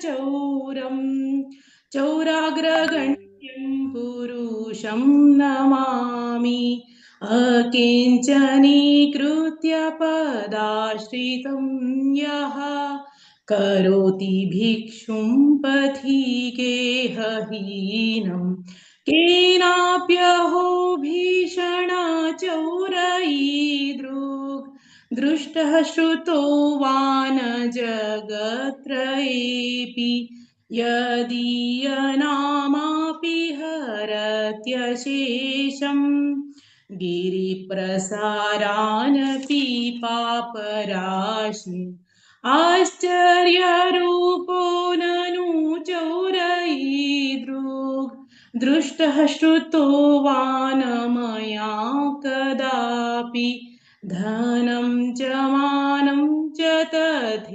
चौरम् चौराग्रगण्यं पुरुषं नमामि अकिञ्चनीकृत्य पदाश्रितं यः करोति भिक्षुं पथिकेहहीनं केनाप्यहो भीषणचौरैर्दृग् दृष्टः श्रुतो वा न जगत्त्रयेऽपि यदीयनामापि हरत्यशेषम् गिरिप्रसारानपि पापराशिम् आश्चर्यरूपो ननु चौरैर्दृग् दृष्टः श्रुतो वा न मया कदापि धनं च मानं च तथेन्द्रियाणि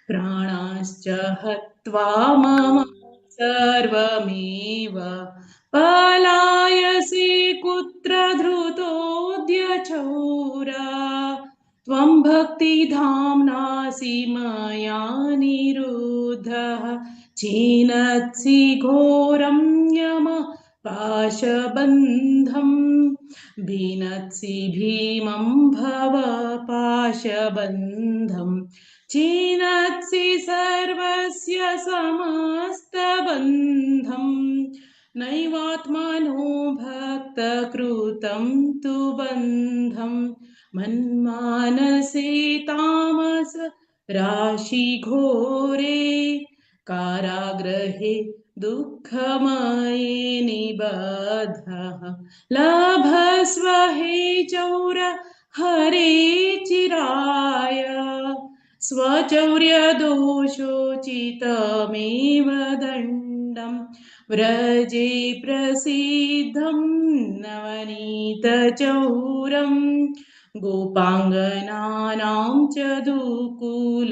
प्राणाश्च हत्वा मम सर्वमेव पलायसे कुत्र धृतोऽद्यचौरा त्वं भक्तिधाम्नासि मया निरुद्धः छिनत्सि घोरं यम पाशबन्धम् भिनत्सि भीमं भव पाशबन्धम् छिनत्सि सर्वस्य समस्तबन्धम् नैवात्मनो भक्तकृतं तु बन्धम् मन्मानसे तामस राशिघोरे कारागृहे दुःखमये निबद्धः लभस्व हे चौर हरे चिराय स्वचौर्यदोषोचितमेव दण्डं व्रजे प्रसिद्धं नवनीतचौरम् गोपाङ्गनानां च दुकूलचौरम्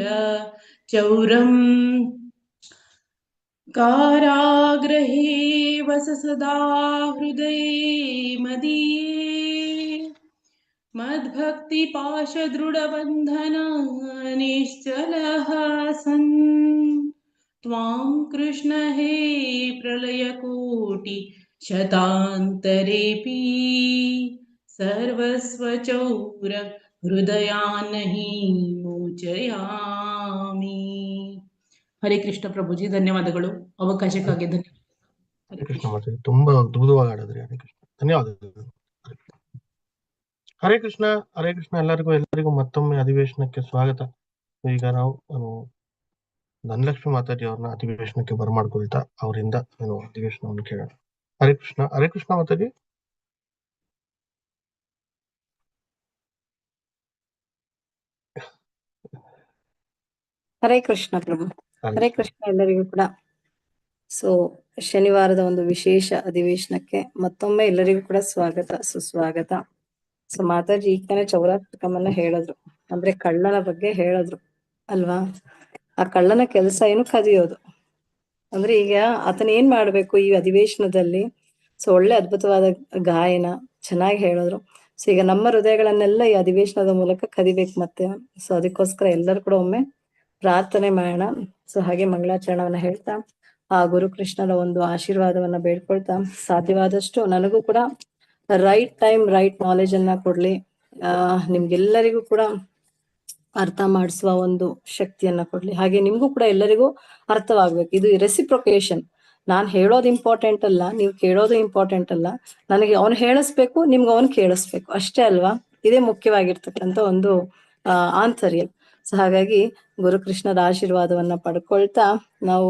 कारागृहे वस सदा हृदये मदीये मद्भक्तिपाशदृढबन्धन निश्चलः सन् त्वां कृष्ण हे प्रलयकोटि शतान्तरेऽपि सर्वस्वचौर हृदयान्हि मोचयामि. ಹರೇ ಕೃಷ್ಣ ಪ್ರಭುಜಿ, ಧನ್ಯವಾದಗಳು. ಅವಕಾಶಕ್ಕಾಗಿ ಧನ್ಯವಾದ. ಹರೇ ಕೃಷ್ಣ ಮಾತಾಡಿ ತುಂಬಾ ಅದ್ಭುತವಾಗಿ ಆಡಿದ್ರಿ. ಹರೇ ಕೃಷ್ಣ, ಧನ್ಯವಾದಗಳು. ಹರೇ ಕೃಷ್ಣ. ಹರೇ ಕೃಷ್ಣ. ಎಲ್ಲರಿಗೂ ಮತ್ತೊಮ್ಮೆ ಅಧಿವೇಶನಕ್ಕೆ ಸ್ವಾಗತ. ಈಗ ನಾವು ಧನಲಕ್ಷ್ಮಿ ಮಾತಾಜಿ ಅವ್ರನ್ನ ಅಧಿವೇಶನಕ್ಕೆ ಬರಮಾಡ್ಕೊಳ್ತಾ ಅವರಿಂದ ಅಧಿವೇಶನವನ್ನು ಕೇಳೋಣ. ಹರೇ ಕೃಷ್ಣ. ಹರೇ ಕೃಷ್ಣ ಮಾತಾಜಿ. ಹರೇ ಕೃಷ್ಣ ಪ್ರಭು. ಹರೇ ಕೃಷ್ಣ ಎಲ್ಲರಿಗೂ ಕೂಡ. ಸೊ ಶನಿವಾರದ ಒಂದು ವಿಶೇಷ ಅಧಿವೇಶನಕ್ಕೆ ಮತ್ತೊಮ್ಮೆ ಎಲ್ಲರಿಗೂ ಕೂಡ ಸ್ವಾಗತ, ಸುಸ್ವಾಗತ. ಸೊ ಮಾತಾಜಿ ಈಗ ತಾನೇ ಚೌರಾಷ್ಟಕಮನ್ನ ಹೇಳಿದ್ರು, ಅಂದ್ರೆ ಕಳ್ಳನ ಬಗ್ಗೆ ಹೇಳಿದ್ರು ಅಲ್ವಾ. ಆ ಕಳ್ಳನ ಕೆಲಸ ಏನು ಕದಿಯೋದು. ಅಂದ್ರೆ ಈಗ ಆತನ ಏನ್ ಮಾಡ್ಬೇಕು ಈ ಅಧಿವೇಶನದಲ್ಲಿ. ಸೊ ಒಳ್ಳೆ ಅದ್ಭುತವಾದ ಗಾಯನ ಚೆನ್ನಾಗಿ ಹೇಳಿದ್ರು. ಸೊ ಈಗ ನಮ್ಮ ಹೃದಯಗಳನ್ನೆಲ್ಲ ಈ ಅಧಿವೇಶನದ ಮೂಲಕ ಕದಿಬೇಕು ಮತ್ತೆ. ಸೊ ಅದಕ್ಕೋಸ್ಕರ ಎಲ್ಲರೂ ಕೂಡ ಒಮ್ಮೆ ಪ್ರಾರ್ಥನೆ ಮಾಡೋಣ. ಸೊ ಹಾಗೆ ಮಂಗಳಾಚರಣವನ್ನ ಹೇಳ್ತಾ ಆ ಗುರು ಕೃಷ್ಣನ ಒಂದು ಆಶೀರ್ವಾದವನ್ನ ಬೇಡ್ಕೊಳ್ತಾ, ಸಾಧ್ಯವಾದಷ್ಟು ನನಗೂ ಕೂಡ ರೈಟ್ ಟೈಮ್ ರೈಟ್ ನಾಲೆಜ್ ಅನ್ನ ಕೊಡ್ಲಿ, ನಿಮ್ಗೆಲ್ಲರಿಗೂ ಕೂಡ ಅರ್ಥ ಮಾಡಿಸುವ ಒಂದು ಶಕ್ತಿಯನ್ನ ಕೊಡ್ಲಿ. ಹಾಗೆ ನಿಮ್ಗೂ ಕೂಡ ಎಲ್ಲರಿಗೂ ಅರ್ಥವಾಗ್ಬೇಕು. ಇದು ರೆಸಿಪ್ರೊಕೇಶನ್. ನಾನ್ ಹೇಳೋದು ಇಂಪಾರ್ಟೆಂಟ್ ಅಲ್ಲ, ನೀವು ಕೇಳೋದು ಇಂಪಾರ್ಟೆಂಟ್ ಅಲ್ಲ. ನನಗೆ ಅವನು ಹೇಳಿಸ್ಬೇಕು, ನಿಮ್ಗೆ ಅವನು ಕೇಳಿಸ್ಬೇಕು, ಅಷ್ಟೇ ಅಲ್ವಾ. ಇದೇ ಮುಖ್ಯವಾಗಿರ್ತಕ್ಕಂಥ ಒಂದು ಆಂತರ್ಯ. ಸೊ ಹಾಗಾಗಿ ಗುರುಕೃಷ್ಣರ ಆಶೀರ್ವಾದವನ್ನ ಪಡ್ಕೊಳ್ತಾ ನಾವು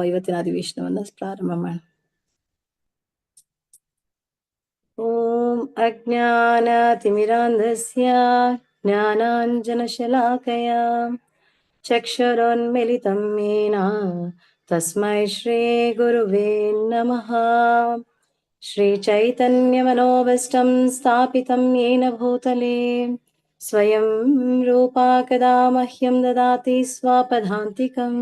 ಇವತ್ತಿನ ಅಧಿವೇಶನವನ್ನ ಪ್ರಾರಂಭ ಮಾಡೋಣ. ಓಂ ಅಜ್ಞಾನತಿಮಿರಾಂಧಸ್ಯ ಜ್ಞಾನಾಂಜನಶಲಾಕಯ ಚಕ್ಷುರೋನ್ಮಿಲಿತಂ ಯೇನ ತಸ್ಮೈ ಶ್ರೀ ಗುರುವೇ ನಮಃ. ಶ್ರೀ ಚೈತನ್ಯಮನೋಭೀಷ್ಟಂ ಸ್ಥಾಪಿತಂ ಯೇನ ಭೂತಲೇ ಸ್ವಯಂ ರೂಪಾ ಕದಾ ಮಹ್ಯಂ ದದಾತಿ ಸ್ವಪದಾಂತಿಕಂ.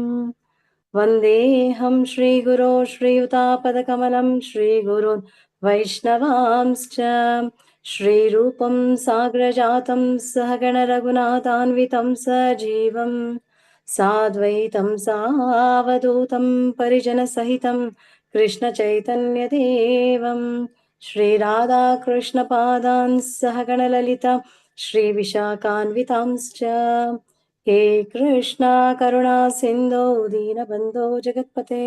ವಂದೇಹಂ ಶ್ರೀಗುರೋ ಶ್ರೀಯುತಾಪದಕಮಲಂ ಶ್ರೀಗುರುನ್ ವೈಷ್ಣವಾಂಶ್ಚ ಶ್ರೀರೂಪಂ ಸಾಗ್ರಜಾತಂ ಸಹಗಣ ರಘುನಾಥಾನ್ವಿತಂ ಸಜೀವಂ ಸಾದ್ವೈತಂ ಸಾವಧೂತಂ ಪರಿಜನಸಹಿತಂ ಕೃಷ್ಣ ಚೈತನ್ಯದೇವಂ ಶ್ರೀ ರಾಧಾ ಕೃಷ್ಣ ಪಾದಾನ್ ಸಹಗಣ ಲಲಿತ ಶ್ರೀ ವಿಶಾಖಾನ್ವಿತಾಂಶ್ಚ ಹೇ ಕೃಷ್ಣ ಕರುಣಾ ಸಿಂಧೋ ದೀನಬಂಧೋ ಜಗತ್ಪತೆ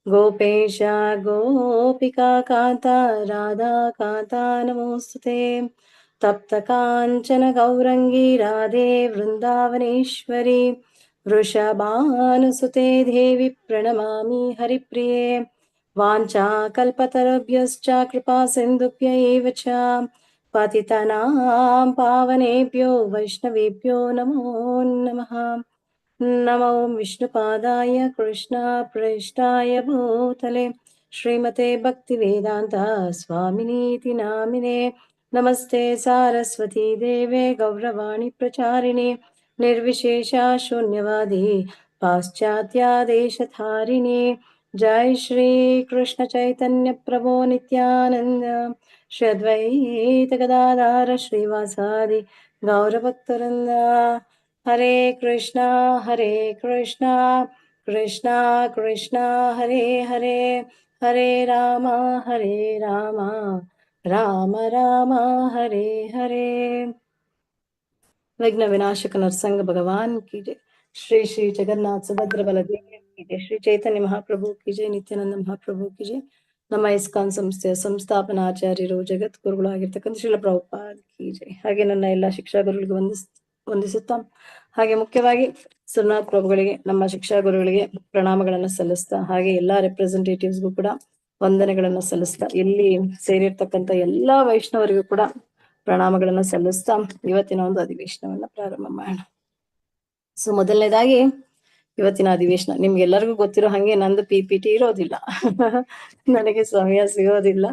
ಗೋಪೇಶ ಗೋಪಿಕಾ ಕಾಂತ ರಾಧಾ ಕಾಂತ ನಮೋಸ್ತುತೆ ತಪ್ತ ಕಾಂಚನ ಗೌರಂಗಿ ರಾಧೆ ವೃಂದಾವನೇಶ್ವರಿ ವೃಷಭಾನುಸುತೆ ದೇವಿ ಪ್ರಣಮಾಮಿ ಹರಿಪ್ರಿಯೆ ವಾಂಛಾ ಕಲ್ಪತರುಭ್ಯಶ್ಚ ಕೃಪಾ ಸಿಂಧುಭ್ಯ ಏವ ಚ ಪತಿತನಾಂ ಪಾವನೇಭ್ಯೋ ವೈಷ್ಣವೇಭ್ಯೋ ನಮೋ ನಮಃ ನಮೋ ವಿಷ್ಣುಪಾದಾಯ ಕೃಷ್ಣ ಪ್ರೇಷ್ಠಾಯ ಭೂತಲೆ ಶ್ರೀಮತೆ ಭಕ್ತಿವೇದಾಂತ ಸ್ವಾಮಿನೀತಿ ನಾಮಿನೆ ನಮಸ್ತೆ ಸಾರಸ್ವತಿ ದೇವೆ ಗೌರವಾಣಿ ಪ್ರಚಾರಿಣಿ ನಿರ್ವಿಶೇಷ ಶೂನ್ಯವಾದಿ ಪಾಶ್ಚಾತ್ಯ ದೇಶಧಾರಿಣಿ ಜೈ ಶ್ರೀ ಕೃಷ್ಣ ಚೈತನ್ಯ ಪ್ರಭೋ ನಿತ್ಯಾನಂದ ಶ್ರೀ ಅದ್ವೈತ ಗದಾಧಾರ ಶ್ರೀವಾಸಾದಿ ಗೌರಭಕ್ತವೃಂದ ಹರೇ ಕೃಷ್ಣ ಕೃಷ್ಣ ಕೃಷ್ಣ ಹರೇ ಹರೇ ಹರೇ ರಾಮ ರಾಮ ರಾಮ ಹರೇ ಹರೇ ವಿಘ್ನ ವಿನಾಶಕ ನರಸಂಗ ಭಗವಾನ್ ಕಿ ಜೈ ಶ್ರೀ ಶ್ರೀ ಜಗನ್ನಾಥ ಸುಭದ್ರ ಬಲದೇವ ಕಿ ಜೈ ಶ್ರೀ ಚೈತನ್ಯ ಮಹಾಪ್ರಭು ಕಿ ಜೈ ನಿತ್ಯಾನಂದ ಮಹಾಪ್ರಭು ಕಿ ಜೈ ನಮ್ಮ ಇಸ್ಕಾನ್ ಸಂಸ್ಥೆಯ ಸಂಸ್ಥಾಪನಾಚಾರ್ಯರು ಜಗದ್ಗುರುಗಳಾಗಿರ್ತಕ್ಕಂಥ ಶ್ರೀಲ ಪ್ರಭುಪಾದ್ ಕಿ ಜೈ ಹಾಗೆ ನನ್ನ ಎಲ್ಲಾ ಶಿಕ್ಷಾ ಗುರುಗಳಿಗೆ ವಂದಿಸುತ್ತಾ ಹಾಗೆ ಮುಖ್ಯವಾಗಿ ಸುರನಾಥ್ ಪ್ರಭುಗಳಿಗೆ ನಮ್ಮ ಶಿಕ್ಷಾ ಗುರುಗಳಿಗೆ ಪ್ರಣಾಮಗಳನ್ನ ಸಲ್ಲಿಸ್ತಾ ಹಾಗೆ ಎಲ್ಲಾ ರೆಪ್ರೆಸೆಂಟೇಟಿವ್ಸ್ಗೂ ಕೂಡ ವಂದನೆಗಳನ್ನ ಸಲ್ಲಿಸ್ತಾ ಇಲ್ಲಿ ಸೇರಿರ್ತಕ್ಕಂಥ ಎಲ್ಲಾ ವೈಷ್ಣವರಿಗೂ ಕೂಡ ಪ್ರಣಾಮಗಳನ್ನ ಸಲ್ಲಿಸ್ತಾ ಇವತ್ತಿನ ಒಂದು ಅಧಿವೇಶನವನ್ನ ಪ್ರಾರಂಭ ಮಾಡೋಣ. ಸೊ ಮೊದಲನೇದಾಗಿ ಇವತ್ತಿನ ಅಧಿವೇಶನ ನಿಮ್ಗೆಲ್ಲರಿಗೂ ಗೊತ್ತಿರೋ ಹಾಗೆ ನಂದು PPT ಇರೋದಿಲ್ಲ. ನನಗೆ ಸಮಯ ಸಿಗೋದಿಲ್ಲ,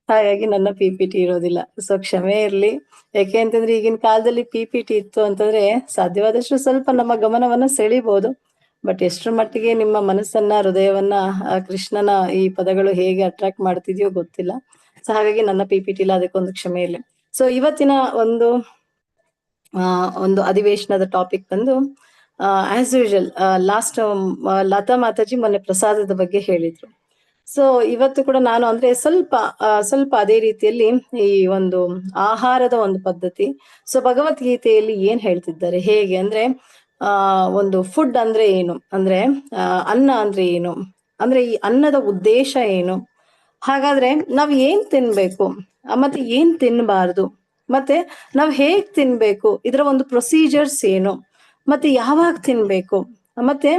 ಹಾಗಾಗಿ ನನ್ನ PPT ಇರೋದಿಲ್ಲ. ಸೊ ಕ್ಷಮೆ ಇರ್ಲಿ. ಯಾಕೆ ಅಂತಂದ್ರೆ ಈಗಿನ ಕಾಲದಲ್ಲಿ PPT ಇತ್ತು ಅಂತಂದ್ರೆ ಸಾಧ್ಯವಾದಷ್ಟು ಸ್ವಲ್ಪ ನಮ್ಮ ಗಮನವನ್ನ ಸೆಳಿಬಹುದು. ಬಟ್ ಎಷ್ಟರ ಮಟ್ಟಿಗೆ ನಿಮ್ಮ ಮನಸ್ಸನ್ನ ಹೃದಯವನ್ನ ಕೃಷ್ಣನ ಈ ಪದಗಳು ಹೇಗೆ ಅಟ್ರಾಕ್ಟ್ ಮಾಡ್ತಿದ್ಯೋ ಗೊತ್ತಿಲ್ಲ. ಸೊ ಹಾಗಾಗಿ ನನ್ನ PPT ಇಲ್ಲ, ಅದಕ್ಕೊಂದು ಕ್ಷಮೆ ಇರ್ಲಿ. ಸೊ ಇವತ್ತಿನ ಒಂದು ಅಧಿವೇಶನದ ಟಾಪಿಕ್ ಬಂದು as usual last Lata Mataji ಮೊನ್ನೆ ಪ್ರಸಾದದ ಬಗ್ಗೆ ಹೇಳಿದ್ರು. ಸೊ ಇವತ್ತು ಕೂಡ ನಾನು ಅಂದ್ರೆ ಸ್ವಲ್ಪ ಅದೇ ರೀತಿಯಲ್ಲಿ ಈ ಒಂದು ಆಹಾರದ ಒಂದು ಪದ್ಧತಿ. ಸೊ ಭಗವದ್ಗೀತೆಯಲ್ಲಿ ಏನ್ ಹೇಳ್ತಿದ್ದಾರೆ, ಹೇಗೆ ಅಂದ್ರೆ ಒಂದು ಫುಡ್ ಅಂದ್ರೆ ಏನು, ಅಂದ್ರೆ ಅನ್ನ ಅಂದ್ರೆ ಏನು, ಅಂದ್ರೆ ಈ ಅನ್ನದ ಉದ್ದೇಶ ಏನು, ಹಾಗಾದ್ರೆ ನಾವ್ ಏನ್ ತಿನ್ಬೇಕು ಮತ್ತೆ ಏನ್ ತಿನ್ಬಾರ್ದು, ಮತ್ತೆ ನಾವ್ ಹೇಗ್ ತಿನ್ಬೇಕು, ಇದರ ಒಂದು ಪ್ರೊಸೀಜರ್ಸ್ ಏನು, ಮತ್ತೆ ಯಾವಾಗ ತಿನ್ಬೇಕು, ಮತ್ತೆ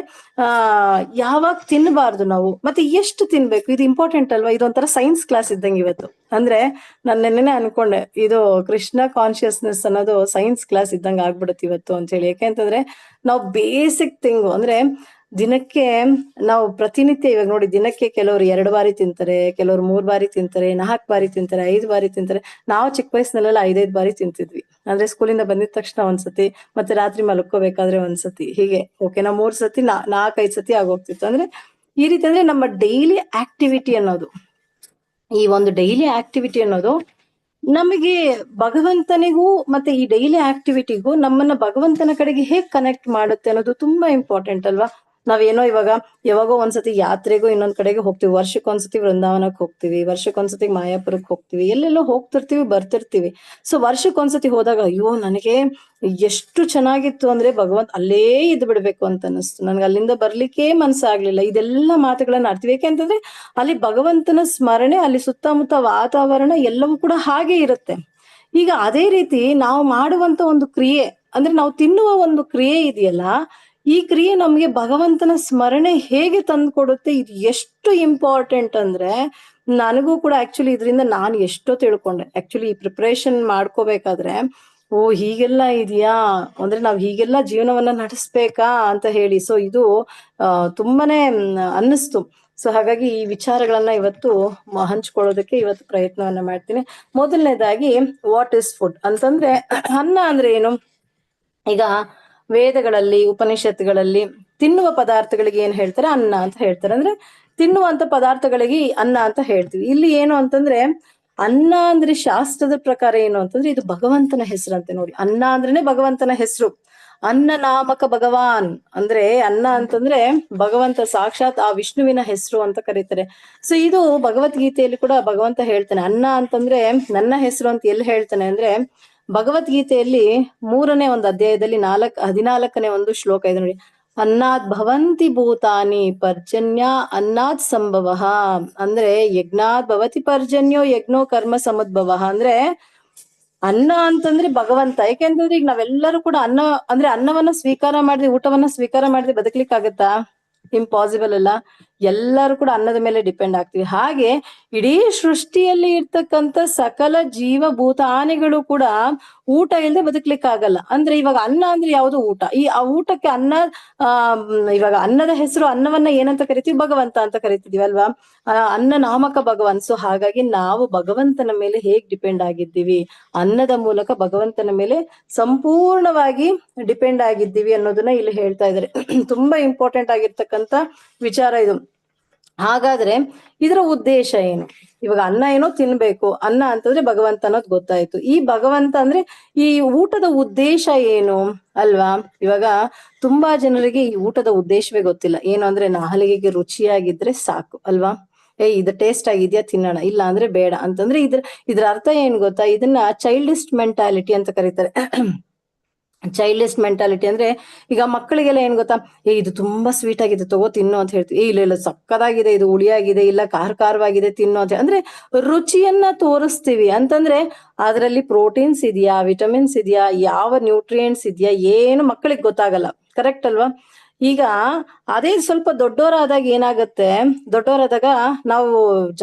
ಯಾವಾಗ ತಿನ್ಬಾರ್ದು ನಾವು, ಮತ್ತೆ ಎಷ್ಟು ತಿನ್ಬೇಕು, ಇದು ಇಂಪಾರ್ಟೆಂಟ್ ಅಲ್ವಾ. ಇದೊಂಥರ ಸೈನ್ಸ್ ಕ್ಲಾಸ್ ಇದ್ದಂಗೆ ಇವತ್ತು. ಅಂದ್ರೆ ನಾನು ನೆನ್ನೆ ಅನ್ಕೊಂಡೆ ಇದು ಕೃಷ್ಣ ಕಾನ್ಶಿಯಸ್ನೆಸ್ ಅನ್ನೋದು ಸೈನ್ಸ್ ಕ್ಲಾಸ್ ಇದ್ದಂಗೆ ಆಗ್ಬಿಡುತ್ತೆ ಇವತ್ತು ಅಂತ ಹೇಳಿ. ಯಾಕೆಂತಂದ್ರೆ ನಾವು ಬೇಸಿಕ್ ಥಿಂಗು ಅಂದ್ರೆ ದಿನಕ್ಕೆ ನಾವು ಪ್ರತಿನಿತ್ಯ ಇವಾಗ ನೋಡಿ, ದಿನಕ್ಕೆ ಕೆಲವರು 2 ಬಾರಿ ತಿಂತಾರೆ, ಕೆಲವರು 3 ಬಾರಿ ತಿಂತಾರೆ, 4 ಬಾರಿ ತಿಂತಾರೆ, 5 ಬಾರಿ ತಿಂತಾರೆ. ನಾವು ಚಿಕ್ಕ ವಯಸ್ಸಿನಲ್ಲೆಲ್ಲ 5 ಬಾರಿ ತಿಂತಿದ್ವಿ. ಅಂದ್ರೆ ಸ್ಕೂಲಿಂದ ಬಂದಿದ ತಕ್ಷಣ ಒಂದ್ಸತಿ, ಮತ್ತೆ ರಾತ್ರಿ ಮಲ್ಕೋಬೇಕಾದ್ರೆ ಒಂದ್ಸತಿ, ಹೀಗೆ ಓಕೆ ನಾವು 3 ಸತಿ 4-5 ಸತಿ ಆಗೋಗ್ತಿತ್ತು. ಅಂದ್ರೆ ಈ ರೀತಿ ಅಂದ್ರೆ ನಮ್ಮ ಡೈಲಿ ಆಕ್ಟಿವಿಟಿ ಅನ್ನೋದು, ಈ ಒಂದು ಡೈಲಿ ಆಕ್ಟಿವಿಟಿ ಅನ್ನೋದು ನಮಗೆ ಭಗವಂತನಿಗೂ ಮತ್ತೆ ಈ ಡೈಲಿ ಆಕ್ಟಿವಿಟಿಗೂ ನಮ್ಮನ್ನ ಭಗವಂತನ ಕಡೆಗೆ ಹೇಗ್ ಕನೆಕ್ಟ್ ಮಾಡುತ್ತೆ ಅನ್ನೋದು ತುಂಬಾ ಇಂಪಾರ್ಟೆಂಟ್ ಅಲ್ವಾ. ನಾವೇನೋ ಯಾವಾಗೋ ಒಂದ್ಸತಿ ಯಾತ್ರೆಗೂ ಇನ್ನೊಂದ್ ಕಡೆಗೆ ಹೋಗ್ತಿವಿ, ವರ್ಷಕ್ಕೊಂದ್ಸತಿ ವೃಂದಾವನಕ್ಕೆ ಹೋಗ್ತಿವಿ, ವರ್ಷಕ್ಕೊಂದ್ಸತಿ ಮಾಯಾಪುರಕ್ಕೆ ಹೋಗ್ತಿವಿ, ಎಲ್ಲೆಲ್ಲೋ ಹೋಗ್ತಿರ್ತೀವಿ ಬರ್ತಿರ್ತೀವಿ. ಸೊ ವರ್ಷಕ್ಕೊಂದ್ಸತಿ ಹೋದಾಗ ಅಯ್ಯೋ ನನಗೆ ಎಷ್ಟು ಚೆನ್ನಾಗಿತ್ತು ಅಂದ್ರೆ ಭಗವಂತ ಅಲ್ಲೇ ಇದ್ ಬಿಡ್ಬೇಕು ಅಂತ ಅನಿಸ್ತು, ನನ್ಗೆ ಅಲ್ಲಿಂದ ಬರ್ಲಿಕ್ಕೆ ಮನ್ಸಾಗ್ಲಿಲ್ಲ. ಇದೆಲ್ಲ ಮಾತುಗಳನ್ನ ಆಡ್ತೀವಿ. ಯಾಕೆಂತಂದ್ರೆ ಅಲ್ಲಿ ಭಗವಂತನ ಸ್ಮರಣೆ, ಅಲ್ಲಿ ಸುತ್ತಮುತ್ತ ವಾತಾವರಣ ಎಲ್ಲವೂ ಕೂಡ ಹಾಗೆ ಇರುತ್ತೆ. ಈಗ ಅದೇ ರೀತಿ ನಾವು ಮಾಡುವಂತ ಒಂದು ಕ್ರಿಯೆ ಅಂದ್ರೆ ನಾವು ತಿನ್ನುವ ಒಂದು ಕ್ರಿಯೆ ಇದೆಯಲ್ಲ, ಈ ಕ್ರಿಯೆ ನಮ್ಗೆ ಭಗವಂತನ ಸ್ಮರಣೆ ಹೇಗೆ ತಂದ್ಕೊಡುತ್ತೆ, ಇದು ಎಷ್ಟು ಇಂಪಾರ್ಟೆಂಟ್ ಅಂದ್ರೆ ನನಗೂ ಕೂಡ ಆಕ್ಚುಲಿ ಇದರಿಂದ ನಾನು ಎಷ್ಟೋ ತಿಳ್ಕೊಂಡೆ. ಆಕ್ಚುಲಿ ಈ ಪ್ರಿಪರೇಷನ್ ಮಾಡ್ಕೋಬೇಕಾದ್ರೆ ಓ ಹೀಗೆಲ್ಲ ಇದೆಯಾ, ಅಂದ್ರೆ ನಾವ್ ಹೀಗೆಲ್ಲ ಜೀವನವನ್ನ ನಡೆಸ್ಬೇಕಾ ಅಂತ ಹೇಳಿ. ಸೊ ಇದು ತುಂಬಾನೇ ಅನ್ನಿಸ್ತು. ಸೊ ಹಾಗಾಗಿ ಈ ವಿಚಾರಗಳನ್ನ ಇವತ್ತು ಹಂಚ್ಕೊಳ್ಳೋದಕ್ಕೆ ಇವತ್ತು ಪ್ರಯತ್ನವನ್ನ ಮಾಡ್ತೀನಿ. ಮೊದಲನೇದಾಗಿ ವಾಟ್ ಇಸ್ ಫುಡ್ ಅಂತಂದ್ರೆ ಅನ್ನ ಅಂದ್ರೆ ಏನು. ಈಗ ವೇದಗಳಲ್ಲಿ ಉಪನಿಷತ್ತುಗಳಲ್ಲಿ ತಿನ್ನುವ ಪದಾರ್ಥಗಳಿಗೆ ಏನ್ ಹೇಳ್ತಾರೆ, ಅನ್ನ ಅಂತ ಹೇಳ್ತಾರೆ. ಅಂದ್ರೆ ತಿನ್ನುವಂತ ಪದಾರ್ಥಗಳಿಗೆ ಅನ್ನ ಅಂತ ಹೇಳ್ತೀವಿ. ಇಲ್ಲಿ ಏನು ಅಂತಂದ್ರೆ ಅನ್ನ ಅಂದ್ರೆ ಶಾಸ್ತ್ರದ ಪ್ರಕಾರ ಏನು ಅಂತಂದ್ರೆ ಇದು ಭಗವಂತನ ಹೆಸರಂತೆ ನೋಡಿ. ಅನ್ನ ಅಂದ್ರೇನೆ ಭಗವಂತನ ಹೆಸರು. ಅನ್ನ ನಾಮಕ ಭಗವಾನ್ ಅಂದ್ರೆ ಅನ್ನ ಅಂತಂದ್ರೆ ಭಗವಂತ ಸಾಕ್ಷಾತ್ ಆ ವಿಷ್ಣುವಿನ ಹೆಸರು ಅಂತ ಕರೀತಾರೆ. ಸೊ ಇದು ಭಗವದ್ಗೀತೆಯಲ್ಲಿ ಕೂಡ ಭಗವಂತ ಹೇಳ್ತಾನೆ, ಅನ್ನ ಅಂತಂದ್ರೆ ನನ್ನ ಹೆಸರು ಅಂತ ಎಲ್ಲಿ ಹೇಳ್ತಾನೆ ಅಂದ್ರೆ ಭಗವದ್ಗೀತೆಯಲ್ಲಿ 3ನೇ ಒಂದು ಅಧ್ಯಾಯದಲ್ಲಿ 14ನೇ ಒಂದು ಶ್ಲೋಕ ಇದೆ ನೋಡಿ. ಅನ್ನಾದ್ ಭವಂತಿ ಭೂತಾನಿ ಪರ್ಜನ್ಯ ಅನ್ನಾದ್ ಸಂಭವ ಅಂದ್ರೆ ಯಜ್ಞಾದ್ ಭವತಿ ಪರ್ಜನ್ಯೋ ಯಜ್ಞೋ ಕರ್ಮ ಸಮುದ್ಭವ ಅಂದ್ರೆ ಅನ್ನ ಅಂತಂದ್ರೆ ಭಗವಂತ. ಯಾಕೆಂತಂದ್ರೆ ಈಗ ನಾವೆಲ್ಲರೂ ಕೂಡ ಅನ್ನವನ್ನ ಸ್ವೀಕಾರ ಮಾಡಿದ್ರೆ, ಊಟವನ್ನ ಸ್ವೀಕಾರ ಮಾಡಿದ್ರೆ ಬದುಕ್ಲಿಕ್ಕಾಗತ್ತಾ? ಇಂಪಾಸಿಬಲ್ ಅಲ್ಲ. ಎಲ್ಲರೂ ಕೂಡ ಅನ್ನದ ಮೇಲೆ ಡಿಪೆಂಡ್ ಆಗ್ತೀವಿ. ಹಾಗೆ ಇಡೀ ಸೃಷ್ಟಿಯಲ್ಲಿ ಇರ್ತಕ್ಕಂಥ ಸಕಲ ಜೀವಭೂತಾನಿಗಳು ಕೂಡ ಊಟ ಇಲ್ಲದೆ ಬದುಕ್ಲಿಕ್ಕಾಗಲ್ಲ. ಅಂದ್ರೆ ಇವಾಗ ಅನ್ನ ಅಂದ್ರೆ ಯಾವುದು? ಊಟ. ಆ ಊಟಕ್ಕೆ ಅನ್ನ ಇವಾಗ ಅನ್ನದ ಹೆಸರು, ಅನ್ನವನ್ನ ಏನಂತ ಕರಿತೀವಿ? ಭಗವಂತ ಅಂತ ಕರಿತಿದೀವಿ ಅಲ್ವಾ? ಅನ್ನ ನಾಮಕ ಭಗವಾನ್. ಸೊ ಹಾಗಾಗಿ ನಾವು ಭಗವಂತನ ಮೇಲೆ ಹೇಗ್ ಡಿಪೆಂಡ್ ಆಗಿದ್ದೀವಿ? ಅನ್ನದ ಮೂಲಕ ಭಗವಂತನ ಮೇಲೆ ಸಂಪೂರ್ಣವಾಗಿ ಡಿಪೆಂಡ್ ಆಗಿದ್ದೀವಿ ಅನ್ನೋದನ್ನ ಇಲ್ಲಿ ಹೇಳ್ತಾ ಇದ್ದಾರೆ. ತುಂಬಾ ಇಂಪಾರ್ಟೆಂಟ್ ಆಗಿರ್ತಕ್ಕಂಥ ವಿಚಾರ ಇದು. ಹಾಗಾದ್ರೆ ಇದರ ಉದ್ದೇಶ ಏನು? ಇವಾಗ ಅನ್ನ ಏನೋ ತಿನ್ಬೇಕು, ಅನ್ನ ಅಂತಂದ್ರೆ ಭಗವಂತ ಅನ್ನೋದು ಗೊತ್ತಾಯ್ತು. ಈ ಭಗವಂತ ಅಂದ್ರೆ ಈ ಊಟದ ಉದ್ದೇಶ ಏನು ಅಲ್ವಾ? ಇವಾಗ ತುಂಬಾ ಜನರಿಗೆ ಈ ಊಟದ ಉದ್ದೇಶವೇ ಗೊತ್ತಿಲ್ಲ. ಏನು ಅಂದ್ರೆ ನಾಲಿಗೆಗೆ ರುಚಿಯಾಗಿದ್ರೆ ಸಾಕು ಅಲ್ವಾ? ಇದು ಟೇಸ್ಟ್ ಆಗಿದ್ಯಾ, ತಿನ್ನೋಣ, ಇಲ್ಲ ಅಂದ್ರೆ ಬೇಡ ಅಂತಂದ್ರೆ ಇದ್ರ ಅರ್ಥ ಏನ್ ಗೊತ್ತಾ? ಇದನ್ನ ಚೈಲ್ಡಿಸ್ಟ್ ಮೆಂಟಾಲಿಟಿ ಅಂತ ಕರೀತಾರೆ. ಚೈಲ್ಡಿಸ್ಟ್ ಮೆಂಟಾಲಿಟಿ ಅಂದ್ರೆ ಈಗ ಮಕ್ಕಳಿಗೆಲ್ಲ ಏನ್ ಗೊತ್ತಾ, ಇದು ತುಂಬಾ ಸ್ವೀಟ್ ಆಗಿದೆ ತಗೋ ತಿನ್ನು ಅಂತ ಹೇಳ್ತೀವಿ. ಇಲ್ಲ ಸಕ್ಕದಾಗಿದೆ, ಇದು ಹುಳಿಯಾಗಿದೆ, ಇಲ್ಲ ಖಾರವಾಗಿದೆ ತಿನ್ನು ಅಂತ ಅಂದ್ರೆ ರುಚಿಯನ್ನ ತೋರಿಸ್ತೀವಿ. ಅಂತಂದ್ರೆ ಅದರಲ್ಲಿ ಪ್ರೋಟೀನ್ಸ್ ಇದೆಯಾ, ವಿಟಮಿನ್ಸ್ ಇದೆಯಾ, ಯಾವ ನ್ಯೂಟ್ರಿಯೆಂಟ್ಸ್ ಇದೆಯಾ ಏನು ಮಕ್ಕಳಿಗೆ ಗೊತ್ತಾಗಲ್ಲ. ಕರೆಕ್ಟ್ ಅಲ್ವಾ? ಈಗ ಅದೇ ಸ್ವಲ್ಪ ದೊಡ್ಡವರಾದಾಗ ಏನಾಗತ್ತೆ, ದೊಡ್ಡವರಾದಾಗ ನಾವು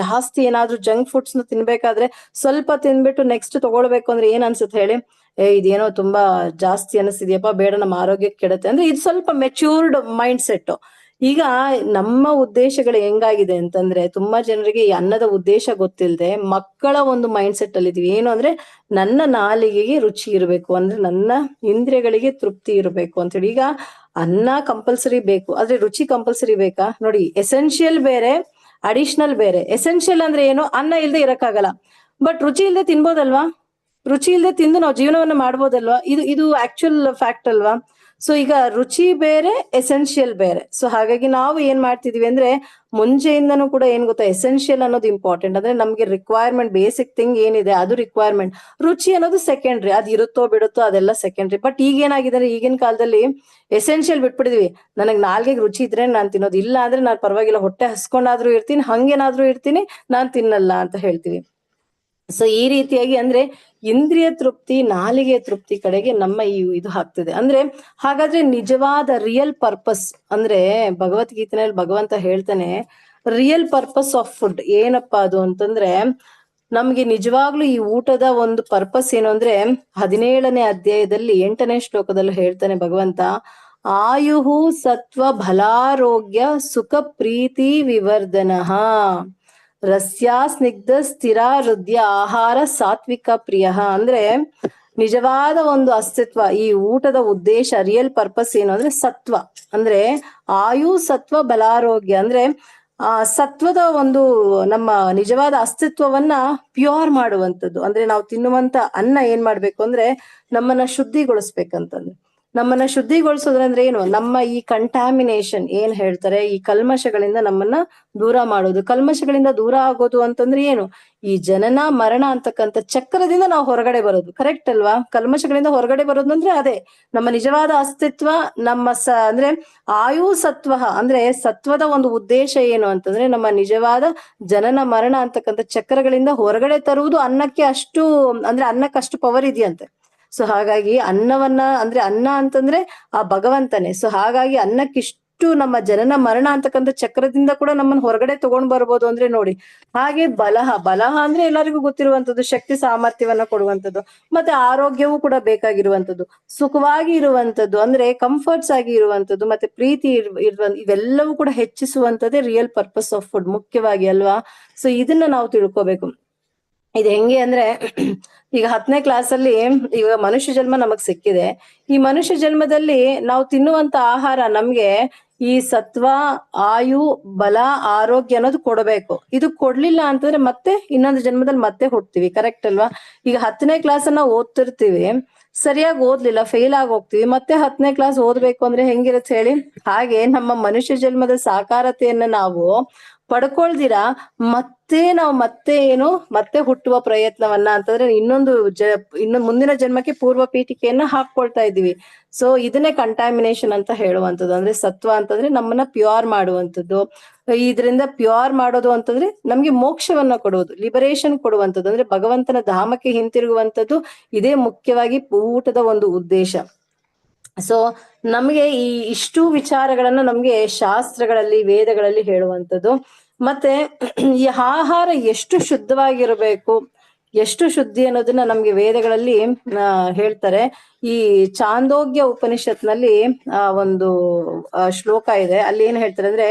ಜಾಸ್ತಿ ಏನಾದ್ರೂ ಜಂಕ್ ಫುಡ್ಸ್ ನ ತಿನ್ಬೇಕಾದ್ರೆ ಸ್ವಲ್ಪ ತಿನ್ಬಿಟ್ಟು ನೆಕ್ಸ್ಟ್ ತಗೊಳ್ಬೇಕು ಅಂದ್ರೆ ಏನ್ ಅನ್ಸುತ್ತೆ ಹೇಳಿ? ಇದೇನೋ ತುಂಬಾ ಜಾಸ್ತಿ ಅನಿಸ್ತಿದ್ಯಪ್ಪ, ಬೇಡ, ನಮ್ಮ ಆರೋಗ್ಯಕ್ಕೆ ಕೆಡುತ್ತೆ ಅಂದ್ರೆ ಇದು ಸ್ವಲ್ಪ ಮೆಚ್ಯೂರ್ಡ್ ಮೈಂಡ್ ಸೆಟ್. ಈಗ ನಮ್ಮ ಉದ್ದೇಶಗಳು ಹೆಂಗಾಗಿದೆ ಅಂತಂದ್ರೆ ತುಂಬಾ ಜನರಿಗೆ ಈ ಅನ್ನದ ಉದ್ದೇಶ ಗೊತ್ತಿಲ್ಲದೆ ಮಕ್ಕಳ ಒಂದು ಮೈಂಡ್ ಸೆಟ್ ಅಲ್ಲಿ ಇದೀವಿ. ಏನು ಅಂದ್ರೆ ನನ್ನ ನಾಲಿಗೆಗೆ ರುಚಿ ಇರಬೇಕು, ಅಂದ್ರೆ ನನ್ನ ಇಂದ್ರಿಯಗಳಿಗೆ ತೃಪ್ತಿ ಇರಬೇಕು ಅಂತ ಹೇಳಿ. ಈಗ ಅನ್ನ ಕಂಪಲ್ಸರಿ ಬೇಕು, ಆದ್ರೆ ರುಚಿ ಕಂಪಲ್ಸರಿ ಬೇಕಾ? ನೋಡಿ, ಎಸೆನ್ಷಿಯಲ್ ಬೇರೆ, ಅಡಿಷನಲ್ ಬೇರೆ. ಎಸೆನ್ಷಿಯಲ್ ಅಂದ್ರೆ ಏನು? ಅನ್ನ ಇಲ್ದೆ ಇರಕ್ಕಾಗಲ್ಲ, ಬಟ್ ರುಚಿ ಇಲ್ದೆ ತಿನ್ಬೋದಲ್ವಾ? ರುಚಿ ಇಲ್ದೆ ತಿಂದು ನಾವು ಜೀವನವನ್ನ ಮಾಡ್ಬೋದಲ್ವಾ? ಇದು ಆಕ್ಚುಯಲ್ ಫ್ಯಾಕ್ಟ್ ಅಲ್ವಾ? ಸೊ ಈಗ ರುಚಿ ಬೇರೆ, ಎಸೆನ್ಷಿಯಲ್ ಬೇರೆ. ಸೊ ಹಾಗಾಗಿ ನಾವು ಏನ್ ಮಾಡ್ತಿದೀವಿ ಅಂದ್ರೆ ಮುಂಚೆಯಿಂದನೂ ಕೂಡ ಏನ್ ಗೊತ್ತಾ, ಎಸೆನ್ಷಿಯಲ್ ಅನ್ನೋದು ಇಂಪಾರ್ಟೆಂಟ್. ಅಂದ್ರೆ ನಮ್ಗೆ ರಿಕ್ವೈರ್ಮೆಂಟ್, ಬೇಸಿಕ್ ಥಿಂಗ್ ಏನಿದೆ ಅದು ರಿಕ್ವೈರ್ಮೆಂಟ್. ರುಚಿ ಅನ್ನೋದು ಸೆಕೆಂಡ್ರಿ, ಅದು ಇರುತ್ತೋ ಬಿಡುತ್ತೋ ಅದೆಲ್ಲ ಸೆಕೆಂಡ್ರಿ. ಬಟ್ ಈಗ ಏನಾಗಿದೆ, ಈಗಿನ ಕಾಲದಲ್ಲಿ ಎಸೆನ್ಷಿಯಲ್ ಬಿಟ್ಬಿಡಿದ್ವಿ. ನನಗ್ ನಾಲ್ಗೆಗೆ ರುಚಿ ಇದ್ರೆ ನಾನ್ ತಿನ್ನೋದು, ಇಲ್ಲ ಅಂದ್ರೆ ನಾನ್ ಪರವಾಗಿಲ್ಲ, ಹೊಟ್ಟೆ ಹಸ್ಕೊಂಡಾದ್ರೂ ಇರ್ತೀನಿ, ಹಂಗೇನಾದ್ರೂ ಇರ್ತೀನಿ, ನಾನ್ ತಿನ್ನಲ್ಲ ಅಂತ ಹೇಳ್ತೀವಿ. ಸೊ ಈ ರೀತಿಯಾಗಿ ಅಂದ್ರೆ ಇಂದ್ರಿಯ ತೃಪ್ತಿ, ನಾಲಿಗೆ ತೃಪ್ತಿ ಕಡೆಗೆ ನಮ್ಮ ಇದು ಹಾಕ್ತಿದೆ. ಅಂದ್ರೆ ಹಾಗಾದ್ರೆ ನಿಜವಾದ ರಿಯಲ್ ಪರ್ಪಸ್ ಅಂದ್ರೆ ಭಗವದ್ಗೀತೆಯಲ್ಲಿ ಭಗವಂತ ಹೇಳ್ತಾನೆ, ರಿಯಲ್ ಪರ್ಪಸ್ ಆಫ್ ಫುಡ್ ಏನಪ್ಪಾ ಅದು ಅಂತಂದ್ರೆ, ನಮ್ಗೆ ನಿಜವಾಗ್ಲೂ ಈ ಊಟದ ಒಂದು ಪರ್ಪಸ್ ಏನು ಅಂದ್ರೆ 17ನೇ ಅಧ್ಯಾಯದಲ್ಲಿ 8ನೇ ಶ್ಲೋಕದಲ್ಲಿ ಹೇಳ್ತಾನೆ ಭಗವಂತ, ಆಯುಹು ಸತ್ವ ಬಲಾರೋಗ್ಯ ಸುಖ ಪ್ರೀತಿ ವಿವರ್ಧನಃ ರಸ್ಯಾ ಸ್ನಿಗ್ಧ ಸ್ಥಿರ ಹೃದಯ ಆಹಾರ ಸಾತ್ವಿಕ ಪ್ರಿಯ. ಅಂದ್ರೆ ನಿಜವಾದ ಒಂದು ಅಸ್ತಿತ್ವ, ಈ ಊಟದ ಉದ್ದೇಶ, ರಿಯಲ್ ಪರ್ಪಸ್ ಏನು ಅಂದ್ರೆ ಸತ್ವ, ಅಂದ್ರೆ ಆಯು ಸತ್ವ ಬಲಾರೋಗ್ಯ ಅಂದ್ರೆ ಸತ್ವದ ಒಂದು ನಮ್ಮ ನಿಜವಾದ ಅಸ್ತಿತ್ವವನ್ನ ಪ್ಯೂರ್ ಮಾಡುವಂಥದ್ದು. ಅಂದ್ರೆ ನಾವು ತಿನ್ನುವಂತ ಅನ್ನ ಏನ್ ಮಾಡ್ಬೇಕು ಅಂದ್ರೆ ನಮ್ಮನ್ನ ಶುದ್ಧಿಗೊಳಿಸ್ಬೇಕಂತಂದ್ರೆ. ನಮ್ಮನ್ನ ಶುದ್ಧಿಗೊಳಿಸೋದ್ರಂದ್ರೆ ಏನು? ನಮ್ಮ ಈ ಕಂಟ್ಯಾಮಿನೇಷನ್ ಏನ್ ಹೇಳ್ತಾರೆ, ಈ ಕಲ್ಮಶಗಳಿಂದ ನಮ್ಮನ್ನ ದೂರ ಮಾಡೋದು. ಕಲ್ಮಶಗಳಿಂದ ದೂರ ಆಗೋದು ಅಂತಂದ್ರೆ ಏನು? ಈ ಜನನ ಮರಣ ಅಂತಕ್ಕಂಥ ಚಕ್ರದಿಂದ ನಾವು ಹೊರಗಡೆ ಬರೋದು. ಕರೆಕ್ಟ್ ಅಲ್ವಾ? ಕಲ್ಮಶಗಳಿಂದ ಹೊರಗಡೆ ಬರೋದು ಅಂದ್ರೆ ಅದೇ ನಮ್ಮ ನಿಜವಾದ ಅಸ್ತಿತ್ವ. ನಮ್ಮ ಅಂದ್ರೆ ಆಯು ಸತ್ವ ಅಂದ್ರೆ ಸತ್ವದ ಒಂದು ಉದ್ದೇಶ ಏನು ಅಂತಂದ್ರೆ ನಮ್ಮ ನಿಜವಾದ ಜನನ ಮರಣ ಅಂತಕ್ಕಂಥ ಚಕ್ರಗಳಿಂದ ಹೊರಗಡೆ ತರುವುದು. ಅನ್ನಕ್ಕೆ ಅಷ್ಟು ಅಂದ್ರೆ ಅನ್ನಕ್ಕೆ ಅಷ್ಟು ಪವರ್ ಇದೆಯಂತೆ. ಸೊ ಹಾಗಾಗಿ ಅನ್ನವನ್ನ ಅಂದ್ರೆ ಅನ್ನ ಅಂತಂದ್ರೆ ಆ ಭಗವಂತನೇ. ಸೊ ಹಾಗಾಗಿ ಅನ್ನಕ್ಕಿಷ್ಟು ನಮ್ಮ ಜನನ ಮರಣ ಅಂತಕ್ಕಂಥ ಚಕ್ರದಿಂದ ಕೂಡ ನಮ್ಮನ್ನ ಹೊರಗಡೆ ತಗೊಂಡ್ ಬರ್ಬೋದು ಅಂದ್ರೆ ನೋಡಿ. ಹಾಗೆ ಬಲಹ ಅಂದ್ರೆ ಎಲ್ಲರಿಗೂ ಗೊತ್ತಿರುವಂತದ್ದು, ಶಕ್ತಿ ಸಾಮರ್ಥ್ಯವನ್ನ ಕೊಡುವಂಥದ್ದು, ಮತ್ತೆ ಆರೋಗ್ಯವೂ ಕೂಡ ಬೇಕಾಗಿರುವಂಥದ್ದು, ಸುಖವಾಗಿ ಇರುವಂಥದ್ದು ಅಂದ್ರೆ ಕಂಫರ್ಟ್ಸ್ ಆಗಿ ಇರುವಂಥದ್ದು, ಮತ್ತೆ ಪ್ರೀತಿ ಇವೆಲ್ಲವೂ ಕೂಡ ಹೆಚ್ಚಿಸುವಂಥದ್ದೇ ರಿಯಲ್ ಪರ್ಪಸ್ ಆಫ್ ಫುಡ್ ಮುಖ್ಯವಾಗಿ ಅಲ್ವಾ? ಸೊ ಇದನ್ನ ನಾವು ತಿಳ್ಕೊಬೇಕು. ಇದು ಹೆಂಗೆ ಅಂದ್ರೆ ಈಗ 10ನೇ ಕ್ಲಾಸಲ್ಲಿ ಈಗ ಮನುಷ್ಯ ಜನ್ಮ ನಮಗ್ ಸಿಕ್ಕಿದೆ. ಈ ಮನುಷ್ಯ ಜನ್ಮದಲ್ಲಿ ನಾವು ತಿನ್ನುವಂತ ಆಹಾರ ನಮ್ಗೆ ಈ ಸತ್ವ, ಆಯು, ಬಲ, ಆರೋಗ್ಯ ಅನ್ನೋದು ಕೊಡಬೇಕು. ಇದು ಕೊಡ್ಲಿಲ್ಲ ಅಂತಂದ್ರೆ ಮತ್ತೆ ಇನ್ನೊಂದು ಜನ್ಮದಲ್ಲಿ ಮತ್ತೆ ಹುಡ್ತೀವಿ. ಕರೆಕ್ಟ್ ಅಲ್ವಾ? ಈಗ 10ನೇ ಕ್ಲಾಸ್ ಅನ್ನ ಓದ್ತಿರ್ತೀವಿ, ಸರಿಯಾಗಿ ಓದ್ಲಿಲ್ಲ, ಫೇಲ್ ಆಗಿ ಹೋಗ್ತೀವಿ. ಮತ್ತೆ 10ನೇ ಕ್ಲಾಸ್ ಓದ್ಬೇಕು ಅಂದ್ರೆ ಹೆಂಗಿರುತ್ತೆ ಹೇಳಿ? ಹಾಗೆ ನಮ್ಮ ಮನುಷ್ಯ ಜನ್ಮದ ಸಾಕಾರತೆಯನ್ನ ನಾವು ಪಡ್ಕೊಳ್ದಿರಾ ನಾವು ಮತ್ತೆ ಹುಟ್ಟುವ ಪ್ರಯತ್ನವನ್ನ ಅಂತಂದ್ರೆ ಇನ್ನು ಮುಂದಿನ ಜನ್ಮಕ್ಕೆ ಪೂರ್ವ ಪೀಠಿಕೆಯನ್ನ ಹಾಕೊಳ್ತಾ ಇದೀವಿ. ಸೊ ಇದನ್ನೇ ಕಂಟಾಮಿನೇಷನ್ ಅಂತ ಹೇಳುವಂಥದ್ದು. ಅಂದ್ರೆ ಸತ್ವ ಅಂತಂದ್ರೆ ನಮ್ಮನ್ನ ಪ್ಯೂರ್ ಮಾಡುವಂಥದ್ದು. ಇದರಿಂದ ಪ್ಯೂರ್ ಮಾಡೋದು ಅಂತಂದ್ರೆ ನಮ್ಗೆ ಮೋಕ್ಷವನ್ನ ಕೊಡುವುದು, ಲಿಬರೇಷನ್ ಕೊಡುವಂಥದ್ದು, ಅಂದ್ರೆ ಭಗವಂತನ ಧಾಮಕ್ಕೆ ಹಿಂತಿರುಗುವಂಥದ್ದು. ಇದೇ ಮುಖ್ಯವಾಗಿ ಊಟದ ಒಂದು ಉದ್ದೇಶ. ಸೊ ನಮ್ಗೆ ಇಷ್ಟು ವಿಚಾರಗಳನ್ನ ನಮ್ಗೆ ಶಾಸ್ತ್ರಗಳಲ್ಲಿ, ವೇದಗಳಲ್ಲಿ ಹೇಳುವಂಥದ್ದು. ಮತ್ತೆ ಈ ಆಹಾರ ಎಷ್ಟು ಶುದ್ಧವಾಗಿರಬೇಕು, ಎಷ್ಟು ಶುದ್ಧಿ ಅನ್ನೋದನ್ನ ನಮ್ಗೆ ವೇದಗಳಲ್ಲಿ ಹೇಳ್ತಾರೆ. ಈ ಚಾಂದೋಗ್ಯ ಉಪನಿಷತ್ನಲ್ಲಿ ಒಂದು ಶ್ಲೋಕ ಇದೆ. ಅಲ್ಲಿ ಏನ್ ಹೇಳ್ತಾರೆ ಅಂದ್ರೆ,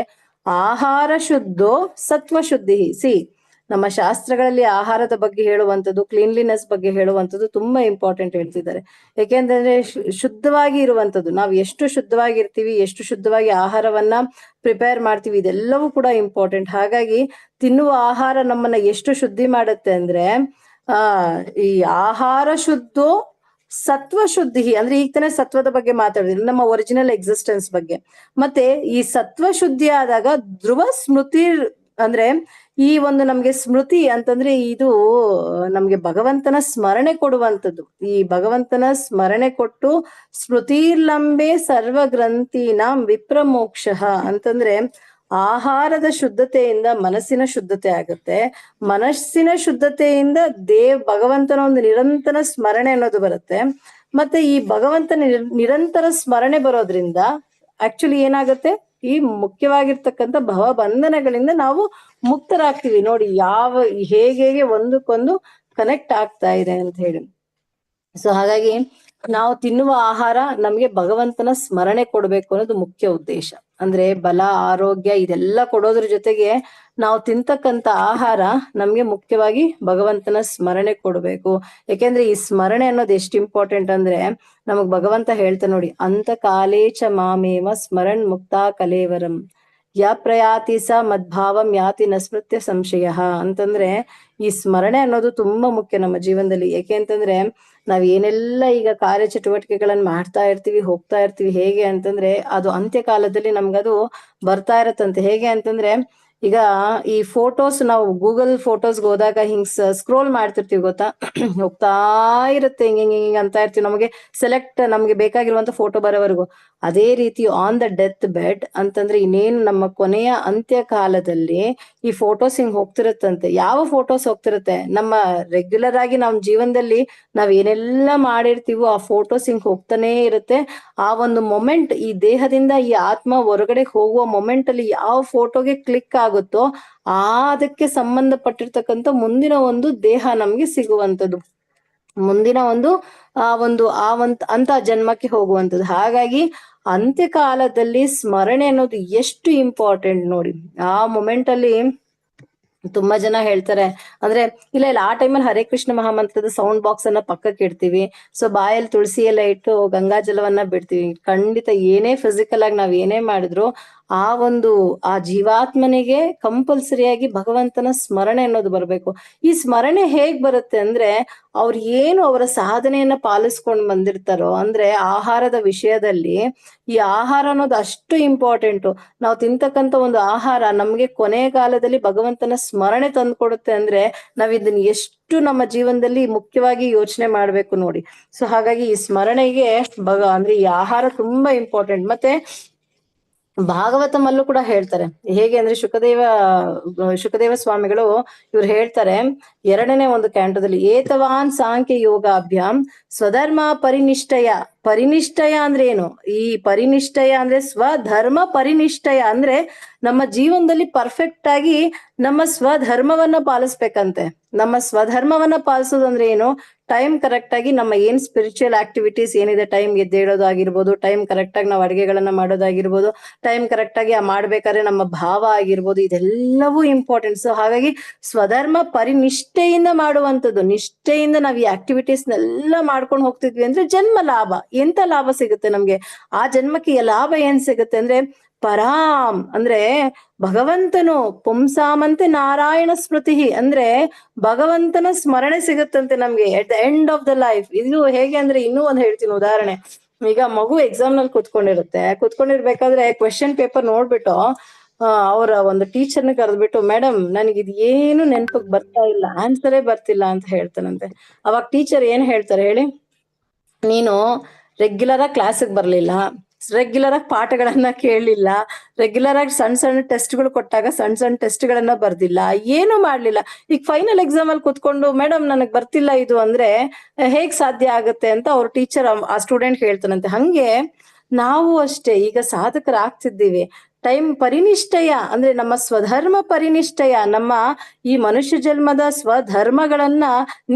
ಆಹಾರ ಶುದ್ಧೋ ಸತ್ವ ಶುದ್ಧಿ. ನಮ್ಮ ಶಾಸ್ತ್ರಗಳಲ್ಲಿ ಆಹಾರದ ಬಗ್ಗೆ ಹೇಳುವಂಥದ್ದು, ಕ್ಲೀನ್ಲಿನೆಸ್ ಬಗ್ಗೆ ಹೇಳುವಂಥದ್ದು ತುಂಬಾ ಇಂಪಾರ್ಟೆಂಟ್ ಹೇಳ್ತಿದ್ದಾರೆ. ಯಾಕೆಂತಂದ್ರೆ ಶುದ್ಧವಾಗಿ ಇರುವಂಥದ್ದು, ನಾವು ಎಷ್ಟು ಶುದ್ಧವಾಗಿರ್ತೀವಿ, ಎಷ್ಟು ಶುದ್ಧವಾಗಿ ಆಹಾರವನ್ನ ಪ್ರಿಪೇರ್ ಮಾಡ್ತೀವಿ, ಇದೆಲ್ಲವೂ ಕೂಡ ಇಂಪಾರ್ಟೆಂಟ್. ಹಾಗಾಗಿ ತಿನ್ನುವ ಆಹಾರ ನಮ್ಮನ್ನ ಎಷ್ಟು ಶುದ್ಧಿ ಮಾಡುತ್ತೆ ಅಂದ್ರೆ, ಈ ಆಹಾರ ಶುದ್ಧೋ ಸತ್ವ ಶುದ್ಧಿ ಅಂದ್ರೆ ಈಗ ತಾನೇ ಸತ್ವದ ಬಗ್ಗೆ ಮಾತಾಡಿದ್ವಿ, ನಮ್ಮ ಒರಿಜಿನಲ್ ಎಕ್ಸಿಸ್ಟೆನ್ಸ್ ಬಗ್ಗೆ. ಮತ್ತೆ ಈ ಸತ್ವ ಶುದ್ಧಿ ಆದಾಗ ಧ್ರುವ ಸ್ಮೃತಿ ಅಂದ್ರೆ ಈ ಒಂದು ನಮ್ಗೆ ಸ್ಮೃತಿ ಅಂತಂದ್ರೆ ಇದು ನಮ್ಗೆ ಭಗವಂತನ ಸ್ಮರಣೆ ಕೊಡುವಂಥದ್ದು. ಈ ಭಗವಂತನ ಸ್ಮರಣೆ ಕೊಟ್ಟು ಸ್ಮೃತಿರ್ಲಂಬೆ ಸರ್ವ ಗ್ರಂಥಿನಾಂ ವಿಪ್ರಮೋಕ್ಷ ಅಂತಂದ್ರೆ ಆಹಾರದ ಶುದ್ಧತೆಯಿಂದ ಮನಸ್ಸಿನ ಶುದ್ಧತೆ ಆಗುತ್ತೆ. ಮನಸ್ಸಿನ ಶುದ್ಧತೆಯಿಂದ ಭಗವಂತನ ಒಂದು ನಿರಂತರ ಸ್ಮರಣೆ ಅನ್ನೋದು ಬರುತ್ತೆ. ಮತ್ತೆ ಈ ಭಗವಂತನ ನಿರಂತರ ಸ್ಮರಣೆ ಬರೋದ್ರಿಂದ ಆಕ್ಚುಲಿ ಏನಾಗುತ್ತೆ, ಈ ಮುಖ್ಯವಾಗಿರ್ತಕ್ಕಂಥ ಭವಬಂಧನಗಳಿಂದ ನಾವು ಮುಕ್ತರಾಗ್ತೀವಿ. ನೋಡಿ ಹೇಗೆ ಒಂದಕ್ಕೊಂದು ಕನೆಕ್ಟ್ ಆಗ್ತಾ ಇದೆ ಅಂತ ಹೇಳಿ. ಸೊ ಹಾಗಾಗಿ ನಾವು ತಿನ್ನುವ ಆಹಾರ ನಮ್ಗೆ ಭಗವಂತನ ಸ್ಮರಣೆ ಕೊಡ್ಬೇಕು ಅನ್ನೋದು ಮುಖ್ಯ ಉದ್ದೇಶ. ಅಂದ್ರೆ ಬಲ, ಆರೋಗ್ಯ ಇದೆಲ್ಲ ಕೊಡೋದ್ರ ಜೊತೆಗೆ ನಾವು ತಿಂತಕ್ಕಂತ ಆಹಾರ ನಮ್ಗೆ ಮುಖ್ಯವಾಗಿ ಭಗವಂತನ ಸ್ಮರಣೆ ಕೊಡ್ಬೇಕು. ಯಾಕೆಂದ್ರೆ ಈ ಸ್ಮರಣೆ ಅನ್ನೋದು ಎಷ್ಟು ಇಂಪಾರ್ಟೆಂಟ್ ಅಂದ್ರೆ, ನಮಗ್ ಭಗವಂತ ಹೇಳ್ತಾ ನೋಡಿ, ಅಂತ ಕಾಲೇಚ ಮಾಮೇವ ಸ್ಮರಣ್ ಮುಕ್ತಾ ಕಲೇವರಂ ಯಾ ಪ್ರಯಾತಿ ಸ ಮದ್ಭಾವಂ ಯಾತಿ ನ ಸ್ಮೃತ್ಯ ಸಂಶಯ ಅಂತಂದ್ರೆ, ಈ ಸ್ಮರಣೆ ಅನ್ನೋದು ತುಂಬಾ ಮುಖ್ಯ ನಮ್ಮ ಜೀವನದಲ್ಲಿ. ಯಾಕೆ ಅಂತಂದ್ರೆ ನಾವ್ ಏನೆಲ್ಲ ಈಗ ಕಾರ್ಯಚಟುವಟಿಕೆಗಳನ್ನ ಮಾಡ್ತಾ ಇರ್ತೀವಿ, ಹೋಗ್ತಾ ಇರ್ತೀವಿ. ಹೇಗೆ ಅಂತಂದ್ರೆ ಅದು ಅಂತ್ಯಕಾಲದಲ್ಲಿ ನಮ್ಗದು ಬರ್ತಾ ಇರತ್ತಂತೆ. ಹೇಗೆ ಅಂತಂದ್ರೆ ಈಗ ಈ ಫೋಟೋಸ್ ನಾವು ಗೂಗಲ್ ಫೋಟೋಸ್ಗೆ ಹೋದಾಗ ಹಿಂಗ್ ಸ್ಕ್ರೋಲ್ ಮಾಡ್ತಿರ್ತೀವಿ ಗೊತ್ತಾ, ಹೋಗ್ತಾ ಇರುತ್ತೆ ಹಿಂಗ್ ಅಂತ ಇರ್ತೀವಿ, ನಮಗೆ ಸೆಲೆಕ್ಟ್ ನಮ್ಗೆ ಬೇಕಾಗಿರುವಂತ ಫೋಟೋ ಬರೋವರೆಗೂ. ಅದೇ ರೀತಿ ಆನ್ ದ ಡೆತ್ ಬೆಡ್ ಅಂತಂದ್ರೆ ಇನ್ನೇನು ನಮ್ಮ ಕೊನೆಯ ಅಂತ್ಯ ಕಾಲದಲ್ಲಿ ಈ ಫೋಟೋಸ್ ಹಿಂಗ್ ಹೋಗ್ತಿರತ್ತಂತೆ. ಯಾವ ಫೋಟೋಸ್ ಹೋಗ್ತಿರತ್ತೆ? ನಮ್ಮ ರೆಗ್ಯುಲರ್ ಆಗಿ ನಮ್ ಜೀವನದಲ್ಲಿ ನಾವ್ ಏನೆಲ್ಲ ಮಾಡಿರ್ತೀವೋ ಆ ಫೋಟೋಸ್ ಹಿಂಗ್ ಹೋಗ್ತಾನೆ ಇರುತ್ತೆ. ಆ ಒಂದು ಮೊಮೆಂಟ್, ಈ ದೇಹದಿಂದ ಈ ಆತ್ಮ ಹೊರಗಡೆ ಹೋಗುವ ಮೊಮೆಂಟ್ ಅಲ್ಲಿ ಯಾವ ಫೋಟೋಗೆ ಕ್ಲಿಕ್ ಆಗುತ್ತೋ ಅದಕ್ಕೆ ಸಂಬಂಧಪಟ್ಟಿರ್ತಕ್ಕಂಥ ಮುಂದಿನ ಒಂದು ದೇಹ ನಮ್ಗೆ ಸಿಗುವಂಥದ್ದು, ಮುಂದಿನ ಒಂದು ಅಂತ ಜನ್ಮಕ್ಕೆ ಹೋಗುವಂಥದ್ದು. ಹಾಗಾಗಿ ಅಂತ್ಯಕಾಲದಲ್ಲಿ ಸ್ಮರಣೆ ಅನ್ನೋದು ಎಷ್ಟು ಇಂಪಾರ್ಟೆಂಟ್ ನೋಡಿ. ಆ ಮೊಮೆಂಟ್ ಅಲ್ಲಿ ತುಂಬಾ ಜನ ಹೇಳ್ತಾರೆ ಅಂದ್ರೆ, ಇಲ್ಲ ಆ ಟೈಮಲ್ಲಿ ಹರೇ ಕೃಷ್ಣ ಮಹಾಮಂತ್ರದ ಸೌಂಡ್ ಬಾಕ್ಸ್ ಅನ್ನ ಪಕ್ಕಕ್ಕೆ ಇಡ್ತೀವಿ. ಸೊ ಬಾಯಲ್ಲಿ ತುಳಸಿ ಎಲ್ಲ ಇಟ್ಟು ಗಂಗಾ ಜಲವನ್ನ ಬಿಡ್ತೀವಿ. ಖಂಡಿತ ಏನೇ ಫಿಸಿಕಲ್ ಆಗಿ ನಾವ್ ಏನೇ ಮಾಡಿದ್ರು ಆ ಜೀವಾತ್ಮನಿಗೆ ಕಂಪಲ್ಸರಿಯಾಗಿ ಭಗವಂತನ ಸ್ಮರಣೆ ಅನ್ನೋದು ಬರ್ಬೇಕು. ಈ ಸ್ಮರಣೆ ಹೇಗ್ ಬರುತ್ತೆ ಅಂದ್ರೆ, ಅವರ ಸಾಧನೆಯನ್ನ ಪಾಲಿಸ್ಕೊಂಡ್ ಬಂದಿರ್ತಾರೋ, ಅಂದ್ರೆ ಆಹಾರದ ವಿಷಯದಲ್ಲಿ ಈ ಆಹಾರ ಅನ್ನೋದು ಅಷ್ಟು ಇಂಪಾರ್ಟೆಂಟು. ನಾವು ತಿಂತಕ್ಕಂಥ ಒಂದು ಆಹಾರ ನಮ್ಗೆ ಕೊನೆಯ ಕಾಲದಲ್ಲಿ ಭಗವಂತನ ಸ್ಮರಣೆ ತಂದ್ಕೊಡುತ್ತೆ ಅಂದ್ರೆ ನಾವ್ ಇದನ್ನ ಎಷ್ಟು ನಮ್ಮ ಜೀವನದಲ್ಲಿ ಮುಖ್ಯವಾಗಿ ಯೋಚನೆ ಮಾಡ್ಬೇಕು ನೋಡಿ. ಸೊ ಹಾಗಾಗಿ ಈ ಸ್ಮರಣೆಗೆ ಅಂದ್ರೆ ಈ ಆಹಾರ ತುಂಬಾ ಇಂಪಾರ್ಟೆಂಟ್. ಮತ್ತೆ ಭಾಗವತಮಲ್ಲೂ ಕೂಡ ಹೇಳ್ತಾರೆ. ಹೇಗೆ ಅಂದ್ರೆ ಶುಕದೇವ ಸ್ವಾಮಿಗಳು ಇವ್ರು ಹೇಳ್ತಾರೆ 2ನೇ ಒಂದು ಕ್ಯಾಂಟೋದಲ್ಲಿ, ಏತವಾನ್ ಸಾಂಖ್ಯ ಯೋಗಾಭ್ಯಾಂ ಸ್ವಧರ್ಮ ಪರಿನಿಷ್ಠಯ ಅಂದ್ರೆ ಏನು? ಈ ಪರಿನಿಷ್ಠಯ ಅಂದ್ರೆ ಸ್ವಧರ್ಮ ಪರಿನಿಷ್ಠಯ ಅಂದ್ರೆ ನಮ್ಮ ಜೀವನದಲ್ಲಿ ಪರ್ಫೆಕ್ಟ್ ಆಗಿ ನಮ್ಮ ಸ್ವಧರ್ಮವನ್ನ ಪಾಲಿಸ್ಬೇಕಂತೆ. ನಮ್ಮ ಸ್ವಧರ್ಮವನ್ನ ಪಾಲಿಸೋದಂದ್ರೆ ಏನು? ಟೈಮ್ ಕರೆಕ್ಟ್ ಆಗಿ ನಮ್ಮ ಏನ್ ಸ್ಪಿರಿಚುವಲ್ ಆಕ್ಟಿವಿಟೀಸ್ ಏನಿದೆ, ಟೈಮ್ ಎದ್ದೇಳೋದಾಗಿರ್ಬೋದು, ಟೈಮ್ ಕರೆಕ್ಟ್ ಆಗಿ ನಾವು ಅಡುಗೆಗಳನ್ನ ಮಾಡೋದಾಗಿರ್ಬೋದು, ಟೈಮ್ ಕರೆಕ್ಟ್ ಆಗಿ ಮಾಡ್ಬೇಕಾದ್ರೆ ನಮ್ಮ ಭಾವ ಆಗಿರ್ಬೋದು, ಇದೆಲ್ಲವೂ ಇಂಪಾರ್ಟೆಂಟ್. ಸೊ ಹಾಗಾಗಿ ಸ್ವಧರ್ಮ ಪರಿನಿಷ್ಠೆಯಿಂದ ಮಾಡುವಂಥದ್ದು, ನಿಷ್ಠೆಯಿಂದ ನಾವ್ ಈ ಆಕ್ಟಿವಿಟೀಸ್ನೆಲ್ಲ ಮಾಡ್ಕೊಂಡು ಹೋಗ್ತಿದ್ವಿ ಅಂದ್ರೆ ಜನ್ಮ ಲಾಭ. ಎಂತ ಲಾಭ ಸಿಗುತ್ತೆ ನಮ್ಗೆ? ಆ ಜನ್ಮಕ್ಕೆ ಲಾಭ ಏನ್ ಸಿಗುತ್ತೆ ಅಂದ್ರೆ ಪರಾಮ್ ಅಂದ್ರೆ ಭಗವಂತನು ಪುಂಸಾಮಂತೆ ನಾರಾಯಣ ಸ್ಮೃತಿ ಅಂದ್ರೆ ಭಗವಂತನ ಸ್ಮರಣೆ ಸಿಗುತ್ತಂತೆ ನಮ್ಗೆ at the end of the life. ಇದು ಹೇಗೆ ಅಂದ್ರೆ ಇನ್ನೂ ಒಂದ್ ಹೇಳ್ತೀನಿ ಉದಾಹರಣೆ. ಈಗ ಮಗು ಎಕ್ಸಾಮ್ ನಲ್ಲಿ ಕುತ್ಕೊಂಡಿರ್ಬೇಕಾದ್ರೆ ಕ್ವೆಶ್ಚನ್ ಪೇಪರ್ ನೋಡ್ಬಿಟ್ಟು ಅವರ ಒಂದು ಟೀಚರ್ನ ಕರೆದ್ಬಿಟ್ಟು, ಮೇಡಮ್ ನನಗಿದ್ ಏನು ನೆನ್ಪಕ್ ಬರ್ತಾ ಇಲ್ಲ, ಆನ್ಸರೇ ಬರ್ತಿಲ್ಲ ಅಂತ ಹೇಳ್ತಾನಂತೆ. ಅವಾಗ ಟೀಚರ್ ಏನ್ ಹೇಳ್ತಾರೆ ಹೇಳಿ? ನೀನು ರೆಗ್ಯುಲರ್ ಆಗಿ ಕ್ಲಾಸಿಗೆ ಬರ್ಲಿಲ್ಲ, ರೆಗ್ಯುಲರ್ ಆಗಿ ಪಾಠಗಳನ್ನ ಕೇಳಲಿಲ್ಲ, ರೆಗ್ಯುಲರ್ ಆಗಿ ಸಣ್ಣ ಸಣ್ಣ ಟೆಸ್ಟ್ಗಳು ಕೊಟ್ಟಾಗ ಸಣ್ಣ ಸಣ್ಣ ಟೆಸ್ಟ್ಗಳನ್ನ ಬರ್ದಿಲ್ಲ, ಏನು ಮಾಡ್ಲಿಲ್ಲ. ಈಗ ಫೈನಲ್ ಎಕ್ಸಾಮ್ ಅಲ್ಲಿ ಕುತ್ಕೊಂಡು ಮೇಡಮ್ ನನಗ್ ಬರ್ತಿಲ್ಲ ಇದು ಅಂದ್ರೆ ಹೇಗ್ ಸಾಧ್ಯ ಆಗುತ್ತೆ ಅಂತ ಅವ್ರ ಟೀಚರ್ ಆ ಸ್ಟೂಡೆಂಟ್ ಹೇಳ್ತಾನಂತೆ. ಹಂಗೆ ನಾವು ಅಷ್ಟೇ ಈಗ ಸಾಧಕರಾಗ್ತಿದ್ದೀವಿ. ಟೈಮ್ ಪರಿನಿಷ್ಠಯ ಅಂದ್ರೆ ನಮ್ಮ ಸ್ವಧರ್ಮ ಪರಿನಿಷ್ಠಯ, ನಮ್ಮ ಈ ಮನುಷ್ಯ ಜನ್ಮದ ಸ್ವಧರ್ಮಗಳನ್ನ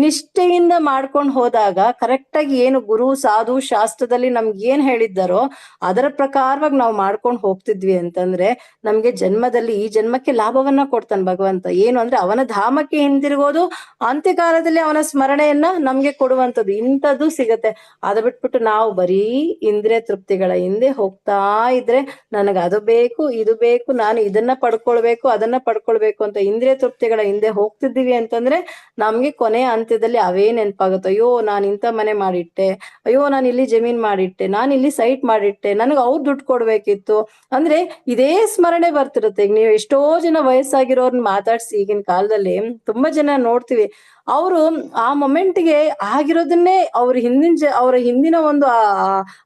ನಿಷ್ಠೆಯಿಂದ ಮಾಡ್ಕೊಂಡು ಹೋದಾಗ ಕರೆಕ್ಟ್ ಆಗಿ ಏನು ಗುರು ಸಾಧು ಶಾಸ್ತ್ರದಲ್ಲಿ ನಮ್ಗೆ ಏನ್ ಹೇಳಿದ್ದಾರೋ ಅದರ ಪ್ರಕಾರವಾಗಿ ನಾವು ಮಾಡ್ಕೊಂಡು ಹೋಗ್ತಿದ್ವಿ ಅಂತಂದ್ರೆ ನಮ್ಗೆ ಜನ್ಮದಲ್ಲಿ ಈ ಜನ್ಮಕ್ಕೆ ಲಾಭವನ್ನ ಕೊಡ್ತಾನೆ ಭಗವಂತ. ಏನು ಅಂದ್ರೆ ಅವನ ಧಾಮಕ್ಕೆ ಹಿಂದಿರುಗೋದು, ಅಂತ್ಯಕಾಲದಲ್ಲಿ ಅವನ ಸ್ಮರಣೆಯನ್ನ ನಮ್ಗೆ ಕೊಡುವಂಥದ್ದು ಇಂಥದ್ದು ಸಿಗತ್ತೆ. ಅದ ಬಿಟ್ಬಿಟ್ಟು ನಾವು ಬರೀ ಇಂದ್ರಿಯ ತೃಪ್ತಿಗಳ ಹಿಂದೆ ಹೋಗ್ತಾ ಇದ್ರೆ ನನಗೆ ಅದು ಬೇಕು ಇದು ಬೇಕು, ನಾನು ಇದನ್ನ ಪಡ್ಕೊಳ್ಬೇಕು ಅದನ್ನ ಪಡ್ಕೊಳ್ಬೇಕು ಅಂತ ಇಂದ್ರಿಯ ತೃಪ್ತಿಗಳ ಹಿಂದೆ ಹೋಗ್ತಿದ್ದೀವಿ ಅಂತಂದ್ರೆ ನಮ್ಗೆ ಕೊನೆಯ ಅಂತ್ಯದಲ್ಲಿ ಅವೇ ನೆನಪಾಗುತ್ತೆ. ಅಯ್ಯೋ ನಾನು ಇಂಥ ಮನೆ ಮಾಡಿಟ್ಟೆ, ಅಯ್ಯೋ ನಾನು ಇಲ್ಲಿ ಜಮೀನ್ ಮಾಡಿಟ್ಟೆ, ನಾನು ಇಲ್ಲಿ ಸೈಟ್ ಮಾಡಿಟ್ಟೆ, ನನಗೆ ಅವ್ರು ದುಡ್ಡು ಕೊಡ್ಬೇಕಿತ್ತು ಅಂದ್ರೆ ಇದೇ ಸ್ಮರಣೆ ಬರ್ತಿರುತ್ತೆ. ಈಗ ನೀವು ಎಷ್ಟೋ ಜನ ವಯಸ್ಸಾಗಿರೋರ್ನ ಮಾತಾಡ್ಸಿ ಈಗಿನ ಕಾಲದಲ್ಲಿ ತುಂಬಾ ಜನ ನೋಡ್ತೀವಿ, ಅವರು ಆ ಮೊಮೆಂಟ್ಗೆ ಆಗಿರೋದನ್ನೇ ಅವರ ಹಿಂದಿನ ಒಂದು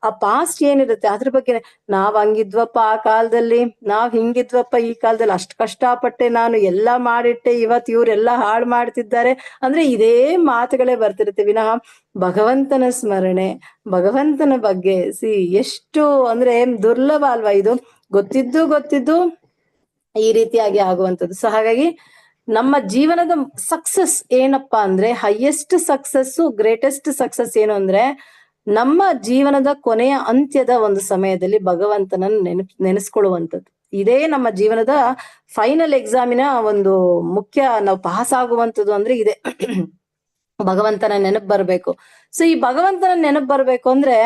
ಆ ಪಾಸ್ಟ್ ಏನಿರುತ್ತೆ ಅದ್ರ ಬಗ್ಗೆ ನಾವ್ ಹಂಗಿದ್ವಪ್ಪ ಆ ಕಾಲದಲ್ಲಿ, ನಾವ್ ಹಿಂಗಿದ್ವಪ್ಪ ಈ ಕಾಲದಲ್ಲಿ, ಅಷ್ಟ್ ಕಷ್ಟಪಟ್ಟೆ ನಾನು ಎಲ್ಲಾ ಮಾಡಿಟ್ಟೆ, ಇವತ್ ಇವ್ರೆಲ್ಲಾ ಹಾಳು ಮಾಡ್ತಿದ್ದಾರೆ ಅಂದ್ರೆ ಇದೇ ಮಾತುಗಳೇ ಬರ್ತಿರುತ್ತೆ ವಿನಃ ಭಗವಂತನ ಸ್ಮರಣೆ, ಭಗವಂತನ ಬಗ್ಗೆ ಎಷ್ಟು ಅಂದ್ರೆ ದುರ್ಲಭ ಅಲ್ವಾ ಇದು? ಗೊತ್ತಿದ್ದು ಈ ರೀತಿಯಾಗಿ ಆಗುವಂಥದ್ದು. ಸೊ ಹಾಗಾಗಿ ನಮ್ಮ ಜೀವನದ ಸಕ್ಸಸ್ ಏನಪ್ಪಾ ಅಂದ್ರೆ, ಹೈಯೆಸ್ಟ್ ಸಕ್ಸಸ್, ಗ್ರೇಟೆಸ್ಟ್ ಸಕ್ಸಸ್ ಏನು ಅಂದ್ರೆ ನಮ್ಮ ಜೀವನದ ಕೊನೆಯ ಅಂತ್ಯದ ಒಂದು ಸಮಯದಲ್ಲಿ ಭಗವಂತನನ್ನು ನೆನೆಸ್ಕೊಳ್ಳುವಂಥದ್ದು. ಇದೇ ನಮ್ಮ ಜೀವನದ ಫೈನಲ್ ಎಕ್ಸಾಮಿನ ಒಂದು ಮುಖ್ಯ, ನಾವು ಪಾಸ್ ಆಗುವಂಥದ್ದು ಅಂದ್ರೆ ಇದೆ. ಭಗವಂತನ ನೆನಪು ಬರ್ಬೇಕು. ಸೊ ಈ ಭಗವಂತನ ನೆನಪು ಬರ್ಬೇಕು ಅಂದ್ರೆ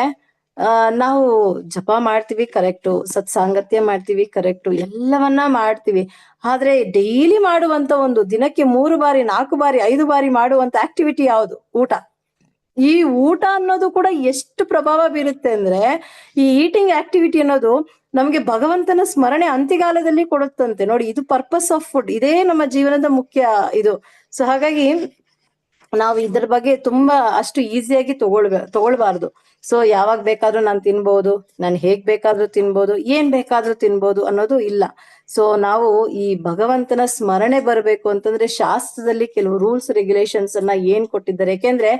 ನಾವು ಜಪ ಮಾಡ್ತೀವಿ ಕರೆಕ್ಟು, ಸತ್ಸಾಂಗತ್ಯ ಮಾಡ್ತೀವಿ ಕರೆಕ್ಟು, ಎಲ್ಲವನ್ನ ಮಾಡ್ತೀವಿ. ಆದ್ರೆ ಡೈಲಿ ಮಾಡುವಂತ ಒಂದು ದಿನಕ್ಕೆ 3 ಬಾರಿ 4 ಬಾರಿ 5 ಬಾರಿ ಮಾಡುವಂತ ಆಕ್ಟಿವಿಟಿ ಯಾವುದು? ಊಟ. ಈ ಊಟ ಅನ್ನೋದು ಕೂಡ ಎಷ್ಟು ಪ್ರಭಾವ ಬೀರುತ್ತೆ ಅಂದ್ರೆ ಈ ಈಟಿಂಗ್ ಆಕ್ಟಿವಿಟಿ ಅನ್ನೋದು ನಮ್ಗೆ ಭಗವಂತನ ಸ್ಮರಣೆ ಅಂತ್ಯಕಾಲದಲ್ಲಿ ಕೊಡುತ್ತಂತೆ. ನೋಡಿ, ಇದು ಪರ್ಪಸ್ ಆಫ್ ಫುಡ್, ಇದೇ ನಮ್ಮ ಜೀವನದ ಮುಖ್ಯ ಇದು. ಸೊ ಹಾಗಾಗಿ ನಾವು ಇದ್ರ ಬಗ್ಗೆ ತುಂಬಾ ಅಷ್ಟು ಈಸಿಯಾಗಿ ತಗೊಳ್ಬಾರ್ದು. ಸೊ ಯಾವಾಗ ಬೇಕಾದ್ರೂ ನಾನು ತಿನ್ಬೋದು, ನಾನು ಹೇಗ್ ಬೇಕಾದ್ರೂ ತಿನ್ಬೋದು, ಏನ್ ಬೇಕಾದ್ರೂ ತಿನ್ಬೋದು ಅನ್ನೋದು ಇಲ್ಲ. ಸೊ ನಾವು ಈ ಭಗವಂತನ ಸ್ಮರಣೆ ಬರ್ಬೇಕು ಅಂತಂದ್ರೆ ಶಾಸ್ತ್ರದಲ್ಲಿ ಕೆಲವು ರೂಲ್ಸ್ ರೆಗ್ಯುಲೇಷನ್ಸ್ ಅನ್ನ ಏನ್ ಕೊಟ್ಟಿದ್ದಾರೆ. ಯಾಕೆಂದ್ರೆ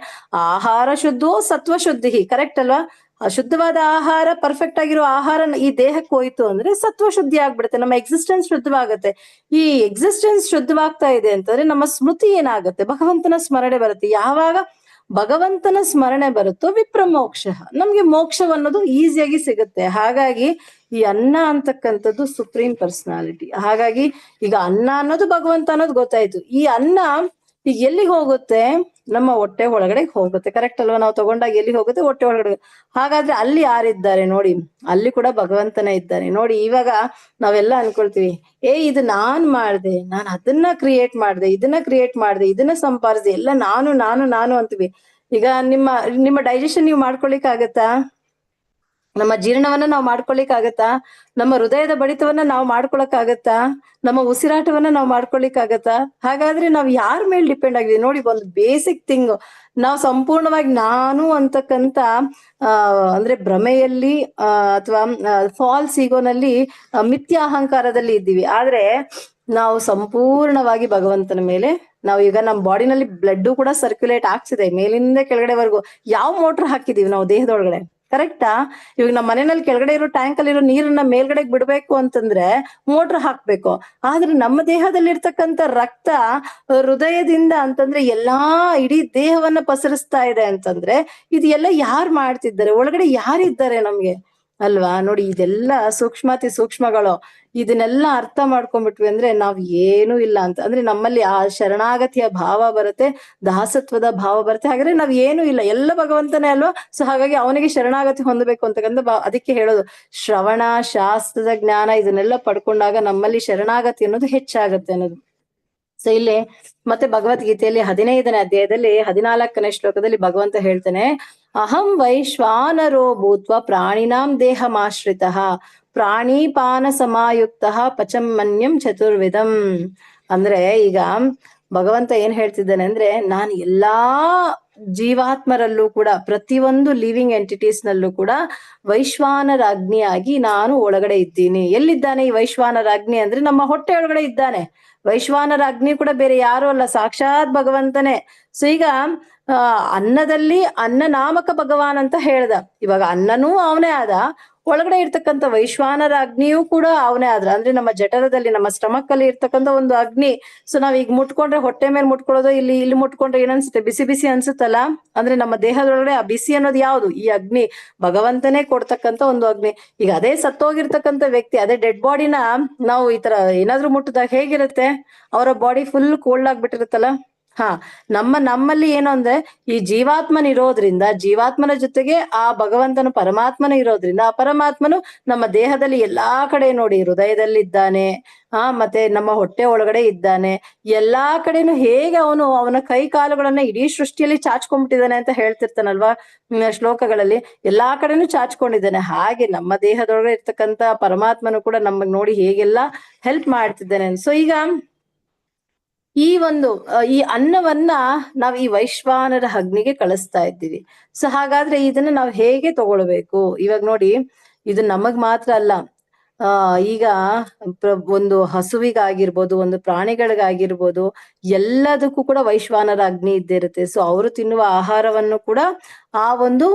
ಆಹಾರ ಶುದ್ಧೋ ಸತ್ವ ಶುದ್ಧಿ, ಕರೆಕ್ಟ್ ಅಲ್ವಾ? ಶುದ್ಧವಾದ ಆಹಾರ, ಪರ್ಫೆಕ್ಟ್ ಆಗಿರೋ ಆಹಾರ ಈ ದೇಹಕ್ಕೆ ಹೋಯ್ತು ಅಂದ್ರೆ ಸತ್ವ ಶುದ್ಧಿ ಆಗ್ಬಿಡುತ್ತೆ, ನಮ್ಮ ಎಕ್ಸಿಸ್ಟೆನ್ಸ್ ಶುದ್ಧವಾಗುತ್ತೆ. ಈ ಎಕ್ಸಿಸ್ಟೆನ್ಸ್ ಶುದ್ಧವಾಗ್ತಾ ಇದೆ ಅಂತಂದ್ರೆ ನಮ್ಮ ಸ್ಮೃತಿ ಏನಾಗುತ್ತೆ? ಭಗವಂತನ ಸ್ಮರಣೆ ಬರುತ್ತೆ. ಯಾವಾಗ ಭಗವಂತನ ಸ್ಮರಣೆ ಬರುತ್ತೋ ವಿಪ್ರಮೋಕ್ಷ, ನಮ್ಗೆ ಮೋಕ್ಷವನ್ನೋದು ಈಸಿಯಾಗಿ ಸಿಗುತ್ತೆ. ಹಾಗಾಗಿ ಈ ಅನ್ನ ಅಂತಕ್ಕಂಥದ್ದು ಸುಪ್ರೀಂ ಪರ್ಸನಾಲಿಟಿ. ಹಾಗಾಗಿ ಈಗ ಅನ್ನ ಅನ್ನೋದು ಭಗವಂತ ಅನ್ನೋದು ಗೊತ್ತಾಯ್ತು. ಈ ಅನ್ನ ಈಗ ಎಲ್ಲಿಗೆ ಹೋಗುತ್ತೆ? ನಮ್ಮ ಹೊಟ್ಟೆ ಒಳಗಡೆ ಹೋಗುತ್ತೆ, ಕರೆಕ್ಟ್ ಅಲ್ವಾ? ನಾವು ತಗೊಂಡಾಗ ಎಲ್ಲಿ ಹೋಗುತ್ತೆ? ಹೊಟ್ಟೆ ಒಳಗಡೆ. ಹಾಗಾದ್ರೆ ಅಲ್ಲಿ ಯಾರಿದ್ದಾರೆ ನೋಡಿ? ಅಲ್ಲಿ ಕೂಡ ಭಗವಂತನೇ ಇದ್ದಾನೆ ನೋಡಿ. ಇವಾಗ ನಾವೆಲ್ಲ ಅನ್ಕೊಳ್ತೀವಿ, ಇದು ನಾನ್ ಮಾಡ್ದೆ, ನಾನು ಅದನ್ನ ಕ್ರಿಯೇಟ್ ಮಾಡ್ದೆ, ಇದನ್ನ ಕ್ರಿಯೇಟ್ ಮಾಡ್ದೆ, ಇದನ್ನ ಸಂಪಾದಿಸಿದೆ, ಎಲ್ಲ ನಾನು ಅಂತೀವಿ. ಈಗ ನಿಮ್ಮ ಡೈಜೆಷನ್ ನೀವು ಮಾಡ್ಕೊಳಿಕ್ ಆಗತ್ತಾ? ನಮ್ಮ ಜೀರ್ಣವನ್ನ ನಾವು ಮಾಡ್ಕೊಳಿಕ್ ಆಗತ್ತಾ? ನಮ್ಮ ಹೃದಯದ ಬಡಿತವನ್ನ ನಾವು ಮಾಡ್ಕೊಳಕ್ ಆಗತ್ತಾ? ನಮ್ಮ ಉಸಿರಾಟವನ್ನ ನಾವು ಮಾಡ್ಕೊಳಿಕ್ ಆಗತ್ತಾ? ಹಾಗಾದ್ರೆ ನಾವು ಯಾರ ಮೇಲೆ ಡಿಪೆಂಡ್ ಆಗಿದೀವಿ ನೋಡಿ? ಒಂದು ಬೇಸಿಕ್ ಥಿಂಗ್, ನಾವು ಸಂಪೂರ್ಣವಾಗಿ ನಾನು ಅಂತಕ್ಕಂತ ಅಂದ್ರೆ ಭ್ರಮೆಯಲ್ಲಿ ಅಥವಾ ಫಾಲ್ಸ್ ಈಗೋನಲ್ಲಿ, ಮಿಥ್ಯ ಅಹಂಕಾರದಲ್ಲಿ ಇದ್ದೀವಿ. ಆದ್ರೆ ನಾವು ಸಂಪೂರ್ಣವಾಗಿ ಭಗವಂತನ ಮೇಲೆ ಈಗ ನಮ್ಮ ಬಾಡಿನಲ್ಲಿ ಬ್ಲಡ್ ಕೂಡ ಸರ್ಕ್ಯುಲೇಟ್ ಆಗ್ತಿದೆ ಮೇಲಿಂದ ಕೆಳಗಡೆವರೆಗೂ. ಯಾವ ಮೋಟರ್ ಹಾಕಿದೀವಿ ನಾವು ದೇಹದೊಳಗಡೆ? ಕರೆಕ್ಟಾ? ಇವಾಗ ನಮ್ಮ ಮನೆಯಲ್ಲಿ ಕೆಳಗಡೆ ಇರೋ ಟ್ಯಾಂಕ್ ಅಲ್ಲಿರೋ ನೀರನ್ನ ಮೇಲ್ಗಡೆ ಬಿಡ್ಬೇಕು ಅಂತಂದ್ರೆ ಮೋಟರ್ ಹಾಕ್ಬೇಕು. ಆದ್ರೆ ನಮ್ಮ ದೇಹದಲ್ಲಿ ಇರ್ತಕ್ಕಂಥ ರಕ್ತ ಹೃದಯದಿಂದ ಅಂತಂದ್ರೆ ಎಲ್ಲಾ ಇಡೀ ದೇಹವನ್ನ ಪಸರಿಸ್ತಾ ಇದೆ ಅಂತಂದ್ರೆ ಇದು ಎಲ್ಲ ಯಾರು ಮಾಡ್ತಿದ್ದಾರೆ? ಒಳಗಡೆ ಯಾರಿದ್ದಾರೆ ನಮ್ಗೆ? ಅಲ್ವಾ? ನೋಡಿ, ಇದೆಲ್ಲ ಸೂಕ್ಷ್ಮಾತಿ ಸೂಕ್ಷ್ಮಗಳು. ಇದನ್ನೆಲ್ಲ ಅರ್ಥ ಮಾಡ್ಕೊಂಡ್ಬಿಟ್ವಿ ಅಂದ್ರೆ ನಾವ್ ಏನೂ ಇಲ್ಲ ಅಂತ ಅಂದ್ರೆ ನಮ್ಮಲ್ಲಿ ಆ ಶರಣಾಗತಿಯ ಭಾವ ಬರುತ್ತೆ, ದಾಸತ್ವದ ಭಾವ ಬರುತ್ತೆ. ಹಾಗಾದ್ರೆ ನಾವ್ ಏನೂ ಇಲ್ಲ, ಎಲ್ಲ ಭಗವಂತನೇ ಅಲ್ವಾ? ಸೊ ಹಾಗಾಗಿ ಅವನಿಗೆ ಶರಣಾಗತಿ ಹೊಂದಬೇಕು ಅಂತಕ್ಕಂಥ ಅದಕ್ಕೆ ಹೇಳೋದು ಶ್ರವಣ, ಶಾಸ್ತ್ರದ ಜ್ಞಾನ ಇದನ್ನೆಲ್ಲ ಪಡ್ಕೊಂಡಾಗ ನಮ್ಮಲ್ಲಿ ಶರಣಾಗತಿ ಅನ್ನೋದು ಹೆಚ್ಚಾಗತ್ತೆ ಅನ್ನೋದು. ಸೊ ಇಲ್ಲಿ ಮತ್ತೆ ಭಗವದ್ಗೀತೆಯಲ್ಲಿ 15ನೇ ಅಧ್ಯಾಯದಲ್ಲಿ 14ನೇ ಶ್ಲೋಕದಲ್ಲಿ ಭಗವಂತ ಹೇಳ್ತಾನೆ, ಅಹಂ ವೈಶ್ವಾನರೋ ಭೂತ್ವ ಪ್ರಾಣಿನಾಂ ದೇಹಮಾಶ್ರಿತಃ ಪ್ರಾಣಿಪಾನ ಸಮಾಯುಕ್ತಃ ಪಚಂ ಮನ್ಯಂ ಚತುರ್ವಿಧಂ. ಅಂದ್ರೆ ಈಗ ಭಗವಂತ ಏನ್ ಹೇಳ್ತಿದ್ದಾನೆ ಅಂದ್ರೆ, ನಾನು ಎಲ್ಲಾ ಜೀವಾತ್ಮರಲ್ಲೂ ಕೂಡ, ಪ್ರತಿಯೊಂದು ಲಿವಿಂಗ್ ಎಂಟಿಟೀಸ್ ನಲ್ಲೂ ಕೂಡ ವೈಶ್ವಾನರ ಅಗ್ನಿಯಾಗಿ ನಾನು ಒಳಗಡೆ ಇದ್ದೀನಿ. ಎಲ್ಲಿದ್ದಾನೆ ಈ ವೈಶ್ವಾನರ ಅಗ್ನಿ ಅಂದ್ರೆ ನಮ್ಮ ಹೊಟ್ಟೆ ಒಳಗಡೆ ಇದ್ದಾನೆ. ವೈಶ್ವಾನರ ಅಗ್ನಿ ಕೂಡ ಬೇರೆ ಯಾರು ಅಲ್ಲ, ಸಾಕ್ಷಾತ್ ಭಗವಂತನೇ. ಸೊ ಈಗ ಅನ್ನದಲ್ಲಿ ಅನ್ನ ನಾಮಕ ಭಗವಾನ್ ಅಂತ ಹೇಳ್ದ. ಇವಾಗ ಅನ್ನನೂ ಅವನೇ ಆದ, ಒಳಗಡೆ ಇರ್ತಕ್ಕಂಥ ವೈಶ್ವಾನರ ಅಗ್ನಿಯೂ ಕೂಡ ಅವನೇ ಆದ್ರ. ಅಂದ್ರೆ ನಮ್ಮ ಜಠರದಲ್ಲಿ, ನಮ್ಮ ಸ್ಟಮಕ್ ಅಲ್ಲಿ ಇರ್ತಕ್ಕಂಥ ಒಂದು ಅಗ್ನಿ. ಸೊ ನಾವ್ ಈಗ ಮುಟ್ಕೊಂಡ್ರೆ ಹೊಟ್ಟೆ ಮೇಲೆ ಮುಟ್ಕೊಳ್ಳೋದು, ಇಲ್ಲಿ ಮುಟ್ಕೊಂಡ್ರೆ ಏನನ್ಸುತ್ತೆ, ಬಿಸಿ ಬಿಸಿ ಅನ್ಸುತ್ತಲ್ಲ. ಅಂದ್ರೆ ನಮ್ಮ ದೇಹದೊಳಗಡೆ ಆ ಬಿಸಿ ಅನ್ನೋದು ಯಾವುದು? ಈ ಅಗ್ನಿ, ಭಗವಂತನೇ ಕೊಡ್ತಕ್ಕಂಥ ಒಂದು ಅಗ್ನಿ. ಈಗ ಅದೇ ಸತ್ತೋಗಿರ್ತಕ್ಕಂಥ ವ್ಯಕ್ತಿ, ಅದೇ ಡೆಡ್ ಬಾಡಿನ ನಾವು ಈ ತರ ಏನಾದ್ರೂ ಮುಟ್ಟಿದಾಗ ಹೇಗಿರುತ್ತೆ? ಅವರ ಬಾಡಿ ಫುಲ್ ಕೋಲ್ಡ್ ಆಗ್ಬಿಟ್ಟಿರುತ್ತಲ್ಲ. ನಮ್ಮಲ್ಲಿ ಏನು ಅಂದ್ರೆ, ಈ ಜೀವಾತ್ಮನ ಇರೋದ್ರಿಂದ, ಜೀವಾತ್ಮನ ಜೊತೆಗೆ ಆ ಭಗವಂತನು ಪರಮಾತ್ಮನ ಇರೋದ್ರಿಂದ, ಆ ಪರಮಾತ್ಮನು ನಮ್ಮ ದೇಹದಲ್ಲಿ ಎಲ್ಲಾ ಕಡೆ ನೋಡಿ, ಹೃದಯದಲ್ಲಿದ್ದಾನೆ, ಮತ್ತೆ ನಮ್ಮ ಹೊಟ್ಟೆ ಒಳಗಡೆ ಇದ್ದಾನೆ, ಎಲ್ಲಾ ಕಡೆನು ಹೇಗೆ ಅವನ ಕೈ ಕಾಲುಗಳನ್ನ ಇಡೀ ಸೃಷ್ಟಿಯಲ್ಲಿ ಚಾಚ್ಕೊಂಡ್ಬಿಟ್ಟಿದ್ದಾನೆ ಅಂತ ಹೇಳ್ತಿರ್ತಾನಲ್ವಾ ಶ್ಲೋಕಗಳಲ್ಲಿ, ಎಲ್ಲಾ ಕಡೆನೂ ಚಾಚ್ಕೊಂಡಿದ್ದಾನೆ. ಹಾಗೆ ನಮ್ಮ ದೇಹದೊಳಗಡೆ ಇರ್ತಕ್ಕಂಥ ಪರಮಾತ್ಮನು ಕೂಡ ನಮಗ್ ನೋಡಿ ಹೇಗೆಲ್ಲ ಹೆಲ್ಪ್ ಮಾಡ್ತಿದ್ದಾನೆ. ಸೊ ಈಗ ಈ ಅನ್ನವನ್ನ ನಾವ್ ಈ ವೈಶ್ವಾನರ ಅಗ್ನಿಗೆ ಕಳಿಸ್ತಾ ಇದ್ದೀವಿ. ಸೊ ಹಾಗಾದ್ರೆ ಇದನ್ನ ನಾವ್ ಹೇಗೆ ತಗೊಳ್ಬೇಕು? ಇವಾಗ ನೋಡಿ, ಇದು ನಮಗ್ ಮಾತ್ರ ಅಲ್ಲ, ಈಗ ಒಂದು ಹಸುವಿಗಾಗಿರ್ಬೋದು, ಒಂದು ಪ್ರಾಣಿಗಳಿಗಾಗಿರ್ಬೋದು, ಎಲ್ಲದಕ್ಕೂ ಕೂಡ ವೈಶ್ವಾನರ ಅಗ್ನಿ ಇದ್ದೇ ಇರುತ್ತೆ. ಸೊ ಅವರು ತಿನ್ನುವ ಆಹಾರವನ್ನು ಕೂಡ ಆ ಒಂದು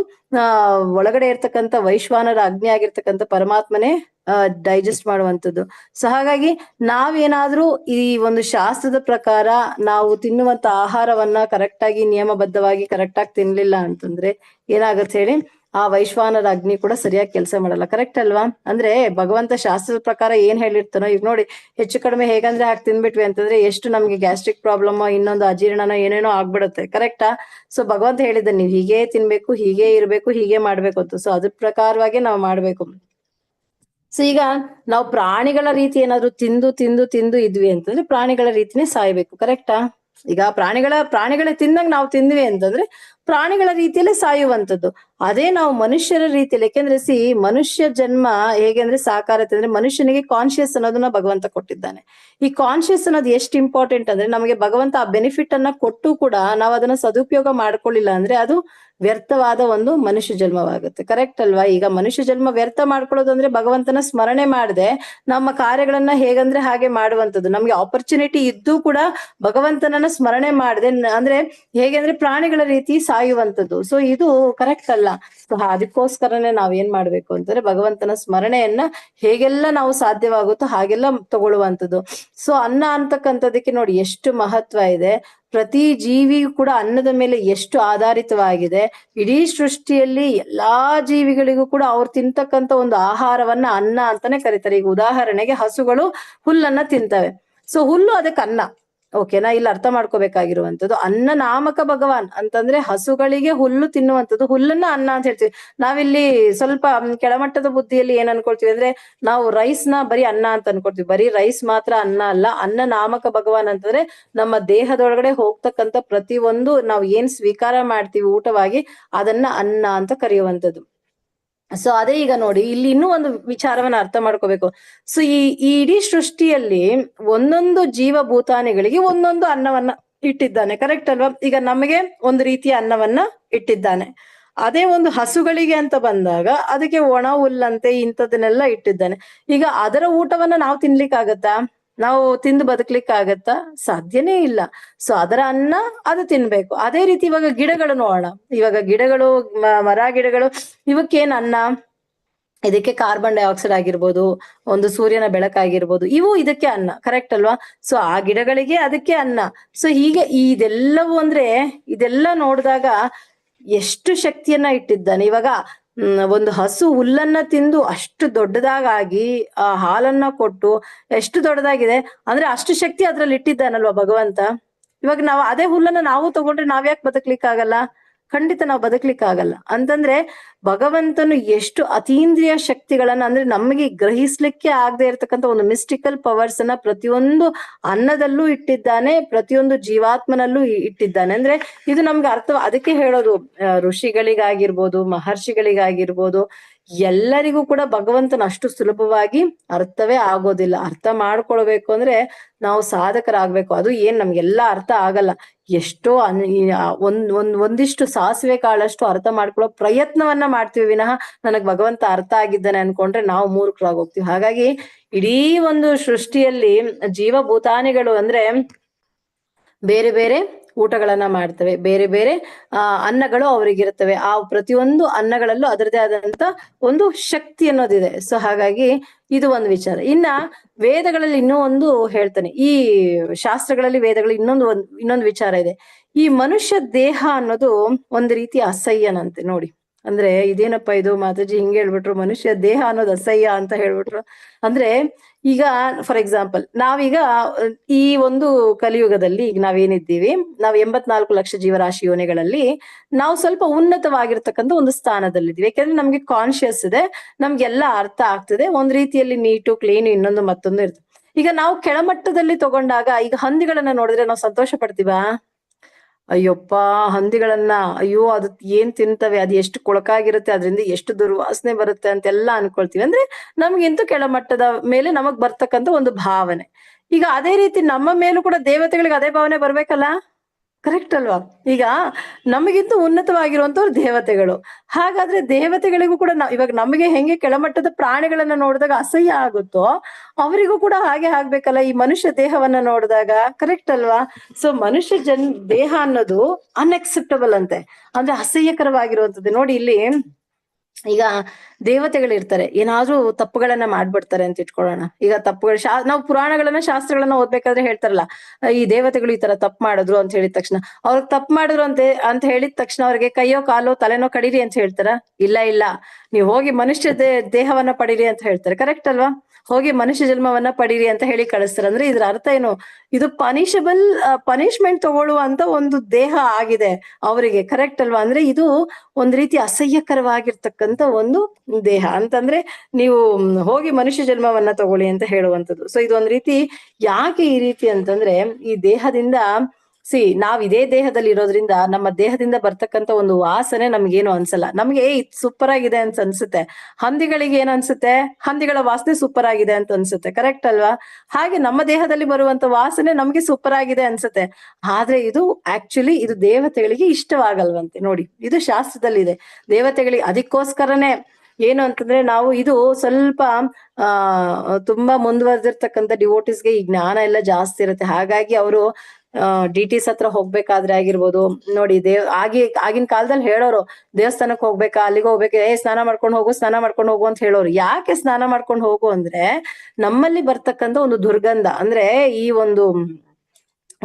ಒಳಗಡೆ ಇರ್ತಕ್ಕಂಥ ವೈಶ್ವಾನರ ಅಗ್ನಿ ಆಗಿರ್ತಕ್ಕಂಥ ಪರಮಾತ್ಮನೇ ಡೈಜೆಸ್ಟ್ ಮಾಡುವಂಥದ್ದು. ಸೊ ಹಾಗಾಗಿ ನಾವೇನಾದ್ರೂ ಈ ಒಂದು ಶಾಸ್ತ್ರದ ಪ್ರಕಾರ ನಾವು ತಿನ್ನುವಂತ ಆಹಾರವನ್ನ ಕರೆಕ್ಟಾಗಿ ನಿಯಮಬದ್ಧವಾಗಿ ಕರೆಕ್ಟಾಗಿ ತಿನ್ಲಿಲ್ಲ ಅಂತಂದ್ರೆ ಏನಾಗತ್ತೆ ಹೇಳಿ? ಆ ವೈಶ್ವಾನರ ಅಗ್ನಿ ಕೂಡ ಸರಿಯಾಗಿ ಕೆಲಸ ಮಾಡಲ್ಲ. ಕರೆಕ್ಟ್ ಅಲ್ವಾ? ಅಂದ್ರೆ ಭಗವಂತ ಶಾಸ್ತ್ರದ ಪ್ರಕಾರ ಏನ್ ಹೇಳಿರ್ತಾನೋ, ಈಗ ನೋಡಿ ಹೆಚ್ಚು ಕಡಿಮೆ ಹೇಗಂದ್ರೆ ಹಾಗೆ ತಿನ್ಬಿಟ್ವಿ ಅಂತಂದ್ರೆ ಎಷ್ಟು ನಮ್ಗೆ ಗ್ಯಾಸ್ಟ್ರಿಕ್ ಪ್ರಾಬ್ಲಮ್, ಇನ್ನೊಂದು ಅಜೀರ್ಣನ ಏನೇನೋ ಆಗ್ಬಿಡುತ್ತೆ. ಕರೆಕ್ಟಾ? ಸೊ ಭಗವಂತ ಹೇಳಿದ ನೀವು ಹೀಗೆ ತಿನ್ಬೇಕು, ಹೀಗೆ ಇರ್ಬೇಕು, ಹೀಗೆ ಮಾಡ್ಬೇಕು ಅಂತ. ಸೊ ಅದ್ರ ಪ್ರಕಾರವಾಗಿ ನಾವು ಮಾಡ್ಬೇಕು. ಸೊ ಈಗ ನಾವು ಪ್ರಾಣಿಗಳ ರೀತಿ ಏನಾದ್ರು ತಿಂದು ಇದ್ವಿ ಅಂತಂದ್ರೆ ಪ್ರಾಣಿಗಳ ರೀತಿನೇ ಸಾಯ್ಬೇಕು. ಕರೆಕ್ಟಾ? ಈಗ ಪ್ರಾಣಿಗಳ ತಿಂದಂಗ್ ನಾವು ತಿಂದ್ವಿ ಅಂತಂದ್ರೆ ಪ್ರಾಣಿಗಳ ರೀತಿಯಲ್ಲೇ ಸಾಯುವಂಥದ್ದು. ಅದೇ ನಾವು ಮನುಷ್ಯರ ರೀತಿಯಲ್ಲಿ, ಯಾಕೆಂದ್ರೆ ಮನುಷ್ಯ ಜನ್ಮ ಹೇಗೆ ಅಂದ್ರೆ ಸಾಕಾರತೆ ಅಂದ್ರೆ ಮನುಷ್ಯನಿಗೆ ಕಾನ್ಶಿಯಸ್ ಅನ್ನೋದನ್ನ ಭಗವಂತ ಕೊಟ್ಟಿದ್ದಾನೆ. ಈ ಕಾನ್ಶಿಯಸ್ ಅನ್ನೋದು ಎಷ್ಟು ಇಂಪಾರ್ಟೆಂಟ್ ಅಂದ್ರೆ, ನಮಗೆ ಭಗವಂತ ಆ ಬೆನಿಫಿಟ್ ಅನ್ನ ಕೊಟ್ಟು ಕೂಡ ನಾವು ಅದನ್ನ ಸದುಪಯೋಗ ಮಾಡ್ಕೊಳ್ಳಿಲ್ಲ ಅಂದ್ರೆ ಅದು ವ್ಯರ್ಥವಾದ ಒಂದು ಮನುಷ್ಯ ಜನ್ಮವಾಗುತ್ತೆ. ಕರೆಕ್ಟ್ ಅಲ್ವಾ? ಈಗ ಮನುಷ್ಯ ಜನ್ಮ ವ್ಯರ್ಥ ಮಾಡ್ಕೊಳ್ಳೋದು ಅಂದ್ರೆ ಭಗವಂತನ ಸ್ಮರಣೆ ಮಾಡದೆ ನಮ್ಮ ಕಾರ್ಯಗಳನ್ನ ಹೇಗಂದ್ರೆ ಹಾಗೆ ಮಾಡುವಂಥದ್ದು. ನಮ್ಗೆ ಆಪರ್ಚುನಿಟಿ ಇದ್ದು ಕೂಡ ಭಗವಂತನನ್ನ ಸ್ಮರಣೆ ಮಾಡದೆ ಅಂದ್ರೆ ಹೇಗೆ ಅಂದ್ರೆ ಪ್ರಾಣಿಗಳ ರೀತಿ ಸಾಯುವಂಥದ್ದು. ಸೊ ಇದು ಕರೆಕ್ಟ್ ಅಲ್ಲ. ಸೊ ಅದಕ್ಕೋಸ್ಕರನೇ ನಾವ್ ಏನ್ ಮಾಡ್ಬೇಕು ಅಂತಂದ್ರೆ ಭಗವಂತನ ಸ್ಮರಣೆಯನ್ನ ಹೇಗೆಲ್ಲ ನಾವು ಸಾಧ್ಯವಾಗುತ್ತೋ ಹಾಗೆಲ್ಲ ತಗೊಳ್ಳುವಂಥದ್ದು. ಸೊ ಅನ್ನ ಅಂತಕ್ಕಂಥದಕ್ಕೆ ನೋಡಿ ಎಷ್ಟು ಮಹತ್ವ ಇದೆ. ಪ್ರತಿ ಜೀವಿಯು ಕೂಡ ಅನ್ನದ ಮೇಲೆ ಎಷ್ಟು ಆಧಾರಿತವಾಗಿದೆ. ಇಡೀ ಸೃಷ್ಟಿಯಲ್ಲಿ ಎಲ್ಲಾ ಜೀವಿಗಳಿಗೂ ಕೂಡ ಅವ್ರು ತಿಂತಕ್ಕಂಥ ಒಂದು ಆಹಾರವನ್ನ ಅನ್ನ ಅಂತಾನೆ ಕರೀತಾರೆ. ಈಗ ಉದಾಹರಣೆಗೆ ಹಸುಗಳು ಹುಲ್ಲನ್ನ ತಿಂತವೆ. ಸೊ ಹುಲ್ಲು ಅದಕ್ಕೆ ಅನ್ನ. ಓಕೆನಾ? ಇಲ್ಲಿ ಅರ್ಥ ಮಾಡ್ಕೋಬೇಕಾಗಿರುವಂಥದ್ದು ಅನ್ನ ನಾಮಕ ಭಗವಾನ್ ಅಂತಂದ್ರೆ ಹಸುಗಳಿಗೆ ಹುಲ್ಲು ತಿನ್ನುವಂಥದ್ದು, ಹುಲ್ಲನ್ನ ಅನ್ನ ಅಂತ ಹೇಳ್ತೀವಿ. ನಾವಿಲ್ಲಿ ಸ್ವಲ್ಪ ಕೆಳಮಟ್ಟದ ಬುದ್ಧಿಯಲ್ಲಿ ಏನ್ ಅನ್ಕೊಳ್ತೀವಿ ಅಂದ್ರೆ, ನಾವು ರೈಸ್ ನ ಬರೀ ಅನ್ನ ಅಂತ ಅನ್ಕೊಳ್ತೀವಿ. ಬರೀ ರೈಸ್ ಮಾತ್ರ ಅನ್ನ ಅಲ್ಲ. ಅನ್ನ ನಾಮಕ ಭಗವಾನ್ ಅಂತಂದ್ರೆ ನಮ್ಮ ದೇಹದೊಳಗಡೆ ಹೋಗ್ತಕ್ಕಂಥ ಪ್ರತಿಯೊಂದು ನಾವು ಏನ್ ಸ್ವೀಕಾರ ಮಾಡ್ತೀವಿ ಊಟವಾಗಿ ಅದನ್ನ ಅನ್ನ ಅಂತ ಕರೆಯುವಂಥದ್ದು. ಸೊ ಅದೇ ಈಗ ನೋಡಿ, ಇಲ್ಲಿ ಇನ್ನೂ ಒಂದು ವಿಚಾರವನ್ನ ಅರ್ಥ ಮಾಡ್ಕೋಬೇಕು. ಸೊ ಈ ಇಡೀ ಸೃಷ್ಟಿಯಲ್ಲಿ ಒಂದೊಂದು ಜೀವಭೂತಾನಿಗಳಿಗೆ ಒಂದೊಂದು ಅನ್ನವನ್ನ ಇಟ್ಟಿದ್ದಾನೆ. ಕರೆಕ್ಟ್ ಅಲ್ವಾ? ಈಗ ನಮಗೆ ಒಂದು ರೀತಿಯ ಅನ್ನವನ್ನ ಇಟ್ಟಿದ್ದಾನೆ. ಅದೇ ಒಂದು ಹಸುಗಳಿಗೆ ಅಂತ ಬಂದಾಗ ಅದಕ್ಕೆ ಒಣ ಹುಲ್ಲಂತೆ ಇಂಥದನ್ನೆಲ್ಲ ಇಟ್ಟಿದ್ದಾನೆ. ಈಗ ಅದರ ಊಟವನ್ನ ನಾವು ತಿನ್ಲಿಕ್ಕಾಗತ್ತಾ? ನಾವು ತಿಂದು ಬದುಕ್ಲಿಕ್ಕಾಗತ್ತಾ? ಸಾಧ್ಯನೇ ಇಲ್ಲ. ಸೊ ಅದರ ಅನ್ನ ಅದು ತಿನ್ಬೇಕು. ಅದೇ ರೀತಿ ಇವಾಗ ಗಿಡಗಳು ನೋಡೋಣ. ಇವಾಗ ಗಿಡಗಳು, ಮರ ಗಿಡಗಳು, ಇವಕ್ಕೇನ್ ಅನ್ನ? ಇದಕ್ಕೆ ಕಾರ್ಬನ್ ಡೈಆಕ್ಸೈಡ್ ಆಗಿರ್ಬೋದು, ಒಂದು ಸೂರ್ಯನ ಬೆಳಕಾಗಿರ್ಬೋದು, ಇವು ಇದಕ್ಕೆ ಅನ್ನ. ಕರೆಕ್ಟ್ ಅಲ್ವಾ? ಸೊ ಆ ಗಿಡಗಳಿಗೆ ಅದಕ್ಕೆ ಅನ್ನ. ಸೊ ಹೀಗೆ ಇದೆಲ್ಲವೂ ಅಂದ್ರೆ ಇದೆಲ್ಲ ನೋಡಿದಾಗ ಎಷ್ಟು ಶಕ್ತಿಯನ್ನ ಇಟ್ಟಿದ್ದಾನೆ. ಇವಾಗ ಒಂದು ಹಸು ಹುಲ್ಲನ್ನ ತಿಂದು ಅಷ್ಟು ದೊಡ್ಡದಾಗಿ ಆ ಹಾಲನ್ನ ಕೊಟ್ಟು ಎಷ್ಟು ದೊಡ್ಡದಾಗಿದೆ ಅಂದ್ರೆ ಅಷ್ಟು ಶಕ್ತಿ ಅದ್ರಲ್ಲಿ ಇಟ್ಟಿದ್ದಾನಲ್ವಾ ಭಗವಂತ. ಇವಾಗ ನಾವು ಅದೇ ಹುಲ್ಲನ್ನ ನಾವು ತಗೊಂಡ್ರೆ ನಾವ್ಯಾಕೆ ಬದುಕ್ಲಿಕ್ಕಾಗಲ್ಲ? ಖಂಡಿತ ನಾವು ಬದುಕ್ಲಿಕ್ಕಾಗಲ್ಲ. ಅಂತಂದ್ರೆ ಭಗವಂತನು ಎಷ್ಟು ಅತೀಂದ್ರಿಯ ಶಕ್ತಿಗಳನ್ನ ಅಂದ್ರೆ ನಮಗೆ ಗ್ರಹಿಸ್ಲಿಕ್ಕೆ ಆಗದೆ ಇರತಕ್ಕಂತ ಒಂದು ಮಿಸ್ಟಿಕಲ್ ಪವರ್ಸ್ ಅನ್ನ ಪ್ರತಿಯೊಂದು ಅನ್ನದಲ್ಲೂ ಇಟ್ಟಿದ್ದಾನೆ, ಪ್ರತಿಯೊಂದು ಜೀವಾತ್ಮನಲ್ಲೂ ಇಟ್ಟಿದ್ದಾನೆ. ಅಂದ್ರೆ ಇದು ನಮ್ಗೆ ಅರ್ಥ, ಅದಕ್ಕೆ ಹೇಳೋದು ಋಷಿಗಳಿಗಾಗಿರ್ಬೋದು, ಮಹರ್ಷಿಗಳಿಗಾಗಿರ್ಬೋದು, ಎಲ್ಲರಿಗೂ ಕೂಡ ಭಗವಂತನ ಅಷ್ಟು ಸುಲಭವಾಗಿ ಅರ್ಥವೇ ಆಗೋದಿಲ್ಲ. ಅರ್ಥ ಮಾಡ್ಕೊಳ್ಬೇಕು ಅಂದ್ರೆ ನಾವು ಸಾಧಕರಾಗ್ಬೇಕು. ಅದು ಏನ್ ನಮ್ಗೆಲ್ಲಾ ಅರ್ಥ ಆಗಲ್ಲ. ಎಷ್ಟೋ ಒಂದಿಷ್ಟು ಸಾಸಿವೆ ಕಾಳಷ್ಟು ಅರ್ಥ ಮಾಡ್ಕೊಳ್ಳೋ ಪ್ರಯತ್ನವನ್ನ ಮಾಡ್ತೀವಿ ವಿನಃ ನನಗ್ ಭಗವಂತ ಅರ್ಥ ಆಗಿದ್ದಾನೆ ಅನ್ಕೊಂಡ್ರೆ ನಾವು ಮೂರ್ಖರಾಗಿ ಹೋಗ್ತೀವಿ. ಹಾಗಾಗಿ ಇಡೀ ಒಂದು ಸೃಷ್ಟಿಯಲ್ಲಿ ಜೀವಭೂತಾನಿಗಳು ಅಂದ್ರೆ ಬೇರೆ ಬೇರೆ ಊಟಗಳನ್ನ ಮಾಡ್ತವೆ, ಬೇರೆ ಬೇರೆ ಅನ್ನಗಳು ಅವರಿಗಿರ್ತವೆ. ಆ ಪ್ರತಿಯೊಂದು ಅನ್ನಗಳಲ್ಲೂ ಅದರದೇ ಆದಂತ ಒಂದು ಶಕ್ತಿ ಅನ್ನೋದಿದೆ. ಸೊ ಹಾಗಾಗಿ ಇದು ಒಂದು ವಿಚಾರ. ಇನ್ನ ವೇದಗಳಲ್ಲಿ ಇನ್ನೂ ಒಂದು ಹೇಳ್ತಾನೆ, ಈ ಶಾಸ್ತ್ರಗಳಲ್ಲಿ ವೇದಗಳಲ್ಲಿ ಇನ್ನೊಂದು ವಿಚಾರ ಇದೆ. ಈ ಮನುಷ್ಯ ದೇಹ ಅನ್ನೋದು ಒಂದು ರೀತಿ ಅಸಹ್ಯನಂತೆ. ನೋಡಿ, ಅಂದ್ರೆ ಇದೇನಪ್ಪ ಇದು ಮಾತಾಜಿ ಹಿಂಗೆ ಹೇಳ್ಬಿಟ್ರು, ಮನುಷ್ಯ ದೇಹ ಅನ್ನೋದು ಅಸಹ್ಯ ಅಂತ ಹೇಳ್ಬಿಟ್ರು. ಅಂದ್ರೆ ಈಗ ಫಾರ್ ಎಕ್ಸಾಂಪಲ್ ನಾವೀಗ ಈ ಒಂದು ಕಲಿಯುಗದಲ್ಲಿ ಈಗ ನಾವೇನಿದ್ದೀವಿ, ನಾವು 84 ಲಕ್ಷ ಜೀವರಾಶಿ ಯೋನಿಗಳಲ್ಲಿ ನಾವು ಸ್ವಲ್ಪ ಉನ್ನತವಾಗಿರ್ತಕ್ಕಂಥ ಒಂದು ಸ್ಥಾನದಲ್ಲಿದ್ದೀವಿ. ಯಾಕಂದ್ರೆ ನಮ್ಗೆ ಕಾನ್ಶಿಯಸ್ ಇದೆ, ನಮ್ಗೆಲ್ಲ ಅರ್ಥ ಆಗ್ತದೆ, ಒಂದ್ ರೀತಿಯಲ್ಲಿ ನೀಟು ಕ್ಲೀನ್ ಇನ್ನೊಂದು ಮತ್ತೊಂದು ಇರ್ತದೆ. ಈಗ ನಾವು ಕೆಳಮಟ್ಟದಲ್ಲಿ ತಗೊಂಡಾಗ ಈಗ ಹಂದಿಗಳನ್ನ ನೋಡಿದ್ರೆ ನಾವು ಸಂತೋಷ ಪಡ್ತೀವಾ? ಅಯ್ಯಪ್ಪ ಹಂದಿಗಳನ್ನ, ಅಯ್ಯೋ ಅದು ಏನ್ ತಿಂತವೆ, ಅದು ಎಷ್ಟು ಕೊಳಕಾಗಿರುತ್ತೆ, ಅದರಿಂದ ಎಷ್ಟು ದುರ್ವಾಸನೆ ಬರುತ್ತೆ ಅಂತೆಲ್ಲ ಅನ್ಕೊಳ್ತೀವಿ. ಅಂದ್ರೆ ನಮ್ಗಿಂತೂ ಕೆಳಮಟ್ಟದ ಮೇಲೆ ನಮಗ್ ಬರ್ತಕ್ಕಂಥ ಒಂದು ಭಾವನೆ. ಈಗ ಅದೇ ರೀತಿ ನಮ್ಮ ಮೇಲೂ ಕೂಡ ದೇವತೆಗಳಿಗೆ ಅದೇ ಭಾವನೆ ಬರ್ಬೇಕಲ್ಲ, ಕರೆಕ್ಟ್ ಅಲ್ವಾ? ಈಗ ನಮಗಿಂತ ಉನ್ನತವಾಗಿರುವಂತವ್ರು ದೇವತೆಗಳು. ಹಾಗಾದ್ರೆ ದೇವತೆಗಳಿಗೂ ಕೂಡ ಇವಾಗ ನಮಗೆ ಹೆಂಗೆ ಕೆಳಮಟ್ಟದ ಪ್ರಾಣಿಗಳನ್ನ ನೋಡಿದಾಗ ಅಸಹ್ಯ ಆಗುತ್ತೋ ಅವರಿಗೂ ಕೂಡ ಹಾಗೆ ಆಗ್ಬೇಕಲ್ಲ ಈ ಮನುಷ್ಯ ದೇಹವನ್ನ ನೋಡಿದಾಗ, ಕರೆಕ್ಟ್ ಅಲ್ವಾ? ಸೊ ಮನುಷ್ಯ ದೇಹ ಅನ್ನೋದು ಅನ್ಅಕ್ಸೆಪ್ಟಬಲ್ ಅಂತೆ, ಅಂದ್ರೆ ಅಸಹ್ಯಕರವಾಗಿರುವಂತದ್ದು. ನೋಡಿ ಇಲ್ಲಿ ಈಗ ದೇವತೆಗಳಿರ್ತಾರೆ, ಏನಾದ್ರೂ ತಪ್ಪುಗಳನ್ನ ಮಾಡ್ಬಿಡ್ತಾರೆ ಅಂತ ಇಟ್ಕೊಳ್ಳೋಣ. ಈಗ ತಪ್ಪುಗಳು ನಾವು ಪುರಾಣಗಳನ್ನ ಶಾಸ್ತ್ರಗಳನ್ನ ಓದ್ಬೇಕಾದ್ರೆ ಹೇಳ್ತಾರಲ್ಲ, ಈ ದೇವತೆಗಳು ಈ ತರ ತಪ್ಪು ಮಾಡಿದ್ರು ಅಂತ ಹೇಳಿದ ತಕ್ಷಣ, ಅವ್ರಿಗೆ ತಪ್ಪು ಮಾಡಿದ್ರು ಅಂತ ಹೇಳಿದ ತಕ್ಷಣ ಅವ್ರಿಗೆ ಕೈಯೋ ಕಾಲೋ ತಲೆನೋ ಕಡೀರಿ ಅಂತ ಹೇಳ್ತಾರ? ಇಲ್ಲ, ನೀವು ಹೋಗಿ ಮನುಷ್ಯ ದೇಹವನ್ನ ಪಡೀರಿ ಅಂತ ಹೇಳ್ತಾರೆ. ಕರೆಕ್ಟ್ ಅಲ್ವಾ? ಹೋಗಿ ಮನುಷ್ಯ ಜನ್ಮವನ್ನ ಪಡೀರಿ ಅಂತ ಹೇಳಿ ಕಳಿಸ್ತಾರೆ. ಅಂದ್ರೆ ಇದ್ರ ಅರ್ಥ ಏನು? ಇದು ಪನಿಷ್ಮೆಂಟ್ ತಗೊಳ್ಳುವಂತ ಒಂದು ದೇಹ ಆಗಿದೆ ಅವರಿಗೆ. ಕರೆಕ್ಟ್ ಅಲ್ವಾ? ಅಂದ್ರೆ ಇದು ಒಂದ್ ರೀತಿ ಅಸಹ್ಯಕರವಾಗಿರ್ತಕ್ಕಂಥ ಒಂದು ದೇಹ ಅಂತಂದ್ರೆ ನೀವು ಹೋಗಿ ಮನುಷ್ಯ ಜನ್ಮವನ್ನ ತಗೊಳ್ಳಿ ಅಂತ ಹೇಳುವಂಥದ್ದು. ಸೊ ಇದೊಂದ್ ರೀತಿ ಯಾಕೆ ಈ ರೀತಿ ಅಂತಂದ್ರೆ, ಈ ದೇಹದಿಂದ ನಾವ್ ಇದೇ ದೇಹದಲ್ಲಿ ಇರೋದ್ರಿಂದ ನಮ್ಮ ದೇಹದಿಂದ ಬರ್ತಕ್ಕಂಥ ಒಂದು ವಾಸನೆ ನಮ್ಗೇನು ಅನ್ಸಲ್ಲ. ನಮ್ಗೆ ಇದು ಸೂಪರ್ ಆಗಿದೆ ಅಂತ ಅನ್ಸುತ್ತೆ. ಹಂದಿಗಳಿಗೆ ಏನ್ ಅನ್ಸುತ್ತೆ? ಹಂದಿಗಳ ವಾಸನೆ ಸೂಪರ್ ಆಗಿದೆ ಅಂತ ಅನ್ಸುತ್ತೆ. ಕರೆಕ್ಟ್ ಅಲ್ವಾ? ಹಾಗೆ ನಮ್ಮ ದೇಹದಲ್ಲಿ ಬರುವಂತ ವಾಸನೆ ನಮ್ಗೆ ಸೂಪರ್ ಆಗಿದೆ ಅನ್ಸುತ್ತೆ. ಆದ್ರೆ ಇದು ಆಕ್ಚುಲಿ ಇದು ದೇವತೆಗಳಿಗೆ ಇಷ್ಟವಾಗಲ್ವಂತೆ. ನೋಡಿ, ಇದು ಶಾಸ್ತ್ರದಲ್ಲಿ ಇದೆ. ದೇವತೆಗಳಿಗೆ ಅದಕ್ಕೋಸ್ಕರನೇ ಏನು ಅಂತಂದ್ರೆ, ನಾವು ಇದು ಸ್ವಲ್ಪ ತುಂಬಾ ಮುಂದುವರೆದಿರ್ತಕ್ಕಂಥ ಡಿವೋಟಿಸ್ಗೆ ಈ ಜ್ಞಾನ ಎಲ್ಲ ಜಾಸ್ತಿ ಇರುತ್ತೆ. ಹಾಗಾಗಿ ಅವರು ಡಿಟಿಸ್ ಹತ್ರ ಹೋಗ್ಬೇಕಾದ್ರೆ ಆಗಿರ್ಬೋದು, ನೋಡಿ ಆಗಿನ ಕಾಲದಲ್ಲಿ ಹೇಳೋರು, ದೇವಸ್ಥಾನಕ್ಕೆ ಹೋಗ್ಬೇಕಾ, ಅಲ್ಲಿಗೆ ಹೋಗ್ಬೇಕಾ, ಸ್ನಾನ ಮಾಡ್ಕೊಂಡು ಹೋಗು ಅಂತ ಹೇಳೋರು. ಯಾಕೆ ಸ್ನಾನ ಮಾಡ್ಕೊಂಡು ಹೋಗು ಅಂದ್ರೆ, ನಮ್ಮಲ್ಲಿ ಬರ್ತಕ್ಕಂಥ ಒಂದು ದುರ್ಗಂಧ, ಅಂದ್ರೆ ಈ ಒಂದು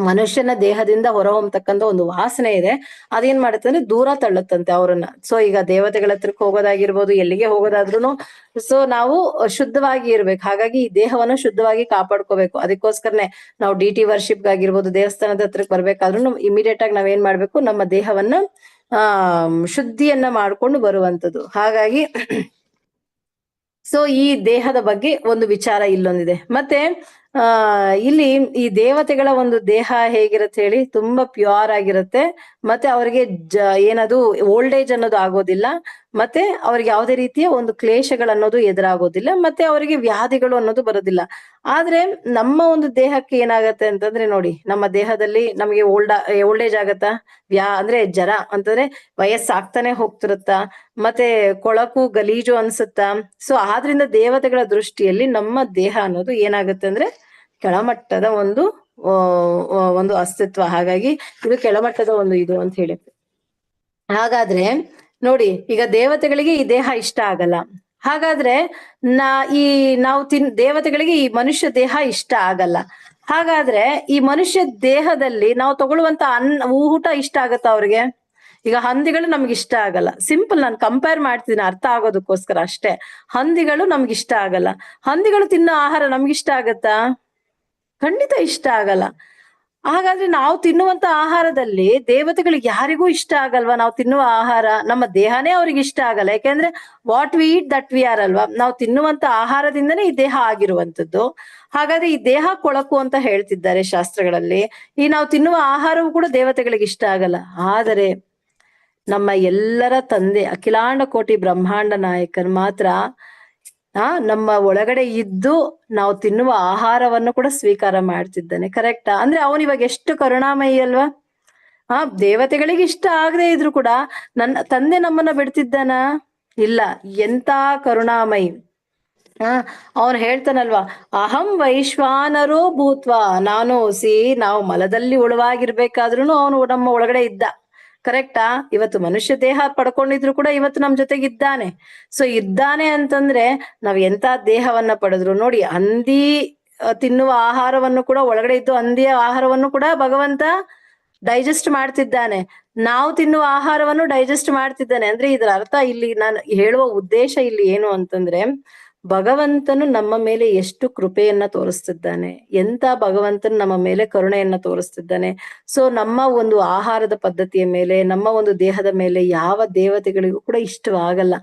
ಮನುಷ್ಯನ ದೇಹದಿಂದ ಹೊರಹೊಮ್ಮತಕ್ಕಂಥ ಒಂದು ವಾಸನೆ ಇದೆ, ಅದೇನ್ ಮಾಡುತ್ತೆ ಅಂದ್ರೆ ದೂರ ತಳ್ಳುತ್ತಂತೆ ಅವ್ರನ್ನ. ಸೊ ಈಗ ದೇವತೆಗಳ ಹತ್ರಕ್ಕೆ ಹೋಗೋದಾಗಿರ್ಬೋದು, ಎಲ್ಲಿಗೆ ಹೋಗೋದಾದ್ರೂ ಸೊ ನಾವು ಶುದ್ಧವಾಗಿ ಇರ್ಬೇಕು. ಹಾಗಾಗಿ ಈ ದೇಹವನ್ನು ಶುದ್ಧವಾಗಿ ಕಾಪಾಡ್ಕೋಬೇಕು. ಅದಕ್ಕೋಸ್ಕರನೇ ನಾವು ಡಿಟಿ ವರ್ಷಿಪ್ ಆಗಿರ್ಬೋದು, ದೇವಸ್ಥಾನದ ಹತ್ರಕ್ಕೆ ಬರ್ಬೇಕಾದ್ರೂ ಇಮಿಡಿಯೇಟ್ ಆಗಿ ನಾವೇನ್ ಮಾಡ್ಬೇಕು, ನಮ್ಮ ದೇಹವನ್ನ ಶುದ್ಧಿಯನ್ನ ಮಾಡ್ಕೊಂಡು ಬರುವಂತದ್ದು. ಹಾಗಾಗಿ ಸೊ ಈ ದೇಹದ ಬಗ್ಗೆ ಒಂದು ವಿಚಾರ ಇಲ್ಲೊಂದಿದೆ. ಮತ್ತೆ ಇಲ್ಲಿ ಈ ದೇವತೆಗಳ ಒಂದು ದೇಹ ಹೇಗಿರುತ್ತೆ ಹೇಳಿ, ತುಂಬಾ ಪ್ಯೂರ್ ಆಗಿರುತ್ತೆ. ಮತ್ತೆ ಅವರಿಗೆ ಏನದು ಓಲ್ಡ್ ಏಜ್ ಅನ್ನೋದು ಆಗೋದಿಲ್ಲ, ಮತ್ತೆ ಅವ್ರಿಗೆ ಯಾವುದೇ ರೀತಿಯ ಒಂದು ಕ್ಲೇಶಗಳನ್ನೋದು ಎದುರಾಗೋದಿಲ್ಲ, ಮತ್ತೆ ಅವರಿಗೆ ವ್ಯಾಧಿಗಳು ಅನ್ನೋದು ಬರೋದಿಲ್ಲ. ಆದ್ರೆ ನಮ್ಮ ಒಂದು ದೇಹಕ್ಕೆ ಏನಾಗತ್ತೆ ಅಂತಂದ್ರೆ, ನೋಡಿ ನಮ್ಮ ದೇಹದಲ್ಲಿ ನಮಗೆ ಓಲ್ಡ್ ಏಜ್ ಆಗತ್ತಾ, ಅಂದ್ರೆ ಜರ ಅಂತಂದ್ರೆ ವಯಸ್ಸಾಗ್ತಾನೆ ಹೋಗ್ತಿರುತ್ತಾ, ಮತ್ತೆ ಕೊಳಕು ಗಲೀಜು ಅನ್ಸುತ್ತಾ. ಸೊ ಆದ್ರಿಂದ ದೇವತೆಗಳ ದೃಷ್ಟಿಯಲ್ಲಿ ನಮ್ಮ ದೇಹ ಅನ್ನೋದು ಏನಾಗುತ್ತೆ ಅಂದ್ರೆ ಕೆಳಮಟ್ಟದ ಒಂದು ಅಸ್ತಿತ್ವ. ಹಾಗಾಗಿ ಇದು ಕೆಳಮಟ್ಟದ ಒಂದು ಇದು ಅಂತ ಹೇಳಿ. ಹಾಗಾದ್ರೆ ನೋಡಿ, ಈಗ ದೇವತೆಗಳಿಗೆ ಈ ದೇಹ ಇಷ್ಟ ಆಗಲ್ಲ. ಹಾಗಾದ್ರೆ ನಾವು ದೇವತೆಗಳಿಗೆ ಈ ಮನುಷ್ಯ ದೇಹ ಇಷ್ಟ ಆಗಲ್ಲ. ಹಾಗಾದ್ರೆ ಈ ಮನುಷ್ಯ ದೇಹದಲ್ಲಿ ನಾವು ತಗೊಳ್ಳುವಂತ ಊಟ ಇಷ್ಟ ಆಗತ್ತ ಅವ್ರಿಗೆ? ಈಗ ಹಂದಿಗಳು ನಮ್ಗೆ ಇಷ್ಟ ಆಗಲ್ಲ. ಸಿಂಪಲ್, ನಾನು ಕಂಪೇರ್ ಮಾಡ್ತೀನಿ ಅರ್ಥ ಆಗೋದಕ್ಕೋಸ್ಕರ ಅಷ್ಟೇ. ಹಂದಿಗಳು ನಮ್ಗೆ ಇಷ್ಟ ಆಗಲ್ಲ. ಹಂದಿಗಳು ತಿನ್ನೋ ಆಹಾರ ನಮ್ಗಿಷ್ಟ ಆಗತ್ತಾ? ಖಂಡಿತ ಇಷ್ಟ ಆಗಲ್ಲ. ಹಾಗಾದ್ರೆ ನಾವು ತಿನ್ನುವಂತ ಆಹಾರದಲ್ಲಿ ದೇವತೆಗಳಿಗೆ ಯಾರಿಗೂ ಇಷ್ಟ ಆಗಲ್ವಾ? ನಾವು ತಿನ್ನುವ ಆಹಾರ, ನಮ್ಮ ದೇಹನೇ ಅವ್ರಿಗೆ ಇಷ್ಟ ಆಗಲ್ಲ. ಯಾಕೆಂದ್ರೆ what we eat that we are ಅಲ್ವಾ? ನಾವು ತಿನ್ನುವಂತ ಆಹಾರದಿಂದನೇ ಈ ದೇಹ ಆಗಿರುವಂತದ್ದು. ಹಾಗಾದ್ರೆ ಈ ದೇಹ ಕೊಳಕು ಅಂತ ಹೇಳ್ತಿದ್ದಾರೆ ಶಾಸ್ತ್ರಗಳಲ್ಲಿ. ಈ ನಾವು ತಿನ್ನುವ ಆಹಾರವೂ ಕೂಡ ದೇವತೆಗಳಿಗೆ ಇಷ್ಟ ಆಗಲ್ಲ. ಆದರೆ ನಮ್ಮ ಎಲ್ಲರ ತಂದೆ ಅಖಿಲಾಂಡ ಕೋಟಿ ಬ್ರಹ್ಮಾಂಡ ನಾಯಕರು ಮಾತ್ರ ನಮ್ಮ ಒಳಗಡೆ ಇದ್ದು ನಾವು ತಿನ್ನುವ ಆಹಾರವನ್ನು ಕೂಡ ಸ್ವೀಕಾರ ಮಾಡ್ತಿದ್ದಾನೆ. ಕರೆಕ್ಟಾ? ಅಂದ್ರೆ ಅವನು ಇವಾಗ ಎಷ್ಟು ಕರುಣಾಮಯಿ ಅಲ್ವಾ? ದೇವತೆಗಳಿಗೆ ಇಷ್ಟ ಆಗದೆ ಇದ್ರು ಕೂಡ ನನ್ನ ತಂದೆ ನಮ್ಮನ್ನ ಬಿಡ್ತಿದ್ದಾನ? ಇಲ್ಲ. ಎಂತ ಕರುಣಾಮಯಿ. ಅವನು ಹೇಳ್ತಾನಲ್ವಾ, ಅಹಂ ವೈಶ್ವಾನರೋ ಭೂತ್ವ. ನಾವು ಮಲದಲ್ಲಿ ಉಳುವಾಗಿರ್ಬೇಕಾದ್ರೂ ಅವನು ನಮ್ಮ ಒಳಗಡೆ ಇದ್ದ. ಕರೆಕ್ಟಾ? ಇವತ್ತು ಮನುಷ್ಯ ದೇಹ ಪಡ್ಕೊಂಡಿದ್ರು ಕೂಡ ಇವತ್ತು ನಮ್ ಜೊತೆಗಿದ್ದಾನೆ. ಸೊ ಇದ್ದಾನೆ ಅಂತಂದ್ರೆ ನಾವ್ ಎಂತ ದೇಹವನ್ನ ಪಡೆದ್ರು ನೋಡಿ. ಹಂದಿ ತಿನ್ನುವ ಆಹಾರವನ್ನು ಕೂಡ ಒಳಗಡೆ ಇದ್ದು ಹಂದಿಯ ಆಹಾರವನ್ನು ಕೂಡ ಭಗವಂತ ಡೈಜೆಸ್ಟ್ ಮಾಡ್ತಿದ್ದಾನೆ. ನಾವು ತಿನ್ನುವ ಆಹಾರವನ್ನು ಡೈಜೆಸ್ಟ್ ಮಾಡ್ತಿದ್ದಾನೆ. ಅಂದ್ರೆ ಇದರ ಅರ್ಥ, ಇಲ್ಲಿ ನಾನು ಹೇಳುವ ಉದ್ದೇಶ ಇಲ್ಲಿ ಏನು ಅಂತಂದ್ರೆ, ಭಗವಂತನು ನಮ್ಮ ಮೇಲೆ ಎಷ್ಟು ಕೃಪೆಯನ್ನ ತೋರಿಸ್ತಿದ್ದಾನೆ, ಎಂತ ಭಗವಂತನು ನಮ್ಮ ಮೇಲೆ ಕರುಣೆಯನ್ನ ತೋರಿಸ್ತಿದ್ದಾನೆ. ಸೊ ನಮ್ಮ ಒಂದು ಆಹಾರದ ಪದ್ಧತಿಯ ಮೇಲೆ, ನಮ್ಮ ಒಂದು ದೇಹದ ಮೇಲೆ ಯಾವ ದೇವತೆಗಳಿಗೂ ಕೂಡ ಇಷ್ಟವಾಗಲ್ಲ.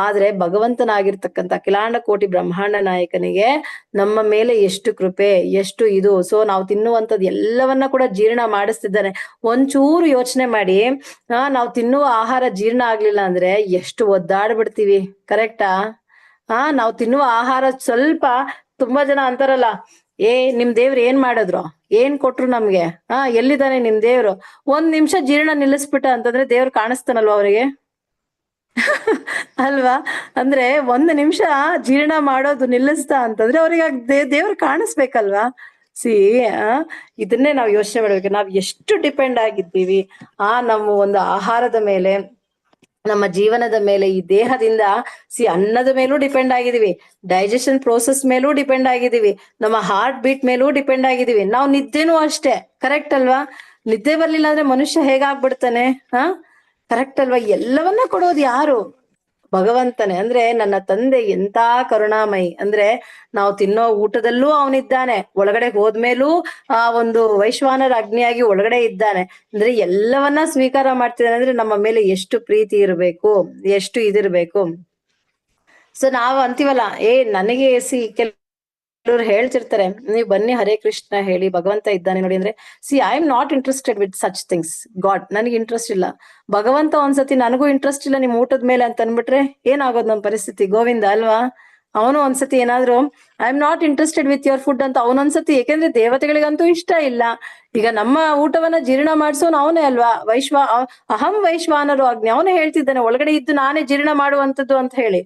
ಆದ್ರೆ ಭಗವಂತನಾಗಿರ್ತಕ್ಕಂಥ ಅಖಿಲಾಂಡ ಕೋಟಿ ಬ್ರಹ್ಮಾಂಡ ನಾಯಕನಿಗೆ ನಮ್ಮ ಮೇಲೆ ಎಷ್ಟು ಕೃಪೆ, ಎಷ್ಟು ಇದು. ಸೊ ನಾವು ತಿನ್ನುವಂಥದ್ದು ಎಲ್ಲವನ್ನ ಕೂಡ ಜೀರ್ಣ ಮಾಡಿಸ್ತಿದ್ದಾನೆ. ಒಂಚೂರು ಯೋಚನೆ ಮಾಡಿ, ನಾವು ತಿನ್ನುವ ಆಹಾರ ಜೀರ್ಣ ಆಗ್ಲಿಲ್ಲ ಅಂದ್ರೆ ಎಷ್ಟು ಒದ್ದಾಡ್ಬಿಡ್ತೀವಿ. ಕರೆಕ್ಟಾ? ನಾವು ತಿನ್ನುವ ಆಹಾರ ಸ್ವಲ್ಪ, ತುಂಬಾ ಜನ ಅಂತಾರಲ್ಲ, ನಿಮ್ ದೇವ್ರು ಏನ್ ಮಾಡಿದ್ರು, ಏನ್ ಕೊಟ್ರು ನಮ್ಗೆ, ಎಲ್ಲಿದ್ದಾನೆ ನಿಮ್ ದೇವ್ರು? 1 ನಿಮಿಷ ಜೀರ್ಣ ನಿಲ್ಲಿಸ್ಬಿಟ್ಟ ಅಂತಂದ್ರೆ ದೇವ್ರು ಕಾಣಿಸ್ತಾನಲ್ವಾ ಅವರಿಗೆ? ಅಲ್ವಾ? ಅಂದ್ರೆ 1 ನಿಮಿಷ ಜೀರ್ಣ ಮಾಡೋದು ನಿಲ್ಲಿಸ್ತಾ ಅಂತಂದ್ರೆ ಅವ್ರಿಗೆ ದೇವ್ರು ಕಾಣಿಸ್ಬೇಕಲ್ವಾ? ಇದನ್ನೇ ನಾವು ಯೋಚನೆ ಮಾಡ್ಬೇಕು. ನಾವ್ ಎಷ್ಟು ಡಿಪೆಂಡ್ ಆಗಿದ್ದೀವಿ ನಮ್ಮ ಒಂದು ಆಹಾರದ ಮೇಲೆ, ನಮ್ಮ ಜೀವನದ ಮೇಲೆ, ಈ ದೇಹದಿಂದ ಅನ್ನದ ಮೇಲೂ ಡಿಪೆಂಡ್ ಆಗಿದೀವಿ, ಡೈಜೆಷನ್ ಪ್ರೋಸೆಸ್ ಮೇಲೂ ಡಿಪೆಂಡ್ ಆಗಿದೀವಿ, ನಮ್ಮ ಹಾರ್ಟ್ ಬೀಟ್ ಮೇಲೂ ಡಿಪೆಂಡ್ ಆಗಿದೀವಿ. ನಾವು ನಿದ್ದೆನೂ ಅಷ್ಟೇ. ಕರೆಕ್ಟ್ ಅಲ್ವಾ? ನಿದ್ದೆ ಬರ್ಲಿಲ್ಲ ಅಂದ್ರೆ ಮನುಷ್ಯ ಹೇಗಾಗ್ಬಿಡ್ತಾನೆ? ಕರೆಕ್ಟ್ ಅಲ್ವಾ? ಎಲ್ಲವನ್ನ ಕೊಡೋದು ಯಾರು? ಭಗವಂತನೇ. ಅಂದ್ರೆ ನನ್ನ ತಂದೆ ಎಂತ ಕರುಣಾಮಯಿ ಅಂದ್ರೆ, ನಾವು ತಿನ್ನೋ ಊಟದಲ್ಲೂ ಅವನಿದ್ದಾನೆ, ಒಳಗಡೆ ಹೋದ್ಮೇಲೂ ಒಂದು ವೈಶ್ವಾನರ ಅಗ್ನಿಯಾಗಿ ಒಳಗಡೆ ಇದ್ದಾನೆ. ಅಂದ್ರೆ ಎಲ್ಲವನ್ನ ಸ್ವೀಕಾರ ಮಾಡ್ತಿದ್ದಾನೆ. ಅಂದ್ರೆ ನಮ್ಮ ಮೇಲೆ ಎಷ್ಟು ಪ್ರೀತಿ ಇರ್ಬೇಕು, ಎಷ್ಟು ಇದಿರ್ಬೇಕು. ಸೊ ನಾವು ಅಂತೀವಲ್ಲ, ನನಗೆ ಕೆಲವ್ರು ಹೇಳ್ತಿರ್ತಾರೆ, ನೀವು ಬನ್ನಿ ಹರೇ ಕೃಷ್ಣ ಹೇಳಿ, ಭಗವಂತ ಇದ್ದಾನೆ ನೋಡಿ ಅಂದ್ರೆ, I am not interested with such things. God ನನಗೆ ಇಂಟ್ರೆಸ್ಟ್ ಇಲ್ಲ. ಭಗವಂತ ಒಂದ್ಸತಿ ನನಗೂ ಇಂಟ್ರೆಸ್ಟ್ ಇಲ್ಲ ನಿಮ್ ಊಟದ ಮೇಲೆ ಅಂತ ಅನ್ಬಿಟ್ರೆ ಏನಾಗೋದು ನಮ್ ಪರಿಸ್ಥಿತಿ? ಗೋವಿಂದ ಅಲ್ವಾ? ಅವನು ಒಂದ್ಸತಿ ಏನಾದ್ರು I am not interested with your food ಅಂತ ಅವನೊಂದ್ಸತಿ, ಯಾಕೆಂದ್ರೆ ದೇವತೆಗಳಿಗಂತೂ ಇಷ್ಟ ಇಲ್ಲ. ಈಗ ನಮ್ಮ ಊಟವನ್ನ ಜೀರ್ಣ ಮಾಡ್ಸೋನು ಅವನೇ ಅಲ್ವಾ? ಅಹಂ ವೈಶ್ವಾನರು ಅಗ್ನಿ. ಅವನೇ ಹೇಳ್ತಿದ್ದಾನೆ ಒಳಗಡೆ ಇದ್ದು ನಾನೇ ಜೀರ್ಣ ಮಾಡುವಂತದ್ದು ಅಂತ ಹೇಳಿ.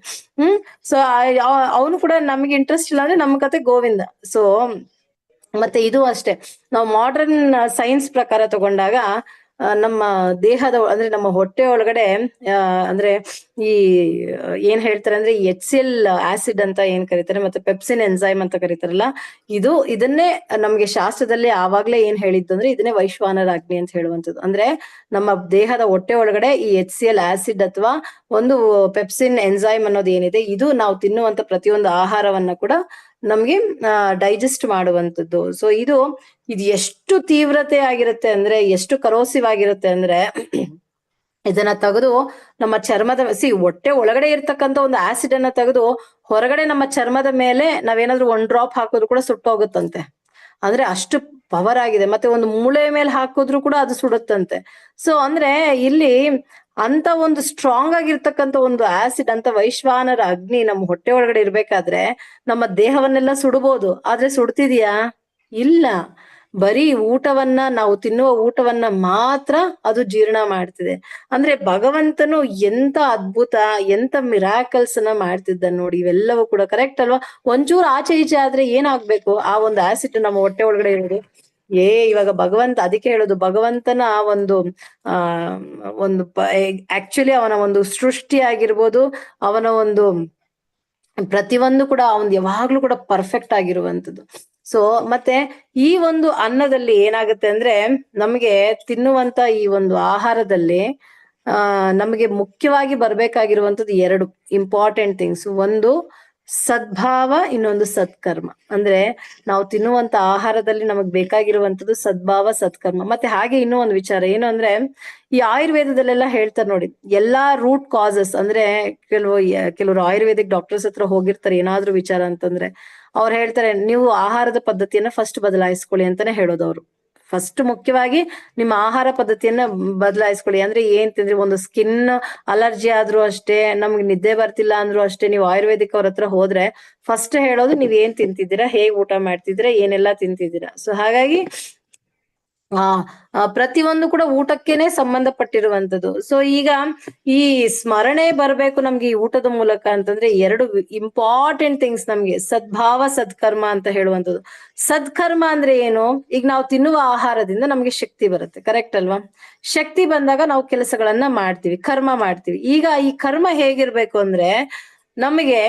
ಸೊ ಅವನು ಕೂಡ ನಮ್ಗೆ ಇಂಟ್ರೆಸ್ಟ್ ಇಲ್ಲ ಅಂದ್ರೆ ನಮ್ ಕತೆ ಗೋವಿಂದ. ಸೊ ಮತ್ತೆ ಇದು ಅಷ್ಟೇ, ನಾವು ಮಾಡರ್ನ್ ಸೈನ್ಸ್ ಪ್ರಕಾರ ತಗೊಂಡಾಗ ನಮ್ಮ ದೇಹದ ಅಂದ್ರೆ ನಮ್ಮ ಹೊಟ್ಟೆ ಒಳಗಡೆ ಅಂದ್ರೆ ಈ ಏನ್ ಹೇಳ್ತಾರೆ ಅಂದ್ರೆ HCl ಆಸಿಡ್ ಅಂತ ಏನ್ ಕರೀತಾರೆ, ಮತ್ತೆ ಪೆಪ್ಸಿನ್ ಎನ್ಸೈಮ್ ಅಂತ ಕರೀತಾರಲ್ಲ, ಇದನ್ನೇ ನಮ್ಗೆ ಶಾಸ್ತ್ರದಲ್ಲಿ ಆವಾಗ್ಲೇ ಏನ್ ಹೇಳಿದ್ದು ಅಂದ್ರೆ ಇದನ್ನೇ ವೈಶ್ವಾನರ ಅಗ್ನಿ ಅಂತ ಹೇಳುವಂಥದ್ದು. ಅಂದ್ರೆ ನಮ್ಮ ದೇಹದ ಹೊಟ್ಟೆ ಒಳಗಡೆ ಈ HCl ಆಸಿಡ್ ಅಥವಾ ಒಂದು ಪೆಪ್ಸಿನ್ ಎನ್ಸೈಮ್ ಅನ್ನೋದು ಏನಿದೆ, ಇದು ನಾವು ತಿನ್ನುವಂತ ಪ್ರತಿಯೊಂದು ಆಹಾರವನ್ನ ಕೂಡ ನಮ್ಗೆ ಡೈಜೆಸ್ಟ್ ಮಾಡುವಂಥದ್ದು. ಸೊ ಇದು ಎಷ್ಟು ತೀವ್ರತೆ ಆಗಿರುತ್ತೆ ಅಂದ್ರೆ, ಎಷ್ಟು ಕರೋಸಿವ್ ಆಗಿರುತ್ತೆ ಅಂದ್ರೆ, ಇದನ್ನ ತೆಗೆದು ನಮ್ಮ ಚರ್ಮದ ಹೊಟ್ಟೆ ಒಳಗಡೆ ಇರ್ತಕ್ಕಂಥ ಒಂದು ಆಸಿಡ್ ಅನ್ನ ತೆಗೆದು ಹೊರಗಡೆ ನಮ್ಮ ಚರ್ಮದ ಮೇಲೆ ನಾವೇನಾದ್ರೂ 1 ಡ್ರಾಪ್ ಹಾಕಿದ್ರು ಕೂಡ ಸುಟ್ಟೋಗುತ್ತಂತೆ. ಅಂದ್ರೆ ಅಷ್ಟು ಪವರ್ ಆಗಿದೆ. ಮತ್ತೆ ಒಂದು ಮೂಳೆ ಮೇಲೆ ಹಾಕಿದ್ರು ಕೂಡ ಅದು ಸುಡುತ್ತಂತೆ. ಸೊ ಅಂದ್ರೆ ಇಲ್ಲಿ ಅಂತ ಒಂದು ಸ್ಟ್ರಾಂಗ್ ಆಗಿರ್ತಕ್ಕಂಥ ಒಂದು ಆಸಿಡ್, ಅಂತ ವೈಶ್ವಾನರ ಅಗ್ನಿ ನಮ್ಮ ಹೊಟ್ಟೆ ಒಳಗಡೆ ಇರ್ಬೇಕಾದ್ರೆ ನಮ್ಮ ದೇಹವನ್ನೆಲ್ಲ ಸುಡ್ಬೋದು. ಆದ್ರೆ ಸುಡ್ತಿದ್ಯಾ? ಇಲ್ಲ. ಬರೀ ಊಟವನ್ನ, ನಾವು ತಿನ್ನುವ ಊಟವನ್ನ ಮಾತ್ರ ಅದು ಜೀರ್ಣ ಮಾಡ್ತಿದೆ. ಅಂದ್ರೆ ಭಗವಂತನು ಎಂತ ಅದ್ಭುತ, ಎಂತ ಮಿರಾಕಲ್ಸ್ ಅನ್ನ ಮಾಡ್ತಿದ್ದಾನೆ ನೋಡಿ. ಇವೆಲ್ಲವೂ ಕೂಡ ಕರೆಕ್ಟ್ ಅಲ್ವಾ? ಒಂಚೂರು ಆಚೆ ಈಚೆ ಆದ್ರೆ ಏನಾಗ್ಬೇಕು? ಆ ಒಂದು ಆಸಿಡ್ ನಮ್ಮ ಹೊಟ್ಟೆ ಒಳಗಡೆ ಇರೋದು. ಇವಾಗ ಭಗವಂತ, ಅದಕ್ಕೆ ಹೇಳೋದು, ಭಗವಂತನ ಒಂದು ಆಕ್ಚುಲಿ ಅವನ ಒಂದು ಸೃಷ್ಟಿ ಆಗಿರ್ಬೋದು, ಅವನ ಒಂದು ಪ್ರತಿಯೊಂದು ಕೂಡ ಅವನ್ ಯಾವಾಗ್ಲೂ ಕೂಡ ಪರ್ಫೆಕ್ಟ್ ಆಗಿರುವಂತದ್ದು. ಸೊ ಮತ್ತೆ ಈ ಒಂದು ಅನ್ನದಲ್ಲಿ ಏನಾಗುತ್ತೆ ಅಂದ್ರೆ, ನಮ್ಗೆ ತಿನ್ನುವಂತ ಈ ಒಂದು ಆಹಾರದಲ್ಲಿ ನಮಗೆ ಮುಖ್ಯವಾಗಿ ಬರ್ಬೇಕಾಗಿರುವಂತದ್ದು 2 ಇಂಪಾರ್ಟೆಂಟ್ ಥಿಂಗ್ಸ್. ಒಂದು ಸದ್ಭಾವ, ಇನ್ನೊಂದು ಸತ್ಕರ್ಮ. ಅಂದ್ರೆ ನಾವು ತಿನ್ನುವಂತ ಆಹಾರದಲ್ಲಿ ನಮಗ್ ಬೇಕಾಗಿರುವಂತದ್ದು ಸದ್ಭಾವ, ಸತ್ಕರ್ಮ. ಮತ್ತೆ ಹಾಗೆ ಇನ್ನೂ ಒಂದು ವಿಚಾರ ಏನು ಅಂದ್ರೆ, ಈ ಆಯುರ್ವೇದದಲ್ಲೆಲ್ಲ ಹೇಳ್ತಾರೆ ನೋಡಿ, ಎಲ್ಲಾ ರೂಟ್ ಕಾಸಸ್ ಅಂದ್ರೆ ಕೆಲವರು ಆಯುರ್ವೇದಿಕ್ ಡಾಕ್ಟರ್ಸ್ ಹತ್ರ ಹೋಗಿರ್ತಾರೆ ಏನಾದ್ರೂ ವಿಚಾರ ಅಂತಂದ್ರೆ, ಅವ್ರು ಹೇಳ್ತಾರೆ ನೀವು ಆಹಾರದ ಪದ್ಧತಿಯನ್ನ ಫಸ್ಟ್ ಬದಲಾಯಿಸ್ಕೊಳ್ಳಿ ಅಂತಾನೆ ಹೇಳೋದು ಅವರು. ಫಸ್ಟ್ ಮುಖ್ಯವಾಗಿ ನಿಮ್ಮ ಆಹಾರ ಪದ್ಧತಿಯನ್ನ ಬದಲಾಯಿಸ್ಕೊಳ್ಳಿ. ಅಂದ್ರೆ ಏನ್ ತಿಂದ್ರಿ, ಒಂದು ಸ್ಕಿನ್ ಅಲರ್ಜಿ ಆದ್ರೂ ಅಷ್ಟೇ, ನಮ್ಗೆ ನಿದ್ದೆ ಬರ್ತಿಲ್ಲ ಅಂದ್ರೂ ಅಷ್ಟೇ, ನೀವು ಆಯುರ್ವೇದಿಕ್ ಅವ್ರ ಹತ್ರ ಹೋದ್ರೆ ಫಸ್ಟ್ ಹೇಳೋದು ನೀವ್ ಏನ್ ತಿಂತಿದ್ದೀರಾ, ಹೇಗ್ ಊಟ ಮಾಡ್ತಿದ್ದೀರಾ, ಏನೆಲ್ಲಾ ತಿಂತಿದ್ದೀರಾ. ಸೊ ಹಾಗಾಗಿ ಪ್ರತಿಯೊಂದು ಕೂಡ ಊಟಕ್ಕೇನೆ ಸಂಬಂಧಪಟ್ಟಿರುವಂತದ್ದು. ಸೊ ಈಗ ಈ ಸ್ಮರಣೆ ಬರ್ಬೇಕು ನಮ್ಗೆ ಈ ಊಟದ ಮೂಲಕ ಅಂತಂದ್ರೆ 2 ಇಂಪಾರ್ಟೆಂಟ್ ಥಿಂಗ್ಸ್ ನಮ್ಗೆ, ಸದ್ಭಾವ, ಸದ್ಕರ್ಮ ಅಂತ ಹೇಳುವಂಥದ್ದು. ಸದ್ಕರ್ಮ ಅಂದ್ರೆ ಏನು, ಈಗ ನಾವು ತಿನ್ನುವ ಆಹಾರದಿಂದ ನಮ್ಗೆ ಶಕ್ತಿ ಬರುತ್ತೆ, ಕರೆಕ್ಟ್ ಅಲ್ವಾ? ಶಕ್ತಿ ಬಂದಾಗ ನಾವು ಕೆಲಸಗಳನ್ನ ಮಾಡ್ತೀವಿ, ಕರ್ಮ ಮಾಡ್ತೀವಿ. ಈಗ ಈ ಕರ್ಮ ಹೇಗಿರ್ಬೇಕು ಅಂದ್ರೆ ನಮಗೆ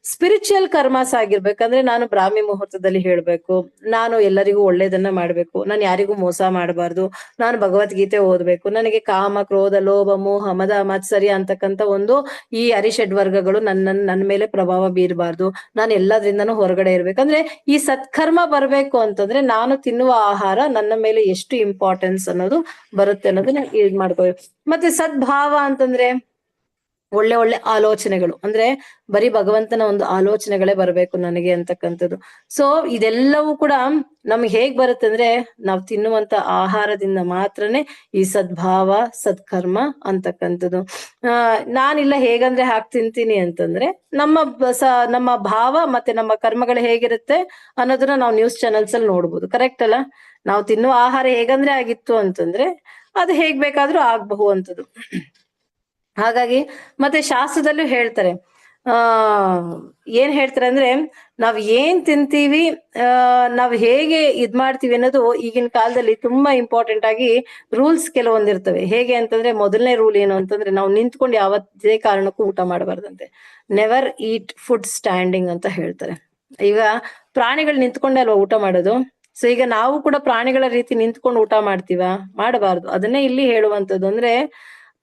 ಸ್ಪಿರಿಚುವಲ್ ಕರ್ಮಾಸ್ ಆಗಿರ್ಬೇಕಂದ್ರೆ, ನಾನು ಬ್ರಾಹ್ಮಿ ಮುಹೂರ್ತದಲ್ಲಿ ಹೇಳ್ಬೇಕು, ನಾನು ಎಲ್ಲರಿಗೂ ಒಳ್ಳೇದನ್ನ ಮಾಡ್ಬೇಕು, ನಾನು ಯಾರಿಗೂ ಮೋಸ ಮಾಡಬಾರ್ದು, ನಾನು ಭಗವದ್ಗೀತೆ ಓದ್ಬೇಕು, ನನಗೆ ಕಾಮ, ಕ್ರೋಧ, ಲೋಭ, ಮೋಹ, ಮದ, ಮಾತ್ಸರ್ಯ ಅಂತಕ್ಕಂಥ ಒಂದು ಈ ಅರಿಷಡ್ ವರ್ಗಗಳು ನನ್ನ ಮೇಲೆ ಪ್ರಭಾವ ಬೀರಬಾರ್ದು, ನಾನು ಎಲ್ಲದ್ರಿಂದನೂ ಹೊರಗಡೆ ಇರ್ಬೇಕಂದ್ರೆ ಈ ಸತ್ಕರ್ಮ ಬರ್ಬೇಕು ಅಂತಂದ್ರೆ ನಾನು ತಿನ್ನುವ ಆಹಾರ ನನ್ನ ಮೇಲೆ ಎಷ್ಟು ಇಂಪಾರ್ಟೆನ್ಸ್ ಅನ್ನೋದು ಬರುತ್ತೆ ಅನ್ನೋದನ್ನ ಇದ್ ಮಾಡ್ಕೋಬೇಕು. ಮತ್ತೆ ಸದ್ಭಾವ ಅಂತಂದ್ರೆ ಒಳ್ಳೆ ಒಳ್ಳೆ ಆಲೋಚನೆಗಳು, ಅಂದ್ರೆ ಬರೀ ಭಗವಂತನ ಒಂದು ಆಲೋಚನೆಗಳೇ ಬರ್ಬೇಕು ನನಗೆ ಅಂತಕ್ಕಂಥದ್ದು. ಸೊ ಇದೆಲ್ಲವೂ ಕೂಡ ನಮ್ಗೆ ಹೇಗ್ ಬರುತ್ತೆ ಅಂದ್ರೆ ನಾವು ತಿನ್ನುವಂತ ಆಹಾರದಿಂದ ಮಾತ್ರನೇ ಈ ಸದ್ಭಾವ, ಸತ್ಕರ್ಮ ಅಂತಕ್ಕಂಥದ್ದು. ನಾನಿಲ್ಲ ಹೇಗಂದ್ರೆ ಹಾಗೆ ತಿಂತೀನಿ ಅಂತಂದ್ರೆ ನಮ್ಮ ಭಾವ ಮತ್ತೆ ನಮ್ಮ ಕರ್ಮಗಳು ಹೇಗಿರುತ್ತೆ ಅನ್ನೋದನ್ನ ನಾವು ನ್ಯೂಸ್ ಚಾನೆಲ್ಸ್ ಅಲ್ಲಿ ನೋಡ್ಬೋದು, ಕರೆಕ್ಟ್ ಅಲ್ಲ? ನಾವು ತಿನ್ನುವ ಆಹಾರ ಹೇಗಂದ್ರೆ ಆಗಿತ್ತು ಅಂತಂದ್ರೆ ಅದು ಹೇಗ್ ಬೇಕಾದ್ರೂ ಆಗ್ಬಹುವಂಥದ್ದು. ಹಾಗಾಗಿ ಮತ್ತೆ ಶಾಸ್ತ್ರದಲ್ಲೂ ಹೇಳ್ತಾರೆ, ಏನ್ ಹೇಳ್ತಾರೆ ಅಂದ್ರೆ ನಾವ್ ಏನ್ ತಿಂತೀವಿ, ನಾವ್ ಹೇಗೆ ಇದ್ ಮಾಡ್ತೀವಿ ಅನ್ನೋದು ಈಗಿನ ಕಾಲದಲ್ಲಿ ತುಂಬಾ ಇಂಪಾರ್ಟೆಂಟ್ ಆಗಿ ರೂಲ್ಸ್ ಕೆಲವೊಂದಿರ್ತವೆ. ಹೇಗೆ ಅಂತಂದ್ರೆ ಮೊದಲನೇ ರೂಲ್ ಏನು ಅಂತಂದ್ರೆ ನಾವು ನಿಂತ್ಕೊಂಡು ಯಾವತ್ತೇ ಕಾರಣಕ್ಕೂ ಊಟ ಮಾಡಬಾರ್ದಂತೆ. ನೆವರ್ ಈಟ್ ಫುಡ್ ಸ್ಟ್ಯಾಂಡಿಂಗ್ ಅಂತ ಹೇಳ್ತಾರೆ. ಈಗ ಪ್ರಾಣಿಗಳು ನಿಂತ್ಕೊಂಡೆ ಅಲ್ವಾ ಊಟ ಮಾಡೋದು. ಸೊ ಈಗ ನಾವು ಕೂಡ ಪ್ರಾಣಿಗಳ ರೀತಿ ನಿಂತ್ಕೊಂಡು ಊಟ ಮಾಡ್ತೀವ? ಮಾಡಬಾರ್ದು. ಅದನ್ನೇ ಇಲ್ಲಿ ಹೇಳುವಂಥದ್ದು. ಅಂದ್ರೆ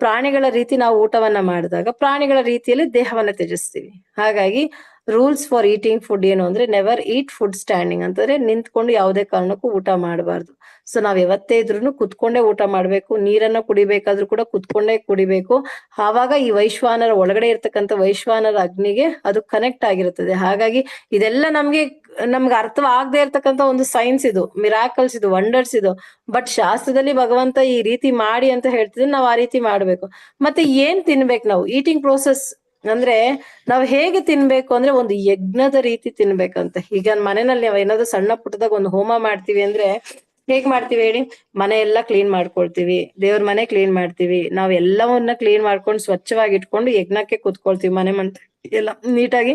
ಪ್ರಾಣಿಗಳ ರೀತಿ ನಾವು ಊಟವನ್ನ ಮಾಡಿದಾಗ ಪ್ರಾಣಿಗಳ ರೀತಿಯಲ್ಲಿ ದೇಹವನ್ನ ತ್ಯಜಿಸ್ತೀವಿ. ಹಾಗಾಗಿ ರೂಲ್ಸ್ ಫಾರ್ ಈಟಿಂಗ್ ಫುಡ್ ಏನು ಅಂದ್ರೆ ನೆವರ್ ಈಟ್ ಫುಡ್ ಸ್ಟ್ಯಾಂಡಿಂಗ್ ಅಂತಂದ್ರೆ ನಿಂತ್ಕೊಂಡು ಯಾವುದೇ ಕಾರಣಕ್ಕೂ ಊಟ ಮಾಡಬಾರ್ದು. ಸೊ ನಾವ್ ಯಾವತ್ತೇ ಇದ್ರೂ ಕುತ್ಕೊಂಡೇ ಊಟ ಮಾಡ್ಬೇಕು. ನೀರನ್ನ ಕುಡಿಬೇಕಾದ್ರೂ ಕೂಡ ಕುತ್ಕೊಂಡೇ ಕುಡಿಬೇಕು. ಆವಾಗ ಈ ವೈಶ್ವಾನರ ಒಳಗಡೆ ಇರ್ತಕ್ಕಂಥ ವೈಶ್ವಾನರ ಅಗ್ನಿಗೆ ಅದು ಕನೆಕ್ಟ್ ಆಗಿರುತ್ತದೆ. ಹಾಗಾಗಿ ಇದೆಲ್ಲ ನಮ್ಗೆ ಅರ್ಥವಾಗದೇ ಇರ್ತಕ್ಕಂಥ ಒಂದು ಸೈನ್ಸ್ ಇದು, ಮಿರಾಕಲ್ಸ್ ಇದು, ವಂಡರ್ಸ್ ಇದು. ಬಟ್ ಶಾಸ್ತ್ರದಲ್ಲಿ ಭಗವಂತ ಈ ರೀತಿ ಮಾಡಿ ಅಂತ ಹೇಳ್ತಿದ್ರೆ ನಾವು ಆ ರೀತಿ ಮಾಡ್ಬೇಕು. ಮತ್ತೆ ಏನ್ ತಿನ್ಬೇಕು ನಾವು, ಈಟಿಂಗ್ ಪ್ರೋಸೆಸ್ ಅಂದ್ರೆ ನಾವ್ ಹೇಗೆ ತಿನ್ಬೇಕು ಅಂದ್ರೆ ಒಂದು ಯಜ್ಞದ ರೀತಿ ತಿನ್ಬೇಕಂತೆ. ಈಗ ಮನೆಯಲ್ಲಿ ನಾವ್ ಏನಾದ್ರು ಸಣ್ಣ ಪುಟ್ಟದಾಗ ಒಂದು ಹೋಮ ಮಾಡ್ತೀವಿ ಅಂದ್ರೆ ಹೇಗ್ ಮಾಡ್ತೀವಿ ಹೇಳಿ? ಮನೆ ಎಲ್ಲ ಕ್ಲೀನ್ ಮಾಡ್ಕೊಳ್ತೀವಿ, ದೇವ್ರ ಮನೆ ಕ್ಲೀನ್ ಮಾಡ್ತೀವಿ, ನಾವ್ ಎಲ್ಲವನ್ನ ಕ್ಲೀನ್ ಮಾಡ್ಕೊಂಡು ಸ್ವಚ್ಛವಾಗಿ ಇಟ್ಕೊಂಡು ಯಜ್ಞಕ್ಕೆ ಕೂತ್ಕೊಳ್ತೀವಿ. ಮನೆ ಎಲ್ಲ ನೀಟಾಗಿ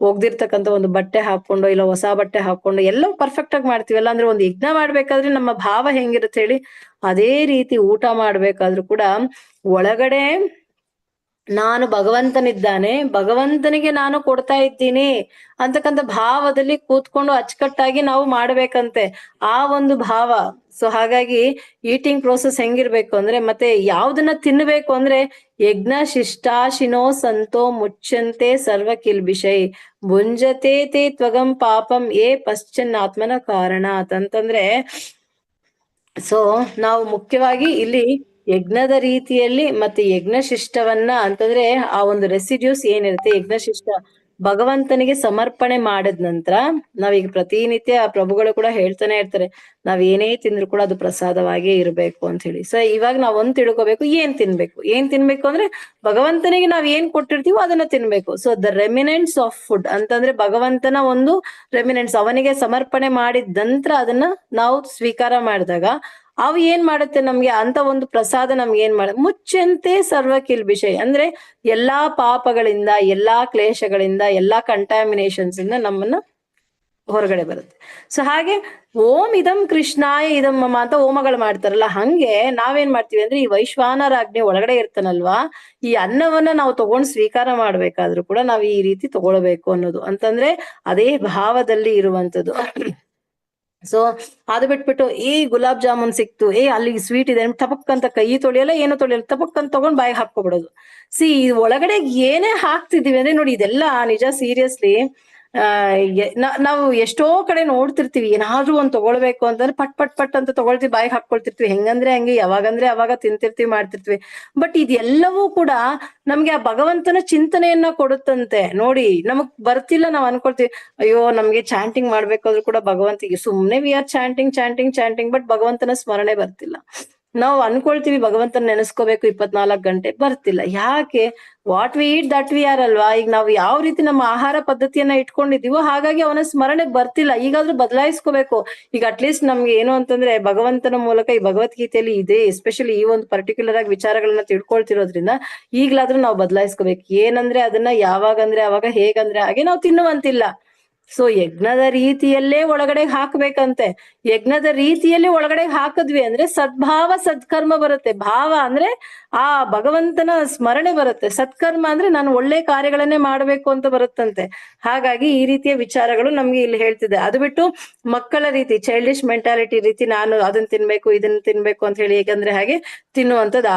ಒಗ್ದಿರ್ತಕ್ಕಂಥ ಒಂದು ಬಟ್ಟೆ ಹಾಕೊಂಡು ಇಲ್ಲ ಹೊಸ ಬಟ್ಟೆ ಹಾಕೊಂಡು ಎಲ್ಲ ಪರ್ಫೆಕ್ಟ್ ಆಗಿ ಮಾಡ್ತೀವಲ್ಲ. ಅಂದ್ರೆ ಒಂದು ಯಜ್ಞ ಮಾಡ್ಬೇಕಾದ್ರೆ ನಮ್ಮ ಭಾವ ಹೆಂಗಿರುತ್ತೆ ಹೇಳಿ? ಅದೇ ರೀತಿ ಊಟ ಮಾಡ್ಬೇಕಾದ್ರೂ ಕೂಡ ಒಳಗಡೆ ನಾನು ಭಗವಂತನಿದ್ದಾನೆ, ಭಗವಂತನಿಗೆ ನಾನು ಕೊಡ್ತಾ ಇದ್ದೀನಿ ಅಂತಕ್ಕಂಥ ಭಾವದಲ್ಲಿ ಕೂತ್ಕೊಂಡು ಅಚ್ಚುಕಟ್ಟಾಗಿ ನಾವು ಮಾಡ್ಬೇಕಂತೆ, ಆ ಒಂದು ಭಾವ. ಸೊ ಹಾಗಾಗಿ ಈಟಿಂಗ್ ಪ್ರೋಸೆಸ್ ಹೆಂಗಿರ್ಬೇಕು ಅಂದ್ರೆ, ಮತ್ತೆ ಯಾವ್ದನ್ನ ತಿನ್ಬೇಕು ಅಂದ್ರೆ ಯಜ್ಞ ಶಿಷ್ಟಾಶಿನೋ ಸಂತೋ ಮುಚ್ಚಂತೆ ಸರ್ವ ಕಿಲ್ಬಿಷೈ ಭುಂಜತೆ ತೇ ತ್ವಗಂ ಪಾಪಂ ಏ ಪಶ್ಚನ್ ಆತ್ಮನ ಕಾರಣ ಅಂತಂದ್ರೆ, ಸೊ ನಾವು ಮುಖ್ಯವಾಗಿ ಇಲ್ಲಿ ಯಜ್ಞದ ರೀತಿಯಲ್ಲಿ ಮತ್ತೆ ಯಜ್ಞಶಿಷ್ಟವನ್ನ ಅಂತಂದ್ರೆ ಆ ಒಂದು ರೆಸಿಡ್ಯೂಸ್ ಏನಿರುತ್ತೆ, ಯಜ್ಞಶಿಷ್ಟ ಭಗವಂತನಿಗೆ ಸಮರ್ಪಣೆ ಮಾಡಿದ ನಂತರ ನಾವೀಗ ಪ್ರತಿನಿತ್ಯ ಪ್ರಭುಗಳು ಕೂಡ ಹೇಳ್ತಾನೆ ಇರ್ತಾರೆ, ನಾವ್ ಏನೇ ತಿಂದ್ರು ಕೂಡ ಅದು ಪ್ರಸಾದವಾಗೇ ಇರ್ಬೇಕು ಅಂತ ಹೇಳಿ. ಸೊ ಇವಾಗ ನಾವ್ ಒಂದ್ ತಿಳ್ಕೊಬೇಕು, ಏನ್ ತಿನ್ಬೇಕು ಅಂದ್ರೆ ಭಗವಂತನಿಗೆ ನಾವ್ ಏನ್ ಕೊಟ್ಟಿರ್ತೀವೋ ಅದನ್ನ ತಿನ್ಬೇಕು. ಸೊ ದ ರೆಮಿನೆಂಟ್ಸ್ ಆಫ್ ಫುಡ್ ಅಂತಂದ್ರೆ ಭಗವಂತನ ಒಂದು ರೆಮಿನೆಂಟ್ಸ್, ಅವನಿಗೆ ಸಮರ್ಪಣೆ ಮಾಡಿದ ನಂತರ ಅದನ್ನ ನಾವು ಸ್ವೀಕಾರ ಮಾಡಿದಾಗ ಅವು ಏನ್ ಮಾಡುತ್ತೆ ನಮ್ಗೆ ಅಂತ ಒಂದು ಪ್ರಸಾದ ನಮ್ಗೆ ಏನ್ ಮುಚ್ಚಂತೆ ಸರ್ವ ಕಿಲ್ಬಿಷೈ ಅಂದ್ರೆ ಎಲ್ಲಾ ಪಾಪಗಳಿಂದ, ಎಲ್ಲಾ ಕ್ಲೇಶಗಳಿಂದ, ಎಲ್ಲಾ ಕಂಟಾಮಿನೇಷನ್ಸ್ ಇಂದ ನಮ್ಮನ್ನ ಹೊರಗಡೆ ಬರುತ್ತೆ. ಸೊ ಹಾಗೆ ಓಂ ಇದಂ ಕೃಷ್ಣಾಯ ಇದಂ ಮಮ ಅಂತ ಹೋಮಗಳು ಮಾಡ್ತಾರಲ್ಲ, ಹಂಗೆ ನಾವೇನ್ ಮಾಡ್ತೀವಿ ಅಂದ್ರೆ ಈ ವೈಶ್ವಾನರ ಅಗ್ನಿ ಒಳಗಡೆ ಇರ್ತಾನಲ್ವಾ, ಈ ಅನ್ನವನ್ನ ನಾವು ತಗೊಂಡು ಸ್ವೀಕಾರ ಮಾಡ್ಬೇಕಾದ್ರೂ ಕೂಡ ನಾವ್ ಈ ರೀತಿ ತಗೊಳ್ಬೇಕು ಅನ್ನೋದು. ಅಂತಂದ್ರೆ ಅದೇ ಭಾವದಲ್ಲಿ ಇರುವಂತದ್ದು. ಸೊ ಅದು ಬಿಟ್ಬಿಟ್ಟು ಗುಲಾಬ್ ಜಾಮೂನ್ ಸಿಕ್ತು, ಅಲ್ಲಿ ಸ್ವೀಟ್ ಇದೆ ಟಪಕ್ ಅಂತ ಕೈ ತೊಳೆಯಲ್ಲ ಏನು ತೊಳೆಯಲ್ಲ, ಟಪಕ್ ಅಂತ ತಗೊಂಡ್ ಬಾಯಿಗೆ ಹಾಕೊಬಿಡೋದು. ಒಳಗಡೆ ಏನೇ ಹಾಕ್ತಿದೀವಿ ಅಂದ್ರೆ ನೋಡಿ, ಇದೆಲ್ಲ ನಿಜ ಸೀರಿಯಸ್ಲಿ ನಾವು ಎಷ್ಟೋ ಕಡೆ ನೋಡ್ತಿರ್ತೀವಿ, ಏನಾದ್ರೂ ಒಂದ್ ತಗೊಳ್ಬೇಕು ಅಂತಂದ್ರೆ ಪಟ್ ಪಟ್ ಪಟ್ ಅಂತ ತಗೊಳ್ತೀವಿ, ಬಾಯಿಗೆ ಹಾಕೊಳ್ತಿರ್ತೀವಿ, ಹೆಂಗಂದ್ರೆ ಹಂಗೆ, ಯಾವಾಗಂದ್ರೆ ಅವಾಗ ತಿಂತಿರ್ತೀವಿ, ಮಾಡ್ತಿರ್ತೀವಿ. ಬಟ್ ಇದೆಲ್ಲವೂ ಕೂಡ ನಮ್ಗೆ ಆ ಭಗವಂತನ ಚಿಂತನೆಯನ್ನ ಕೊಡುತ್ತಂತೆ. ನೋಡಿ, ನಮಗ್ ಬರ್ತಿಲ್ಲ, ನಾವ್ ಅನ್ಕೊಳ್ತೀವಿ ಅಯ್ಯೋ ನಮ್ಗೆ ಚಾಂಟಿಂಗ್ ಮಾಡ್ಬೇಕಾದ್ರೂ ಕೂಡ ಭಗವಂತಿಗೆ ಸುಮ್ನೆ we are chanting chanting chanting, but ಭಗವಂತನ ಸ್ಮರಣೆ ಬರ್ತಿಲ್ಲ. ನಾವು ಅನ್ಕೊಳ್ತೀವಿ ಭಗವಂತನ ನೆನೆಸ್ಕೋಬೇಕು 24 ಗಂಟೆ, ಬರ್ತಿಲ್ಲ. ಯಾಕೆ? What we eat that we are ಅಲ್ವಾ. ಈಗ ನಾವು ಯಾವ ರೀತಿ ನಮ್ಮ ಆಹಾರ ಪದ್ಧತಿಯನ್ನ ಇಟ್ಕೊಂಡಿದೀವೋ ಹಾಗಾಗಿ ಅವನ ಸ್ಮರಣೆ ಬರ್ತಿಲ್ಲ. ಈಗಾದ್ರೂ ಬದಲಾಯಿಸ್ಕೋಬೇಕು. ಈಗ ಅಟ್ಲೀಸ್ಟ್ ನಮ್ಗೆ ಏನು ಅಂತಂದ್ರೆ ಭಗವಂತನ ಮೂಲಕ ಈ ಭಗವದ್ಗೀತೆಯಲ್ಲಿ ಇದೆ, ಎಸ್ಪೆಷಲಿ ಈ ಒಂದು ಪರ್ಟಿಕ್ಯುಲರ್ ಆಗಿ ವಿಚಾರಗಳನ್ನ ತಿಳ್ಕೊಳ್ತಿರೋದ್ರಿಂದ ಈಗ್ಲಾದ್ರೂ ನಾವು ಬದಲಾಯಿಸ್ಕೋಬೇಕು. ಏನಂದ್ರೆ ಅದನ್ನ ಯಾವಾಗಂದ್ರೆ ಅವಾಗ, ಹೇಗಂದ್ರೆ ಹಾಗೆ ನಾವು ತಿನ್ನುವಂತಿಲ್ಲ. ಸೊ ಯಜ್ಞದ ರೀತಿಯಲ್ಲೇ ಒಳಗಡೆ ಹಾಕ್ಬೇಕಂತೆ. ಯಜ್ಞದ ರೀತಿಯಲ್ಲಿ ಒಳಗಡೆ ಹಾಕಿದ್ವಿ ಅಂದ್ರೆ ಸದ್ಭಾವ ಸತ್ಕರ್ಮ ಬರುತ್ತೆ. ಭಾವ ಅಂದ್ರೆ ಆ ಭಗವಂತನ ಸ್ಮರಣೆ ಬರುತ್ತೆ. ಸತ್ಕರ್ಮ ಅಂದ್ರೆ ನಾನು ಒಳ್ಳೆ ಕಾರ್ಯಗಳನ್ನೇ ಮಾಡ್ಬೇಕು ಅಂತ ಬರುತ್ತಂತೆ. ಹಾಗಾಗಿ ಈ ರೀತಿಯ ವಿಚಾರಗಳು ನಮ್ಗೆ ಇಲ್ಲಿ ಹೇಳ್ತಿದೆ. ಅದು ಬಿಟ್ಟು ಮಕ್ಕಳ ರೀತಿ, ಚೈಲ್ಡಿಶ್ ಮೆಂಟಾಲಿಟಿ ರೀತಿ, ನಾನು ಅದನ್ನ ತಿನ್ಬೇಕು ಇದನ್ನ ತಿನ್ಬೇಕು ಅಂತ ಹೇಳಿ ಹೇಗಂದ್ರೆ ಹಾಗೆ ತಿನ್ನುವಂಥದ್ದು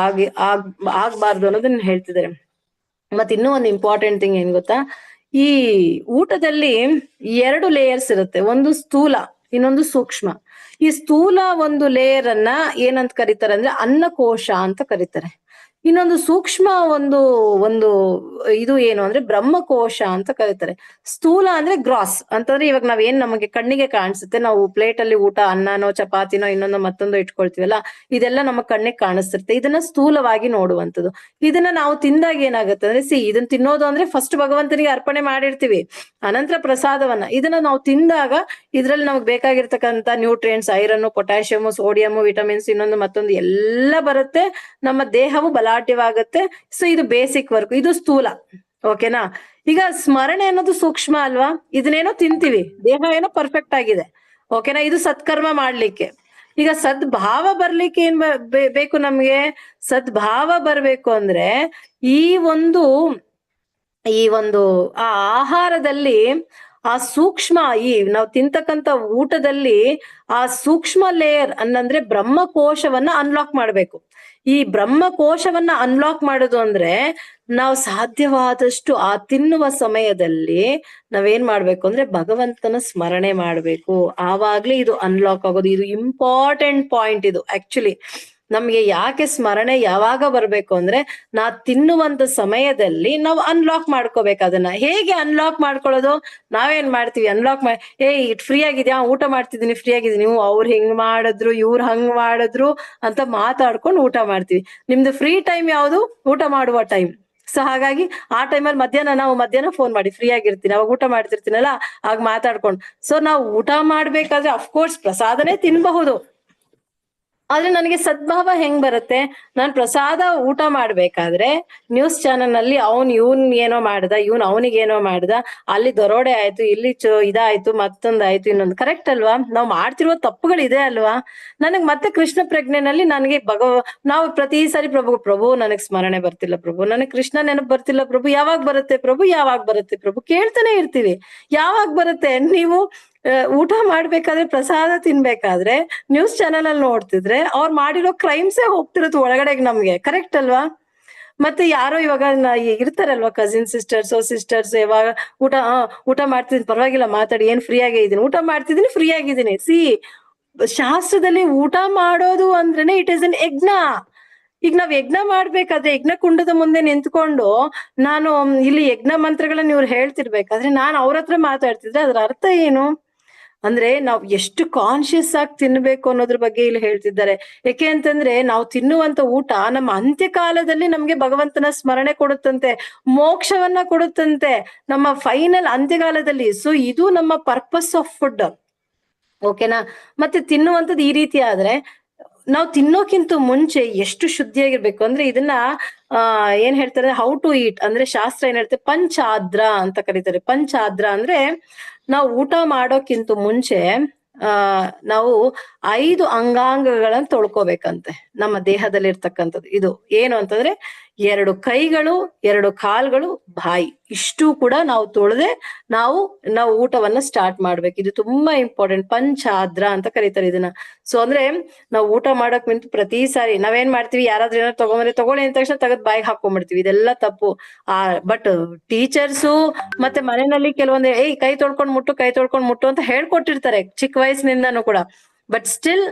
ಆಗ್ಬಾರ್ದು ಅನ್ನೋದನ್ನ ಹೇಳ್ತಿದ್ದಾರೆ. ಮತ್ತೆ ಇನ್ನೂ ಒಂದು ಇಂಪಾರ್ಟೆಂಟ್ ಥಿಂಗ್ ಏನ್ ಗೊತ್ತಾ, ಈ ಊಟದಲ್ಲಿ 2 ಲೇಯರ್ಸ್ ಇರುತ್ತೆ. ಒಂದು ಸ್ಥೂಲ, ಇನ್ನೊಂದು ಸೂಕ್ಷ್ಮ. ಈ ಸ್ಥೂಲ ಒಂದು ಲೇಯರ್ ಅನ್ನ ಏನಂತ ಕರೀತಾರೆ ಅಂದ್ರೆ ಅನ್ನಕೋಶ ಅಂತ ಕರೀತಾರೆ. ಇನ್ನೊಂದು ಸೂಕ್ಷ್ಮ ಒಂದು ಇದು ಏನು ಅಂದ್ರೆ ಬ್ರಹ್ಮಕೋಶ ಅಂತ ಕರೀತಾರೆ. ಸ್ಥೂಲ ಅಂದ್ರೆ ಗ್ರಾಸ್ ಅಂತಂದ್ರೆ ಇವಾಗ ನಾವೇನ್ ನಮಗೆ ಕಣ್ಣಿಗೆ ಕಾಣಿಸುತ್ತೆ, ನಾವು ಪ್ಲೇಟ್ ಅಲ್ಲಿ ಊಟ ಅನ್ನನೋ ಚಪಾತಿನೋ ಇನ್ನೊಂದೋ ಮತ್ತೊಂದೋ ಇಟ್ಕೊಳ್ತೀವಲ್ಲ, ಇದೆಲ್ಲ ನಮ್ಮ ಕಣ್ಣಿಗೆ ಕಾಣಿಸ್ತಿರುತ್ತೆ. ಇದನ್ನ ಸ್ಥೂಲವಾಗಿ ನೋಡುವಂಥದ್ದು. ಇದನ್ನ ನಾವು ತಿಂದಾಗ ಏನಾಗುತ್ತೆ ಅಂದ್ರೆ, ಇದನ್ನ ತಿನ್ನೋದು ಅಂದ್ರೆ ಫಸ್ಟ್ ಭಗವಂತನಿಗೆ ಅರ್ಪಣೆ ಮಾಡಿರ್ತೀವಿ, ಅನಂತರ ಪ್ರಸಾದವನ್ನ. ಇದನ್ನ ನಾವು ತಿಂದಾಗ ಇದ್ರಲ್ಲಿ ನಮ್ಗೆ ಬೇಕಾಗಿರ್ತಕ್ಕಂಥ nutrients, iron, potassium, sodium, vitamins, ಇನ್ನೊಂದು ಮತ್ತೊಂದು ಎಲ್ಲ ಬರುತ್ತೆ. ನಮ್ಮ ದೇಹವು ಬಲಾಢ್ಯವಾಗುತ್ತೆ. ಸೊ ಇದು ಬೇಸಿಕ್ ವರ್ಕ್, ಇದು ಸ್ಥೂಲ. ಓಕೆನಾ? ಈಗ ಸ್ಮರಣೆ ಅನ್ನೋದು ಸೂಕ್ಷ್ಮ ಅಲ್ವಾ. ಇದನ್ನೇನೋ ತಿಂತೀವಿ, ದೇಹ ಏನೋ ಪರ್ಫೆಕ್ಟ್ ಆಗಿದೆ. ಓಕೆನಾ? ಇದು ಸತ್ಕರ್ಮ ಮಾಡ್ಲಿಕ್ಕೆ. ಈಗ ಸದ್ಭಾವ ಬರ್ಲಿಕ್ಕೆ ಏನ್ ಬೇಕು ನಮ್ಗೆ? ಸದ್ಭಾವ ಬರ್ಬೇಕು ಅಂದ್ರೆ ಈ ಒಂದು ಆ ಆಹಾರದಲ್ಲಿ ಆ ಸೂಕ್ಷ್ಮ, ನಾವು ತಿಂತಕ್ಕಂತ ಊಟದಲ್ಲಿ ಆ ಸೂಕ್ಷ್ಮ ಲೇಯರ್ ಅನ್ನಂದ್ರೆ ಬ್ರಹ್ಮಕೋಶವನ್ನ ಅನ್ಲಾಕ್ ಮಾಡ್ಬೇಕು. ಈ ಬ್ರಹ್ಮಕೋಶವನ್ನ ಅನ್ಲಾಕ್ ಮಾಡೋದು ಅಂದ್ರೆ ನಾವು ಸಾಧ್ಯವಾದಷ್ಟು ಆ ತಿನ್ನುವ ಸಮಯದಲ್ಲಿ ನಾವೇನ್ ಮಾಡ್ಬೇಕು ಅಂದ್ರೆ ಭಗವಂತನ ಸ್ಮರಣೆ ಮಾಡ್ಬೇಕು. ಆವಾಗ್ಲೇ ಇದು ಅನ್ಲಾಕ್ ಆಗೋದು. ಇದು ಇಂಪಾರ್ಟೆಂಟ್ ಪಾಯಿಂಟ್. ಇದು ಆಕ್ಚುಲಿ ನಮ್ಗೆ ಯಾಕೆ ಸ್ಮರಣೆ ಯಾವಾಗ ಬರ್ಬೇಕು ಅಂದ್ರೆ, ನಾ ತಿನ್ನುವಂತ ಸಮಯದಲ್ಲಿ ನಾವು ಅನ್ಲಾಕ್ ಮಾಡ್ಕೋಬೇಕು. ಅದನ್ನ ಹೇಗೆ ಅನ್ಲಾಕ್ ಮಾಡ್ಕೊಳ್ಳೋದು? ನಾವೇನ್ ಮಾಡ್ತೀವಿ, ಅನ್ಲಾಕ್ ಫ್ರೀ ಆಗಿದ್ಯಾ, ಊಟ ಮಾಡ್ತಿದೀನಿ, ಫ್ರೀ ಆಗಿದೀನಿ, ಅವ್ರು ಹಿಂಗ್ ಮಾಡಿದ್ರು, ಇವ್ರು ಹಂಗ್ ಮಾಡಿದ್ರು ಅಂತ ಮಾತಾಡ್ಕೊಂಡು ಊಟ ಮಾಡ್ತೀವಿ. ನಿಮ್ದು ಫ್ರೀ ಟೈಮ್ ಯಾವುದು? ಊಟ ಮಾಡುವ ಟೈಮ್. ಸೊ ಹಾಗಾಗಿ ಆ ಟೈಮಲ್ಲಿ ಮಧ್ಯಾಹ್ನ ಫೋನ್ ಮಾಡಿ, ಫ್ರೀ ಆಗಿರ್ತೀನಿ, ಅವಾಗ ಊಟ ಮಾಡ್ತಿರ್ತೀನಲ್ಲ, ಆಗ ಮಾತಾಡ್ಕೊಂಡು. ಸೊ ನಾವು ಊಟ ಮಾಡ್ಬೇಕಾದ್ರೆ ಅಫ್ಕೋರ್ಸ್ ಪ್ರಸಾದನೇ ತಿನ್ಬಹುದು, ಆದ್ರೆ ನನಗೆ ಸದ್ಭಾವ ಹೆಂಗ್ ಬರುತ್ತೆ? ನಾನ್ ಪ್ರಸಾದ ಊಟ ಮಾಡ್ಬೇಕಾದ್ರೆ ನ್ಯೂಸ್ ಚಾನೆಲ್ ನಲ್ಲಿ ಇವನ್ ಏನೋ ಮಾಡ್ದ, ಅವನಿಗೇನೋ ಮಾಡ್ದ, ಅಲ್ಲಿ ದರೋಡೆ ಆಯ್ತು, ಇಲ್ಲಿ ಇದಾಯ್ತು, ಮತ್ತೊಂದಾಯ್ತು, ಇನ್ನೊಂದು. ಕರೆಕ್ಟ್ ಅಲ್ವಾ? ನಾವು ಮಾಡ್ತಿರುವ ತಪ್ಪುಗಳಿದೆ ಅಲ್ವಾ? ನನಗ್ ಮತ್ತೆ ಕೃಷ್ಣ ಪ್ರಜ್ಞೆನಲ್ಲಿ ನನಗೆ ನಾವು ಪ್ರತಿ ಸಾರಿ ಪ್ರಭು ನನಗ್ ಸ್ಮರಣೆ ಬರ್ತಿಲ್ಲ ಪ್ರಭು, ನನಗ್ ಕೃಷ್ಣ ನೆನಪು ಬರ್ತಿಲ್ಲ ಪ್ರಭು, ಯಾವಾಗ ಬರುತ್ತೆ ಪ್ರಭು, ಯಾವಾಗ ಬರುತ್ತೆ ಪ್ರಭು ಕೇಳ್ತಾನೆ ಇರ್ತೀವಿ. ಯಾವಾಗ ಬರುತ್ತೆ? ನೀವು ಊಟ ಮಾಡ್ಬೇಕಾದ್ರೆ, ಪ್ರಸಾದ ತಿನ್ಬೇಕಾದ್ರೆ ನ್ಯೂಸ್ ಚಾನೆಲ್ ಅಲ್ಲಿ ನೋಡ್ತಿದ್ರೆ ಅವ್ರು ಮಾಡಿರೋ ಕ್ರೈಮ್ಸೇ ಹೋಗ್ತಿರತ್ತೆ ಒಳಗಡೆಗೆ ನಮ್ಗೆ. ಕರೆಕ್ಟ್ ಅಲ್ವಾ? ಮತ್ತೆ ಯಾರೋ ಇವಾಗ ಇರ್ತಾರಲ್ವಾ ಕಸಿನ್ ಸಿಸ್ಟರ್ಸ್, ಯಾವಾಗ ಊಟ ಮಾಡ್ತಿದ್ದೀನಿ, ಪರವಾಗಿಲ್ಲ ಮಾತಾಡಿ, ಏನ್ ಫ್ರೀ ಆಗೇ ಇದೀನಿ, ಊಟ ಮಾಡ್ತಿದ್ದೀನಿ, ಫ್ರೀ ಆಗಿದ್ದೀನಿ. ಶಾಸ್ತ್ರದಲ್ಲಿ ಊಟ ಮಾಡೋದು ಅಂದ್ರೇನೆ ಇಟ್ ಈಸ್ ಅನ್ ಯಜ್ಞ. ಈಗ ನಾವ್ ಯಜ್ಞ ಮಾಡ್ಬೇಕಾದ್ರೆ ಯಜ್ಞ ಕುಂಡದ ಮುಂದೆ ನಿಂತ್ಕೊಂಡು ನಾನು ಇಲ್ಲಿ ಯಜ್ಞ ಮಂತ್ರಗಳನ್ನ ಇವ್ರು ಹೇಳ್ತಿರ್ಬೇಕಾದ್ರೆ ನಾನು ಅವ್ರ ಹತ್ರ ಮಾತಾಡ್ತಿದ್ರೆ ಅದ್ರ ಅರ್ಥ ಏನು ಅಂದ್ರೆ, ನಾವ್ ಎಷ್ಟು ಕಾನ್ಶಿಯಸ್ ಆಗಿ ತಿನ್ಬೇಕು ಅನ್ನೋದ್ರ ಬಗ್ಗೆ ಇಲ್ಲಿ ಹೇಳ್ತಿದ್ದಾರೆ. ಯಾಕೆ ಅಂತಂದ್ರೆ ನಾವು ತಿನ್ನುವಂತ ಊಟ ನಮ್ಮ ಅಂತ್ಯಕಾಲದಲ್ಲಿ ನಮ್ಗೆ ಭಗವಂತನ ಸ್ಮರಣೆ ಕೊಡುತ್ತಂತೆ, ಮೋಕ್ಷವನ್ನ ಕೊಡುತ್ತಂತೆ ನಮ್ಮ ಫೈನಲ್ ಅಂತ್ಯಕಾಲದಲ್ಲಿ. ಸೊ ಇದು ನಮ್ಮ ಪರ್ಪಸ್ ಆಫ್ ಫುಡ್. ಓಕೆನಾ? ಮತ್ತೆ ತಿನ್ನುವಂಥದ್ದು ಈ ರೀತಿ ಆದ್ರೆ ನಾವು ತಿನ್ನೋಕ್ಕಿಂತ ಮುಂಚೆ ಎಷ್ಟು ಶುದ್ಧಿಯಾಗಿರ್ಬೇಕು ಅಂದ್ರೆ, ಇದನ್ನ ಏನ್ ಹೇಳ್ತಾರೆ, ಹೌ ಟು ಈಟ್ ಅಂದ್ರೆ ಶಾಸ್ತ್ರ ಏನ್ ಹೇಳ್ತಾರೆ, ಪಂಚಾದ್ರ ಅಂತ ಕರೀತಾರೆ. ಪಂಚಾದ್ರ ಅಂದ್ರೆ ನಾವು ಊಟ ಮಾಡೋಕ್ಕಿಂತ ಮುಂಚೆ ನಾವು 5 ಅಂಗಾಂಗಗಳನ್ನ ತೊಳ್ಕೊಬೇಕಂತೆ ನಮ್ಮ ದೇಹದಲ್ಲಿ ಇರ್ತಕ್ಕಂಥದ್ದು. ಇದು ಏನು ಅಂತಂದ್ರೆ, 2 ಕೈಗಳು, 2 ಕಾಲ್ಗಳು, ಬಾಯಿ ಇಷ್ಟು ಕೂಡ ನಾವು ತೊಳೆದೆ ನಾವು ಊಟವನ್ನ ಸ್ಟಾರ್ಟ್ ಮಾಡ್ಬೇಕು. ಇದು ತುಂಬಾ ಇಂಪಾರ್ಟೆಂಟ್. ಪಂಚಾದ್ರ ಅಂತ ಕರೀತಾರೆ ಇದನ್ನ. ಸೊ ಅಂದ್ರೆ ನಾವು ಊಟ ಮಾಡಕ್ ನಿಂತು ಪ್ರತಿ ಸಾರಿ ನಾವೇನ್ ಮಾಡ್ತೀವಿ, ಯಾರಾದ್ರೂ ಏನಾದ್ರು ತಗೊಳ್ಳಿ ಅಂದ ತಕ್ಷಣ ತೆಗೆದ್ ಬಾಯಿಗೆ ಹಾಕೊಂಡ್ಬಿಡ್ತೀವಿ. ಇದೆಲ್ಲ ತಪ್ಪು. ಬಟ್ ಟೀಚರ್ಸು ಮತ್ತೆ ಮನೆಯಲ್ಲಿ ಕೆಲವೊಂದು ಕೈ ತೊಳ್ಕೊಂಡ್ ಮುಟ್ಟು ಅಂತ ಹೇಳ್ಕೊಟ್ಟಿರ್ತಾರೆ ಚಿಕ್ಕ ವಯಸ್ಸಿನಿಂದಾನು ಕೂಡ. ಬಟ್ ಸ್ಟಿಲ್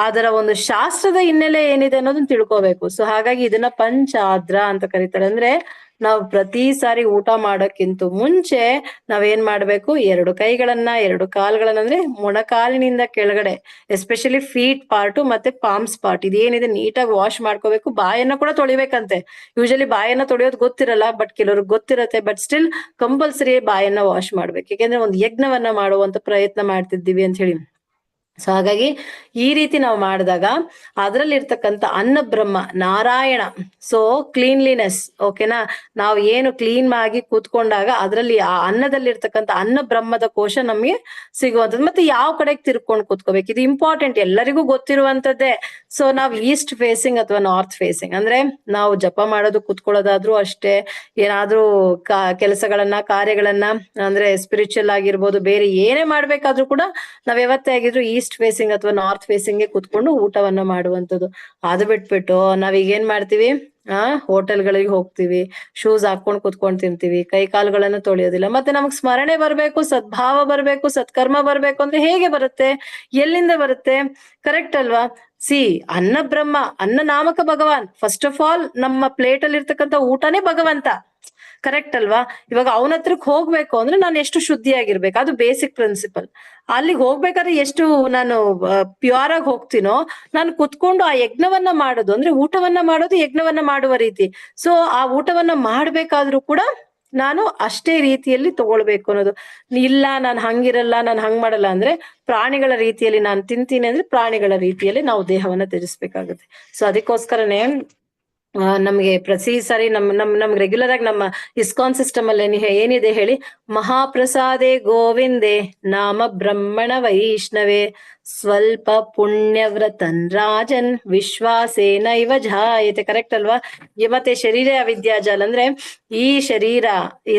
ಅದರ ಒಂದು ಶಾಸ್ತ್ರದ ಹಿನ್ನೆಲೆ ಏನಿದೆ ಅನ್ನೋದನ್ನ ತಿಳ್ಕೋಬೇಕು. ಸೊ ಹಾಗಾಗಿ ಇದನ್ನ ಪಂಚಾದ್ರ ಅಂತ ಕರೀತಾರೆ. ಅಂದ್ರೆ ನಾವು ಪ್ರತಿ ಸಾರಿ ಊಟ ಮಾಡೋಕ್ಕಿಂತ ಮುಂಚೆ ನಾವೇನ್ ಮಾಡ್ಬೇಕು, 2 ಕೈಗಳನ್ನ, 2 ಕಾಲ್ಗಳನ್ನ, ಅಂದ್ರೆ ಮೊಣಕಾಲಿನಿಂದ ಕೆಳಗಡೆ ಎಸ್ಪೆಷಲಿ ಫೀಟ್ ಪಾರ್ಟ್ ಮತ್ತೆ ಪಾಮ್ಸ್ ಪಾರ್ಟ್ ಇದೇನಿದೆ ನೀಟಾಗಿ ವಾಶ್ ಮಾಡ್ಕೋಬೇಕು. ಬಾಯನ್ನ ಕೂಡ ತೊಳಿಬೇಕಂತೆ. ಯೂಶಲಿ ಬಾಯನ್ನ ತೊಳೆಯೋದು ಗೊತ್ತಿರಲ್ಲ, ಬಟ್ ಕೆಲವ್ರಿಗೆ ಗೊತ್ತಿರತ್ತೆ. ಬಟ್ ಸ್ಟಿಲ್ ಕಂಪಲ್ಸರಿ ಬಾಯನ್ನ ವಾಶ್ ಮಾಡ್ಬೇಕು. ಯಾಕೆಂದ್ರೆ ಒಂದು ಯಜ್ಞವನ್ನ ಮಾಡುವಂತ ಪ್ರಯತ್ನ ಮಾಡ್ತಿದ್ದೀವಿ ಅಂತ ಹೇಳಿ. ಸೊ ಹಾಗಾಗಿ ಈ ರೀತಿ ನಾವು ಮಾಡಿದಾಗ ಅದರಲ್ಲಿ ಇರ್ತಕ್ಕಂಥ ಅನ್ನ ಬ್ರಹ್ಮ ನಾರಾಯಣ, ಸೊ ಕ್ಲೀನ್ಲಿನೆಸ್, ಓಕೆನಾ, ನಾವು ಏನು ಕ್ಲೀನ್ ಆಗಿ ಕೂತ್ಕೊಂಡಾಗ ಅದರಲ್ಲಿ ಆ ಅನ್ನದಲ್ಲಿ ಇರ್ತಕ್ಕಂಥ ಅನ್ನ ಬ್ರಹ್ಮದ ಕೋಶ ನಮ್ಗೆ ಸಿಗುವಂಥದ್ದು. ಮತ್ತೆ ಯಾವ ಕಡೆಗೆ ತಿರ್ಕೊಂಡು ಕೂತ್ಕೋಬೇಕು, ಇದು ಇಂಪಾರ್ಟೆಂಟ್, ಎಲ್ಲರಿಗೂ ಗೊತ್ತಿರುವಂತದ್ದೇ. ಸೊ ನಾವು ಈಸ್ಟ್ ಫೇಸಿಂಗ್ ಅಥವಾ ನಾರ್ತ್ ಫೇಸಿಂಗ್, ಅಂದ್ರೆ ನಾವು ಜಪ ಮಾಡೋದು ಕೂತ್ಕೊಳ್ಳೋದಾದ್ರೂ ಅಷ್ಟೇ, ಏನಾದ್ರೂ ಕೆಲಸಗಳನ್ನ ಕಾರ್ಯಗಳನ್ನ ಅಂದ್ರೆ ಸ್ಪಿರಿಚುವಲ್ ಆಗಿರ್ಬೋದು, ಬೇರೆ ಏನೇ ಮಾಡ್ಬೇಕಾದ್ರೂ ಕೂಡ ನಾವ್ ಯಾವತ್ತೇ ಆಗಿದ್ರು ಈಸ್ಟ್ ಫೇಸಿಂಗ್ ಅಥವಾ ನಾರ್ತ್ ಫೇಸಿಂಗ್ಗೆ ಕೂತ್ಕೊಂಡು ಊಟವನ್ನ ಮಾಡುವಂಥದ್ದು. ಅದು ಬಿಟ್ಬಿಟ್ಟು ನಾವೀಗ ಏನ್ ಮಾಡ್ತೀವಿ, ಹೋಟೆಲ್ಗಳಿಗೆ ಹೋಗ್ತೀವಿ, ಶೂಸ್ ಹಾಕೊಂಡ್ ಕುತ್ಕೊಂಡ್ ತಿಂತೀವಿ, ಕೈ ಕಾಲುಗಳನ್ನ ತೊಳೆಯೋದಿಲ್ಲ. ಮತ್ತೆ ನಮಗ್ ಸ್ಮರಣೆ ಬರ್ಬೇಕು, ಸದ್ಭಾವ ಬರ್ಬೇಕು, ಸತ್ಕರ್ಮ ಬರ್ಬೇಕು ಅಂದ್ರೆ ಹೇಗೆ ಬರುತ್ತೆ, ಎಲ್ಲಿಂದ ಬರುತ್ತೆ? ಕರೆಕ್ಟ್ ಅಲ್ವಾ? ಅನ್ನ ಬ್ರಹ್ಮ, ಅನ್ನ ನಾಮಕ ಭಗವಾನ್. ಫಸ್ಟ್ ಆಫ್ ಆಲ್ ನಮ್ಮ ಪ್ಲೇಟ್ ಅಲ್ಲಿ ಇರ್ತಕ್ಕಂಥ ಊಟನೇ ಭಗವಂತ. ಕರೆಕ್ಟ್ ಅಲ್ವಾ? ಇವಾಗ ಅವನ ಹತ್ರಕ್ ಹೋಗ್ಬೇಕು ಅಂದ್ರೆ ನಾನು ಎಷ್ಟು ಶುದ್ಧಿಯಾಗಿರ್ಬೇಕು, ಅದು ಬೇಸಿಕ್ ಪ್ರಿನ್ಸಿಪಲ್. ಅಲ್ಲಿಗೆ ಹೋಗ್ಬೇಕಾದ್ರೆ ಎಷ್ಟು ನಾನು ಪ್ಯೂರ್ ಆಗಿ ಹೋಗ್ತೀನೋ, ನಾನು ಕುತ್ಕೊಂಡು ಆ ಯಜ್ಞವನ್ನ ಮಾಡೋದು ಅಂದ್ರೆ ಊಟವನ್ನ ಮಾಡೋದು ಯಜ್ಞವನ್ನ ಮಾಡುವ ರೀತಿ. ಸೊ ಆ ಊಟವನ್ನ ಮಾಡ್ಬೇಕಾದ್ರೂ ಕೂಡ ನಾನು ಅಷ್ಟೇ ರೀತಿಯಲ್ಲಿ ತಗೊಳ್ಬೇಕು ಅನ್ನೋದು. ಇಲ್ಲ ನಾನು ಹಂಗಿರಲ್ಲ, ನಾನು ಹಂಗ್ ಮಾಡಲ್ಲ ಅಂದ್ರೆ ಪ್ರಾಣಿಗಳ ರೀತಿಯಲ್ಲಿ ನಾನು ತಿಂತೀನಿ ಅಂದ್ರೆ ಪ್ರಾಣಿಗಳ ರೀತಿಯಲ್ಲಿ ನಾವು ದೇಹವನ್ನ ತ್ಯಜಿಸ್ಬೇಕಾಗುತ್ತೆ. ಸೊ ಅದಕ್ಕೋಸ್ಕರನೇ ನಮ್ಗೆ ಪ್ರತಿ ಸಾರಿ ನಮ್ಗೆ ರೆಗ್ಯುಲರ್ ಆಗಿ ನಮ್ಮ ಇಸ್ಕಾನ್ ಸಿಸ್ಟಮ್ ಅಲ್ಲಿ ಏನಿದೆ ಹೇಳಿ, ಮಹಾಪ್ರಸಾದೆ ಗೋವಿಂದೆ ನಾಮ ಬ್ರಹ್ಮಣ ವೈಷ್ಣವೇ ಸ್ವಲ್ಪ ಪುಣ್ಯವ್ರತನ್ ರಾಜನ್ ವಿಶ್ವಾಸೇನೈವ ಜಾಯತೆ. ಕರೆಕ್ಟ್ ಅಲ್ವಾ? ಮತ್ತೆ ಶರೀರ ವಿದ್ಯಾಜಾಲ ಅಂದ್ರೆ ಈ ಶರೀರ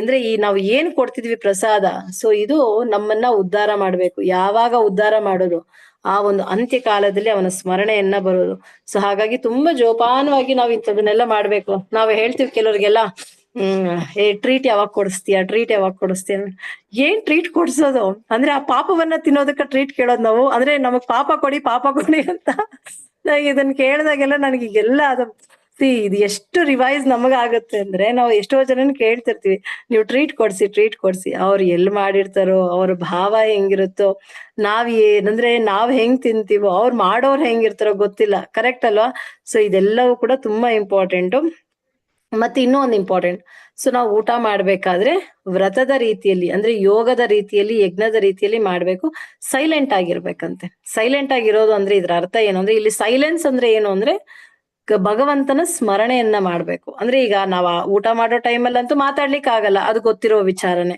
ಅಂದ್ರೆ ಈ ನಾವು ಏನ್ ಕೊಡ್ತಿದ್ವಿ ಪ್ರಸಾದ, ಸೊ ಇದು ನಮ್ಮನ್ನ ಉದ್ಧಾರ ಮಾಡ್ಬೇಕು. ಯಾವಾಗ ಉದ್ಧಾರ ಮಾಡೋದು? ಆ ಒಂದು ಅಂತ್ಯ ಕಾಲದಲ್ಲಿ ಅವನ ಸ್ಮರಣೆಯನ್ನ ಬರೋದು. ಸೊ ಹಾಗಾಗಿ ತುಂಬಾ ಜೋಪಾನವಾಗಿ ನಾವು ಇಂಥದನ್ನೆಲ್ಲ ಮಾಡ್ಬೇಕು. ನಾವು ಹೇಳ್ತೀವಿ ಕೆಲವ್ರಿಗೆಲ್ಲ, ಟ್ರೀಟ್ ಯಾವಾಗ ಕೊಡಿಸ್ತೀಯ? ಏನ್ ಟ್ರೀಟ್ ಕೊಡ್ಸೋದು ಅಂದ್ರೆ ಆ ಪಾಪವನ್ನ ತಿನ್ನೋದಕ್ಕ ಟ್ರೀಟ್ ಕೇಳೋದು ನಾವು. ಅಂದ್ರೆ ನಮಗ್ ಪಾಪ ಕೊಡಿ ಅಂತ ಇದನ್ನ ಕೇಳಿದಾಗೆಲ್ಲ ನನಗೀಗೆಲ್ಲ ಅದು ಇದು ಎಷ್ಟು ರಿವೈಸ್ ನಮಗಾಗುತ್ತೆ ಅಂದ್ರೆ, ನಾವು ಎಷ್ಟೋ ಜನನ ಕೇಳ್ತಿರ್ತೀವಿ, ನೀವು ಟ್ರೀಟ್ ಕೊಡ್ಸಿ. ಅವ್ರು ಎಲ್ಲಿ ಮಾಡಿರ್ತಾರೋ, ಅವ್ರ ಭಾವ ಹೆಂಗಿರುತ್ತೋ, ಏನಂದ್ರೆ ನಾವ್ ಹೆಂಗ್ ತಿಂತೀವೋ, ಅವ್ರು ಮಾಡೋರ್ ಹೆಂಗಿರ್ತಾರೋ ಗೊತ್ತಿಲ್ಲ. ಕರೆಕ್ಟ್ ಅಲ್ವಾ? ಸೊ ಇದೆಲ್ಲವೂ ಕೂಡ ತುಂಬಾ ಇಂಪಾರ್ಟೆಂಟು. ಮತ್ತೆ ಇನ್ನೂ ಒಂದು ಇಂಪಾರ್ಟೆಂಟ್, ಸೊ ನಾವು ಊಟ ಮಾಡ್ಬೇಕಾದ್ರೆ ವ್ರತದ ರೀತಿಯಲ್ಲಿ ಅಂದ್ರೆ ಯೋಗದ ರೀತಿಯಲ್ಲಿ, ಯಜ್ಞದ ರೀತಿಯಲ್ಲಿ ಮಾಡ್ಬೇಕು. ಸೈಲೆಂಟ್ ಆಗಿರ್ಬೇಕಂತೆ. ಸೈಲೆಂಟ್ ಆಗಿರೋದು ಅಂದ್ರೆ ಇದ್ರ ಅರ್ಥ ಏನು ಅಂದ್ರೆ, ಇಲ್ಲಿ ಸೈಲೆನ್ಸ್ ಅಂದ್ರೆ ಏನು ಅಂದ್ರೆ ಭಗವಂತನ ಸ್ಮರಣೆಯನ್ನ ಮಾಡ್ಬೇಕು. ಅಂದ್ರೆ ಈಗ ನಾವ್ ಊಟ ಮಾಡೋ ಟೈಮಲ್ಲಂತೂ ಮಾತಾಡ್ಲಿಕ್ಕೆ ಆಗಲ್ಲ, ಅದು ಗೊತ್ತಿರೋ ವಿಚಾರನೆ.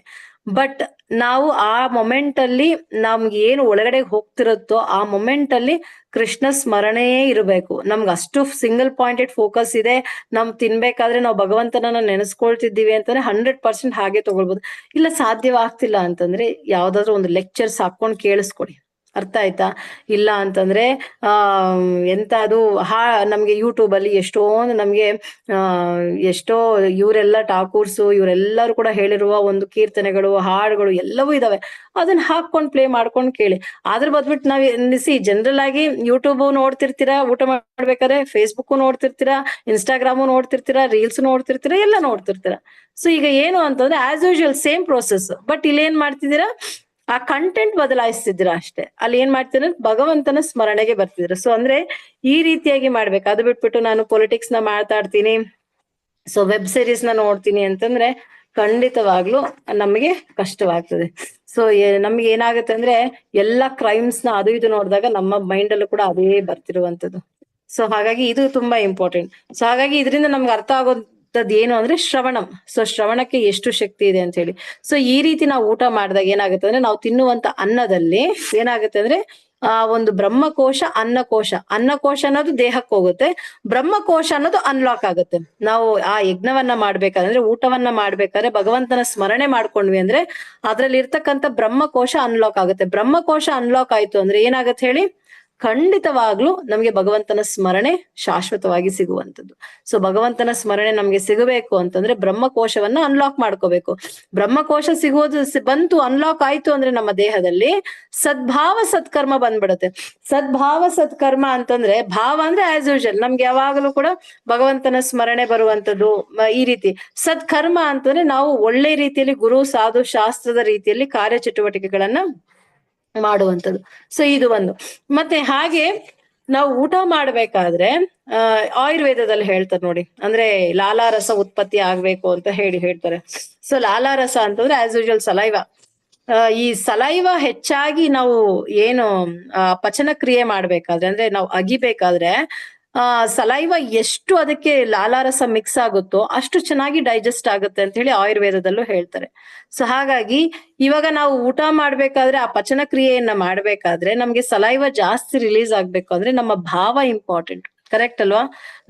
ಬಟ್ ನಾವು ಆ ಮೊಮೆಂಟ್ ಅಲ್ಲಿ ನಮ್ಗೆ ಏನು ಒಳಗಡೆ ಹೋಗ್ತಿರುತ್ತೋ ಆ ಮೊಮೆಂಟ್ ಅಲ್ಲಿ ಕೃಷ್ಣ ಸ್ಮರಣೆಯೇ ಇರಬೇಕು. ನಮ್ಗೆ ಅಷ್ಟು ಸಿಂಗಲ್ ಪಾಯಿಂಟೆಡ್ ಫೋಕಸ್ ಇದೆ. ನಮ್ ತಿನ್ಬೇಕಾದ್ರೆ ನಾವು ಭಗವಂತನನ್ನ ನೆನೆಸ್ಕೊಳ್ತಿದ್ದೀವಿ ಅಂತಂದ್ರೆ 100% ಹಾಗೆ ತಗೊಳ್ಬೋದು. ಇಲ್ಲ ಸಾಧ್ಯವಾಗ್ತಿಲ್ಲ ಅಂತಂದ್ರೆ ಯಾವ್ದಾದ್ರು ಒಂದು ಲೆಕ್ಚರ್ಸ್ ಹಾಕೊಂಡ್ ಕೇಳಿಸ್ಕೊಡಿ. ಅರ್ಥ ಆಯ್ತಾ? ಇಲ್ಲ ಅಂತಂದ್ರೆ ಎಂತ ಅದು ನಮ್ಗೆ ಯೂಟ್ಯೂಬ್ ಅಲ್ಲಿ ಎಷ್ಟೊಂದು ನಮ್ಗೆ ಎಷ್ಟೋ ಇವರೆಲ್ಲ ಠಾಕೂರ್ಸು ಇವರೆಲ್ಲರೂ ಕೂಡ ಹೇಳಿರುವ ಒಂದು ಕೀರ್ತನೆಗಳು, ಹಾಡುಗಳು ಎಲ್ಲವೂ ಇದಾವೆ. ಅದನ್ನ ಹಾಕೊಂಡ್ ಪ್ಲೇ ಮಾಡ್ಕೊಂಡ್ ಕೇಳಿ. ಅದ್ರ ಬದ್ಬಿಟ್ಟು ನಾವ್ ಜನರಲ್ ಆಗಿ ಯೂಟ್ಯೂಬ್ ನೋಡ್ತಿರ್ತೀರಾ, ಊಟ ಮಾಡ್ಬೇಕಾದ್ರೆ ಫೇಸ್ಬುಕ್ ನೋಡ್ತಿರ್ತೀರಾ, ಇನ್ಸ್ಟಾಗ್ರಾಮು ನೋಡ್ತಿರ್ತೀರಾ, ರೀಲ್ಸ್ ನೋಡ್ತಿರ್ತೀರಾ, ಎಲ್ಲ ನೋಡ್ತಿರ್ತೀರಾ. ಸೊ ಈಗ ಏನು ಅಂತಂದ್ರೆ as usual same process. But ಇಲ್ಲಿ ಏನ್ ಮಾಡ್ತಿದ್ದೀರಾ, ಆ ಕಂಟೆಂಟ್ ಬದಲಾಯಿಸ್ತಿದ್ದೀರಾ ಅಷ್ಟೇ. ಅಲ್ಲಿ ಏನ್ ಮಾಡ್ತೀರ, ಭಗವಂತನ ಸ್ಮರಣೆಗೆ ಬರ್ತಿದ್ದೀರ. ಸೊ ಅಂದ್ರೆ ಈ ರೀತಿಯಾಗಿ ಮಾಡ್ಬೇಕು. ಅದು ಬಿಟ್ಬಿಟ್ಟು ನಾನು ಪೊಲಿಟಿಕ್ಸ್ ನ ಮಾತಾಡ್ತೀನಿ, ಸೊ ವೆಬ್ ಸೀರೀಸ್ ನ ನೋಡ್ತೀನಿ ಅಂತಂದ್ರೆ ಖಂಡಿತವಾಗ್ಲೂ ನಮಗೆ ಕಷ್ಟವಾಗ್ತದೆ. ಸೊ ನಮ್ಗೆ ಏನಾಗುತ್ತೆ ಅಂದ್ರೆ ಎಲ್ಲಾ ಕ್ರೈಮ್ಸ್ ನ ಅದು ಇದು ನೋಡಿದಾಗ ನಮ್ಮ ಮೈಂಡ್ ಅಲ್ಲೂ ಕೂಡ ಅದೇ ಬರ್ತಿರುವಂತದ್ದು. ಸೊ ಹಾಗಾಗಿ ಇದು ತುಂಬಾ ಇಂಪಾರ್ಟೆಂಟ್. ಸೊ ಹಾಗಾಗಿ ಇದರಿಂದ ನಮ್ಗೆ ಅರ್ಥ ಆಗೋದು ಏನು ಅಂದ್ರೆ ಶ್ರವಣಂ. ಸೊ ಶ್ರವಣಕ್ಕೆ ಎಷ್ಟು ಶಕ್ತಿ ಇದೆ ಅಂತ ಹೇಳಿ. ಸೊ ಈ ರೀತಿ ನಾವು ಊಟ ಮಾಡಿದಾಗ ಏನಾಗುತ್ತೆ ಅಂದ್ರೆ ನಾವು ತಿನ್ನುವಂತ ಅನ್ನದಲ್ಲಿ ಏನಾಗುತ್ತೆ ಅಂದ್ರೆ ಒಂದು ಬ್ರಹ್ಮಕೋಶ ಅನ್ನಕೋಶ ಅನ್ನೋದು ದೇಹಕ್ಕೆ ಹೋಗುತ್ತೆ, ಬ್ರಹ್ಮಕೋಶ ಅನ್ನೋದು ಅನ್ಲಾಕ್ ಆಗುತ್ತೆ. ನಾವು ಆ ಯಜ್ಞವನ್ನ ಮಾಡ್ಬೇಕಾದ್ರೆ, ಊಟವನ್ನ ಮಾಡ್ಬೇಕಾದ್ರೆ ಭಗವಂತನ ಸ್ಮರಣೆ ಮಾಡ್ಕೊಂಡ್ವಿ ಅಂದ್ರೆ ಅದ್ರಲ್ಲಿ ಇರ್ತಕ್ಕಂಥ ಬ್ರಹ್ಮಕೋಶ ಅನ್ಲಾಕ್ ಆಗುತ್ತೆ. ಬ್ರಹ್ಮಕೋಶ ಅನ್ಲಾಕ್ ಆಯ್ತು ಅಂದ್ರೆ ಏನಾಗತ್ತೆ ಹೇಳಿ, ಖಂಡಿತವಾಗ್ಲೂ ನಮ್ಗೆ ಭಗವಂತನ ಸ್ಮರಣೆ ಶಾಶ್ವತವಾಗಿ ಸಿಗುವಂಥದ್ದು. ಸೊ ಭಗವಂತನ ಸ್ಮರಣೆ ನಮ್ಗೆ ಸಿಗಬೇಕು ಅಂತಂದ್ರೆ ಬ್ರಹ್ಮಕೋಶವನ್ನ ಅನ್ಲಾಕ್ ಮಾಡ್ಕೋಬೇಕು. ಬ್ರಹ್ಮಕೋಶ ಸಿಗೋದು ಬಂತು, ಅನ್ಲಾಕ್ ಆಯ್ತು ಅಂದ್ರೆ ನಮ್ಮ ದೇಹದಲ್ಲಿ ಸದ್ಭಾವ ಸತ್ಕರ್ಮ ಬಂದ್ಬಿಡುತ್ತೆ. ಸದ್ಭಾವ ಸತ್ಕರ್ಮ ಅಂತಂದ್ರೆ, ಭಾವ ಅಂದ್ರೆ ಆಸ್ ಯೂಶುವಲ್ ನಮ್ಗೆ ಯಾವಾಗಲೂ ಕೂಡ ಭಗವಂತನ ಸ್ಮರಣೆ ಬರುವಂತದ್ದು. ಈ ರೀತಿ ಸತ್ಕರ್ಮ ಅಂತಂದ್ರೆ ನಾವು ಒಳ್ಳೆ ರೀತಿಯಲ್ಲಿ ಗುರು ಸಾಧು ಶಾಸ್ತ್ರದ ರೀತಿಯಲ್ಲಿ ಕಾರ್ಯಚಟುವಟಿಕೆಗಳನ್ನ ಮಾಡುವಂಥದ್ದು. ಸೊ ಇದು ಒಂದು. ಮತ್ತೆ ಹಾಗೆ ನಾವು ಊಟ ಮಾಡ್ಬೇಕಾದ್ರೆ ಆಯುರ್ವೇದದಲ್ಲಿ ಹೇಳ್ತಾರೆ ನೋಡಿ, ಅಂದ್ರೆ ಲಾಲಾರಸ ಉತ್ಪತ್ತಿ ಆಗ್ಬೇಕು ಅಂತ ಹೇಳ್ತಾರೆ. ಸೊ ಲಾಲಾರಸ ಅಂತಂದ್ರೆ ಆಸ್ ಯೂಶುವಲ್ ಸಲೈವ. ಈ ಸಲೈವ ಹೆಚ್ಚಾಗಿ ನಾವು ಏನು ಪಚನ ಕ್ರಿಯೆ ಮಾಡ್ಬೇಕಾದ್ರೆ, ಅಂದ್ರೆ ನಾವು ಅಗಿಬೇಕಾದ್ರೆ ಸಲೈವ ಎಷ್ಟು ಅದಕ್ಕೆ ಲಾಲಾರಸ ಮಿಕ್ಸ್ ಆಗುತ್ತೋ ಅಷ್ಟು ಚೆನ್ನಾಗಿ ಡೈಜೆಸ್ಟ್ ಆಗುತ್ತೆ ಅಂತ ಹೇಳಿ ಆಯುರ್ವೇದದಲ್ಲೂ ಹೇಳ್ತಾರೆ. ಸೊ ಹಾಗಾಗಿ ಇವಾಗ ನಾವು ಊಟ ಮಾಡ್ಬೇಕಾದ್ರೆ, ಆ ಪಚನ ಕ್ರಿಯೆಯನ್ನ ಮಾಡ್ಬೇಕಾದ್ರೆ ನಮ್ಗೆ ಸಲೈವ ಜಾಸ್ತಿ ರಿಲೀಸ್ ಆಗ್ಬೇಕು ಅಂದ್ರೆ ನಮ್ಮ ಭಾವ ಇಂಪಾರ್ಟೆಂಟ್. ಕರೆಕ್ಟ್ ಅಲ್ವಾ?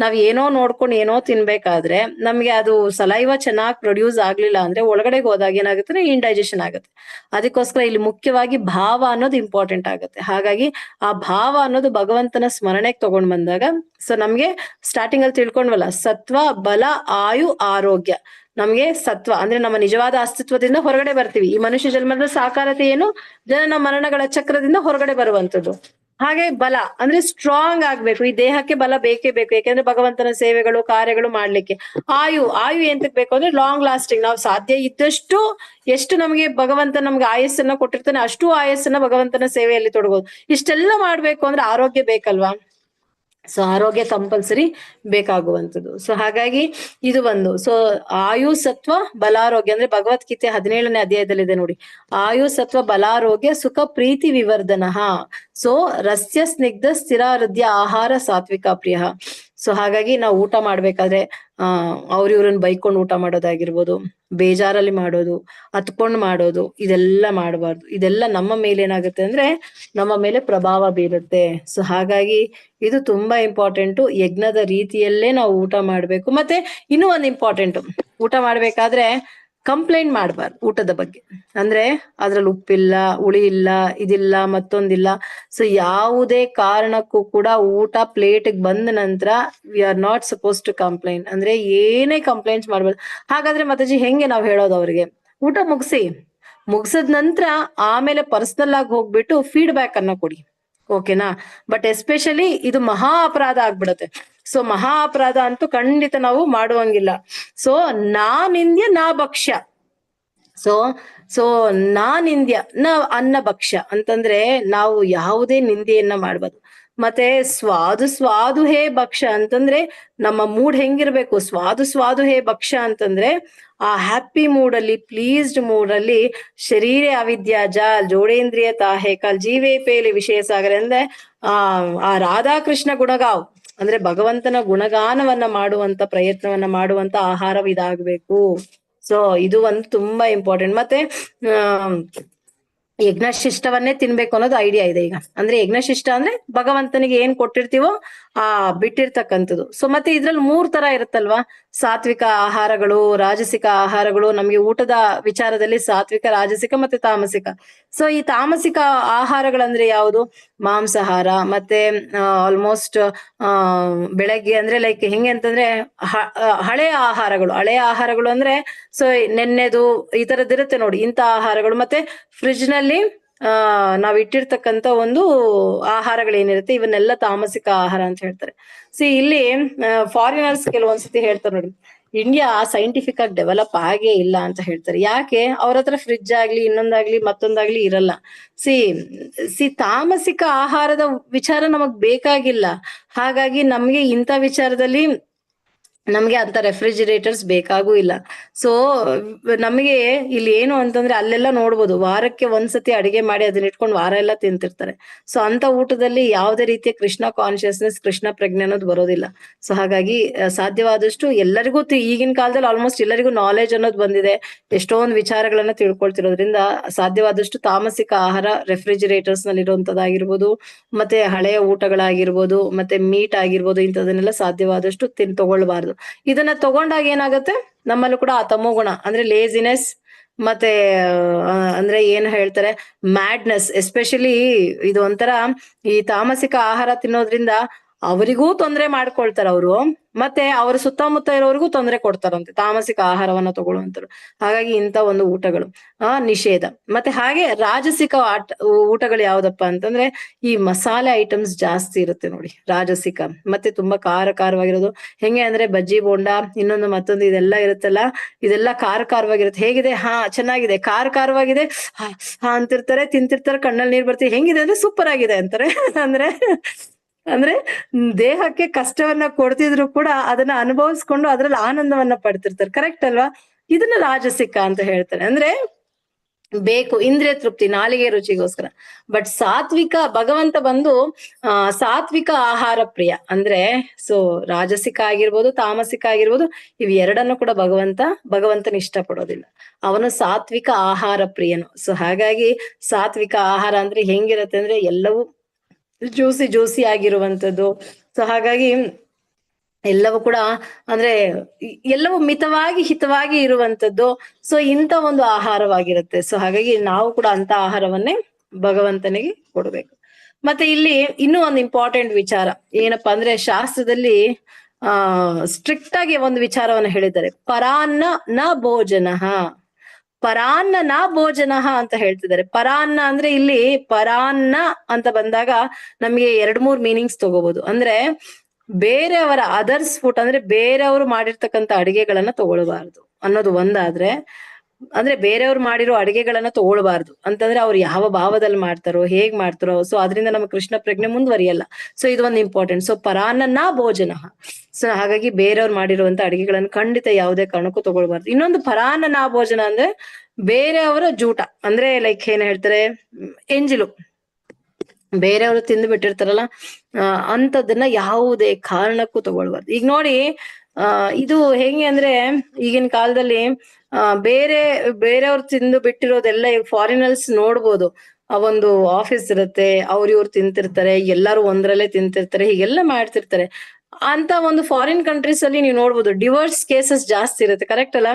ನಾವ್ ಏನೋ ನೋಡ್ಕೊಂಡು ಏನೋ ತಿನ್ಬೇಕಾದ್ರೆ ನಮ್ಗೆ ಅದು ಸಲೈವ ಚೆನ್ನಾಗಿ ಪ್ರೊಡ್ಯೂಸ್ ಆಗ್ಲಿಲ್ಲ ಅಂದ್ರೆ ಒಳಗಡೆಗೆ ಹೋದಾಗ ಏನಾಗುತ್ತೆ, ಇಂಡೈಜೆಷನ್ ಆಗುತ್ತೆ. ಅದಕ್ಕೋಸ್ಕರ ಇಲ್ಲಿ ಮುಖ್ಯವಾಗಿ ಭಾವ ಅನ್ನೋದು ಇಂಪಾರ್ಟೆಂಟ್ ಆಗುತ್ತೆ. ಹಾಗಾಗಿ ಆ ಭಾವ ಅನ್ನೋದು ಭಗವಂತನ ಸ್ಮರಣೆಗೆ ತಗೊಂಡ್ ಬಂದಾಗ, ಸೊ ನಮ್ಗೆ ಸ್ಟಾರ್ಟಿಂಗ್ ಅಲ್ಲಿ ತಿಳ್ಕೊಂಡ್ವಲ್ಲ, ಸತ್ವ ಬಲ ಆಯು ಆರೋಗ್ಯ. ನಮ್ಗೆ ಸತ್ವ ಅಂದ್ರೆ ನಮ್ಮ ನಿಜವಾದ ಅಸ್ತಿತ್ವದಿಂದ ಹೊರಗಡೆ ಬರ್ತೀವಿ. ಈ ಮನುಷ್ಯ ಜನ್ಮದ ಸಾಕಾರತೆ ಏನು, ಜನನ ಮರಣಗಳ ಚಕ್ರದಿಂದ ಹೊರಗಡೆ ಬರುವಂತದ್ದು. ಹಾಗೆ ಬಲ ಅಂದ್ರೆ ಸ್ಟ್ರಾಂಗ್ ಆಗ್ಬೇಕು. ಈ ದೇಹಕ್ಕೆ ಬಲ ಬೇಕೇ ಬೇಕು, ಯಾಕೆಂದ್ರೆ ಭಗವಂತನ ಸೇವೆಗಳು ಕಾರ್ಯಗಳು ಮಾಡ್ಲಿಕ್ಕೆ. ಆಯು ಎಂತಕ್ ಬೇಕು ಅಂದ್ರೆ ಲಾಂಗ್ ಲಾಸ್ಟಿಂಗ್. ನಾವು ಸಾಧ್ಯ ಇದ್ದಷ್ಟು ಎಷ್ಟು ನಮ್ಗೆ ಭಗವಂತ ನಮ್ಗೆ ಆಯಸ್ಸನ್ನ ಕೊಟ್ಟಿರ್ತಾನೆ ಅಷ್ಟು ಆಯಸ್ಸನ್ನ ಭಗವಂತನ ಸೇವೆಯಲ್ಲಿ ತೊಡಗೋದು. ಇಷ್ಟೆಲ್ಲ ಮಾಡ್ಬೇಕು ಅಂದ್ರೆ ಆರೋಗ್ಯ ಬೇಕಲ್ವಾ? ಸೊ ಆರೋಗ್ಯ ಕಂಪಲ್ಸರಿ ಬೇಕಾಗುವಂಥದ್ದು. ಸೊ ಹಾಗಾಗಿ ಇದು ಒಂದು. ಸೊ ಆಯು ಸತ್ವ ಬಲಾರೋಗ್ಯ ಅಂದ್ರೆ ಭಗವದ್ಗೀತೆ 17ನೇ ಅಧ್ಯಾಯದಲ್ಲಿದೆ ನೋಡಿ, ಆಯು ಸತ್ವ ಬಲಾರೋಗ್ಯ ಸುಖ ಪ್ರೀತಿ ವಿವರ್ಧನಃ. ಸೊ ರಸ್ಯ ಸ್ನಿಗ್ಧ ಸ್ಥಿರ ಹೃದಯ ಆಹಾರ ಸಾತ್ವಿಕ ಪ್ರಿಯ. ಸೊ ಹಾಗಾಗಿ ನಾವು ಊಟ ಮಾಡ್ಬೇಕಾದ್ರೆ ಇವ್ರನ್ನ ಬೈಕೊಂಡು ಊಟ ಮಾಡೋದಾಗಿರ್ಬೋದು, ಬೇಜಾರಲ್ಲಿ ಮಾಡೋದು, ಹತ್ಕೊಂಡ್ ಮಾಡೋದು, ಇದೆಲ್ಲ ಮಾಡಬಾರ್ದು. ಇದೆಲ್ಲ ನಮ್ಮ ಮೇಲೆ ಏನಾಗುತ್ತೆ ಅಂದ್ರೆ ನಮ್ಮ ಮೇಲೆ ಪ್ರಭಾವ ಬೀರುತ್ತೆ. ಸೊ ಹಾಗಾಗಿ ಇದು ತುಂಬಾ ಇಂಪಾರ್ಟೆಂಟು. ಯಜ್ಞದ ರೀತಿಯಲ್ಲೇ ನಾವು ಊಟ ಮಾಡ್ಬೇಕು. ಮತ್ತೆ ಇನ್ನೂ ಒಂದು ಇಂಪಾರ್ಟೆಂಟು, ಊಟ ಮಾಡ್ಬೇಕಾದ್ರೆ ಕಂಪ್ಲೇಂಟ್ ಮಾಡ್ಬಾರ್ದು ಊಟದ ಬಗ್ಗೆ. ಅಂದ್ರೆ ಅದ್ರಲ್ಲಿ ಉಪ್ಪಿಲ್ಲ, ಹುಳಿ ಇಲ್ಲ, ಇದಿಲ್ಲ, ಮತ್ತೊಂದಿಲ್ಲ. ಸೊ ಯಾವುದೇ ಕಾರಣಕ್ಕೂ ಕೂಡ ಊಟ ಪ್ಲೇಟ್ಗೆ ಬಂದ ನಂತರ we are not suppose to complaint. ಅಂದ್ರೆ ಏನೇ ಕಂಪ್ಲೇಂಟ್ಸ್ ಮಾಡ್ಬಾರ್ದು. ಹಾಗಾದ್ರೆ ಮಾತಾಜಿ ಹೆಂಗೆ ನಾವ್ ಹೇಳೋದು ಅವ್ರಿಗೆ? ಊಟ ಮುಗಿಸಿದ ನಂತರ ಆಮೇಲೆ ಪರ್ಸನಲ್ ಆಗಿ ಹೋಗ್ಬಿಟ್ಟು ಫೀಡ್ಬ್ಯಾಕ್ ಅನ್ನ ಕೊಡಿ, ಓಕೆನಾ? ಬಟ್ ಎಸ್ಪೆಷಲಿ ಇದು ಮಹಾ ಅಪರಾಧ ಆಗ್ಬಿಡತ್ತೆ. ಸೊ ಮಹಾ ಅಪರಾಧ ಅಂತೂ ಖಂಡಿತ ನಾವು ಮಾಡುವಂಗಿಲ್ಲ. ಸೊ ನಾನಿಂದ್ಯ ನಾ ಭಕ್ಷ್ಯ. ಸೊ ನಾನಿಂದ್ಯ ನ ಅನ್ನ ಭಕ್ಷ್ಯ ಅಂತಂದ್ರೆ ನಾವು ಯಾವುದೇ ನಿಂದೆಯನ್ನ ಮಾಡ್ಬಾರ್ದು. ಮತ್ತೆ ಸ್ವಾದು ಹೇ ಭಕ್ಷ್ಯ ಅಂತಂದ್ರೆ ನಮ್ಮ ಮೂಡ್ ಹೆಂಗಿರ್ಬೇಕು, ಸ್ವಾದು ಹೇ ಭಕ್ಷ್ಯ ಅಂತಂದ್ರೆ ಆ ಹ್ಯಾಪಿ ಮೂಡ್ ಅಲ್ಲಿ, ಪ್ಲೀಸ್ಡ್ ಮೂಡ್ ಅಲ್ಲಿ ಶರೀರ ಅವಿದ್ಯಾ ಜಾಲ್ ಜೋಡೇಂದ್ರಿಯ ತಾಹೆ ಕಾಲ್ ಜೀವೇ ಪೇಲಿ ವಿಷಯ ಸಾಗರ ಅಂದ್ರೆ ಆ ರಾಧಾಕೃಷ್ಣ ಗುಣಗಾವ್ ಅಂದ್ರೆ ಭಗವಂತನ ಗುಣಗಾನವನ್ನ ಮಾಡುವಂತ ಪ್ರಯತ್ನವನ್ನ ಮಾಡುವಂತ ಆಹಾರ ಇದಾಗಬೇಕು. ಸೊ ಇದು ಒಂದು ತುಂಬಾ ಇಂಪಾರ್ಟೆಂಟ್. ಮತ್ತೆ ಯಜ್ಞಶಿಷ್ಟವನ್ನೇ ತಿನ್ಬೇಕು ಅನ್ನೋದು ಐಡಿಯಾ ಇದೆ ಈಗ. ಅಂದ್ರೆ ಯಜ್ಞಶಿಷ್ಟ ಅಂದ್ರೆ ಭಗವಂತನಿಗೆ ಏನ್ ಕೊಟ್ಟಿರ್ತೀವೋ ಬಿಟ್ಟಿರ್ತಕ್ಕಂಥದ್ದು. ಸೊ ಮತ್ತೆ ಇದ್ರಲ್ಲಿ 3 ತರ ಇರುತ್ತಲ್ವಾ, ಸಾತ್ವಿಕ ಆಹಾರಗಳು, ರಾಜಸಿಕ ಆಹಾರಗಳು. ನಮ್ಗೆ ಊಟದ ವಿಚಾರದಲ್ಲಿ ಸಾತ್ವಿಕ, ರಾಜಸಿಕ ಮತ್ತೆ ತಾಮಸಿಕ. ಸೊ ಈ ತಾಮಸಿಕ ಆಹಾರಗಳಂದ್ರೆ ಯಾವುದು? ಮಾಂಸಾಹಾರ. ಮತ್ತೆ ಆಲ್ಮೋಸ್ಟ್ ಬೆಳಗ್ಗೆ ಅಂದ್ರೆ ಲೈಕ್ ಹೆಂಗೆ ಅಂತಂದ್ರೆ ಹಳೆಯ ಆಹಾರಗಳು ಅಂದ್ರೆ ಸೊ ನೆನ್ನೆದು ಈ ತರದಿರುತ್ತೆ ನೋಡಿ, ಇಂಥ ಆಹಾರಗಳು. ಮತ್ತೆ ಫ್ರಿಡ್ಜ್ ನಲ್ಲಿ ನಾವ್ ಇಟ್ಟಿರ್ತಕ್ಕಂಥ ಒಂದು ಆಹಾರಗಳೇನಿರುತ್ತೆ ಇವನ್ನೆಲ್ಲ ತಾಮಸಿಕ ಆಹಾರ ಅಂತ ಹೇಳ್ತಾರೆ. ಇಲ್ಲಿ ಫಾರಿನರ್ಸ್ ಕೆಲವೊಂದ್ಸತಿ ಹೇಳ್ತಾರೆ ನೋಡಿ, ಇಂಡಿಯಾ ಸೈಂಟಿಫಿಕ್ ಆಗಿ ಡೆವಲಪ್ ಆಗೇ ಇಲ್ಲ ಅಂತ ಹೇಳ್ತಾರೆ. ಯಾಕೆ? ಅವ್ರ ಹತ್ರ ಫ್ರಿಡ್ಜ್ ಆಗ್ಲಿ ಇನ್ನೊಂದಾಗ್ಲಿ ಮತ್ತೊಂದಾಗ್ಲಿ ಇರಲ್ಲ. ತಾಮಸಿಕ ಆಹಾರದ ವಿಚಾರ ನಮಗ್ ಬೇಕಾಗಿಲ್ಲ. ಹಾಗಾಗಿ ನಮ್ಗೆ ಇಂಥ ವಿಚಾರದಲ್ಲಿ ನಮ್ಗೆ ಅಂತ ರೆಫ್ರಿಜಿರೇಟರ್ಸ್ ಬೇಕಾಗೂ ಇಲ್ಲ. ಸೊ ನಮಗೆ ಇಲ್ಲಿ ಏನು ಅಂತಂದ್ರೆ ಅಲ್ಲೆಲ್ಲ ನೋಡ್ಬೋದು, ವಾರಕ್ಕೆ ಒಂದ್ಸತಿ ಅಡಿಗೆ ಮಾಡಿ ಅದನ್ನ ಇಟ್ಕೊಂಡು ವಾರ ಎಲ್ಲ ತಿಂತಿರ್ತಾರೆ. ಸೊ ಅಂತ ಊಟದಲ್ಲಿ ಯಾವುದೇ ರೀತಿಯ ಕೃಷ್ಣ ಕಾನ್ಶಿಯಸ್ನೆಸ್, ಕೃಷ್ಣ ಪ್ರಜ್ಞೆ ಅನ್ನೋದು ಬರೋದಿಲ್ಲ. ಸೊ ಹಾಗಾಗಿ ಸಾಧ್ಯವಾದಷ್ಟು ಎಲ್ಲರಿಗೂ ಈಗಿನ ಕಾಲದಲ್ಲಿ ಆಲ್ಮೋಸ್ಟ್ ಎಲ್ಲರಿಗೂ ನಾಲೆಜ್ ಅನ್ನೋದು ಬಂದಿದೆ, ಎಷ್ಟೊಂದು ವಿಚಾರಗಳನ್ನ ತಿಳ್ಕೊಳ್ತಿರೋದ್ರಿಂದ ಸಾಧ್ಯವಾದಷ್ಟು ತಾಮಸಿಕ ಆಹಾರ ರೆಫ್ರಿಜಿರೇಟರ್ಸ್ ನಲ್ಲಿ ಇರುವಂತದ್ದಾಗಿರ್ಬೋದು, ಮತ್ತೆ ಹಳೆಯ ಊಟಗಳಾಗಿರ್ಬೋದು, ಮತ್ತೆ ಮೀಟ್ ಆಗಿರ್ಬೋದು, ಇಂಥದನ್ನೆಲ್ಲ ಸಾಧ್ಯವಾದಷ್ಟು ತಗೊಳ್ಬಾರ್ದು. ಇದನ್ನ ತಗೊಂಡಾಗ ಏನಾಗುತ್ತೆ, ನಮ್ಮಲ್ಲೂ ಕೂಡ ಆ ತಮೋಗುಣ ಅಂದ್ರೆ ಲೇಜಿನೆಸ್, ಮತ್ತೆ ಅಂದ್ರೆ ಏನ್ ಹೇಳ್ತಾರೆ ಮ್ಯಾಡ್ನೆಸ್, ಎಸ್ಪೆಷಲಿ ಇದು ಒಂಥರ ಈ ತಾಮಸಿಕ ಆಹಾರ ತಿನ್ನೋದ್ರಿಂದ ಅವರಿಗೂ ತೊಂದರೆ ಮಾಡ್ಕೊಳ್ತಾರ ಅವರು, ಮತ್ತೆ ಅವ್ರ ಸುತ್ತಮುತ್ತ ಇರೋರಿಗೂ ತೊಂದರೆ ಕೊಡ್ತಾರಂತೆ ತಾಮಸಿಕ ಆಹಾರವನ್ನ ತಗೊಳ್ಳುವಂತರು. ಹಾಗಾಗಿ ಇಂಥ ಒಂದು ಊಟಗಳು ನಿಷೇಧ. ಮತ್ತೆ ಹಾಗೆ ರಾಜಸಿಕ ಊಟಗಳು ಯಾವ್ದಪ್ಪ ಅಂತಂದ್ರೆ ಈ ಮಸಾಲೆ ಐಟಮ್ಸ್ ಜಾಸ್ತಿ ಇರುತ್ತೆ ನೋಡಿ, ರಾಜಸಿಕ. ಮತ್ತೆ ತುಂಬಾ ಖಾರವಾಗಿರೋದು, ಹೆಂಗೆ ಅಂದ್ರೆ ಬಜ್ಜಿ ಬೋಂಡ, ಇನ್ನೊಂದು ಮತ್ತೊಂದು ಇದೆಲ್ಲ ಇರುತ್ತಲ್ಲ, ಇದೆಲ್ಲ ಖಾರವಾಗಿರುತ್ತೆ. ಹೇಗಿದೆ? ಹಾ ಚೆನ್ನಾಗಿದೆ, ಖಾರವಾಗಿದೆ, ಹಾ ಅಂತಿರ್ತಾರೆ, ತಿಂತಿರ್ತಾರೆ, ಕಣ್ಣಲ್ಲಿ ನೀರ್ ಬರ್ತೀವಿ. ಹೆಂಗಿದೆ ಅಂದ್ರೆ ಸೂಪರ್ ಆಗಿದೆ ಅಂತಾರೆ. ಅಂದ್ರೆ ದೇಹಕ್ಕೆ ಕಷ್ಟವನ್ನ ಕೊಡ್ತಿದ್ರು ಕೂಡ ಅದನ್ನ ಅನುಭವಿಸ್ಕೊಂಡು ಅದ್ರಲ್ಲಿ ಆನಂದವನ್ನ ಪಡ್ತಿರ್ತಾರೆ. ಕರೆಕ್ಟ್ ಅಲ್ವಾ? ಇದನ್ನ ರಾಜಸಿಕ ಅಂತ ಹೇಳ್ತಾರೆ. ಅಂದ್ರೆ ಬೇಕು ಇಂದ್ರಿಯ ತೃಪ್ತಿ, ನಾಲಿಗೆ ರುಚಿಗೋಸ್ಕರ. ಬಟ್ ಸಾತ್ವಿಕ ಭಗವಂತ ಬಂದು ಸಾತ್ವಿಕ ಆಹಾರ ಪ್ರಿಯ. ಅಂದ್ರೆ ಸೊ ರಾಜಸಿಕ ಆಗಿರ್ಬೋದು, ತಾಮಸಿಕ ಆಗಿರ್ಬೋದು, ಇವ್ ಎರಡನ್ನು ಕೂಡ ಭಗವಂತನ ಇಷ್ಟಪಡೋದಿಲ್ಲ. ಅವನು ಸಾತ್ವಿಕ ಆಹಾರ ಪ್ರಿಯನು. ಸೊ ಹಾಗಾಗಿ ಸಾತ್ವಿಕ ಆಹಾರ ಅಂದ್ರೆ ಹೆಂಗಿರತ್ತೆ ಅಂದ್ರೆ ಎಲ್ಲವೂ ಜ್ಯೂಸಿ ಆಗಿರುವಂತದ್ದು. ಸೊ ಹಾಗಾಗಿ ಎಲ್ಲವೂ ಕೂಡ ಅಂದ್ರೆ ಎಲ್ಲವೂ ಮಿತವಾಗಿ ಹಿತವಾಗಿ ಇರುವಂತದ್ದು. ಸೊ ಇಂಥ ಒಂದು ಆಹಾರವಾಗಿರುತ್ತೆ. ಸೊ ಹಾಗಾಗಿ ನಾವು ಕೂಡ ಅಂತ ಆಹಾರವನ್ನೇ ಭಗವಂತನಿಗೆ ಕೊಡ್ಬೇಕು. ಮತ್ತೆ ಇಲ್ಲಿ ಇನ್ನೂ ಒಂದು ಇಂಪಾರ್ಟೆಂಟ್ ವಿಚಾರ ಏನಪ್ಪಾ ಅಂದ್ರೆ, ಶಾಸ್ತ್ರದಲ್ಲಿ ಸ್ಟ್ರಿಕ್ಟ್ ಆಗಿ ಒಂದು ವಿಚಾರವನ್ನ ಹೇಳಿದ್ದಾರೆ, ಪರಾನ್ನ ನ ಭೋಜನ, ಪರಾನ್ನ ನ ಭೋಜನ ಅಂತ ಹೇಳ್ತಿದ್ದಾರೆ. ಪರಾನ್ನ ಅಂದ್ರೆ ಇಲ್ಲಿ ಪರಾನ್ನ ಅಂತ ಬಂದಾಗ ನಮ್ಗೆ 2-3 ಮೀನಿಂಗ್ಸ್ ತಗೋಬಹುದು. ಅಂದ್ರೆ ಬೇರೆಯವರ ಅದರ್ಸ್ ಫುಡ್ ಅಂದ್ರೆ ಬೇರೆಯವರು ಮಾಡಿರ್ತಕ್ಕಂಥ ಅಡಿಗೆಗಳನ್ನ ತಗೊಳ್ಬಾರ್ದು ಅನ್ನೋದು ಒಂದಾದ್ರೆ, ಅಂದ್ರೆ ಬೇರೆಯವ್ರು ಮಾಡಿರೋ ಅಡಿಗೆಗಳನ್ನ ತಗೊಳ್ಬಾರ್ದು ಅಂತಂದ್ರೆ ಅವ್ರು ಯಾವ ಭಾವದಲ್ಲಿ ಮಾಡ್ತಾರೋ, ಹೇಗ್ ಮಾಡ್ತಾರೋ, ಸೊ ಅದರಿಂದ ನಮ್ಮ ಕೃಷ್ಣ ಪ್ರಜ್ಞೆ ಮುಂದುವರಿಯಲ್ಲ. ಸೊ ಇದು ಒಂದು ಇಂಪಾರ್ಟೆಂಟ್. ಸೊ ಪರಾನ್ನ ಭೋಜನ. ಸೊ ಹಾಗಾಗಿ ಬೇರೆಯವ್ರು ಮಾಡಿರುವಂತ ಅಡಿಗೆಗಳನ್ನ ಖಂಡಿತ ಯಾವುದೇ ಕಾರಣಕ್ಕೂ ತಗೊಳ್ಬಾರ್ದು. ಇನ್ನೊಂದು ಪರಾನ್ನ ಭೋಜನ ಅಂದ್ರೆ ಬೇರೆಯವರ ಜೂಟ, ಅಂದ್ರೆ ಲೈಕ್ ಏನ್ ಹೇಳ್ತಾರೆ ಎಂಜಿಲು, ಬೇರೆಯವರು ತಿಂದು ಬಿಟ್ಟಿರ್ತಾರಲ್ಲ ಅಂತದನ್ನ ಯಾವುದೇ ಕಾರಣಕ್ಕೂ ತಗೊಳ್ಬಾರ್ದು. ಈಗ ನೋಡಿ ಇದು ಹೆಂಗೆ ಅಂದ್ರೆ ಈಗಿನ ಕಾಲದಲ್ಲಿ ಬೇರೆಯವ್ರು ತಿಂದು ಬಿಟ್ಟಿರೋದೆಲ್ಲ ಈಗ ಫಾರಿನರ್ಸ್ ನೋಡ್ಬೋದು. ಆ ಒಂದು ಆಫೀಸ್ ಇರುತ್ತೆ, ಇವ್ರು ತಿಂತಿರ್ತಾರೆ, ಎಲ್ಲಾರು ಒಂದ್ರಲ್ಲೇ ತಿಂತಿರ್ತಾರೆ, ಹೀಗೆಲ್ಲ ಮಾಡ್ತಿರ್ತಾರೆ. ಅಂತ ಒಂದು ಫಾರಿನ್ ಕಂಟ್ರೀಸ್ ಅಲ್ಲಿ ನೀವು ನೋಡ್ಬೋದು ಡಿವೋರ್ಸ್ ಕೇಸಸ್ ಜಾಸ್ತಿ ಇರುತ್ತೆ. ಕರೆಕ್ಟ್ ಅಲ್ಲ?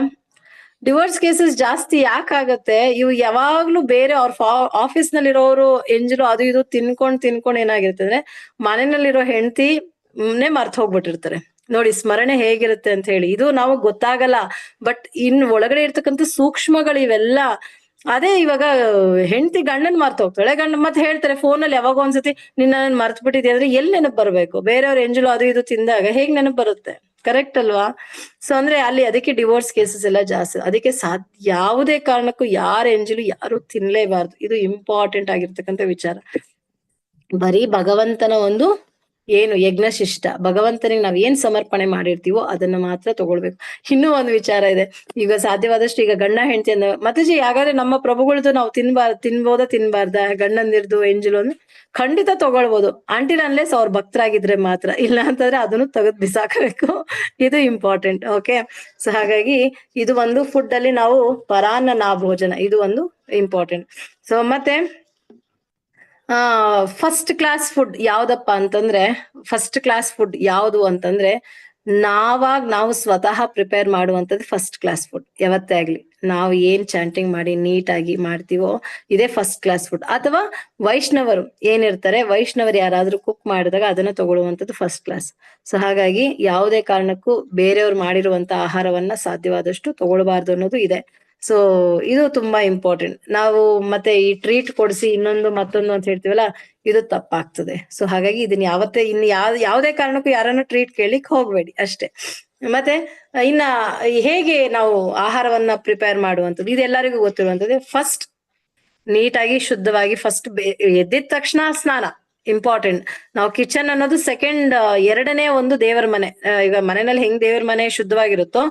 ಡಿವೋರ್ಸ್ ಕೇಸಸ್ ಜಾಸ್ತಿ ಯಾಕಾಗತ್ತೆ? ಇವು ಯಾವಾಗ್ಲೂ ಬೇರೆ ಅವ್ರ ಆಫೀಸ್ ನಲ್ಲಿರೋರು ಎಂಜಲು ಅದು ಇದು ತಿನ್ಕೊಂಡ್ ಏನಾಗಿರುತ್ತೆ ಅಂದ್ರೆ ಮನೆಯಲ್ಲಿರೋ ಹೆಂಡತಿನೇ ಮರ್ತ್ ಹೋಗ್ಬಿಟ್ಟಿರ್ತಾರೆ. ನೋಡಿ ಸ್ಮರಣೆ ಹೇಗಿರುತ್ತೆ ಅಂತ ಹೇಳಿ. ಇದು ನಾವು ಗೊತ್ತಾಗಲ್ಲ, ಬಟ್ ಒಳಗಡೆ ಇರ್ತಕ್ಕಂಥ ಸೂಕ್ಷ್ಮಗಳು ಇವೆಲ್ಲ. ಅದೇ ಇವಾಗ ಹೆಂಡತಿ ಗಂಡನ್ ಮರ್ತ್ ಹೋಗ್ತಾಳೆ, ಗಂಡ ಮತ್ತೆ ಹೇಳ್ತಾರೆ ಫೋನಲ್ಲಿ ಯಾವಾಗ ಒಂದ್ಸತಿ ನಿನ್ನ ಮರ್ತ್ ಬಿಟ್ಟಿದ್ಯಾ ಅಂದ್ರೆ ಎಲ್ಲಿ ನೆನಪು ಬರ್ಬೇಕು? ಬೇರೆಯವ್ರ ಎಂಜಲು ಅದು ಇದು ತಿಂದಾಗ ಹೇಗ್ ನೆನಪು ಬರುತ್ತೆ? ಕರೆಕ್ಟ್ ಅಲ್ವಾ? ಸೊ ಅಂದ್ರೆ ಅಲ್ಲಿ ಅದಕ್ಕೆ ಡಿವೋರ್ಸ್ ಕೇಸಸ್ ಎಲ್ಲ ಜಾಸ್ತಿ. ಅದಕ್ಕೆ ಯಾವುದೇ ಕಾರಣಕ್ಕೂ ಯಾರ ಎಂಜಲು ಯಾರು ತಿನ್ಲೇಬಾರ್ದು. ಇದು ಇಂಪಾರ್ಟೆಂಟ್ ಆಗಿರ್ತಕ್ಕಂಥ ವಿಚಾರ. ಬರೀ ಭಗವಂತನ ಒಂದು ಏನು ಯಜ್ಞಶಿಷ್ಟ, ಭಗವಂತನಿಗೆ ನಾವ್ ಏನ್ ಸಮರ್ಪಣೆ ಮಾಡಿರ್ತೀವೋ ಅದನ್ನ ಮಾತ್ರ ತಗೊಳ್ಬೇಕು. ಇನ್ನೂ ಒಂದು ವಿಚಾರ ಇದೆ. ಈಗ ಸಾಧ್ಯವಾದಷ್ಟು ಈಗ ಗಂಡ ಹೆಂಡತಿ ಅಂದ ಮತ್ತಜಿ ಹಾಗಾದ್ರೆ ನಮ್ಮ ಪ್ರಭುಗಳದ್ದು ನಾವು ತಿನ್ಬಾರ್ದ ಗಂಡಂದಿರ್ದು ಎಂಜಲು ಅಂದ್ರೆ ಖಂಡಿತ ತಗೊಳ್ಬೋದು, ಅಂಟಿಲ್ ಅನ್ಲೆಸ್ ಅವ್ರ ಭಕ್ತರಾಗಿದ್ರೆ ಮಾತ್ರ. ಇಲ್ಲ ಅಂತಂದ್ರೆ ಅದನ್ನು ತೆಗೆದು ಬಿಸಾಕಬೇಕು. ಇದು ಇಂಪಾರ್ಟೆಂಟ್. ಓಕೆ. ಸೊ ಹಾಗಾಗಿ ಇದು ಒಂದು ಫುಡ್ ಅಲ್ಲಿ ನಾವು ಪರಾನ್ನ ಭೋಜನ, ಇದು ಒಂದು ಇಂಪಾರ್ಟೆಂಟ್. ಸೊ ಮತ್ತೆ ಫಸ್ಟ್ ಕ್ಲಾಸ್ ಫುಡ್ ಯಾವ್ದಪ್ಪ ಅಂತಂದ್ರೆ, ಫಸ್ಟ್ ಕ್ಲಾಸ್ ಫುಡ್ ಯಾವ್ದು ಅಂತಂದ್ರೆ ನಾವು ಸ್ವತಃ ಪ್ರಿಪೇರ್ ಮಾಡುವಂತದ್ದು ಫಸ್ಟ್ ಕ್ಲಾಸ್ ಫುಡ್. ಯಾವತ್ತೇ ಆಗ್ಲಿ ನಾವು ಏನ್ ಚಾಂಟಿಂಗ್ ಮಾಡಿ ನೀಟಾಗಿ ಮಾಡ್ತೀವೋ ಇದೇ ಫಸ್ಟ್ ಕ್ಲಾಸ್ ಫುಡ್. ಅಥವಾ ವೈಷ್ಣವರು ಏನಿರ್ತಾರೆ, ವೈಷ್ಣವರು ಯಾರಾದ್ರೂ ಕುಕ್ ಮಾಡಿದಾಗ ಅದನ್ನ ತಗೊಳ್ಳುವಂಥದ್ದು ಫಸ್ಟ್ ಕ್ಲಾಸ್. ಸೊ ಹಾಗಾಗಿ ಯಾವುದೇ ಕಾರಣಕ್ಕೂ ಬೇರೆಯವ್ರು ಮಾಡಿರುವಂತ ಆಹಾರವನ್ನ ಸಾಧ್ಯವಾದಷ್ಟು ತಗೊಳ್ಬಾರ್ದು ಅನ್ನೋದು ಇದೆ. ಸೊ ಇದು ತುಂಬಾ ಇಂಪಾರ್ಟೆಂಟ್. ನಾವು ಮತ್ತೆ ಈ ಟ್ರೀಟ್ ಕೊಡಿಸಿ ಇನ್ನೊಂದು ಮತ್ತೊಂದು ಅಂತ ಹೇಳ್ತೀವಲ್ಲ, ಇದು ತಪ್ಪಾಗ್ತದೆ. ಸೊ ಹಾಗಾಗಿ ಇದನ್ನ ಯಾವತ್ತೇ ಯಾವುದೇ ಕಾರಣಕ್ಕೂ ಯಾರನ್ನು ಟ್ರೀಟ್ ಕೇಳಿಕ್ ಹೋಗ್ಬೇಡಿ ಅಷ್ಟೇ. ಮತ್ತೆ ಇನ್ನ ಹೇಗೆ ನಾವು ಆಹಾರವನ್ನ ಪ್ರಿಪೇರ್ ಮಾಡುವಂಥದ್ದು ಇದೆಲ್ಲರಿಗೂ ಗೊತ್ತಿರುವಂತದ್ದು. ಫಸ್ಟ್ ನೀಟಾಗಿ ಶುದ್ಧವಾಗಿ ಫಸ್ಟ್ ಎದ್ದಿದ ತಕ್ಷಣ ಸ್ನಾನ, ಇಂಪಾರ್ಟೆಂಟ್. ನಾವು ಕಿಚನ್ ಅನ್ನೋದು ಸೆಕೆಂಡ್, ಎರಡನೇ ಒಂದು ದೇವರ ಮನೆ. ಈಗ ಮನೆಯಲ್ಲಿ ಹೆಂಗ್ ದೇವರ ಮನೆ ಶುದ್ಧವಾಗಿರುತ್ತೋ,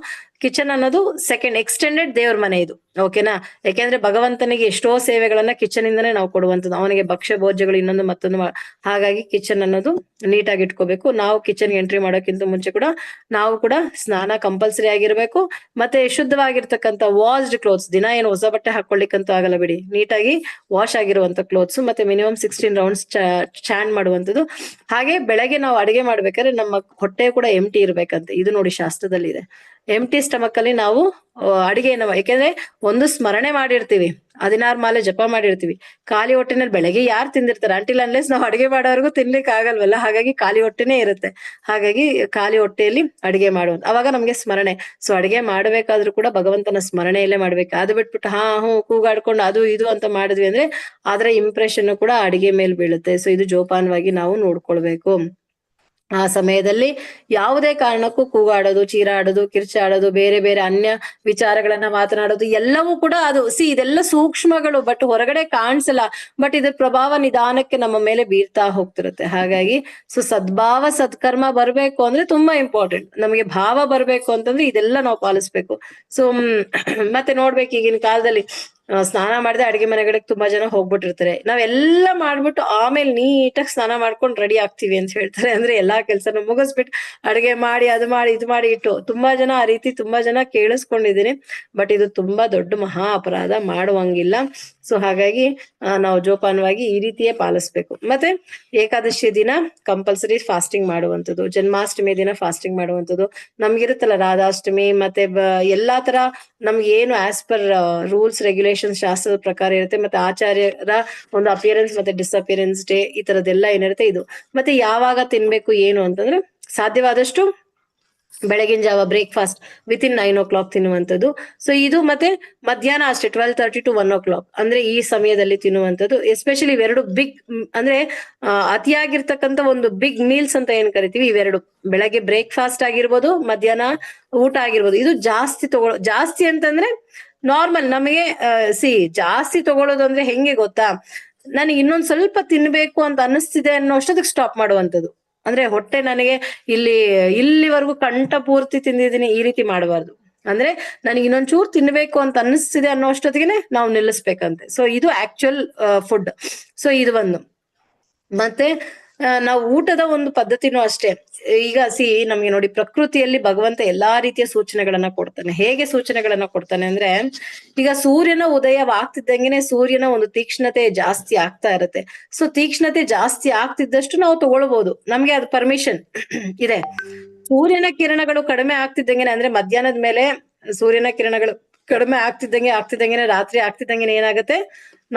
ಕಿಚನ್ ಅನ್ನೋದು ಸೆಕೆಂಡ್ ಎಕ್ಸ್ಟೆಂಡೆಡ್ ದೇವ್ರ ಮನೆ ಇದು. ಓಕೆನಾ? ಯಾಕೆಂದ್ರೆ ಭಗವಂತನಿಗೆ ಎಷ್ಟೋ ಸೇವೆಗಳನ್ನ ಕಿಚನ್ ಇಂದನೇ ನಾವು ಕೊಡುವಂಥದ್ದು. ಅವನಿಗೆ ಭಕ್ಷ್ಯ ಭೋಜ್ಯಗಳು ಇನ್ನೊಂದು ಮತ್ತೊಂದು ಹಾಗಾಗಿ ಕಿಚನ್ ಅನ್ನೋದು ನೀಟಾಗಿ ಇಟ್ಕೋಬೇಕು. ನಾವು ಕಿಚನ್ ಎಂಟ್ರಿ ಮಾಡೋಕ್ಕಿಂತ ಮುಂಚೆ ಕೂಡ ನಾವು ಕೂಡ ಸ್ನಾನ ಕಂಪಲ್ಸರಿ ಆಗಿರ್ಬೇಕು. ಮತ್ತೆ ಶುದ್ಧವಾಗಿರ್ತಕ್ಕಂಥ ವಾಶ್ಡ್ ಕ್ಲೋತ್ಸ್, ದಿನ ಏನು ಹೊಸ ಬಟ್ಟೆ ಹಾಕೊಳ್ಳಿಕ್ಕಂತೂ ಆಗಲ್ಲ ಬಿಡಿ, ನೀಟಾಗಿ ವಾಶ್ ಆಗಿರುವಂತ ಕ್ಲೋತ್ಸ್, ಮತ್ತೆ ಮಿನಿಮಮ್ 16 ರೌಂಡ್ಸ್ ಚಾಂಡ್ ಮಾಡುವಂಥದ್ದು. ಹಾಗೆ ಬೆಳಗ್ಗೆ ನಾವು ಅಡಿಗೆ ಮಾಡ್ಬೇಕಾದ್ರೆ ನಮ್ಮ ಹೊಟ್ಟೆ ಕೂಡ ಎಂಟಿ ಇರ್ಬೇಕಂತೆ. ಇದು ನೋಡಿ ಶಾಸ್ತ್ರದಲ್ಲಿ ಇದೆ. ಎಂಟಿ ಸ್ಟಮಕ್ ಅಲ್ಲಿ ನಾವು ಅಡಿಗೆಯನ್ನು, ಯಾಕೆಂದ್ರೆ ಒಂದು ಸ್ಮರಣೆ ಮಾಡಿರ್ತೀವಿ, 16 ಮಾಲೆ ಜಪ ಮಾಡಿರ್ತೀವಿ. ಖಾಲಿ ಹೊಟ್ಟೆನಲ್ಲಿ ಬೆಳಗ್ಗೆ ಯಾರು ತಿಂದಿರ್ತಾರೆ? ಅಂಟಿಲ್ ಅನ್ಲೆಸ್ ನಾವು ಅಡಿಗೆ ಮಾಡೋವರೆಗೂ ತಿನ್ಲಿಕ್ಕೆ ಆಗಲ್ವಲ್ಲ. ಹಾಗಾಗಿ ಖಾಲಿ ಹೊಟ್ಟೆನೇ ಇರುತ್ತೆ. ಹಾಗಾಗಿ ಖಾಲಿ ಹೊಟ್ಟೆಯಲ್ಲಿ ಅಡಿಗೆ ಮಾಡುವಂತ, ಅವಾಗ ನಮ್ಗೆ ಸ್ಮರಣೆ. ಸೊ ಅಡಿಗೆ ಮಾಡ್ಬೇಕಾದ್ರೂ ಕೂಡ ಭಗವಂತನ ಸ್ಮರಣೆಯಲ್ಲೇ ಮಾಡ್ಬೇಕು. ಅದು ಬಿಟ್ಬಿಟ್ಟು ಕೂಗಾಡ್ಕೊಂಡು ಅದು ಇದು ಅಂತ ಮಾಡಿದ್ವಿ ಅಂದ್ರೆ ಅದರ ಇಂಪ್ರೆಷನ್ ಕೂಡ ಅಡಿಗೆ ಮೇಲೆ ಬೀಳುತ್ತೆ. ಸೊ ಇದು ಜೋಪಾನವಾಗಿ ನಾವು ನೋಡ್ಕೊಳ್ಬೇಕು. ಆ ಸಮಯದಲ್ಲಿ ಯಾವುದೇ ಕಾರಣಕ್ಕೂ ಕೂಗಾಡೋದು, ಚೀರಾಡೋದು, ಕಿರ್ಚಾಡೋದು, ಬೇರೆ ಬೇರೆ ಅನ್ಯ ವಿಚಾರಗಳನ್ನ ಮಾತನಾಡೋದು ಎಲ್ಲವೂ ಕೂಡ ಅದು ಇದೆಲ್ಲ ಸೂಕ್ಷ್ಮಗಳು, ಬಟ್ ಹೊರಗಡೆ ಕಾಣಿಸಲ್ಲ. ಬಟ್ ಇದ್ರ ಪ್ರಭಾವ ನಿಧಾನಕ್ಕೆ ನಮ್ಮ ಮೇಲೆ ಬೀರ್ತಾ ಹೋಗ್ತಿರುತ್ತೆ. ಹಾಗಾಗಿ ಸದ್ಭಾವ ಸತ್ಕರ್ಮ ಬರ್ಬೇಕು ಅಂದ್ರೆ ತುಂಬಾ ಇಂಪಾರ್ಟೆಂಟ್. ನಮಗೆ ಭಾವ ಬರ್ಬೇಕು ಅಂತಂದ್ರೆ ಇದೆಲ್ಲ ನಾವು ಪಾಲಿಸ್ಬೇಕು. ಮತ್ತೆ ನೋಡ್ಬೇಕು, ಈಗಿನ ಕಾಲದಲ್ಲಿ ಸ್ನಾನ ಮಾಡದೆ ಅಡಿಗೆ ಮನೆಗಳಿಗೆ ತುಂಬಾ ಜನ ಹೋಗ್ಬಿಟ್ಟಿರ್ತಾರೆ. ನಾವೆಲ್ಲ ಮಾಡ್ಬಿಟ್ಟು ಆಮೇಲೆ ನೀಟಾಗಿ ಸ್ನಾನ ಮಾಡ್ಕೊಂಡು ರೆಡಿ ಆಗ್ತೀವಿ ಅಂತ ಹೇಳ್ತಾರೆ. ಅಂದ್ರೆ ಎಲ್ಲಾ ಕೆಲ್ಸನ ಮುಗಿಸ್ಬಿಟ್ಟು ಅಡಿಗೆ ಮಾಡಿ ಅದು ಮಾಡಿ ಇದು ಮಾಡಿ ಇಟ್ಟು, ತುಂಬಾ ಜನ ಆ ರೀತಿ ತುಂಬಾ ಜನ ಕೇಳಿಸ್ಕೊಂಡಿದ್ದೀನಿ. ಬಟ್ ಇದು ತುಂಬಾ ದೊಡ್ಡ ಮಹಾ ಅಪರಾಧ, ಮಾಡುವಂಗಿಲ್ಲ. ಸೊ ಹಾಗಾಗಿ ನಾವು ಜೋಪಾನವಾಗಿ ಈ ರೀತಿಯೇ ಪಾಲಿಸ್ಬೇಕು. ಮತ್ತೆ ಏಕಾದಶಿ ದಿನ ಕಂಪಲ್ಸರಿ ಫಾಸ್ಟಿಂಗ್ ಮಾಡುವಂಥದ್ದು, ಜನ್ಮಾಷ್ಟಮಿ ದಿನ ಫಾಸ್ಟಿಂಗ್ ಮಾಡುವಂಥದ್ದು, ನಮ್ಗಿರುತ್ತಲ್ಲ ರಾಧಾಷ್ಟಮಿ, ಮತ್ತೆ ಎಲ್ಲಾ ತರ ನಮ್ಗೆ ಏನು ಆಸ್ ಪರ್ ರೂಲ್ಸ್ ರೆಗ್ಯುಲೇಷನ್ ಶಾಸ್ತ್ರದ ಪ್ರಕಾರ ಇರುತ್ತೆ. ಮತ್ತೆ ಆಚಾರ್ಯರ ಒಂದು ಅಪಿಯರೆನ್ಸ್ ಮತ್ತೆ ಡಿಸ್ಅಪಿಯರೆನ್ಸ್ ಡೇ, ಈ ತರದೆಲ್ಲ ಏನಿರುತ್ತೆ ಇದು. ಮತ್ತೆ ಯಾವಾಗ ತಿನ್ಬೇಕು ಏನು ಅಂತಂದ್ರೆ ಸಾಧ್ಯವಾದಷ್ಟು ಬೆಳಗಿನ ಜಾವ ಬ್ರೇಕ್ಫಾಸ್ಟ್ ವಿತಿನ್ 9 o'clock ತಿನ್ನುವಂಥದ್ದು. ಸೊ ಇದು ಮತ್ತೆ ಮಧ್ಯಾಹ್ನ ಅಷ್ಟೇ 12:30 to 1 o'clock ಅಂದ್ರೆ ಈ ಸಮಯದಲ್ಲಿ ತಿನ್ನುವಂಥದ್ದು. ಎಸ್ಪೆಷಲಿ ಇವೆರಡು ಬಿಗ್, ಅಂದ್ರೆ ಅತಿಯಾಗಿರ್ತಕ್ಕಂಥ ಒಂದು ಬಿಗ್ ಮೀಲ್ಸ್ ಅಂತ ಏನ್ ಕರಿತೀವಿ, ಇವೆರಡು, ಬೆಳಗ್ಗೆ ಬ್ರೇಕ್ಫಾಸ್ಟ್ ಆಗಿರ್ಬೋದು, ಮಧ್ಯಾಹ್ನ ಊಟ ಆಗಿರ್ಬೋದು. ಇದು ಜಾಸ್ತಿ ಅಂತಂದ್ರೆ ನಾರ್ಮಲ್ ನಮಗೆ ಜಾಸ್ತಿ ತಗೊಳ್ಳೋದು ಅಂದ್ರೆ ಹೆಂಗೆ ಗೊತ್ತಾ, ನನಗೆ ಇನ್ನೊಂದ್ ಸ್ವಲ್ಪ ತಿನ್ಬೇಕು ಅಂತ ಅನ್ನಿಸ್ತಿದೆ ಅನ್ನೋ ಅಷ್ಟೊತ್ತಿಗೆ ಸ್ಟಾಪ್ ಮಾಡುವಂಥದ್ದು. ಅಂದ್ರೆ ಹೊಟ್ಟೆ ನನಗೆ ಇಲ್ಲಿವರೆಗೂ ಕಂಠ ಪೂರ್ತಿ ತಿಂದಿದ್ದೀನಿ, ಈ ರೀತಿ ಮಾಡಬಾರ್ದು. ಅಂದ್ರೆ ನನಗೆ ಇನ್ನೊಂಚೂರು ತಿನ್ಬೇಕು ಅಂತ ಅನ್ನಿಸ್ತಿದೆ ಅನ್ನೋ ಅಷ್ಟೊತ್ತಿಗೆ ನಾವು ನಿಲ್ಲಿಸ್ಬೇಕಂತೆ. ಸೊ ಇದು ಆಕ್ಚುಯಲ್ ಫುಡ್. ಸೊ ಇದು ಒಂದು. ಮತ್ತೆ ನಾವು ಊಟದ ಒಂದು ಪದ್ಧತಿನೂ ಅಷ್ಟೇ. ಈಗ ನಮ್ಗೆ ನೋಡಿ, ಪ್ರಕೃತಿಯಲ್ಲಿ ಭಗವಂತ ಎಲ್ಲಾ ರೀತಿಯ ಸೂಚನೆಗಳನ್ನ ಕೊಡ್ತಾನೆ. ಹೇಗೆ ಸೂಚನೆಗಳನ್ನ ಕೊಡ್ತಾನೆ ಅಂದ್ರೆ, ಈಗ ಸೂರ್ಯನ ಉದಯವಾಗ್ತಿದ್ದಂಗೆನೆ ಸೂರ್ಯನ ಒಂದು ತೀಕ್ಷ್ಣತೆ ಜಾಸ್ತಿ ಆಗ್ತಾ ಇರುತ್ತೆ. ಸೊ ತೀಕ್ಷ್ಣತೆ ಜಾಸ್ತಿ ಆಗ್ತಿದ್ದಷ್ಟು ನಾವು ತಗೊಳ್ಬಹುದು, ನಮ್ಗೆ ಅದು ಪರ್ಮಿಷನ್ ಇದೆ. ಸೂರ್ಯನ ಕಿರಣಗಳು ಕಡಿಮೆ ಆಗ್ತಿದ್ದಂಗೆನೆ, ಅಂದ್ರೆ ಮಧ್ಯಾಹ್ನದ ಮೇಲೆ ಸೂರ್ಯನ ಕಿರಣಗಳು ಕಡಿಮೆ ಆಗ್ತಿದ್ದಂಗೆನೆ ರಾತ್ರಿ ಆಗ್ತಿದ್ದಂಗೆನೆ ಏನಾಗುತ್ತೆ,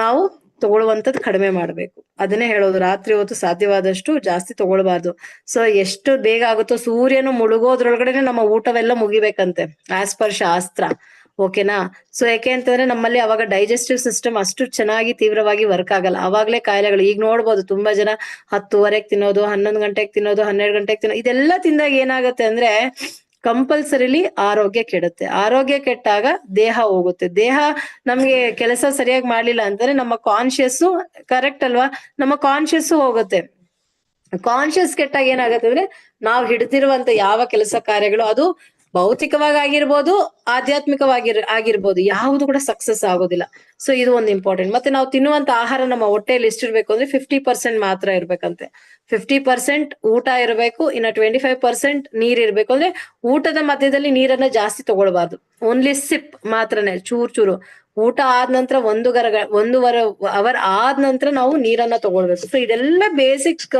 ನಾವು ತಗೊಳ್ಳುವಂಥದ್ದು ಕಡಿಮೆ ಮಾಡ್ಬೇಕು. ಅದನ್ನೇ ಹೇಳೋದು, ರಾತ್ರಿ ಹೊತ್ತು ಸಾಧ್ಯವಾದಷ್ಟು ಜಾಸ್ತಿ ತಗೊಳ್ಬಾರ್ದು. ಸೊ ಎಷ್ಟು ಬೇಗ ಆಗುತ್ತೋ, ಸೂರ್ಯನು ಮುಳುಗೋದ್ರೊಳಗಡೆನೆ ನಮ್ಮ ಊಟವೆಲ್ಲ ಮುಗಿಬೇಕಂತೆ ಆಸ್ ಪರ್ ಶಾಸ್ತ್ರ. ಓಕೆನಾ? ಸೊ ಯಾಕೆ ಅಂತಂದ್ರೆ ನಮ್ಮಲ್ಲಿ ಅವಾಗ ಡೈಜೆಸ್ಟಿವ್ ಸಿಸ್ಟಮ್ ಅಷ್ಟು ಚೆನ್ನಾಗಿ ತೀವ್ರವಾಗಿ ವರ್ಕ್ ಆಗಲ್ಲ. ಅವಾಗ್ಲೇ ಕಾಯಿಲೆಗಳು. ಈಗ ನೋಡ್ಬೋದು, ತುಂಬಾ ಜನ 10:30 ತಿನ್ನೋದು, 11 ಗಂಟೆಗೆ ತಿನ್ನೋದು, 12 ಗಂಟೆಗೆ ತಿನ್ನೋದು, ಇದೆಲ್ಲ ತಿಂದಾಗ ಏನಾಗುತ್ತೆ ಅಂದ್ರೆ ಕಂಪಲ್ಸರಿಲಿ ಆರೋಗ್ಯ ಕೆಡುತ್ತೆ. ಆರೋಗ್ಯ ಕೆಟ್ಟಾಗ ದೇಹ ಹೋಗುತ್ತೆ. ದೇಹ ನಮ್ಗೆ ಕೆಲಸ ಸರಿಯಾಗಿ ಮಾಡ್ಲಿಲ್ಲ ಅಂತಂದ್ರೆ ನಮ್ಮ ಕಾನ್ಶಿಯಸ್, ಕರೆಕ್ಟ್ ಅಲ್ವಾ, ನಮ್ಮ ಕಾನ್ಶಿಯಸ್ ಹೋಗುತ್ತೆ. ಕಾನ್ಶಿಯಸ್ ಕೆಟ್ಟಾಗ ಏನಾಗುತ್ತೆ ಅಂದ್ರೆ ನಾವು ಹಿಡ್ತಿರುವಂತ ಯಾವ ಕೆಲಸ ಕಾರ್ಯಗಳು, ಅದು ಭೌತಿಕವಾಗಿ ಆಗಿರ್ಬೋದು, ಆಗಿರ್ಬೋದು, ಯಾವುದು ಕೂಡ ಸಕ್ಸಸ್ ಆಗೋದಿಲ್ಲ. ಸೊ ಇದು ಒಂದು ಇಂಪಾರ್ಟೆಂಟ್. ಮತ್ತೆ ನಾವು ತಿನ್ನುವಂತ ಆಹಾರ ನಮ್ಮ ಹೊಟ್ಟೆಯಲ್ಲಿ ಎಷ್ಟಿರ್ಬೇಕು ಅಂದ್ರೆ 50% ಮಾತ್ರ ಇರ್ಬೇಕಂತೆ. 50% ಊಟ ಇರಬೇಕು, ಇನ್ನ 25% ನೀರ್ ಇರ್ಬೇಕು. ಅಂದ್ರೆ ಊಟದ ಮಧ್ಯದಲ್ಲಿ ನೀರನ್ನ ಜಾಸ್ತಿ ತಗೊಳ್ಬಾರ್ದು, ಓನ್ಲಿ ಸಿಪ್ ಮಾತ್ರನೇ, ಚೂರು. ಊಟ ಆದ ನಂತರ 1.5 ಅವರ್ ಆದ ನಂತರ ನಾವು ನೀರನ್ನ ತಗೊಳ್ಬೇಕು. ಸೊ ಇದೆಲ್ಲ ಬೇಸಿಕ್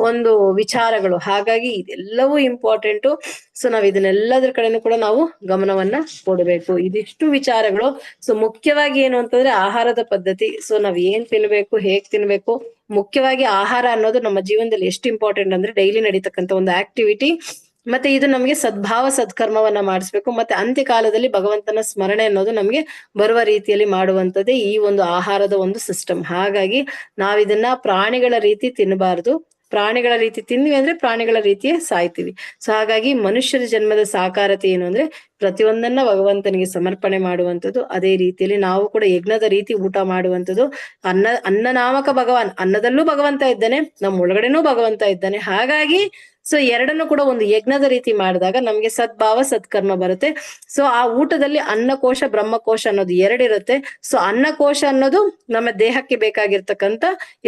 ಒಂದು ವಿಚಾರಗಳು. ಹಾಗಾಗಿ ಇದೆಲ್ಲವೂ ಇಂಪಾರ್ಟೆಂಟು. ಸೊ ನಾವ್ ಇದನ್ನೆಲ್ಲದ್ರ ಕಡೆನೂ ಕೂಡ ನಾವು ಗಮನವನ್ನ ಕೊಡಬೇಕು. ಇದಿಷ್ಟು ವಿಚಾರಗಳು. ಸೊ ಮುಖ್ಯವಾಗಿ ಏನು ಅಂತಂದ್ರೆ ಆಹಾರದ ಪದ್ಧತಿ. ಸೊ ನಾವ್ ಏನ್ ತಿನ್ಬೇಕು, ಹೇಗ್ ತಿನ್ಬೇಕು, ಮುಖ್ಯವಾಗಿ ಆಹಾರ ಅನ್ನೋದು ನಮ್ಮ ಜೀವನದಲ್ಲಿ ಎಷ್ಟು ಇಂಪಾರ್ಟೆಂಟ್ ಅಂದ್ರೆ ಡೈಲಿ ನಡೀತಕ್ಕಂಥ ಒಂದು ಆಕ್ಟಿವಿಟಿ. ಮತ್ತೆ ಇದು ನಮ್ಗೆ ಸದ್ಭಾವ ಸತ್ಕರ್ಮವನ್ನ ಮಾಡಿಸ್ಬೇಕು. ಮತ್ತೆ ಅಂತ್ಯಕಾಲದಲ್ಲಿ ಭಗವಂತನ ಸ್ಮರಣೆ ಅನ್ನೋದು ನಮ್ಗೆ ಬರುವ ರೀತಿಯಲ್ಲಿ ಮಾಡುವಂತದ್ದೇ ಈ ಒಂದು ಆಹಾರದ ಒಂದು ಸಿಸ್ಟಮ್. ಹಾಗಾಗಿ ನಾವಿದನ್ನ ಪ್ರಾಣಿಗಳ ರೀತಿ ತಿನ್ನಬಾರ್ದು, ಪ್ರಾಣಿಗಳ ರೀತಿ ತಿಂದ್ವಿ ಅಂದ್ರೆ ಪ್ರಾಣಿಗಳ ರೀತಿಯೇ ಸಾಯ್ತೀವಿ. ಸೊ ಹಾಗಾಗಿ ಮನುಷ್ಯರ ಜನ್ಮದ ಸಾಕಾರತೆ ಏನು ಅಂದ್ರೆ ಪ್ರತಿಯೊಂದನ್ನ ಭಗವಂತನಿಗೆ ಸಮರ್ಪಣೆ ಮಾಡುವಂಥದ್ದು. ಅದೇ ರೀತಿಯಲ್ಲಿ ನಾವು ಕೂಡ ಯಜ್ಞದ ರೀತಿ ಊಟ ಮಾಡುವಂಥದ್ದು. ಅನ್ನ ನಾಮಕ ಭಗವಾನ್, ಅನ್ನದಲ್ಲೂ ಭಗವಂತ ಇದ್ದಾನೆ, ನಮ್ಮ ಒಳಗಡೆನೂ ಭಗವಂತ ಇದ್ದಾನೆ. ಹಾಗಾಗಿ ಸೊ ಎರಡನ್ನು ಕೂಡ ಒಂದು ಯಜ್ಞದ ರೀತಿ ಮಾಡಿದಾಗ ನಮ್ಗೆ ಸದ್ಭಾವ ಸತ್ಕರ್ಮ ಬರುತ್ತೆ. ಸೊ ಆ ಊಟದಲ್ಲಿ ಅನ್ನಕೋಶ ಬ್ರಹ್ಮಕೋಶ ಅನ್ನೋದು ಎರಡಿರುತ್ತೆ. ಸೊ ಅನ್ನಕೋಶ ಅನ್ನೋದು ನಮ್ಮ ದೇಹಕ್ಕೆ ಬೇಕಾಗಿರ್ತಕ್ಕಂಥ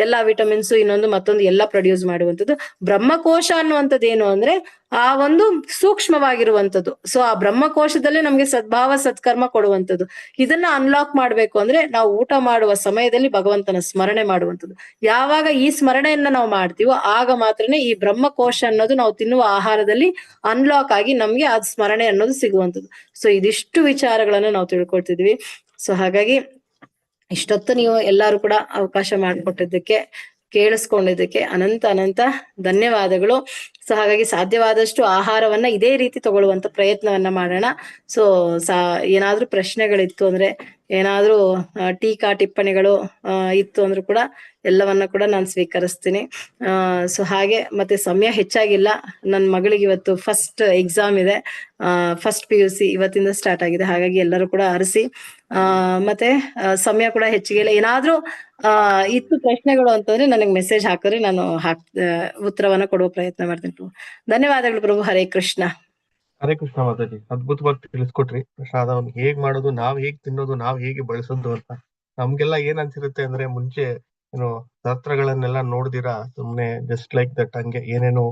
ಎಲ್ಲಾ ವಿಟಮಿನ್ಸ್ ಇನ್ನೊಂದು ಮತ್ತೊಂದು ಎಲ್ಲ ಪ್ರೊಡ್ಯೂಸ್ ಮಾಡುವಂಥದ್ದು. ಬ್ರಹ್ಮಕೋಶ ಅನ್ನುವಂಥದ್ದು ಏನು ಅಂದ್ರೆ ಆ ಒಂದು ಸೂಕ್ಷ್ಮವಾಗಿರುವಂಥದ್ದು. ಸೊ ಆ ಬ್ರಹ್ಮಕೋಶದಲ್ಲೇ ನಮ್ಗೆ ಸದ್ಭಾವ ಸತ್ಕರ್ಮ ಕೊಡುವಂಥದ್ದು. ಇದನ್ನ ಅನ್ಲಾಕ್ ಮಾಡ್ಬೇಕು ಅಂದ್ರೆ ನಾವು ಊಟ ಮಾಡುವ ಸಮಯದಲ್ಲಿ ಭಗವಂತನ ಸ್ಮರಣೆ ಮಾಡುವಂಥದ್ದು. ಯಾವಾಗ ಈ ಸ್ಮರಣೆಯನ್ನ ನಾವು ಮಾಡ್ತೀವೋ ಆಗ ಮಾತ್ರನೇ ಈ ಬ್ರಹ್ಮಕೋಶ ಅನ್ನೋದು ನಾವು ತಿನ್ನುವ ಆಹಾರದಲ್ಲಿ ಅನ್ಲಾಕ್ ಆಗಿ ನಮ್ಗೆ ಆ ಸ್ಮರಣೆ ಅನ್ನೋದು ಸಿಗುವಂಥದ್ದು. ಸೊ ಇದಿಷ್ಟು ವಿಚಾರಗಳನ್ನ ನಾವು ತಿಳ್ಕೊಳ್ತಿದ್ವಿ. ಸೊ ಹಾಗಾಗಿ ಇಷ್ಟೊತ್ತು ನೀವು ಎಲ್ಲರೂ ಕೂಡ ಅವಕಾಶ ಮಾಡಿಕೊಟ್ಟಿದ್ದಕ್ಕೆ, ಕೇಳಿಸ್ಕೊಂಡಿದ್ದಕ್ಕೆ ಅನಂತ ಧನ್ಯವಾದಗಳು. ಸೊ ಹಾಗಾಗಿ ಸಾಧ್ಯವಾದಷ್ಟು ಆಹಾರವನ್ನ ಇದೇ ರೀತಿ ತಗೊಳ್ಳುವಂತ ಪ್ರಯತ್ನವನ್ನ ಮಾಡೋಣ. ಸೊ ಏನಾದ್ರೂ ಪ್ರಶ್ನೆಗಳಿತ್ತು ಅಂದ್ರೆ, ಏನಾದ್ರೂ ಟೀಕಾ ಟಿಪ್ಪಣಿಗಳು ಇತ್ತು ಅಂದ್ರೂ ಕೂಡ ಎಲ್ಲವನ್ನ ಕೂಡ ನಾನು ಸ್ವೀಕರಿಸ್ತೀನಿ. ಸೊ ಹಾಗೆ ಮತ್ತೆ ಸಮಯ ಹೆಚ್ಚಾಗಿಲ್ಲ. ನನ್ನ ಮಗಳಿಗೆ ಇವತ್ತು ಫಸ್ಟ್ ಎಕ್ಸಾಮ್ ಇದೆ, ಫಸ್ಟ್ PUC ಇವತ್ತಿಂದ ಸ್ಟಾರ್ಟ್ ಆಗಿದೆ. ಹಾಗಾಗಿ ಎಲ್ಲರೂ ಕೂಡ ಹರಿಸಿ ಮತ್ತೆ ಸಮಯ ಕೂಡ ಹೆಚ್ಚಿಗೆ ಇಲ್ಲ. ಏನಾದ್ರೂ ಇತ್ತು ಪ್ರಶ್ನೆಗಳು ಅಂತಂದ್ರೆ ನನಗೆ ಮೆಸೇಜ್ ಹಾಕಿದ್ರೆ ನಾನು ಉತ್ತರವನ್ನ ಕೊಡುವ ಪ್ರಯತ್ನ ಮಾಡ್ತೀನಿ ಪ್ರಭು. ಧನ್ಯವಾದಗಳು ಪ್ರಭು. ಹರೇ ಕೃಷ್ಣ. ಹರೇ ಕೃಷ್ಣ ಮಾತಾಜಿ, ಅದ್ಭುತವಾಗಿ ತಿಳಿಸ್ಕೊಟ್ರಿ. ಪ್ರಸಾದವನ್ನು ಹೇಗ್ ಮಾಡೋದು, ನಾವ್ ಹೇಗ್ ತಿನ್ನೋದು, ನಾವ್ ಹೇಗೆ ಬಳಸೋದು ಅಂತ. ನಮ್ಗೆಲ್ಲ ಏನ್ ಅನ್ಸಿರುತ್ತೆ ಅಂದ್ರೆ, ಮುಂಚೆ ಶಾಸ್ತ್ರಗಳನ್ನೆಲ್ಲ ನೋಡ್ದಿರಾ ಸುಮ್ನೆ ಜಸ್ಟ್ ಲೈಕ್ ದಟ್ ಹಂಗೆ ಏನೇನು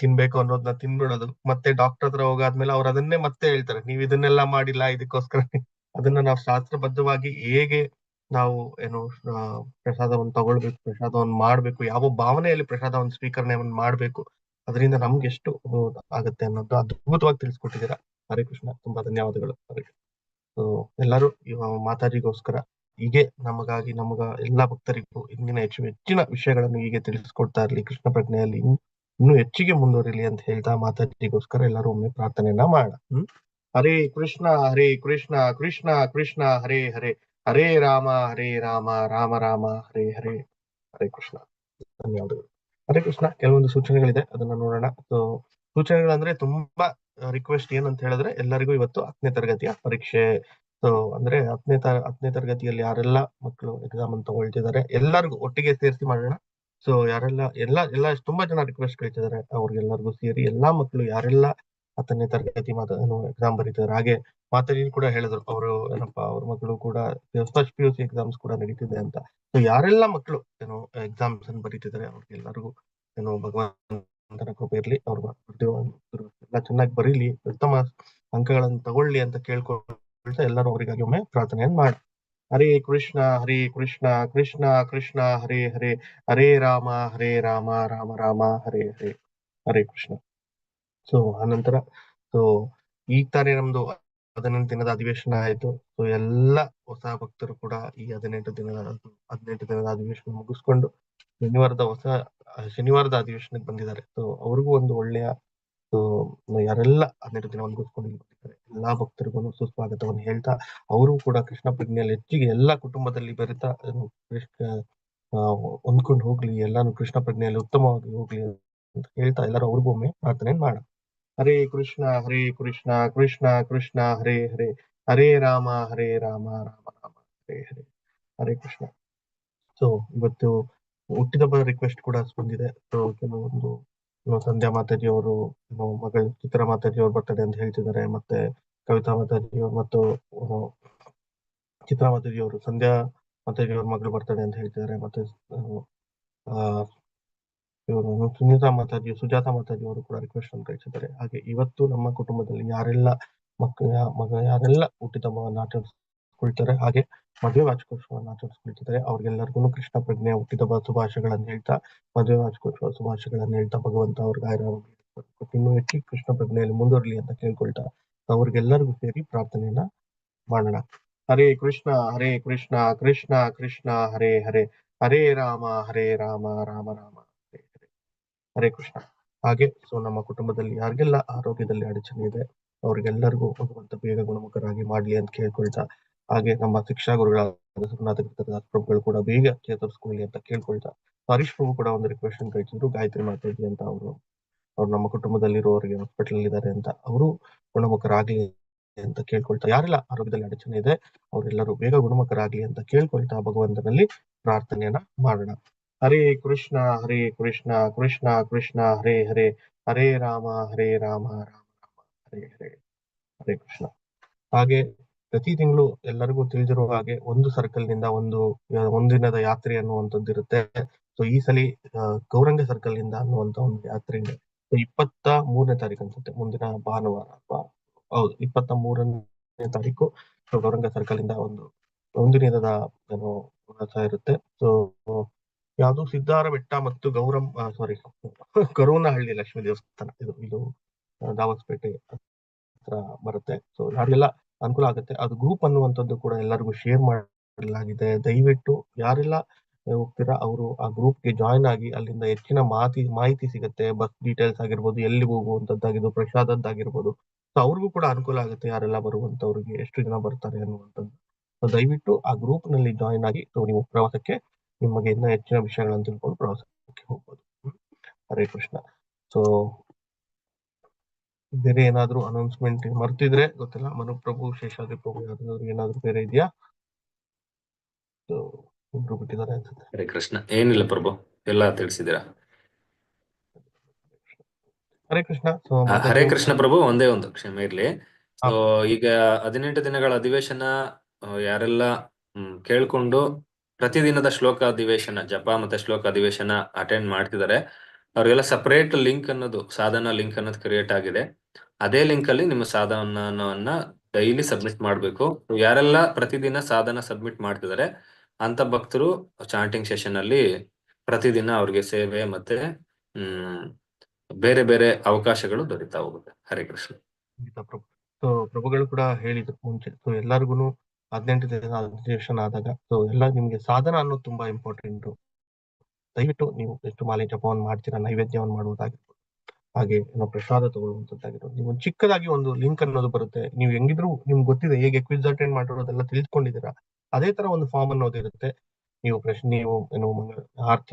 ತಿನ್ಬೇಕು ಅನ್ನೋದನ್ನ ತಿನ್ಬಿಡೋದು. ಮತ್ತೆ ಡಾಕ್ಟರ್ ಹತ್ರ ಹೋಗಾದ್ಮೇಲೆ ಅವ್ರು ಅದನ್ನೇ ಮತ್ತೆ ಹೇಳ್ತಾರೆ, ನೀವ್ ಇದನ್ನೆಲ್ಲ ಮಾಡಿಲ್ಲ, ಇದಕ್ಕೋಸ್ಕರ ಅದನ್ನ ನಾವು ಶಾಸ್ತ್ರಬದ್ಧವಾಗಿ ಹೇಗೆ ನಾವು ಪ್ರಸಾದವನ್ನು ತಗೊಳ್ಬೇಕು, ಪ್ರಸಾದವನ್ನು ಮಾಡ್ಬೇಕು, ಯಾವ ಭಾವನೆಯಲ್ಲಿ ಪ್ರಸಾದವನ್ನು ಸ್ವೀಕರಣೆಯನ್ನು ಮಾಡ್ಬೇಕು, ಅದರಿಂದ ನಮ್ಗೆ ಎಷ್ಟು ಆಗುತ್ತೆ ಅನ್ನೋದು ಅದ್ಭುತವಾಗಿ ತಿಳಿಸ್ಕೊಟ್ಟಿದ್ದೀರಾ. ಹರೇ ಕೃಷ್ಣ, ತುಂಬಾ ಧನ್ಯವಾದಗಳು. ಎಲ್ಲರೂ ಮಾತಾಜಿಗೋಸ್ಕರ ಹೀಗೆ ನಮಗಾಗಿ ಎಲ್ಲಾ ಭಕ್ತರಿಗೂ ಇಂದಿನ ಹೆಚ್ಚಿನ ವಿಷಯಗಳನ್ನು ಹೀಗೆ ತಿಳಿಸ್ಕೊಡ್ತಾ ಇರ್ಲಿ, ಕೃಷ್ಣ ಪ್ರಜ್ಞೆಯಲ್ಲಿ ಇನ್ನೂ ಹೆಚ್ಚಿಗೆ ಮುಂದುವರಿಲಿ ಅಂತ ಹೇಳ್ತಾ ಮಾತಾಜಿಗೋಸ್ಕರ ಎಲ್ಲರೂ ಒಮ್ಮೆ ಪ್ರಾರ್ಥನೆಯನ್ನ ಮಾಡೋಣ. ಹರೇ ಕೃಷ್ಣ ಕೃಷ್ಣ ಕೃಷ್ಣ ಹರೇ ಹರೇ, ಹರೇ ರಾಮ ರಾಮ ರಾಮ ಹರೇ ಹರೇ. ಹರೇ ಕೃಷ್ಣ, ಧನ್ಯವಾದಗಳು. ಹರೇ ಕೃಷ್ಣ. ಕೆಲವೊಂದು ಸೂಚನೆಗಳಿದೆ, ಅದನ್ನ ನೋಡೋಣ. ಸೂಚನೆಗಳಂದ್ರೆ ತುಂಬಾ ರಿಕ್ವೆಸ್ಟ್ ಏನಂತ ಹೇಳಿದ್ರೆ, ಎಲ್ಲರಿಗೂ ಇವತ್ತು 10ನೇ ತರಗತಿಯ ಪರೀಕ್ಷೆ. ಸೊ ಅಂದ್ರೆ 10ನೇ ತರಗತಿಯಲ್ಲಿ ಯಾರೆಲ್ಲ ಮಕ್ಕಳು ಎಕ್ಸಾಮ್ ಅನ್ನು ತಗೊಳ್ತಿದ್ದಾರೆ ಎಲ್ಲರಿಗೂ ಒಟ್ಟಿಗೆ ಸೇರಿಸಿ ಮಾಡೋಣ. ಸೊ ಎಲ್ಲ ತುಂಬಾ ಜನ ರಿಕ್ವೆಸ್ಟ್ ಕೇಳ್ತಿದ್ದಾರೆ, ಅವ್ರಿಗೆಲ್ಲರಿಗೂ ಸೇರಿ ಎಲ್ಲಾ ಮಕ್ಕಳು ಯಾರೆಲ್ಲ 10ನೇ ತರಗತಿ ಎಕ್ಸಾಮ್ ಬರೀತಿದ್ದಾರೆ. ಹಾಗೆ ಮಾತಾಡಿ ಕೂಡ ಹೇಳಿದ್ರು, ಅವ್ರ ಮಕ್ಕಳು ಕೂಡ ಫಸ್ಟ್ PUC ಎಕ್ಸಾಮ್ಸ್ ಕೂಡ ನಡೀತಿದೆ ಅಂತ. ಸೊ ಯಾರೆಲ್ಲ ಮಕ್ಕಳು ಎಕ್ಸಾಮ್ಸ್ ಅನ್ನು ಬರೀತಿದ್ದಾರೆ ಅವ್ರಿಗೆಲ್ಲರಿಗೂ ಭಗವಂತನ ಕೃಪೆ ಇರ್ಲಿ, ಅವ್ರು ಎಲ್ಲ ಚೆನ್ನಾಗಿ ಬರೀಲಿ, ಉತ್ತಮ ಅಂಕಗಳನ್ನು ತಗೊಳ್ಳಿ ಅಂತ ಕೇಳ್ಕೊಳ್ತಾ ಎಲ್ಲರೂ ಅವರಿಗಾಗಿ ಒಮ್ಮೆ ಪ್ರಾರ್ಥನೆಯನ್ನು ಮಾಡಿ. ಹರೇ ಕೃಷ್ಣ ಕೃಷ್ಣ ಕೃಷ್ಣ ಹರೇ ಹರೇ, ಹರೇ ರಾಮ ರಾಮ ರಾಮ ಹರೇ ಹರೇ. ಹರೇ ಕೃಷ್ಣ. ಸೊ ಆನಂತರ ಈಗ ತಾನೇ ನಮ್ದು 18 ದಿನದ ಅಧಿವೇಶನ ಆಯ್ತು. ಸೊ ಎಲ್ಲ ಹೊಸ ಭಕ್ತರು ಕೂಡ ಈ 18 ದಿನದ ಅಧಿವೇಶನ ಮುಗಿಸ್ಕೊಂಡು ಶನಿವಾರದ ಅಧಿವೇಶನಕ್ಕೆ ಬಂದಿದ್ದಾರೆ. ಸೊ ಅವ್ರಿಗೂ ಒಂದು ಒಳ್ಳೆಯ ಯಾರೆಲ್ಲ 12 ದಿನ ಮುಗಿಸ್ಕೊಂಡು ಬಂದಿದ್ದಾರೆ ಎಲ್ಲಾ ಭಕ್ತರಿಗೂ ಸುಸ್ವಾಗತವನ್ನು ಹೇಳ್ತಾ, ಅವರು ಕೂಡ ಕೃಷ್ಣ ಪ್ರಜ್ಞೆಯಲ್ಲಿ ಹೆಚ್ಚಿಗೆ ಎಲ್ಲಾ ಕುಟುಂಬದಲ್ಲಿ ಬೆರೆತಾ ಹೊಂದ್ಕೊಂಡು ಹೋಗ್ಲಿ, ಎಲ್ಲಾನು ಕೃಷ್ಣ ಪ್ರಜ್ಞೆಯಲ್ಲಿ ಉತ್ತಮವಾಗಿ ಹೋಗ್ಲಿ ಅಂತ ಹೇಳ್ತಾ ಎಲ್ಲರೂ ಅವ್ರಿಗೂ ಒಮ್ಮೆ ಪ್ರಾರ್ಥನೆ ಮಾಡೋಣ. ಹರೇ ಕೃಷ್ಣ ಕೃಷ್ಣ ಕೃಷ್ಣ ಹರೇ ಹರೇ, ಹರೇ ರಾಮ ರಾಮ ರಾಮ ಹರೇ ಹರೇ. ಹರೇ ಕೃಷ್ಣ. ಸೊ ಇವತ್ತು ಹುಟ್ಟಿದಬ್ಬ ರಿಕ್ವೆಸ್ಟ್ ಕೂಡ ಬಂದಿದೆ. ಸೊ ಕೆಲವೊಂದು ಸಂಧ್ಯಾ ಮಾತಾಜಿ ಅವರು ಮಗಳು ಚಿತ್ರ ಮಾತಾಜಿ ಅವ್ರ ಬರ್ತಡೆ ಅಂತ ಹೇಳ್ತಿದ್ದಾರೆ, ಮತ್ತೆ ಕವಿತಾ ಮಾತಾಜಿ ಅವರು ಮತ್ತು ಚಿತ್ರಾ ಮಾತಾಜಿ ಅವರು ಸಂಧ್ಯಾ ಮಾತಾಜಿ ಅವ್ರ ಮಗಳು ಬರ್ತಡೆ ಅಂತ ಹೇಳ್ತಿದ್ದಾರೆ, ಮತ್ತೆ ಇವರು ಸುನೀತಾ ಮಾತಾಜಿ ಸುಜಾತಾ ಮಾತಾಜಿ ಅವರು ಕೂಡ ರಿಕ್ವೆಸ್ಟ್ ಅನ್ನು ಕಳಿಸಿದ್ದಾರೆ. ಹಾಗೆ ಇವತ್ತು ನಮ್ಮ ಕುಟುಂಬದಲ್ಲಿ ಯಾರೆಲ್ಲ ಯಾರೆಲ್ಲ ಹುಟ್ಟಿದಬ್ಬವನ್ನು ಆಚರಿಸ್ಕೊಳ್ತಾರೆ, ಹಾಗೆ ಮದುವೆ ವಾರ್ಷಿಕೋತ್ಸವವನ್ನು ಆಚರಿಸ್ಕೊಳ್ತಿದ್ದಾರೆ, ಅವ್ರಿಗೆಲ್ಲರಿಗೂ ಕೃಷ್ಣ ಪ್ರಜ್ಞೆ ಹುಟ್ಟಿದಬ್ಬ ಶುಭಾಶಯಗಳನ್ನು ಹೇಳ್ತಾ, ಮದುವೆ ವಾರ್ಷಿಕೋತ್ಸವ ಶುಭಾಶಯಗಳನ್ನು ಹೇಳ್ತಾ, ಭಗವಂತ ಅವ್ರಿಗೆ ಇನ್ನೂ ಹೆಚ್ಚು ಕೃಷ್ಣ ಪ್ರಜ್ಞೆಯಲ್ಲಿ ಮುಂದುವರಲಿ ಅಂತ ಕೇಳ್ಕೊಳ್ತಾ ಅವ್ರಿಗೆಲ್ಲರಿಗೂ ಸೇರಿ ಪ್ರಾರ್ಥನೆಯನ್ನ ಮಾಡೋಣ. ಹರೇ ಕೃಷ್ಣ ಕೃಷ್ಣ ಕೃಷ್ಣ ಹರೇ ಹರೇ, ಹರೇ ರಾಮ ರಾಮ ರಾಮ ಹರೇ ಹರೇ. ಹರೇ ಕೃಷ್ಣ. ಹಾಗೆ ನಮ್ಮ ಕುಟುಂಬದಲ್ಲಿ ಯಾರಿಗೆಲ್ಲ ಆರೋಗ್ಯದಲ್ಲಿ ಅಡಚಣೆ ಇದೆ ಅವ್ರಿಗೆಲ್ಲರಿಗೂ ಭಗವಂತ ಬೇಗ ಗುಣಮುಖರಾಗಿ ಮಾಡ್ಲಿ ಅಂತ ಕೇಳ್ಕೊಳ್ತಾ, ಹಾಗೆ ನಮ್ಮ ಶಿಕ್ಷಾ ಗುರುಗಳಾದ ಸುಮನಾಥ ಕೃತದಾಸ್ ಪ್ರಭುಗಳು ಕೂಡ ಬೇಗ ಚೇತರಿಸ್ಕೊಳ್ಳಿ ಅಂತ ಕೇಳ್ಕೊಳ್ತಾ, ಹರೀಶ್ ಪ್ರಭು ಕೂಡ ಒಂದು ರಿಕ್ವೆಸ್ಟ್ ಕಳಿಸಿದ್ರು, ಗಾಯತ್ರಿ ಮಾತಾಜಿ ಅಂತ ಅವ್ರು ನಮ್ಮ ಕುಟುಂಬದಲ್ಲಿರುವವರಿಗೆ ಹಾಸ್ಪಿಟಲ್ ಇದ್ದಾರೆ ಅಂತ, ಅವರು ಗುಣಮುಖರಾಗ್ಲಿ ಅಂತ ಕೇಳ್ಕೊಳ್ತಾ, ಯಾರೆಲ್ಲ ಆರೋಗ್ಯದಲ್ಲಿ ಅಡಚಣೆ ಇದೆ ಅವರೆಲ್ಲರೂ ಬೇಗ ಗುಣಮುಖರಾಗ್ಲಿ ಅಂತ ಕೇಳ್ಕೊಳ್ತಾ ಭಗವಂತನಲ್ಲಿ ಪ್ರಾರ್ಥನೆಯನ್ನ ಮಾಡೋಣ. ಹರೇ ಕೃಷ್ಣ ಕೃಷ್ಣ ಕೃಷ್ಣ ಹರೇ ಹರೇ, ಹರೇ ರಾಮ ರಾಮ ರಾಮ ಹರೇ ಹರೇ, ಹರೇ ಕೃಷ್ಣ. ಹಾಗೆ ಪ್ರತಿ ತಿಂಗಳು ಎಲ್ಲರಿಗೂ ತಿಳಿದಿರುವ ಹಾಗೆ ಒಂದು ಸರ್ಕಲ್ ನಿಂದ ಒಂದಿನದ ಯಾತ್ರೆ ಅನ್ನುವಂಥದ್ದು ಇರುತ್ತೆ. ಸೊ ಈ ಸಲ ಗೌರಂಗ ಸರ್ಕಲ್ ನಿಂದ ಅನ್ನುವಂತ ಒಂದು ಯಾತ್ರೆ ಇದೆ. 23ನೇ ತಾರೀಕು ಅನ್ಸುತ್ತೆ, ಮುಂದಿನ ಭಾನುವಾರ ಅಥವಾ ಹೌದು 23ನೇ ತಾರೀಕು ಗೌರಂಗ ಸರ್ಕಲ್ ಇಂದ ಒಂದು ದಿನದ ಪ್ರವಾಸ ಇರುತ್ತೆ. ಸೊ ಯಾವುದು ಸಿದ್ದಾರ ಬೆಟ್ಟ ಮತ್ತು ಗರುವನಹಳ್ಳಿ ಲಕ್ಷ್ಮೀ ದೇವಸ್ಥಾನ ಇದು ದಾವಸ್ಪೇಟೆ ಹತ್ರ ಬರುತ್ತೆ. ಸೊ ಯಾರೆಲ್ಲ ಅನುಕೂಲ ಆಗುತ್ತೆ, ಅದು ಗ್ರೂಪ್ ಅನ್ನುವಂಥದ್ದು ಕೂಡ ಎಲ್ಲರಿಗೂ ಶೇರ್ ಮಾಡಲಾಗಿದೆ. ದಯವಿಟ್ಟು ಯಾರೆಲ್ಲ ಹೋಗ್ತೀರಾ ಅವರು ಆ ಗ್ರೂಪ್ಗೆ ಜಾಯಿನ್ ಆಗಿ, ಅಲ್ಲಿಂದ ಹೆಚ್ಚಿನ ಮಾಹಿತಿ ಸಿಗುತ್ತೆ. ಬಸ್ ಡೀಟೇಲ್ಸ್ ಆಗಿರ್ಬೋದು, ಎಲ್ಲಿ ಹೋಗುವಂತದ್ದಾಗಿರ್ಬೋದು, ಪ್ರಸಾದದ್ದಾಗಿರ್ಬೋದು. ಸೊ ಅವ್ರಿಗೂ ಕೂಡ ಅನುಕೂಲ ಆಗುತ್ತೆ, ಯಾರೆಲ್ಲ ಬರುವಂತವ್ರಿಗೆ ಎಷ್ಟು ಜನ ಬರ್ತಾರೆ ಅನ್ನುವಂಥದ್ದು. ಸೊ ದಯವಿಟ್ಟು ಆ ಗ್ರೂಪ್ ನಲ್ಲಿ ಜಾಯಿನ್ ಆಗಿ ನೀವು ಪ್ರವಾಸಕ್ಕೆ ನಿಮಗೆ ಇನ್ನೂ ಹೆಚ್ಚಿನ ವಿಷಯಗಳನ್ನು ತಿಳ್ಕೊಂಡು ಪ್ರವಾಸಕ್ಕೆ ಹೋಗ್ಬೋದು. ಹರೇ ಕೃಷ್ಣ. ಸೊ ಬೇರೆ ಏನಾದ್ರು ಅನೌನ್ಸ್ಮೆಂಟ್ ಮರ್ತಿದ್ರೆ ಗೊತ್ತಿಲ್ಲ, ಮನುಪ್ರಭು, ಶೇಷಾದ್ರಿ ಪ್ರಭು ಯಾರಾದ್ರೂ ಏನಾದ್ರು ಬೇರೆ ಇದೆಯಾ? ಇಬ್ರು ಬಿಟ್ಟಿದ್ದಾರೆ ಅನ್ಸುತ್ತೆ. ಹರೇ ಕೃಷ್ಣ. ಏನಿಲ್ಲ ಪ್ರಭು, ಎಲ್ಲ ತಿಳಿಸಿದ್ದೀರಾ. ಹರೇ ಕೃಷ್ಣ. ಹರೇ ಕೃಷ್ಣ ಪ್ರಭು, ಒಂದೇ ಒಂದು ಕ್ಷಮೆ ಇರ್ಲಿ. ಸೊ ಈಗ 18 ದಿನಗಳ ಅಧಿವೇಶನ ಯಾರೆಲ್ಲ ಕೇಳ್ಕೊಂಡು ಪ್ರತಿದಿನದ ಶ್ಲೋಕ ಅಧಿವೇಶನ, ಜಪ ಮತ್ತೆ ಶ್ಲೋಕ ಅಧಿವೇಶನ ಅಟೆಂಡ್ ಮಾಡ್ತಿದ್ದಾರೆ, ಅವ್ರಿಗೆಲ್ಲ ಸಪರೇಟ್ ಲಿಂಕ್ ಅನ್ನೋದು, ಸಾಧನ ಲಿಂಕ್ ಅನ್ನೋದು ಕ್ರಿಯೇಟ್ ಆಗಿದೆ. ಅದೇ ಲಿಂಕ್ ಅಲ್ಲಿ ನಿಮ್ಮ ಸಾಧನವನ್ನ ಡೈಲಿ ಸಬ್ಮಿಟ್ ಮಾಡ್ಬೇಕು. ಯಾರೆಲ್ಲ ಪ್ರತಿದಿನ ಸಾಧನ ಸಬ್ಮಿಟ್ ಮಾಡ್ತಿದ್ದಾರೆ ಅಂತ ಭಕ್ತರು ಚಾಂಟಿಂಗ್ ಸೆಷನ್ ಅಲ್ಲಿ ಪ್ರತಿದಿನ ಅವ್ರಿಗೆ ಸೇವೆ ಮತ್ತೆ ಬೇರೆ ಬೇರೆ ಅವಕಾಶಗಳು ದೊರೀತಾ ಹೋಗುತ್ತೆ. ಹರೇ ಕೃಷ್ಣ. ಸೊ ಪ್ರಭುಗಳು ಕೂಡ ಹೇಳಿದ್ರು ಮುಂಚೆ, ಸೊ ಎಲ್ಲರಿಗೂ 18 ದಿನ ಅಧಿವೇಶನ ಆದಾಗ ಸೊ ಎಲ್ಲ ನಿಮ್ಗೆ ಸಾಧನ ಅನ್ನೋದು ತುಂಬಾ ಇಂಪಾರ್ಟೆಂಟ್. ದಯವಿಟ್ಟು ನೀವು ಎಷ್ಟು ಮಾಲೆ ಜಪವನ್ನು ಮಾಡ್ತೀರಾ, ನೈವೇದ್ಯವನ್ನು ಮಾಡುವುದಾಗಿರ್ಬೋದು, ಹಾಗೆ ಪ್ರಸಾದ ತಗೊಳ್ಳುವಂತದ್ದಾಗಿರ್ಬೋದು, ನೀವು ಚಿಕ್ಕದಾಗಿ ಒಂದು ಲಿಂಕ್ ಅನ್ನೋದು ಬರುತ್ತೆ. ನೀವು ಹೆಂಗಿದ್ರು ನಿಮ್ಗೆ ಗೊತ್ತಿದೆ, ಹೇಗೆ ಕ್ವಿಜ್ ಅಟೆಂಡ್ ಮಾಡಿರೋದೆಲ್ಲ ತಿಳ್ಕೊಂಡಿದ್ದೀರಾ, ಅದೇ ತರ ಒಂದು ಫಾರ್ಮ್ ಅನ್ನೋದು ಇರುತ್ತೆ. ನೀವು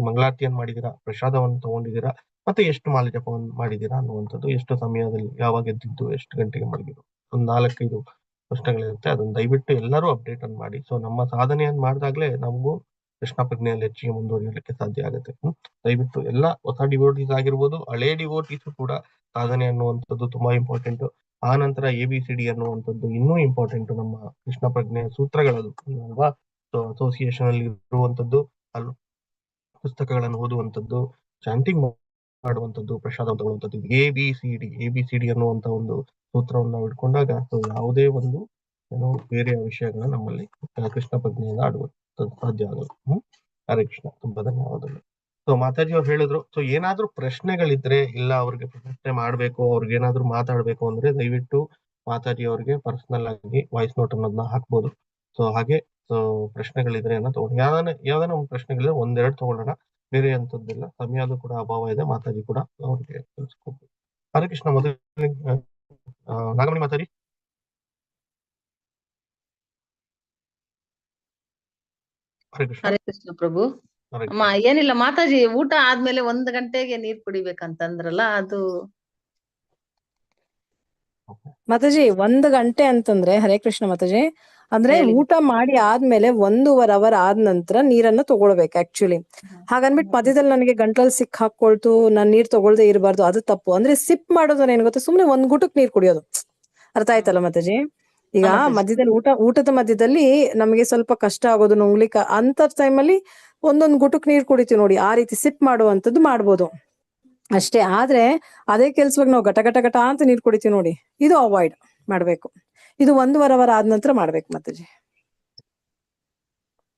ಮಂಗಳಾರತಿಯನ್ನು ಮಾಡಿದೀರಾ, ಪ್ರಸಾದವನ್ನು ತಗೊಂಡಿದ್ದೀರಾ, ಮತ್ತೆ ಎಷ್ಟು ಮಾಲೆ ಜಪವನ್ನು ಮಾಡಿದೀರಾ ಅನ್ನುವಂಥದ್ದು, ಎಷ್ಟು ಸಮಯದಲ್ಲಿ, ಯಾವಾಗ ಎದ್ದಿದ್ದು, ಎಷ್ಟು ಗಂಟೆಗೆ ಮಲಗಿದ್ದು, ಒಂದು 4-5 ಪ್ರಶ್ನೆಗಳಿರುತ್ತೆ. ಅದನ್ನ ದಯವಿಟ್ಟು ಎಲ್ಲರೂ ಅಪ್ಡೇಟ್ ಅನ್ನು ಮಾಡಿ. ಸೊ ನಮ್ಮ ಸಾಧನೆಯನ್ನು ಮಾಡಿದಾಗ್ಲೇ ನಮಗೂ ಕೃಷ್ಣ ಪ್ರಜ್ಞೆಯಲ್ಲಿ ಹೆಚ್ಚಿಗೆ ಮುಂದುವರಿಯಲಿಕ್ಕೆ ಸಾಧ್ಯ ಆಗುತ್ತೆ. ದಯವಿಟ್ಟು ಎಲ್ಲ ಹೊಸ ಡಿವೋಟೀಸ್ ಆಗಿರ್ಬೋದು, ಹಳೆ ಡಿವೋಟೀಸ್ ಕೂಡ ಸಾಧನೆ ಅನ್ನುವಂಥದ್ದು ತುಂಬಾ ಇಂಪಾರ್ಟೆಂಟ್. ಆ ನಂತರ ABCD ಅನ್ನುವಂಥದ್ದು ಇನ್ನೂ ಇಂಪಾರ್ಟೆಂಟ್. ನಮ್ಮ ಕೃಷ್ಣ ಪ್ರಜ್ಞೆಯ ಸೂತ್ರಗಳದು ಅಲ್ವಾ. ಸೊ ಅಸೋಸಿಯೇಷನ್ ಅಲ್ಲಿ ಇರುವಂತದ್ದು, ಅಲ್ಲಿ ಪುಸ್ತಕಗಳನ್ನು ಓದುವಂಥದ್ದು, ಚಾಂಟಿಂಗ್ ಮಾಡುವಂಥದ್ದು, ಪ್ರಸಾದ ತಗೊಳ್ಳುವಂಥದ್ದು, ABCD ಅನ್ನುವಂತ ಒಂದು ಸೂತ್ರವನ್ನು ನಾವು ಇಟ್ಕೊಂಡಾಗ ಸೊ ಯಾವುದೇ ಒಂದು ಬೇರೆ ವಿಷಯಗಳನ್ನ ನಮ್ಮಲ್ಲಿ ಕೃಷ್ಣ ಪ್ರಜ್ಞೆಯಿಂದ ಆಡುವಂಥದ್ದು ಸಾಧ್ಯ ಆಗೋದು. ಹರೇ ಕೃಷ್ಣ. ತುಂಬಾ ಧನ್ಯವಾದಗಳು. ಸೊ ಮಾತಾಜಿ ಅವ್ರು ಹೇಳಿದ್ರು, ಸೊ ಏನಾದ್ರೂ ಪ್ರಶ್ನೆಗಳಿದ್ರೆ, ಇಲ್ಲ ಅವ್ರಿಗೆ ಪ್ರಶ್ನೆ ಮಾಡ್ಬೇಕು, ಅವ್ರಿಗೆ ಏನಾದ್ರು ಮಾತಾಡ್ಬೇಕು ಅಂದ್ರೆ ದಯವಿಟ್ಟು ಮಾತಾಜಿ ಅವ್ರಿಗೆ ಪರ್ಸನಲ್ ಆಗಿ ವಾಯ್ಸ್ ನೋಟ್ ಅನ್ನೋದನ್ನ ಹಾಕ್ಬೋದು. ಸೊ ಹಾಗೆ ಸೊ ಪ್ರಶ್ನೆಗಳಿದ್ರೆ ತಗೊಂಡು ಯಾವ್ದಾನ ಒಂದು ಪ್ರಶ್ನೆಗಳಿದ್ರೆ 1-2 ತಗೊಳ್ಳೋಣ, ಬೇರೆ ಅಂತದ್ದಿಲ್ಲ. ಸಮಯದ ಕೂಡ ಅಭಾವ ಇದೆ, ಮಾತಾಜಿ ಕೂಡ ಅವ್ರಿಗೆ ತಿಳಿಸ್ಕೊಡ್ಬೇಕು. ಹರೇ ಕೃಷ್ಣ. ಮೊದಲ ನಾಗಮಣಿ ಮಾತಾಡಿ. ಹರೇ ಕೃಷ್ಣ. ಹರೇ ಕೃಷ್ಣ ಪ್ರಭು. ಏನಿಲ್ಲ ಮಾತಾಜಿ, ಊಟ ಆದ್ಮೇಲೆ 1 ಗಂಟೆಗೆ ನೀರ್ ಕುಡಿಬೇಕಂತಂದ್ರಲ್ಲ, ಅದು ಮಾತಾಜಿ 1 ಗಂಟೆ ಅಂತಂದ್ರೆ, ಹರೇ ಕೃಷ್ಣ ಮಾತಾಜಿ, ಅಂದ್ರೆ ಊಟ ಮಾಡಿ ಆದ್ಮೇಲೆ 1.5 ಅವರ್ ಆದ ನಂತರ ನೀರನ್ನ ತಗೊಳ್ಬೇಕು ಆಕ್ಚುಲಿ. ಹಾಗನ್ಬಿಟ್ಟು ಮಧ್ಯದಲ್ಲಿ ನನಗೆ ಗಂಟ್ಲಲ್ಲಿ ಸಿಕ್ ಹಾಕೊಳ್ತು, ನಾನ್ ನೀರ್ ತಗೊಳ್ದೆ ಇರಬಾರ್ದು, ಅದು ತಪ್ಪು. ಅಂದ್ರೆ ಸಿಪ್ ಮಾಡೋದು ಏನ್ ಗೊತ್ತಾ, ಸುಮ್ನೆ 1 ಗುಟಕ್ ನೀರ್ ಕುಡಿಯೋದು. ಅರ್ಥ ಆಯ್ತಲ್ಲ ಮಾತಾಜಿ? ಈಗ ಮಧ್ಯದಲ್ಲಿ ಊಟದ ಮಧ್ಯದಲ್ಲಿ ನಮಗೆ ಸ್ವಲ್ಪ ಕಷ್ಟ ಆಗೋದು, ನುಂಗ್ಲಿಕ್ಕೆ, ಅಂತ ಟೈಮಲ್ಲಿ 1 ಗುಟಕ್ ನೀರ್ ಕುಡಿತೀವಿ ನೋಡಿ, ಆ ರೀತಿ ಸಿಪ್ ಮಾಡುವಂತದ್ದು ಮಾಡ್ಬೋದು ಅಷ್ಟೇ. ಆದ್ರೆ ಅದೇ ಕೆಲ್ಸವಾಗಿ ನಾವು ಘಟ ಅಂತ ನೀರ್ ಕುಡಿತೀವಿ ನೋಡಿ, ಇದು ಅವಾಯ್ಡ್ ಮಾಡ್ಬೇಕು. ಇದು 1.5 ಅವರ್ ಆದ ನಂತರ ಮಾಡ್ಬೇಕು ಮಾತಾಜಿ.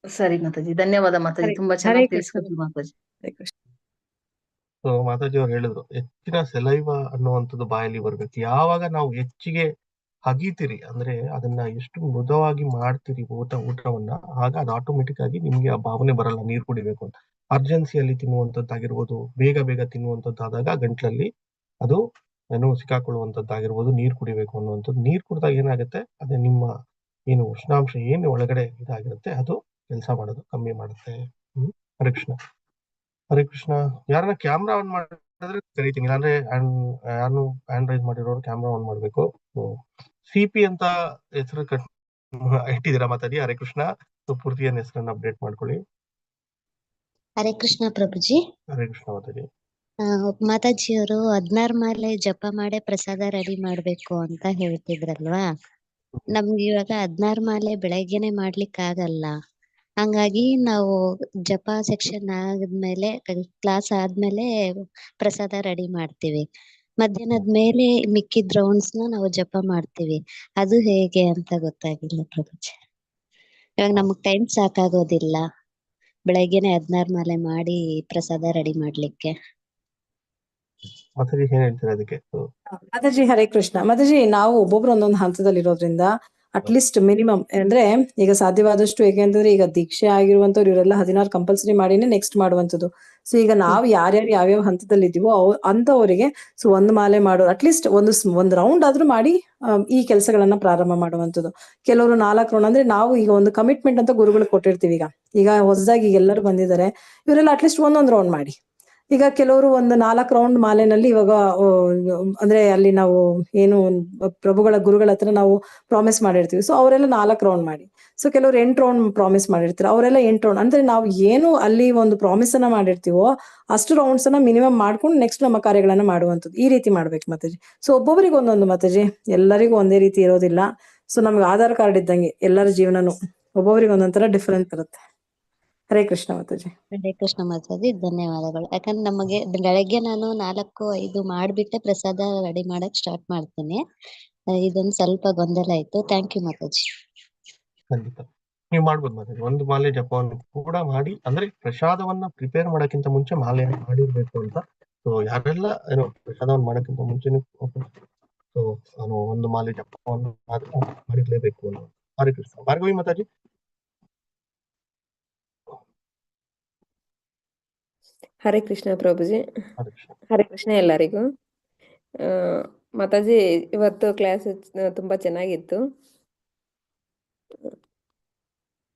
ಸರಿ ಮಾತಾಜಿ, ಧನ್ಯವಾದ ಮಾತಾಜಿ, ತುಂಬಾ ಚೆನ್ನಾಗಿ ತಿಳಿಸ್ಕೊಟ್ರಿ ಮಾತಾಜಿ. ಸೊ ಮಾತಾಜಿ ಅವ್ರು ಹೇಳಿದ್ರು, ಹೆಚ್ಚಿನ ಸೆಲೈವ ಅನ್ನುವಂಥದ್ದು ಬಾಯಲ್ಲಿ ಬರ್ಬೇಕು. ಯಾವಾಗ ನಾವು ಹೆಚ್ಚಿಗೆ ಹಗೀತೀರಿ ಅಂದ್ರೆ ಅದನ್ನ ಎಷ್ಟು ಮೃದುವಾಗಿ ಮಾಡ್ತೀರಿ ಊಟವನ್ನ, ಆಗ ಅದು ಆಟೋಮೆಟಿಕ್ ಆಗಿ ನಿಮ್ಗೆ ಆ ಭಾವನೆ ಬರಲ್ಲ ನೀರ್ ಕುಡಿಬೇಕು ಅಂತ. ಅರ್ಜೆನ್ಸಿಯಲ್ಲಿ ತಿನ್ನುವಂಥದ್ದಾಗಿರ್ಬೋದು, ಬೇಗ ತಿನ್ನುವಂಥದ್ದಾದಾಗ ಗಂಟ್ಲಲ್ಲಿ ಅದು ಸಿಕ್ಕಾಕೊಳ್ಳುವಂಥದ್ದಾಗಿರ್ಬೋದು, ನೀರ್ ಕುಡಿಬೇಕು ಅನ್ನುವಂಥದ್ದು. ನೀರ್ ಕುಡಿದಾಗ ಏನಾಗುತ್ತೆ, ಅದೇ ನಿಮ್ಮ ಏನು ಉಷ್ಣಾಂಶ ಏನು ಒಳಗಡೆ ಇದಾಗಿರುತ್ತೆ ಅದು ಕೆಲಸ ಮಾಡೋದು ಕಮ್ಮಿ ಮಾಡುತ್ತೆ. ಹರೇ ಕೃಷ್ಣ. ಹರೇ ಕೃಷ್ಣ. ಯಾರನ್ನ ಕ್ಯಾಮ್ರಾ ಆನ್ ಮಾಡಿದ್ರೆ ಕರಿತೀನಿ, ಇಲ್ಲಾಂದ್ರೆ ಯಾರು ಹ್ಯಾಂಡ್ ರೈಸ್ ಮಾಡಿರೋರು ಕ್ಯಾಮ್ರಾ ಆನ್ ಮಾಡ್ಬೇಕು. CP ಅಂತ ಹೆಸರು ಇಟ್ಟಿದ್ದೀರಾ ಮಾತಾಡಿ. ಹರೇ ಕೃಷ್ಣ. ಪೂರ್ತಿ ಹೆಸರನ್ನ ಅಪ್ಡೇಟ್ ಮಾಡ್ಕೊಳ್ಳಿ. ಹರೇ ಕೃಷ್ಣ ಪ್ರಭುಜಿ. ಹರೇ ಕೃಷ್ಣ ಮಾತಾಡಿ. ಮಾತಾಜಿಯವರು 16 ಮಾಲೆ ಜಪ ಮಾಡೇ ಪ್ರಸಾದ ರೆಡಿ ಮಾಡ್ಬೇಕು ಅಂತ ಹೇಳ್ತಿದ್ರಲ್ವಾ. ನಮ್ಗೆ ಇವಾಗ 16 ಮಾಲೆ ಬೆಳಗ್ಗೆನೆ ಮಾಡ್ಲಿಕ್ಕೆ ಆಗಲ್ಲ. ಹಂಗಾಗಿ ನಾವು ಜಪ ಸೆಕ್ಷನ್ ಆದ್ಮೇಲೆ ಕ್ಲಾಸ್ ಆದ್ಮೇಲೆ ಪ್ರಸಾದ ರೆಡಿ ಮಾಡ್ತೀವಿ. ಮಧ್ಯಾಹ್ನದ ಮೇಲೆ ಮಿಕ್ಕಿದ ರೌಂಡ್ಸ್ ನಾವು ಜಪ ಮಾಡ್ತೀವಿ. ಅದು ಹೇಗೆ ಅಂತ ಗೊತ್ತಾಗಿಲ್ಲ ಪ್ರಭುಜಿ. ಇವಾಗ ನಮಗ್ ಟೈಮ್ ಸಾಕಾಗೋದಿಲ್ಲ ಬೆಳಗ್ಗೆನೆ 16 ಮಾಲೆ ಮಾಡಿ ಪ್ರಸಾದ ರೆಡಿ ಮಾಡ್ಲಿಕ್ಕೆ. ಮಾತಾಡಿ ಏನ್ ಹೇಳ್ತೀರಾ ಅದಕ್ಕೆ? ಮಾತಾಜಿ ಹರೇ ಕೃಷ್ಣ. ಮಾತಾಜಿ ನಾವು ಒಬ್ಬೊಬ್ರು ಒಂದೊಂದು ಹಂತದಲ್ಲಿ ಇರೋದ್ರಿಂದ ಅಟ್ಲೀಸ್ಟ್ ಮಿನಿಮಮ್ ಅಂದ್ರೆ ಈಗ ಸಾಧ್ಯವಾದಷ್ಟು, ಏಕೆಂತಂದ್ರೆ ಈಗ ದೀಕ್ಷೆ ಆಗಿರುವಂತವ್ರು ಇವರೆಲ್ಲ 16 ಕಂಪಲ್ಸರಿ ಮಾಡಿನೇ ನೆಕ್ಸ್ಟ್ ಮಾಡುವಂತದ್ದು. ಸೊ ಈಗ ನಾವು ಯಾರ್ಯಾರು ಯಾವ್ಯಾವ ಹಂತದಲ್ಲಿ ಇದೀವೋ ಅಂತವರಿಗೆ ಸೊ ಒಂದು ಮಾಲೆ ಮಾಡೋ ಅಟ್ಲೀಸ್ಟ್ ಒಂದು ರೌಂಡ್ ಆದ್ರೂ ಮಾಡಿ ಈ ಕೆಲಸಗಳನ್ನ ಪ್ರಾರಂಭ ಮಾಡುವಂತದ್ದು. ಕೆಲವರು 4 ರೌಂಡ್ ಅಂದ್ರೆ ನಾವು ಈಗ ಒಂದು ಕಮಿಟ್ಮೆಂಟ್ ಅಂತ ಗುರುಗಳು ಕೊಟ್ಟಿರ್ತೀವಿ. ಈಗ ಹೊಸದಾಗಿ ಎಲ್ಲರೂ ಬಂದಿದ್ದಾರೆ, ಇವರೆಲ್ಲ ಅಟ್ಲೀಸ್ಟ್ ಒಂದೊಂದು ರೌಂಡ್ ಮಾಡಿ. ಈಗ ಕೆಲವರು ಒಂದು 4 ರೌಂಡ್ ಮಾಲೆನಲ್ಲಿ ಇವಾಗ ಅಂದ್ರೆ ಅಲ್ಲಿ ನಾವು ಏನು ಪ್ರಭುಗಳ ಗುರುಗಳ ಹತ್ರ ನಾವು ಪ್ರಾಮಿಸ್ ಮಾಡಿರ್ತೀವಿ. ಸೊ ಅವರೆಲ್ಲ 4 ರೌಂಡ್ ಮಾಡಿ. ಸೊ ಕೆಲವರು 8 ರೌಂಡ್ ಪ್ರಾಮಿಸ್ ಮಾಡಿರ್ತಾರೆ, ಅವರೆಲ್ಲ 8 ರೌಂಡ್. ಅಂದ್ರೆ ನಾವು ಏನು ಅಲ್ಲಿ ಒಂದು ಪ್ರಾಮಿಸ್ ಅನ್ನ ಮಾಡಿರ್ತೀವೋ ಅಷ್ಟು ರೌಂಡ್ಸ್ ಅನ್ನ ಮಿನಿಮಮ್ ಮಾಡ್ಕೊಂಡು ನೆಕ್ಸ್ಟ್ ನಮ್ಮ ಕಾರ್ಯಗಳನ್ನ ಮಾಡುವಂಥದ್ದು. ಈ ರೀತಿ ಮಾಡ್ಬೇಕು ಮಾತಾಜಿ. ಸೊ ಒಬ್ಬೊಬ್ಬರಿಗೆ ಒಂದೊಂದು ಮಾತಾಜಿ, ಎಲ್ಲರಿಗೂ ಒಂದೇ ರೀತಿ ಇರೋದಿಲ್ಲ. ಸೊ ನಮ್ಗೆ ಆಧಾರ್ ಕಾರ್ಡ್ ಇದ್ದಂಗೆ ಎಲ್ಲರ ಜೀವನನು ಒಬ್ಬೊಬ್ಬರಿಗೆ ಒಂದೊಂಥರ ಡಿಫ್ರೆಂಟ್ ಇರುತ್ತೆ. ಹರೇ ಕೃಷ್ಣ ಮಾತಾಜಿ. ಹರೇ ಕೃಷ್ಣ ಮಾತಾಜಿ, ಧನ್ಯವಾದಗಳು. ಯಾಕಂದ್ರೆ ನಮಗೆ ಬೆಳಗ್ಗೆ ನಾನು 4-5 ಮಾಡ್ಬಿಟ್ಟೆ ಪ್ರಸಾದ ರೆಡಿ ಮಾಡಕ್ ಸ್ಟಾರ್ಟ್ ಮಾಡ್ತೀನಿ. ಇದೊಂದು ಸ್ವಲ್ಪ ಗೊಂದಲ ಆಯ್ತು. Thank you Mataji. ಖಂಡಿತ ನೀವು ಮಾಡ್ಬೋದು ಮಾತಾಡಿ. ಒಂದು ಮಾಲೆ ಜಪವನ್ನು ಕೂಡ ಮಾಡಿ, ಅಂದ್ರೆ ಪ್ರಸಾದವನ್ನ ಪ್ರಿಪೇರ್ ಮಾಡೋಕ್ಕಿಂತ ಮುಂಚೆ ಮಾಲೆ ಮಾಡಿರ್ಬೇಕು ಅಂತ. ಸೊ ಯಾರೆಲ್ಲ ಏನೋ ಪ್ರಸಾದವನ್ನು ಮಾಡೋಕ್ಕಿಂತ ಮುಂಚೆನೂ ಸೊ ನಾನು ಒಂದು ಮಾಲೆ ಜಪವನ್ನು ಮಾಡಿರ್ಲೇಬೇಕು ಅನ್ನೋ. ಹರೇ ಕೃಷ್ಣ. ಭಾರ್ಗವಿ ಮಾತಾಜಿ. ಹರೇ ಕೃಷ್ಣ ಪ್ರಭುಜಿ. ಹರೇ ಕೃಷ್ಣ. ಹರೇ ಕೃಷ್ಣ ಎಲ್ಲರಿಗೂ. ಮಾತಾಜಿ ಇವತ್ತು ಕ್ಲಾಸ್ ತುಂಬಾ ಚೆನ್ನಾಗಿತ್ತು.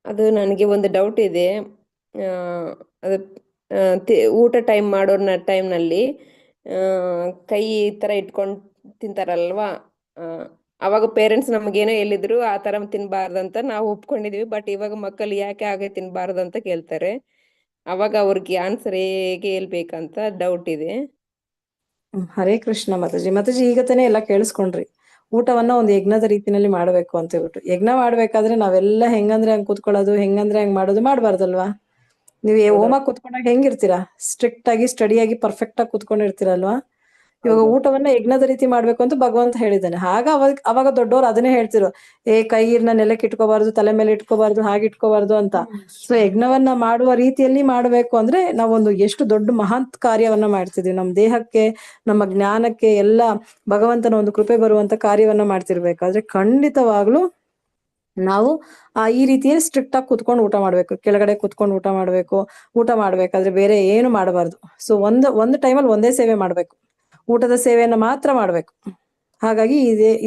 ಅದು ನನಗೆ ಒಂದು ಡೌಟ್ ಇದೆ. ಅದು ಊಟ ಟೈಮ್ ಮಾಡೋ ಟೈಮ್ನಲ್ಲಿ ಕೈ ಈ ಥರ ಇಟ್ಕೊಂಡು ತಿಂತಾರಲ್ವಾ, ಅವಾಗ ಪೇರೆಂಟ್ಸ್ ನಮಗೇನೋ ಹೇಳಿದ್ರು ಆ ಥರ ತಿನ್ನಬಾರ್ದಂತ ನಾವು ಒಪ್ಕೊಂಡಿದೀವಿ. ಬಟ್ ಇವಾಗ ಮಕ್ಕಳು ಯಾಕೆ ಹಾಗೆ ತಿನ್ನಬಾರ್ದು ಅಂತ ಕೇಳ್ತಾರೆ. ಅವಾಗ ಅವ್ರಿಗೆ ಆನ್ಸರ್ ಹೇಗೆ ಹೇಳ್ಬೇಕಂತ ಡೌಟ್ ಇದೆ. ಹರೇ ಕೃಷ್ಣ ಮಾತಾಜಿ. ಮಾತಾಜಿ ಈಗ ತಾನೇ ಎಲ್ಲ ಕೇಳಿಸ್ಕೊಂಡ್ರಿ. ಊಟವನ್ನ ಒಂದು ಯಜ್ಞದ ರೀತಿನಲ್ಲಿ ಮಾಡ್ಬೇಕು ಅಂತ ಹೇಳ್ಬಿಟ್ಟು. ಯಜ್ಞ ಮಾಡ್ಬೇಕಾದ್ರೆ ನಾವೆಲ್ಲ ಹೆಂಗಂದ್ರೆ ಹಂಗ್ ಕೂತ್ಕೊಳ್ಳೋದು, ಹೆಂಗಂದ್ರೆ ಹಂಗ್ ಮಾಡೋದು ಮಾಡ್ಬಾರ್ದಲ್ವಾ. ನೀವು ಹೋಮ ಕೂತ್ಕೊಂಡಾಗ ಹೆಂಗಿರ್ತೀರಾ? ಸ್ಟ್ರಿಕ್ಟ್ ಆಗಿ ಸ್ಟಡಿಯಾಗಿ ಪರ್ಫೆಕ್ಟ್ ಆಗಿ ಕೂತ್ಕೊಂಡಿರ್ತೀರಲ್ವಾ. ಇವಾಗ ಊಟವನ್ನ ಯಜ್ಞದ ರೀತಿ ಮಾಡ್ಬೇಕು ಅಂತ ಭಗವಂತ ಹೇಳಿದ್ದಾನೆ. ಅವಾಗ ದೊಡ್ಡವ್ರು ಅದನ್ನೇ ಹೇಳ್ತಿರೋ, ಕೈಯನ್ನ ನೆಲಕ್ಕೆ ಇಟ್ಕೋಬಾರ್ದು, ತಲೆ ಮೇಲೆ ಇಟ್ಕೋಬಾರ್ದು, ಹಾಗೆ ಇಟ್ಕೋಬಾರ್ದು ಅಂತ. ಸೊ ಯಜ್ಞವನ್ನ ಮಾಡುವ ರೀತಿಯಲ್ಲಿ ಮಾಡ್ಬೇಕು ಅಂದ್ರೆ ನಾವೊಂದು ಎಷ್ಟು ದೊಡ್ಡ ಮಹತ್ ಕಾರ್ಯವನ್ನ ಮಾಡ್ತಿದೀವಿ. ನಮ್ಮ ದೇಹಕ್ಕೆ, ನಮ್ಮ ಜ್ಞಾನಕ್ಕೆ ಎಲ್ಲ ಭಗವಂತನ ಒಂದು ಕೃಪೆ ಬರುವಂತ ಕಾರ್ಯವನ್ನ ಮಾಡ್ತಿರ್ಬೇಕಾದ್ರೆ ಖಂಡಿತವಾಗ್ಲೂ ನಾವು ಈ ರೀತಿಯಲ್ಲಿ ಸ್ಟ್ರಿಕ್ಟ್ ಆಗಿ ಕುತ್ಕೊಂಡು ಊಟ ಮಾಡ್ಬೇಕು. ಕೆಳಗಡೆ ಕುತ್ಕೊಂಡು ಊಟ ಮಾಡ್ಬೇಕು. ಊಟ ಮಾಡ್ಬೇಕಾದ್ರೆ ಬೇರೆ ಏನು ಮಾಡಬಾರ್ದು. ಸೊ ಒಂದು ಟೈಮಲ್ಲಿ ಒಂದೇ ಸೇವೆ ಮಾಡ್ಬೇಕು, ಊಟದ ಸೇವೆಯನ್ನ ಮಾತ್ರ ಮಾಡ್ಬೇಕು. ಹಾಗಾಗಿ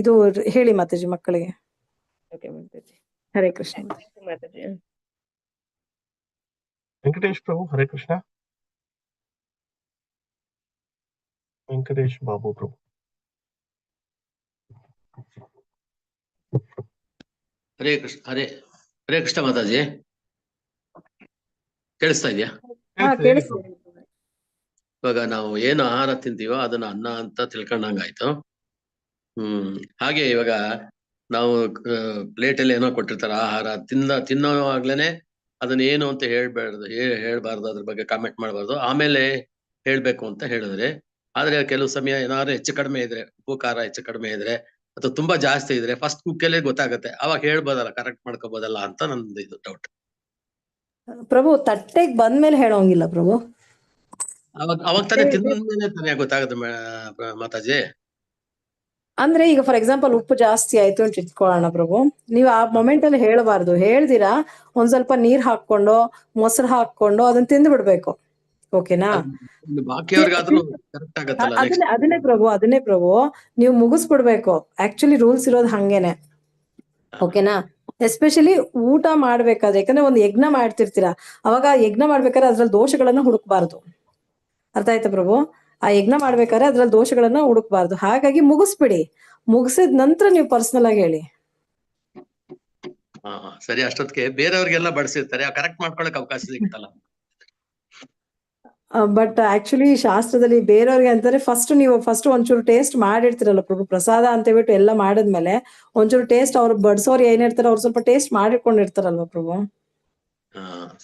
ಇದು ಹೇಳಿ ಮಾತಾಜಿ ಮಕ್ಕಳಿಗೆ. ಓಕೆ ಮಾತಾಜಿ. ಹರೇ ಕೃಷ್ಣ ಮಾತಾಜಿ. ವೆಂಕಟೇಶ್ ಪ್ರಭು. ಹರೇ ಕೃಷ್ಣ. ವೆಂಕಟೇಶ್ ಬಾಬು ಪ್ರಭು. ಹರೇ ಕೃಷ್ಣ. ಹರೇ ಕೃಷ್ಣ ಮಾತಾಜಿ. ಕೇಳಿಸ್ತಾ ಇದೆಯಾ? ಇವಾಗ ನಾವು ಏನು ಆಹಾರ ತಿಂತೀವೋ ಅದನ್ನ ಅನ್ನ ಅಂತ ತಿಳ್ಕೊಂಡಂಗಾಯ್ತು. ಹಾಗೆ ಇವಾಗ ನಾವು ಪ್ಲೇಟಲ್ಲಿ ಏನೋ ಕೊಟ್ಟಿರ್ತಾರ ಆಹಾರ ತಿನ್ನೋವಾಗ್ಲೇನೆ ಅದನ್ನ ಏನು ಅಂತ ಹೇಳ್ಬಾರ್ದು, ಅದ್ರ ಬಗ್ಗೆ ಕಾಮೆಂಟ್ ಮಾಡ್ಬಾರ್ದು, ಆಮೇಲೆ ಹೇಳ್ಬೇಕು ಅಂತ ಹೇಳಿದ್ರೆ. ಆದ್ರೆ ಕೆಲವು ಸಮಯ ಏನಾದ್ರು ಹೆಚ್ಚು ಕಡಿಮೆ ಇದ್ರೆ, ಉಪ್ಪು ಖಾರ ಹೆಚ್ಚು ಕಡಿಮೆ ಇದ್ರೆ ಅಥವಾ ತುಂಬಾ ಜಾಸ್ತಿ ಇದ್ರೆ ಫಸ್ಟ್ ಕುಕ್ಕಲ್ಲೇ ಗೊತ್ತಾಗತ್ತೆ, ಅವಾಗ ಹೇಳ್ಬೋದಲ್ಲ, ಕರೆಕ್ಟ್ ಮಾಡ್ಕೋಬೋದಲ್ಲ ಅಂತ ನಂದು ಇದು ಡೌಟ್. ಪ್ರಭು ತಟ್ಟೆಗೆ ಬಂದ್ಮೇಲೆ ಹೇಳೋಂಗಿಲ್ಲ ಪ್ರಭು. ಅವಾಗ ತಾನೇ ತಿಂದ್ಮೇಲೆ ತಾನೇ ಗೊತ್ತಾಗುತ್ತೆ ಮಾತಾಜಿ. ಅಂದ್ರೆ ಈಗ ಫಾರ್ ಎಕ್ಸಾಂಪಲ್ ಉಪ್ಪು ಜಾಸ್ತಿ ಆಯ್ತು ಅಂತ ಇಟ್ಕೊಳ್ಳೋಣ ಪ್ರಭು, ನೀವು ಆ ಮೊಮೆಂಟ್ ಅಲ್ಲಿ ಹೇಳಬಾರ್ದು. ಹೇಳ್ದಿರಾ ಒಂದ್ ಸ್ವಲ್ಪ ನೀರ್ ಹಾಕೊಂಡು ಮೊಸರು ಹಾಕೊಂಡು ಅದನ್ನ ತಿಂದು ಬಿಡ್ಬೇಕು. ಓಕೆನಾ? ಅದನ್ನೇ ಪ್ರಭು ನೀವು ಮುಗಿಸ್ಬಿಡ್ಬೇಕು. ಆಕ್ಚುಲಿ ರೂಲ್ಸ್ ಇರೋದು ಹಂಗೇನೆ. ಓಕೆನಾ? ಎಸ್ಪೆಷಲಿ ಊಟ ಮಾಡ್ಬೇಕಾದ್ರೆ, ಯಾಕಂದ್ರೆ ಒಂದು ಯಜ್ಞ ಮಾಡ್ತಿರ್ತೀರಾ, ಅವಾಗ ಯಜ್ಞ ಮಾಡ್ಬೇಕಾದ್ರೆ ಅದ್ರಲ್ಲಿ ದೋಷಗಳನ್ನ ಹುಡುಕ್ಬಾರ್ದು. ಅರ್ಥ ಆಯ್ತಾ ಪ್ರಭು? ಆ ಯಜ್ಞ ಮಾಡ್ಬೇಕಾದ್ರೆ ಅದ್ರಲ್ಲಿ ದೋಷಗಳನ್ನ ಹುಡುಕ್ಬಾರ್ದು. ಹಾಗಾಗಿ ಮುಗಿಸ್ಬಿಡಿ. ಮುಗಿಸಿದ ನಂತರ ನೀವು ಪರ್ಸನಲ್ ಆಗಿ ಹೇಳಿ. ಸರಿ. ಅಷ್ಟೊತ್ತಿಗೆ ಬೇರೆಯವ್ರಿಗೆಲ್ಲ ಬಡಿಸಿರ್ತಾರೆ, ಕರೆಕ್ಟ್ ಮಾಡ್ಕೊಳಕ್ ಅವಕಾಶ ಸಿಗುತ್ತಲ್ಲ. ಬಟ್ ಆಕ್ಚುಲಿ ಶಾಸ್ತ್ರದಲ್ಲಿ ಬೇರೆಯವ್ರಿಗೆ ಅಂತಾರೆ ನೀವು ಫಸ್ಟ್ ಒಂಚೂರು ಟೇಸ್ಟ್ ಮಾಡಿರ್ತೀರಲ್ಲ ಪ್ರಭು, ಪ್ರಸಾದ ಅಂತ ಹೇಳ್ಬಿಟ್ಟು ಎಲ್ಲ ಮಾಡಿದ್ಮೇಲೆ ಒಂಚೂರು ಟೇಸ್ಟ್ ಅವ್ರು ಬಡ್ಸೋರು ಏನಿರ್ತಾರೆ ಅವ್ರು ಸ್ವಲ್ಪ ಟೇಸ್ಟ್ ಮಾಡಿಕೊಂಡಿರ್ತಾರಲ್ವಾ ಪ್ರಭು,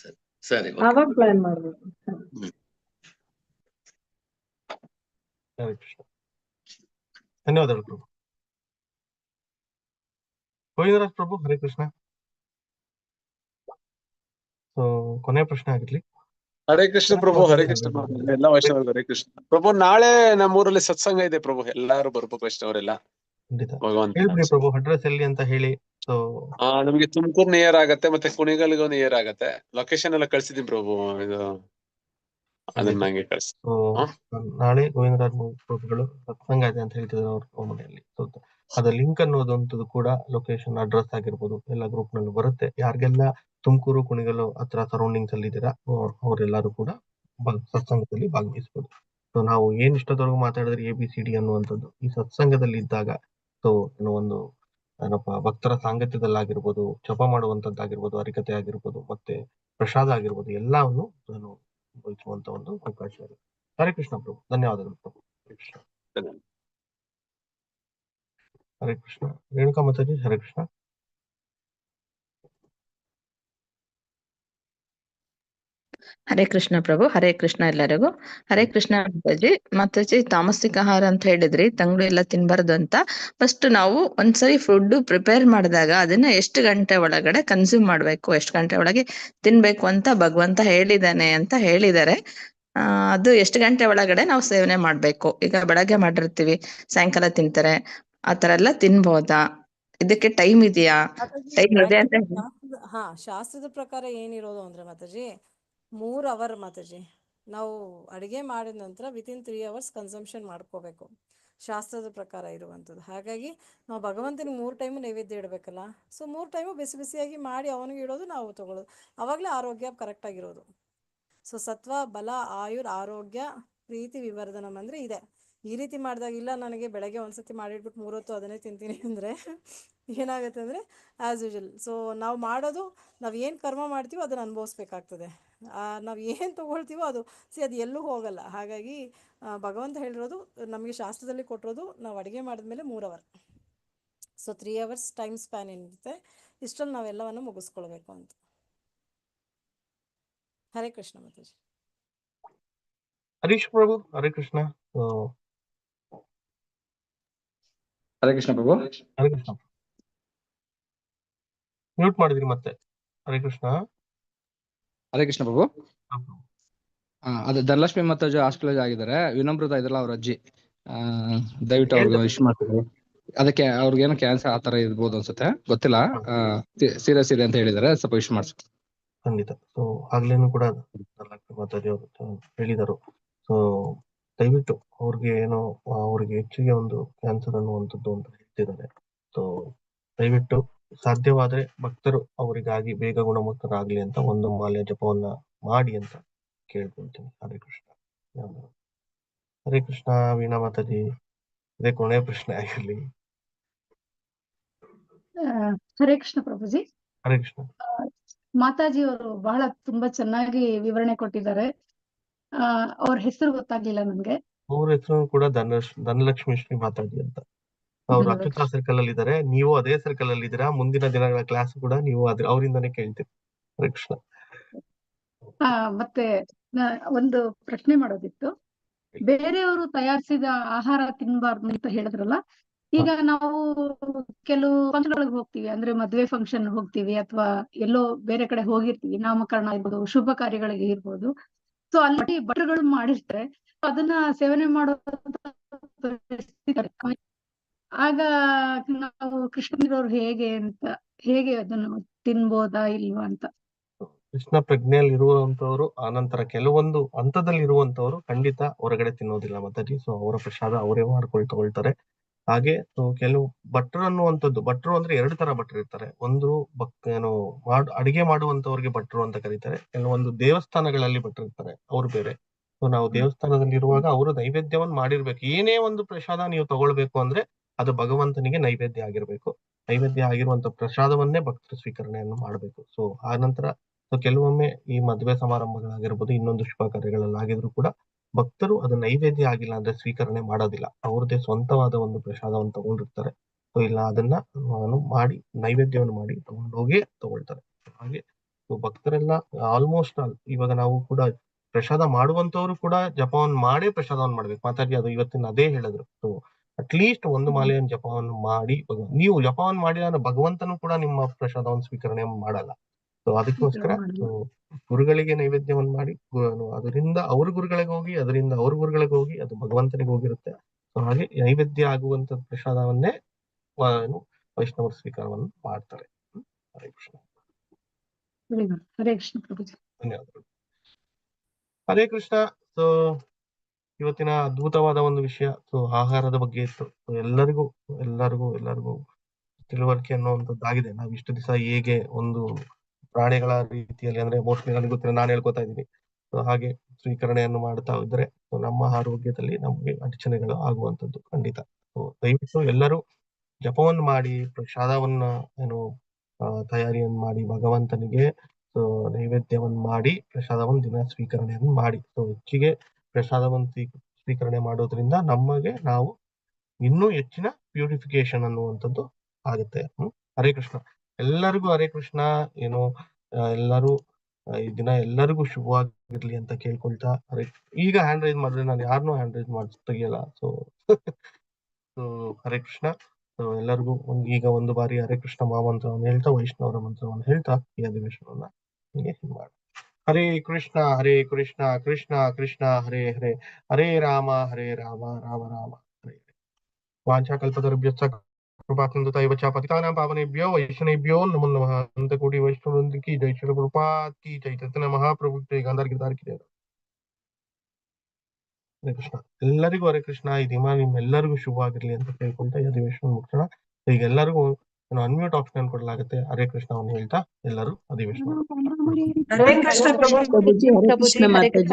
ಸರಿ ಸರಿ. ಅವಾಗ ಪ್ಲಾನ್ ಮಾಡ್ಬೇಕು. ಹರೇ ಕೃಷ್ಣ. ಧನ್ಯವಾದಗಳು ಪ್ರಭು. ಗೋವಿಂದರಾಜ್ ಪ್ರಭು, ಹರೇ ಕೃಷ್ಣ. ಸೊ ಕೊನೆಯ ಪ್ರಶ್ನೆ ಆಗಿರ್ಲಿ. ಹರೇ ಕೃಷ್ಣ ಪ್ರಭು. ಹರೇ ಕೃಷ್ಣ ಪ್ರಭು. ಎಲ್ಲ ವೈಷ್ಣವರು ಹರೇ ಕೃಷ್ಣ ಪ್ರಭು. ನಾಳೆ ನಮ್ಮೂರಲ್ಲಿ ಸತ್ಸಂಗ ಇದೆ ಪ್ರಭು, ಎಲ್ಲಾರು ಬರ್ಬೇಕು ವೈಷ್ಣವರೆಲ್ಲ. ಹೇಳ್ಬಿಡಿ ಪ್ರಭು, ಅಡ್ರೆಸ್ ಎಲ್ಲಿ ಅಂತ ಹೇಳಿ. ಸೊ ನಮ್ಗೆ ತುಮಕೂರು ನಿಯರ್ ಆಗತ್ತೆ, ಮತ್ತೆ ಕುಣಿಗಲ್ಗೂ ನಿಯರ್ ಆಗತ್ತೆ. ಲೊಕೇಶನ್ ಎಲ್ಲ ಕಳ್ಸಿದೀನಿ ಪ್ರಭು, ಇದು ಅದನ್ನ ನಂಗೆ ಕಳ್ಸಿ. ನಾಳೆ ಗೋವಿಂದರಾಜ್ ಪ್ರಭುಗಳು ಸತ್ಸಂಗ ಇದೆ ಅಂತ ಹೇಳ್ತಿದ್ರು ಅವ್ರ ಮನೆಯಲ್ಲಿ. ಅದ ಲಿಂಕ್ ಅನ್ನೋದಂತದ್ದು ಕೂಡ ಲೊಕೇಶನ್, ಅಡ್ರೆಸ್ ಆಗಿರ್ಬೋದು ಎಲ್ಲ ಗ್ರೂಪ್ ನಲ್ಲಿ ಬರುತ್ತೆ. ಯಾರಿಗೆಲ್ಲ ತುಮಕೂರು ಕುಣಿಗಲು ಹತ್ರ ಸರೌಂಡಿಂಗ್ಸ್ ಅಲ್ಲಿ ಇದ್ದೀರಾ ಅವರೆಲ್ಲರೂ ಕೂಡ ಸತ್ಸಂಗದಲ್ಲಿ ಭಾಗವಹಿಸಬಹುದು. ಸೊ ನಾವು ಏನ್ ಇಷ್ಟದವರೆಗೂ ಮಾತಾಡಿದ್ರೆ ABCD ಅನ್ನುವಂಥದ್ದು ಈ ಸತ್ಸಂಗದಲ್ಲಿ ಇದ್ದಾಗ, ಸೊ ಒಂದು ಏನಪ್ಪ ಭಕ್ತರ ಸಾಂಗತ್ಯದಲ್ಲಾಗಿರ್ಬೋದು, ಜಪ ಮಾಡುವಂತದ್ದಾಗಿರ್ಬೋದು, ಹರಿಕತೆ ಆಗಿರ್ಬೋದು, ಮತ್ತೆ ಪ್ರಸಾದ ಆಗಿರ್ಬೋದು, ಎಲ್ಲವನ್ನು ನಾನು ವಹಿಸುವಂತ ಒಂದು ಅವಕಾಶ ಇದೆ. ಹರೇ ಕೃಷ್ಣ ಪ್ರಭು. ಧನ್ಯವಾದಗಳು ಪ್ರಭು. ಹರೇ ಕೃಷ್ಣ. ಹರೇ ಕೃಷ್ಣ. ರೇಣುಕಾ ಮಾತಾಜಿ, ಹರೇ ಕೃಷ್ಣ. ಹರೇ ಕೃಷ್ಣ ಪ್ರಭು. ಹರೇ ಕೃಷ್ಣ ಎಲ್ಲರಿಗೂ. ಹರೇ ಕೃಷ್ಣ ಮಾತಾಜಿ. ತಾಮಸಿಕ ಆಹಾರ ಅಂತ ಹೇಳಿದ್ರಿ, ತಂಗಳು ಎಲ್ಲ ತಿನ್ಬಾರ್ದು ಅಂತ. ಫಸ್ಟ್ ನಾವು ಒಂದ್ಸರಿ ಫುಡ್ ಪ್ರಿಪೇರ್ ಮಾಡಿದಾಗ ಅದನ್ನ ಎಷ್ಟು ಗಂಟೆ ಒಳಗಡೆ ಕನ್ಸ್ಯೂಮ್ ಮಾಡ್ಬೇಕು, ಎಷ್ಟು ಗಂಟೆ ಒಳಗೆ ತಿನ್ಬೇಕು ಅಂತ ಭಗವಂತ ಹೇಳಿದಾನೆ ಅಂತ ಹೇಳಿದ್ದಾರೆ. ಅದು ಎಷ್ಟು ಗಂಟೆ ಒಳಗಡೆ ನಾವು ಸೇವನೆ ಮಾಡ್ಬೇಕು? ಈಗ ಬೆಳಗ್ಗೆ ಮಾಡಿರ್ತೀವಿ, ಸಾಯಂಕಾಲ ತಿಂತಾರೆ, ಆತರ ಎಲ್ಲ ತಿನ್ಬೋದಾ? ಇದಕ್ಕೆ ಟೈಮ್ ಇದೆಯಾ? ಟೈಮ್ ಇದೆ ಅಂತ ಶಾಸ್ತ್ರದ ಪ್ರಕಾರ ಏನಿರೋದು ಅಂದ್ರೆ ಮಾತಾಜಿ 3 ಅವರ್ ಮಾತಾಜಿ. ನಾವು ಅಡಿಗೆ ಮಾಡಿದ ನಂತರ ವಿತಿನ್ 3 ಅವರ್ಸ್ ಕನ್ಸಂಪ್ಷನ್ ಮಾಡ್ಕೋಬೇಕು, ಶಾಸ್ತ್ರದ ಪ್ರಕಾರ ಇರುವಂಥದ್ದು. ಹಾಗಾಗಿ ನಾವು ಭಗವಂತನಿಗೆ 3 ಟೈಮು ನೈವೇದ್ಯ ಇಡಬೇಕಲ್ಲ. ಸೊ 3 ಟೈಮು ಬಿಸಿ ಬಿಸಿಯಾಗಿ ಮಾಡಿ ಅವನಿಗೆ ಇಡೋದು, ನಾವು ತಗೊಳ್ಳೋದು. ಅವಾಗಲೇ ಆರೋಗ್ಯ ಕರೆಕ್ಟಾಗಿರೋದು. ಸೊ ಸತ್ವ, ಬಲ, ಆಯುರ್, ಆರೋಗ್ಯ, ಪ್ರೀತಿ, ವಿವರ್ಧನಂ ಅಂದರೆ ಇದೆ. ಈ ರೀತಿ ಮಾಡಿದಾಗ, ಇಲ್ಲ ನನಗೆ ಬೆಳಗ್ಗೆ ಒಂದ್ಸತಿ ಮಾಡಿಟ್ಬಿಟ್ಟು 3 ಹೊತ್ತು ಅದನ್ನೇ ತಿಂತೀನಿ ಅಂದರೆ ಏನಾಗುತ್ತೆ ಅಂದರೆ ಆ್ಯಸ್ ಯೂಶುವಲ್. ಸೊ ನಾವು ಮಾಡೋದು, ನಾವು ಏನು ಕರ್ಮ ಮಾಡ್ತೀವೋ ಅದನ್ನು ಅನುಭವಿಸ್ಬೇಕಾಗ್ತದೆ. ನಾವು ಏನು ತೊಗೊಳ್ತೀವೋ ಅದು ಅದು ಎಲ್ಲೂ ಹೋಗಲ್ಲ. ಹಾಗಾಗಿ ಭಗವಂತ ಹೇಳಿರೋದು, ನಮಗೆ ಶಾಸ್ತ್ರದಲ್ಲಿ ಕೊಟ್ಟಿರೋದು, ನಾವು ಅಡುಗೆ ಮಾಡಿದ್ಮೇಲೆ 3 hour. So 3 hours time span ಏನಿರುತ್ತೆ, ಇಷ್ಟರಲ್ಲಿ ನಾವೆಲ್ಲವನ್ನು ಮುಗಿಸ್ಕೊಳ್ಬೇಕು ಅಂತ. ಹರೇ ಕೃಷ್ಣ ಮಾತಾಜಿ. ಹರೀಶ್ ಪ್ರಭು, ಹರೇ ಕೃಷ್ಣ. ಹರೇ ಕೃಷ್ಣ ಪ್ರಭು. ಹರೇ ಕೃಷ್ಣ. ಮ್ಯೂಟ್ ಮಾಡಿದ್ರಿ ಮತ್ತೆ. ಹರೇ ಕೃಷ್ಣ. ಹರೇ ಕೃಷ್ಣ ಪ್ರಭು. ಅದೇ ಧನಲಕ್ಷ್ಮಿ ಮಾತಾಜಿ ಹಾಸ್ಪಿಟಲ್ ಆಗಿದ್ದಾರೆ, ವಿನಮ್ರತ ಇದ್ರಲ್ಲ ಅವ್ರ ಅಜ್ಜಿ. ದಯವಿಟ್ಟು ಅವ್ರಿಗೆ ವಿಶ್ ಮಾಡ್ತಾರೆ. ಅದಕ್ಕೆ ಅವ್ರಿಗೇನೋ ಕ್ಯಾನ್ಸರ್ ಆತರ ಇರ್ಬೋದು ಅನ್ಸುತ್ತೆ, ಗೊತ್ತಿಲ್ಲ. ಸೀರಿಯಸ್ ಇದೆ ಅಂತ ಹೇಳಿದ್ದಾರೆ, ಸ್ವಲ್ಪ ವಿಶ್ ಮಾಡ್ಸಿ. ಖಂಡಿತ. ಸೊ ಆಗ್ಲೇನು ಕೂಡ ಮಾತಾಜಿ ಅವರು ಹೇಳಿದರು. ಸೊ ದಯವಿಟ್ಟು ಅವ್ರಿಗೆ ಏನೋ ಅವ್ರಿಗೆ ಹೆಚ್ಚಿಗೆ ಒಂದು ಕ್ಯಾನ್ಸರ್ ಅನ್ನುವಂಥದ್ದು ಅಂತ ಹೇಳ್ತಿದ್ದಾರೆ. ಸೊ ದಯವಿಟ್ಟು ಸಾಧ್ಯವಾದ್ರೆ ಭಕ್ತರು ಅವರಿಗಾಗಿ ಬೇಗ ಗುಣಮುಖರಾಗ್ಲಿ ಅಂತ ಒಂದು ಮಾಲೆ ಜಪವನ್ನ ಮಾಡಿ ಅಂತ ಕೇಳ್ಕೊಳ್ತೀನಿ. ಹರೇ ಕೃಷ್ಣ. ಹರೇ ಕೃಷ್ಣ. ವೀಣಾ ಮಾತಾಜಿ, ಇದೇ ಕೊನೆಯ ಪ್ರಶ್ನೆ ಆಗಿರ್ಲಿ. ಹರೇ ಕೃಷ್ಣ ಪ್ರಭುಜಿ. ಹರೇ ಕೃಷ್ಣ. ಮಾತಾಜಿ ಅವರು ಬಹಳ ತುಂಬಾ ಚೆನ್ನಾಗಿ ವಿವರಣೆ ಕೊಟ್ಟಿದ್ದಾರೆ. ಅವ್ರ ಹೆಸರು ಗೊತ್ತಾಗ್ಲಿಲ್ಲ ನನ್ಗೆ. ಅವ್ರ ಹೆಸರು ಕೂಡ ಧನಲಕ್ಷ್ಮಿ ಶ್ರೀ ಮಾತಾಜಿ ಅಂತ. ಅವ್ರು ಅಚ್ಯುತಾ ಸರ್ಕಲ್ ಅಲ್ಲಿ ಇದ್ದಾರೆ, ನೀವು ಅದೇ ಸರ್ಕಲ್ ಅಲ್ಲಿ ಇದ್ದೀರಾ. ಮುಂದಿನ ದಿನಗಳ ಕ್ಲಾಸ್ ಕೂಡ ನೀವು ಅವರಿಂದಾನೇ ಕೇಳ್ತೀರಿ. ಹರೇ ಕೃಷ್ಣ. ಮತ್ತೆ ಒಂದು ಪ್ರಶ್ನೆ ಮಾಡೋದಿತ್ತು. ಬೇರೆಯವರು ತಯಾರಿಸಿದ ಆಹಾರ ತಿನ್ಬಾರ್ದು ಅಂತ ಹೇಳಿದ್ರಲ್ಲ, ಈಗ ನಾವು ಕೆಲವು ಫಂಕ್ಷನ್ ಹೋಗ್ತೀವಿ, ಅಂದ್ರೆ ಮದ್ವೆ ಫಂಕ್ಷನ್ ಹೋಗ್ತೀವಿ, ಅಥವಾ ಎಲ್ಲೋ ಬೇರೆ ಕಡೆ ಹೋಗಿರ್ತೀವಿ, ನಾಮಕರಣ ಇರ್ಬೋದು, ಶುಭ ಕಾರ್ಯಗಳಿಗೆ ಇರ್ಬೋದು. ಸೊ ಅಲ್ಲಿ ಭಟ್ರುಗಳು ಮಾಡಿರ್ತಾರೆ, ಅದನ್ನ ಸೇವನೆ ಮಾಡೋ ಆಗ ನಾವು ಕೃಷ್ಣರವ್ರು ಹೇಗೆ ಅದನ್ನು ತಿನ್ಬೋದಾ ಇಲ್ವಾ ಅಂತ. ಕೃಷ್ಣ ಪ್ರಜ್ಞೆಯಲ್ಲಿ ಇರುವಂತವ್ರು, ಆನಂತರ ಕೆಲವೊಂದು ಹಂತದಲ್ಲಿ ಇರುವಂತವ್ರು ಖಂಡಿತ ಹೊರಗಡೆ ತಿನ್ನೋದಿಲ್ಲ ಮಾತಾಜಿ. ಸೊ ಅವರ ಪ್ರಸಾದ ಅವರೇ ಮಾಡ್ಕೊಂಡು ತಗೊಳ್ತಾರೆ. ಹಾಗೆ ಕೆಲವು ಭಟ್ರು ಅನ್ನುವಂಥದ್ದು, ಭಟ್ರು ಅಂದ್ರೆ 2 ತರ ಭಟ್ರು ಇರ್ತಾರೆ. ಒಂದು ಅಡಿಗೆ ಮಾಡುವಂತವ್ರಿಗೆ ಭಟ್ರು ಅಂತ ಕರೀತಾರೆ. ಕೆಲವೊಂದು ದೇವಸ್ಥಾನಗಳಲ್ಲಿ ಭಟ್ರು ಇರ್ತಾರೆ, ಅವ್ರು ಬೇರೆ. ನಾವು ದೇವಸ್ಥಾನದಲ್ಲಿ ಇರುವಾಗ ಅವರು ನೈವೇದ್ಯವನ್ನ ಮಾಡಿರ್ಬೇಕು. ಏನೇ ಒಂದು ಪ್ರಸಾದ ನೀವು ತಗೊಳ್ಬೇಕು ಅಂದ್ರೆ ಅದು ಭಗವಂತನಿಗೆ ನೈವೇದ್ಯ ಆಗಿರ್ಬೇಕು. ನೈವೇದ್ಯ ಆಗಿರುವಂತ ಪ್ರಸಾದವನ್ನೇ ಭಕ್ತರು ಸ್ವೀಕರಣೆಯನ್ನು ಮಾಡಬೇಕು. ಆ ನಂತರ ಕೆಲವೊಮ್ಮೆ ಈ ಮದುವೆ ಸಮಾರಂಭಗಳಾಗಿರ್ಬೋದು, ಇನ್ನೊಂದು ಶುಭ ಕಾರ್ಯಗಳಲ್ಲಾಗಿದ್ರು ಕೂಡ ಭಕ್ತರು ಅದು ನೈವೇದ್ಯ ಆಗಿಲ್ಲ ಅಂದ್ರೆ ಸ್ವೀಕರಣೆ ಮಾಡೋದಿಲ್ಲ. ಅವ್ರದ್ದೇ ಸ್ವಂತವಾದ ಒಂದು ಪ್ರಸಾದವನ್ನು ತಗೊಂಡಿರ್ತಾರೆ. ಇಲ್ಲ ಅದನ್ನ ಮಾಡಿ ನೈವೇದ್ಯವನ್ನು ಮಾಡಿ ತಗೊಂಡೋಗಿ ತಗೊಳ್ತಾರೆ. ಹಾಗೆ ಭಕ್ತರೆಲ್ಲ ಆಲ್ಮೋಸ್ಟ್ ಇವಾಗ ನಾವು ಕೂಡ ಪ್ರಸಾದ ಮಾಡುವಂತವ್ರು ಕೂಡ ಜಪವನ್ನು ಮಾಡೇ ಪ್ರಸಾದವನ್ನು ಮಾಡ್ಬೇಕು. ಮಾತಾಡಿ ಅದು ಇವತ್ತಿನ ಅದೇ ಹೇಳಿದ್ರು. ಅಟ್ಲೀಸ್ಟ್ ಒಂದು ಮಾಲೆಯನ್ನು ಜಪವನ್ನು ಮಾಡಿ, ನೀವು ಜಪವನ್ನು ಮಾಡಿ ಅಂದ್ರೆ ಭಗವಂತನು ಕೂಡ ನಿಮ್ಮ ಪ್ರಸಾದವನ್ನು ಸ್ವೀಕರಣೆ ಮಾಡಲ್ಲ. ಅದಕ್ಕೋಸ್ಕರ ಗುರುಗಳಿಗೆ ನೈವೇದ್ಯವನ್ನು ಮಾಡಿ ಅದರಿಂದ ಅವ್ರ ಗುರುಗಳಿಗೆ ಹೋಗಿ, ಅದರಿಂದ ಅವ್ರ ಗುರುಗಳಿಗೆ ಹೋಗಿ, ಅದು ಭಗವಂತನಿಗೆ ಹೋಗಿರುತ್ತೆ. ಹಾಗೆ ನೈವೇದ್ಯ ಆಗುವಂತ ಪ್ರಸಾದವನ್ನೇ ವೈಷ್ಣವರು ಸ್ವೀಕಾರವನ್ನು ಮಾಡ್ತಾರೆ. ಹರೇ ಕೃಷ್ಣ. ಹರೇ ಕೃಷ್ಣ ಪ್ರಭುಜಿ. ಧನ್ಯವಾದಗಳು. ಹರೇ ಕೃಷ್ಣ. ಇವತ್ತಿನ ಅದ್ಭುತವಾದ ಒಂದು ವಿಷಯ ಆಹಾರದ ಬಗ್ಗೆ ಇತ್ತು. ಎಲ್ಲರಿಗೂ ತಿಳುವಳಿಕೆ ಅನ್ನುವಂಥದ್ದಾಗಿದೆ. ನಾವು ಇಷ್ಟು ದಿವಸ ಹೇಗೆ ಒಂದು ಪ್ರಾಣಿಗಳ ರೀತಿಯಲ್ಲಿ, ಅಂದ್ರೆ ಮೋಸ್ಟ್ಲಿ ನನಗೆ ಗೊತ್ತಿಲ್ಲ, ನಾನು ಹೇಳ್ಕೊತಾ ಇದ್ದೀನಿ. ಹಾಗೆ ಸ್ವೀಕರಣೆಯನ್ನು ಮಾಡ್ತಾ ಇದ್ರೆ ನಮ್ಮ ಆರೋಗ್ಯದಲ್ಲಿ ನಮಗೆ ಅಡಚಣೆಗಳು ಆಗುವಂಥದ್ದು ಖಂಡಿತ. ದಯವಿಟ್ಟು ಎಲ್ಲರೂ ಜಪವನ್ನು ಮಾಡಿ, ಪ್ರಸಾದವನ್ನ ತಯಾರಿಯನ್ನು ಮಾಡಿ, ಭಗವಂತನಿಗೆ ನೈವೇದ್ಯವನ್ನು ಮಾಡಿ ಪ್ರಸಾದವನ್ನು ದಿನ ಸ್ವೀಕರಣೆಯನ್ನು ಮಾಡಿ. ಹೆಚ್ಚಿಗೆ ಪ್ರಸಾದವನ್ನು ಸ್ವೀಕರಣೆ ಮಾಡೋದ್ರಿಂದ ನಾವು ಇನ್ನೂ ಹೆಚ್ಚಿನ ಪ್ಯೂರಿಫಿಕೇಶನ್ ಅನ್ನುವಂಥದ್ದು ಆಗುತ್ತೆ. ಹರೇ ಕೃಷ್ಣ. ಎಲ್ಲರಿಗೂ ಹರೇ ಕೃಷ್ಣ. ಎಲ್ಲರೂ ಈ ದಿನ ಎಲ್ಲರಿಗೂ ಶುಭವಾಗಿರ್ಲಿ ಅಂತ ಕೇಳ್ಕೊಳ್ತಾ, ಈಗ ಹ್ಯಾಂಡ್ ರೈಸ್ ಮಾಡಿದ್ರೆ ನಾನು ಯಾರನ್ನೂ ಹ್ಯಾಂಡ್ ರೈಸ್ ತೆಗಿಯಲ್ಲ. ಹರೇ ಕೃಷ್ಣ. ಎಲ್ಲರಿಗೂ ಈಗ ಒಂದು ಬಾರಿ ಹರೇ ಕೃಷ್ಣ ಮಹಾಮಂತ್ರವನ್ನು ಹೇಳ್ತಾ, ವೈಷ್ಣವರ ಮಂತ್ರವನ್ನು ಹೇಳ್ತಾ ಈ ಅಧಿವೇಶನವನ್ನ ಮಾಡಿ. ಹರೇ ಕೃಷ್ಣ ಹರೇ ಕೃಷ್ಣ ಕೃಷ್ಣ ಕೃಷ್ಣ ಹರೇ ಹರೇ, ಹರೇ ರಾಮ ರಾಮ ರಾಮ ಹರೇ ಹರೇ. ವಾಂಛಾಕಲ್ಪತರುಭ್ಯಶ್ಚ ಕೃಪಾಸಿಂಧುತೈವ ಚ ಪತಿತಾನಾಂ ಪಾವನೇಭ್ಯೋ ವೈಷ್ಣವೇಭ್ಯೋ ನಮೋ ನಮಃ. ಅನಂತಕೋಟಿ ವೈಷ್ಣವವೃಂದ ಕಿ ಜೈ. ಶ್ರೀಲ ಪ್ರಭುಪಾದ್ ಕಿ ಜೈ. ಚೈತನ್ಯ ಮಹಾಪ್ರಭು ಜೈ. ಗಾಂಧಾರ ಗಿರಿಧಾರ ಕಿ ಜೈ. ಹರೇ ಕೃಷ್ಣ. ಎಲ್ಲರಿಗೂ ಹರೇ ಕೃಷ್ಣ. ಈ ದಿನ ನಿಮ್ಮೆಲ್ಲರಿಗೂ ಶುಭವಾಗಿರ್ಲಿ ಅಂತ ಕೇಳ್ಕೊಳ್ತಾ ಈ ಅಧಿವೇಶನ ಮುಗಿಸೋಣ. ಈಗ ಎಲ್ಲರಿಗೂ ಅನ್ಮ್ಯೂಟ್ ಆಪ್ಷನ್ ಕೊಡಲಾಗುತ್ತೆ. ಹರೇ ಕೃಷ್ಣವನ್ನು ಹೇಳ್ತಾ ಎಲ್ಲರೂ ಅಧಿವೇಶನ. ಹರೇ ಕೃಷ್ಣ ಪ್ರಭುಜಿ. ಹರೇ ಕೃಷ್ಣ ಮಾತಾಜಿ.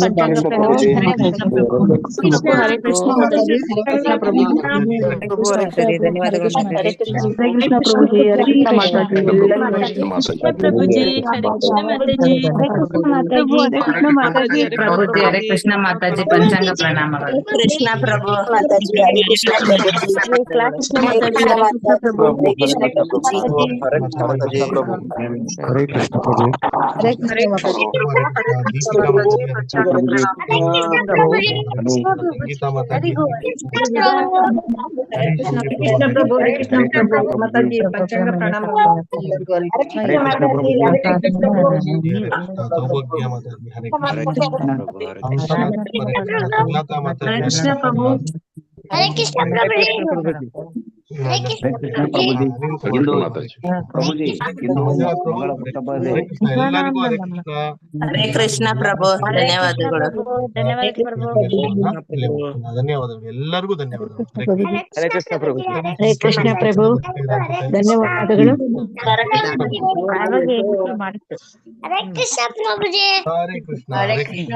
ಪಂಚಾಂಗ ಪ್ರಭುಜಿ. ಹರೇ ಕೃಷ್ಣ ಮಾತಾಜಿ. ಹರೇ ಕೃಷ್ಣ ಪ್ರಭುಜಿ. ಧನ್ಯವಾದಗಳು. ಹರೇ ಕೃಷ್ಣ ಪ್ರಭುಜಿ. ಹರೇ ಕೃಷ್ಣ ಮಾತಾಜಿ. ಪ್ರಭುಜಿ. ಹರೇ ಕೃಷ್ಣ ಮಾತಾಜಿ. ಪ್ರಭುಜಿ ಹರೇ ಕೃಷ್ಣ ಮಾತಾಜಿ. ಪಂಚಾಂಗ ಪ್ರಣಾಮಗಳು. ಕೃಷ್ಣ ಪ್ರಭು ಮಾತಾಜಿ. ಹರೇ ಕೃಷ್ಣ ಪ್ರಭುಜಿ. ಕೃಷ್ಣ ಮಾತಾಜಿ. ಹರೇ ಕೃಷ್ಣ ಪ್ರಭು. ಹರೇ ಕೃಷ್ಣ ಪ್ರಭುಜಿ. ಹರೇ ಕೃಷ್ಣ ಮಾತಾಜಿ. ಹರೇ ಕೃಷ್ಣ ಮಾತಾಜಿ. ಗೀತಾ ಮಾತಾಜಿ. ಕೃಷ್ಣ ಪ್ರಭು. ಹರೇ ಕೃಷ್ಣ ಪ್ರಭು ಮಾತಾಜಿ. ಪಂಚಾಂಗ ಪ್ರಣಾಮಗಳು. ಸೌಭಾಗ್ಯ ಮಾತಾಜಿ. ಹರೇ ಕೃಷ್ಣ ಪ್ರಭು. ಹರೇ ಕೃಷ್ಣ ಪ್ರಭುಜಿ. ಹರೇ ಕೃಷ್ಣ ಪ್ರಭು. ಧನ್ಯವಾದಗಳು. ಧನ್ಯವಾದಗಳು. ಎಲ್ಲರಿಗೂ ಧನ್ಯವಾದಗಳು. ಹರೇ ಕೃಷ್ಣ ಪ್ರಭು. ಹರೇ ಕೃಷ್ಣ ಪ್ರಭು. ಧನ್ಯವಾದಗಳು. ಹರೇ ಕೃಷ್ಣ ಪ್ರಭುಜಿ. ಹರೇ ಕೃಷ್ಣ. ಹರೇ ಕೃಷ್ಣ.